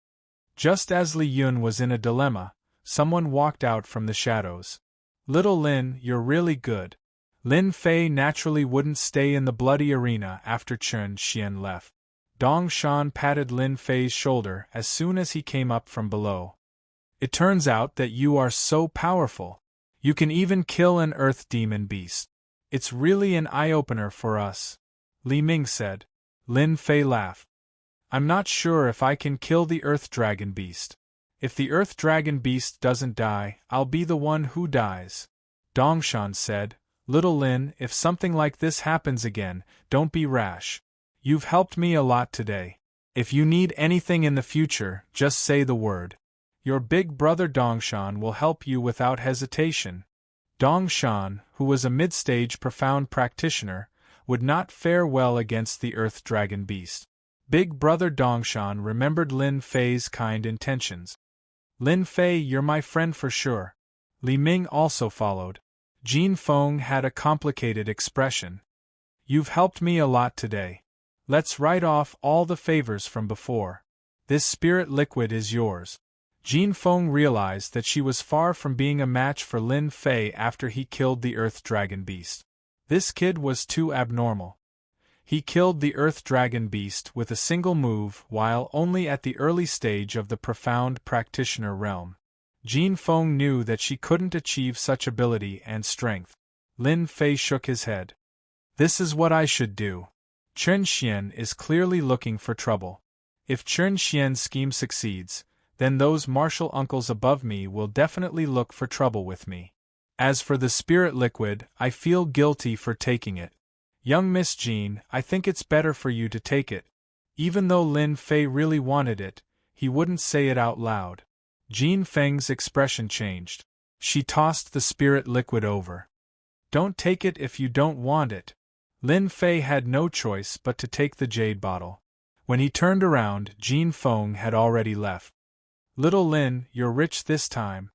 Just as Li Yun was in a dilemma, someone walked out from the shadows. "Little Lin, you're really good." Lin Fei naturally wouldn't stay in the bloody arena after Chen Xian left. Dong Shan patted Lin Fei's shoulder as soon as he came up from below. "It turns out that you are so powerful. You can even kill an earth demon beast. It's really an eye-opener for us," Li Ming said. Lin Fei laughed. "I'm not sure if I can kill the Earth Dragon Beast. If the Earth Dragon Beast doesn't die, I'll be the one who dies." Dongshan said, "Little Lin, if something like this happens again, don't be rash. You've helped me a lot today. If you need anything in the future, just say the word. Your big brother Dongshan will help you without hesitation." Dongshan, who was a mid-stage profound practitioner, would not fare well against the Earth Dragon Beast. Big brother Dongshan remembered Lin Fei's kind intentions. "Lin Fei, you're my friend for sure." Li Ming also followed. Jin Feng had a complicated expression. "You've helped me a lot today. Let's write off all the favors from before. This spirit liquid is yours." Jin Feng realized that she was far from being a match for Lin Fei after he killed the Earth Dragon Beast. This kid was too abnormal. He killed the Earth Dragon Beast with a single move while only at the early stage of the profound practitioner realm. Jin Feng knew that she couldn't achieve such ability and strength. Lin Fei shook his head. "This is what I should do. Chen Xian is clearly looking for trouble. If Chen Xian's scheme succeeds, then those martial uncles above me will definitely look for trouble with me. As for the spirit liquid, I feel guilty for taking it. Young Miss Jean, I think it's better for you to take it." Even though Lin Fei really wanted it, he wouldn't say it out loud. Jin Feng's expression changed. She tossed the spirit liquid over. "Don't take it if you don't want it." Lin Fei had no choice but to take the jade bottle. When he turned around, Jin Feng had already left. "Little Lin, you're rich this time.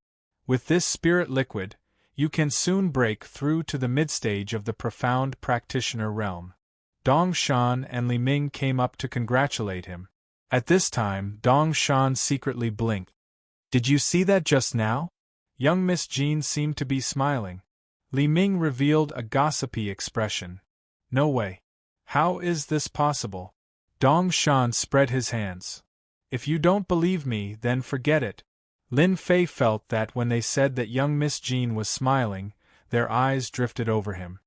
With this spirit liquid, You can soon break through to the midstage of the profound practitioner realm. Dong Shan and Li Ming came up to congratulate him. At this time, Dong Shan secretly blinked. Did you see that just now? Young Miss Jean seemed to be smiling. Li Ming revealed a gossipy expression. No way. How is this possible? Dong Shan spread his hands. If you don't believe me, then forget it. Lin Fei felt that when they said that young Miss Jean was smiling, their eyes drifted over him.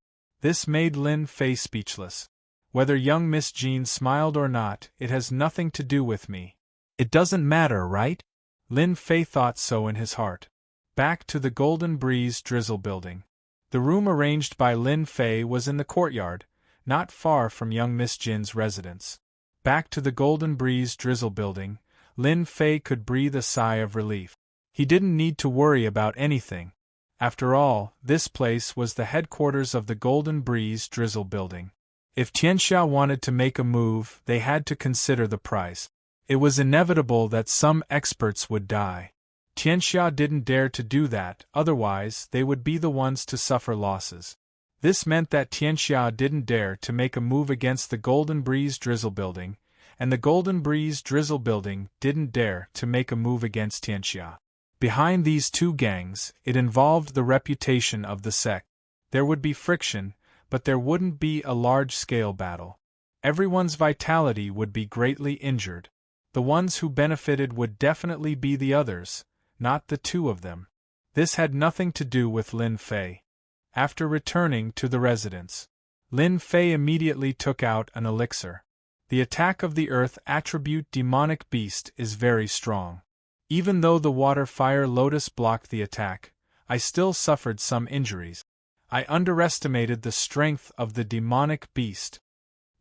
This made Lin Fei speechless. Whether young Miss Jean smiled or not, it has nothing to do with me. It doesn't matter, right? Lin Fei thought so in his heart. Back to the Golden Breeze Drizzle building. The room arranged by Lin Fei was in the courtyard, not far from young Miss Jin's residence. Back to the Golden Breeze Drizzle building, Lin Fei could breathe a sigh of relief. He didn't need to worry about anything. After all, this place was the headquarters of the Golden Breeze Drizzle building. If Tianxia wanted to make a move, they had to consider the price. It was inevitable that some experts would die. Tianxia didn't dare to do that, otherwise they would be the ones to suffer losses. This meant that Tianxia didn't dare to make a move against the Golden Breeze Drizzle building, and the Golden Breeze Drizzle building didn't dare to make a move against Tianxia. Behind these two gangs, it involved the reputation of the sect. There would be friction, but there wouldn't be a large-scale battle. Everyone's vitality would be greatly injured. The ones who benefited would definitely be the others, not the two of them. This had nothing to do with Lin Fei. After returning to the residence, Lin Fei immediately took out an elixir. The attack of the earth attribute demonic beast is very strong. Even though the water fire lotus blocked the attack, I still suffered some injuries. I underestimated the strength of the demonic beast.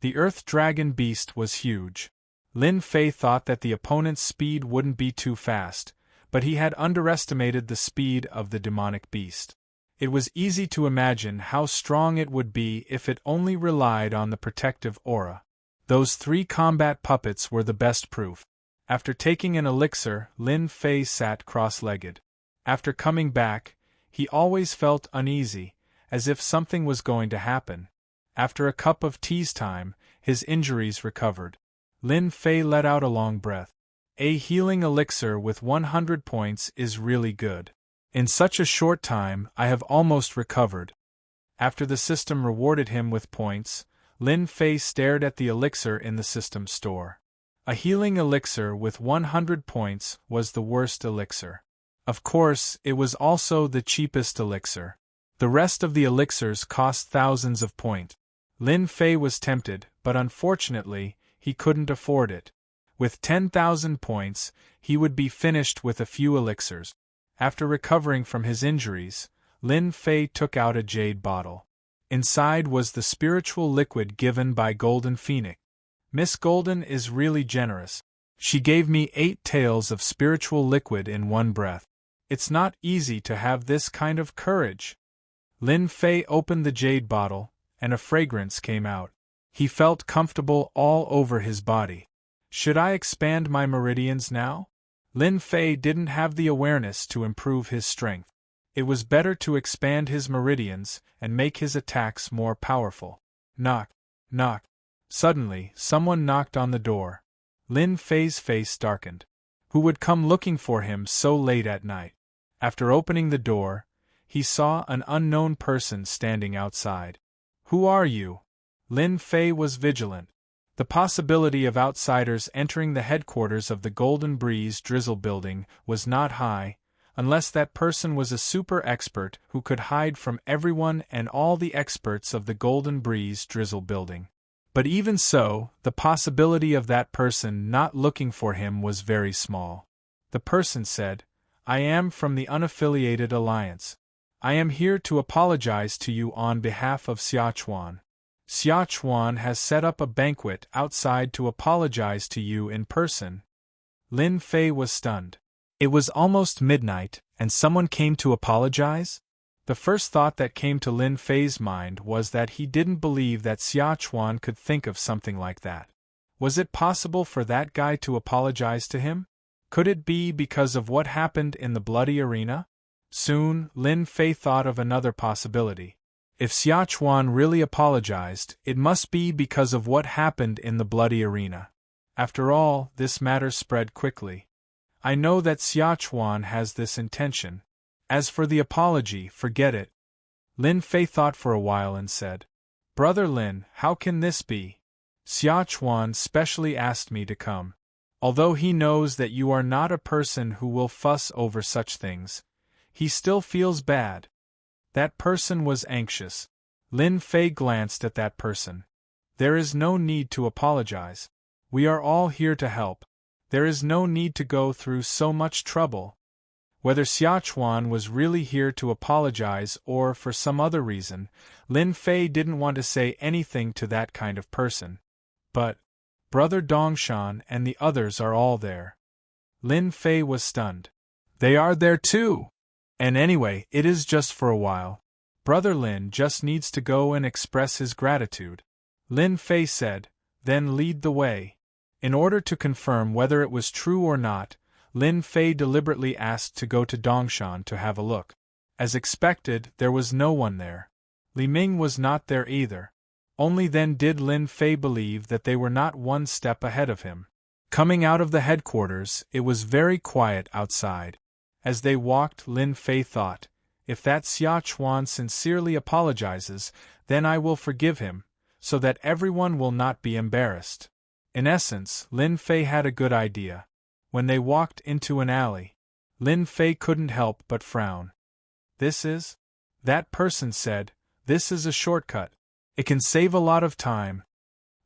The earth dragon beast was huge. Lin Fei thought that the opponent's speed wouldn't be too fast, but he had underestimated the speed of the demonic beast. It was easy to imagine how strong it would be if it only relied on the protective aura. Those 3 combat puppets were the best proof. After taking an elixir, Lin Fei sat cross-legged. After coming back, he always felt uneasy, as if something was going to happen. After a cup of tea's time, his injuries recovered. Lin Fei let out a long breath. A healing elixir with 100 points is really good. In such a short time, I have almost recovered. After the system rewarded him with points, Lin Fei stared at the elixir in the system store. A healing elixir with 100 points was the worst elixir. Of course, it was also the cheapest elixir. The rest of the elixirs cost thousands of points. Lin Fei was tempted, but unfortunately, he couldn't afford it. With 10,000 points, he would be finished with a few elixirs. After recovering from his injuries, Lin Fei took out a jade bottle. Inside was the spiritual liquid given by Golden Phoenix. Miss Golden is really generous. She gave me 8 tails of spiritual liquid in one breath. It's not easy to have this kind of courage. Lin Fei opened the jade bottle, and a fragrance came out. He felt comfortable all over his body. Should I expand my meridians now? Lin Fei didn't have the awareness to improve his strength. It was better to expand his meridians and make his attacks more powerful. Knock, knock. Suddenly, someone knocked on the door. Lin Fei's face darkened. Who would come looking for him so late at night? After opening the door, he saw an unknown person standing outside. Who are you? Lin Fei was vigilant. The possibility of outsiders entering the headquarters of the Golden Breeze Drizzle building was not high, unless that person was a super expert who could hide from everyone and all the experts of the Golden Breeze Drizzle building. But even so, the possibility of that person not looking for him was very small. The person said, I am from the Unaffiliated Alliance. I am here to apologize to you on behalf of Xiachuan. Xiachuan has set up a banquet outside to apologize to you in person. Lin Fei was stunned. It was almost midnight, and someone came to apologize? The first thought that came to Lin Fei's mind was that he didn't believe that Xiachuan could think of something like that. Was it possible for that guy to apologize to him? Could it be because of what happened in the bloody arena? Soon, Lin Fei thought of another possibility. If Xiachuan really apologized, it must be because of what happened in the bloody arena. After all, this matter spread quickly. I know that Xiachuan has this intention. As for the apology, forget it. Lin Fei thought for a while and said, Brother Lin, how can this be? Xiachuan specially asked me to come. Although he knows that you are not a person who will fuss over such things, he still feels bad. That person was anxious. Lin Fei glanced at that person. There is no need to apologize. We are all here to help. There is no need to go through so much trouble. Whether Xiachuan was really here to apologize or for some other reason, Lin Fei didn't want to say anything to that kind of person. But Brother Dongshan and the others are all there. Lin Fei was stunned. They are there too! And anyway, it is just for a while. Brother Lin just needs to go and express his gratitude. Lin Fei said, then lead the way. In order to confirm whether it was true or not, Lin Fei deliberately asked to go to Dongshan to have a look. As expected, there was no one there. Li Ming was not there either. Only then did Lin Fei believe that they were not one step ahead of him. Coming out of the headquarters, it was very quiet outside. As they walked, Lin Fei thought, if that Xiachuan sincerely apologizes, then I will forgive him, so that everyone will not be embarrassed. In essence, Lin Fei had a good idea. When they walked into an alley, Lin Fei couldn't help but frown. This is? That person said, this is a shortcut. It can save a lot of time.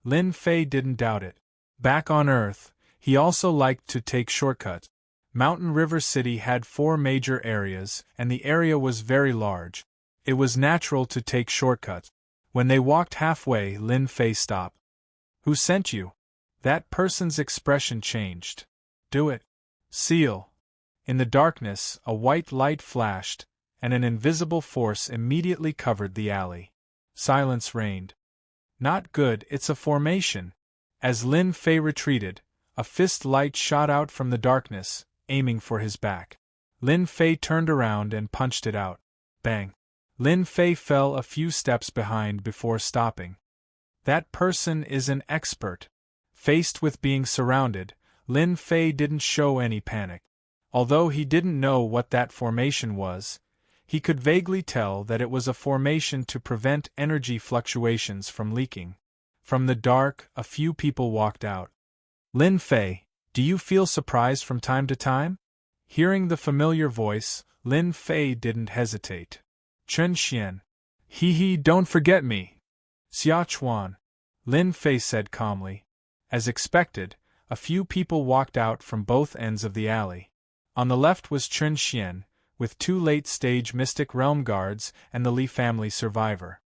Lin Fei didn't doubt it. Back on Earth, he also liked to take shortcuts. Mountain River City had 4 major areas, and the area was very large. It was natural to take shortcuts. When they walked halfway, Lin Fei stopped. Who sent you? That person's expression changed. Do it. Seal. In the darkness, a white light flashed, and an invisible force immediately covered the alley. Silence reigned. Not good, it's a formation. As Lin Fei retreated, a fist light shot out from the darkness, aiming for his back. Lin Fei turned around and punched it out. Bang. Lin Fei fell a few steps behind before stopping. That person is an expert. Faced with being surrounded, Lin Fei didn't show any panic. Although he didn't know what that formation was, he could vaguely tell that it was a formation to prevent energy fluctuations from leaking. From the dark, a few people walked out. Lin Fei, do you feel surprised from time to time? Hearing the familiar voice, Lin Fei didn't hesitate. Chen Xian. He, don't forget me. Xiachuan. Lin Fei said calmly. As expected, a few people walked out from both ends of the alley. On the left was Chen Xian, with 2 late-stage Mystic Realm guards and the Li family survivor.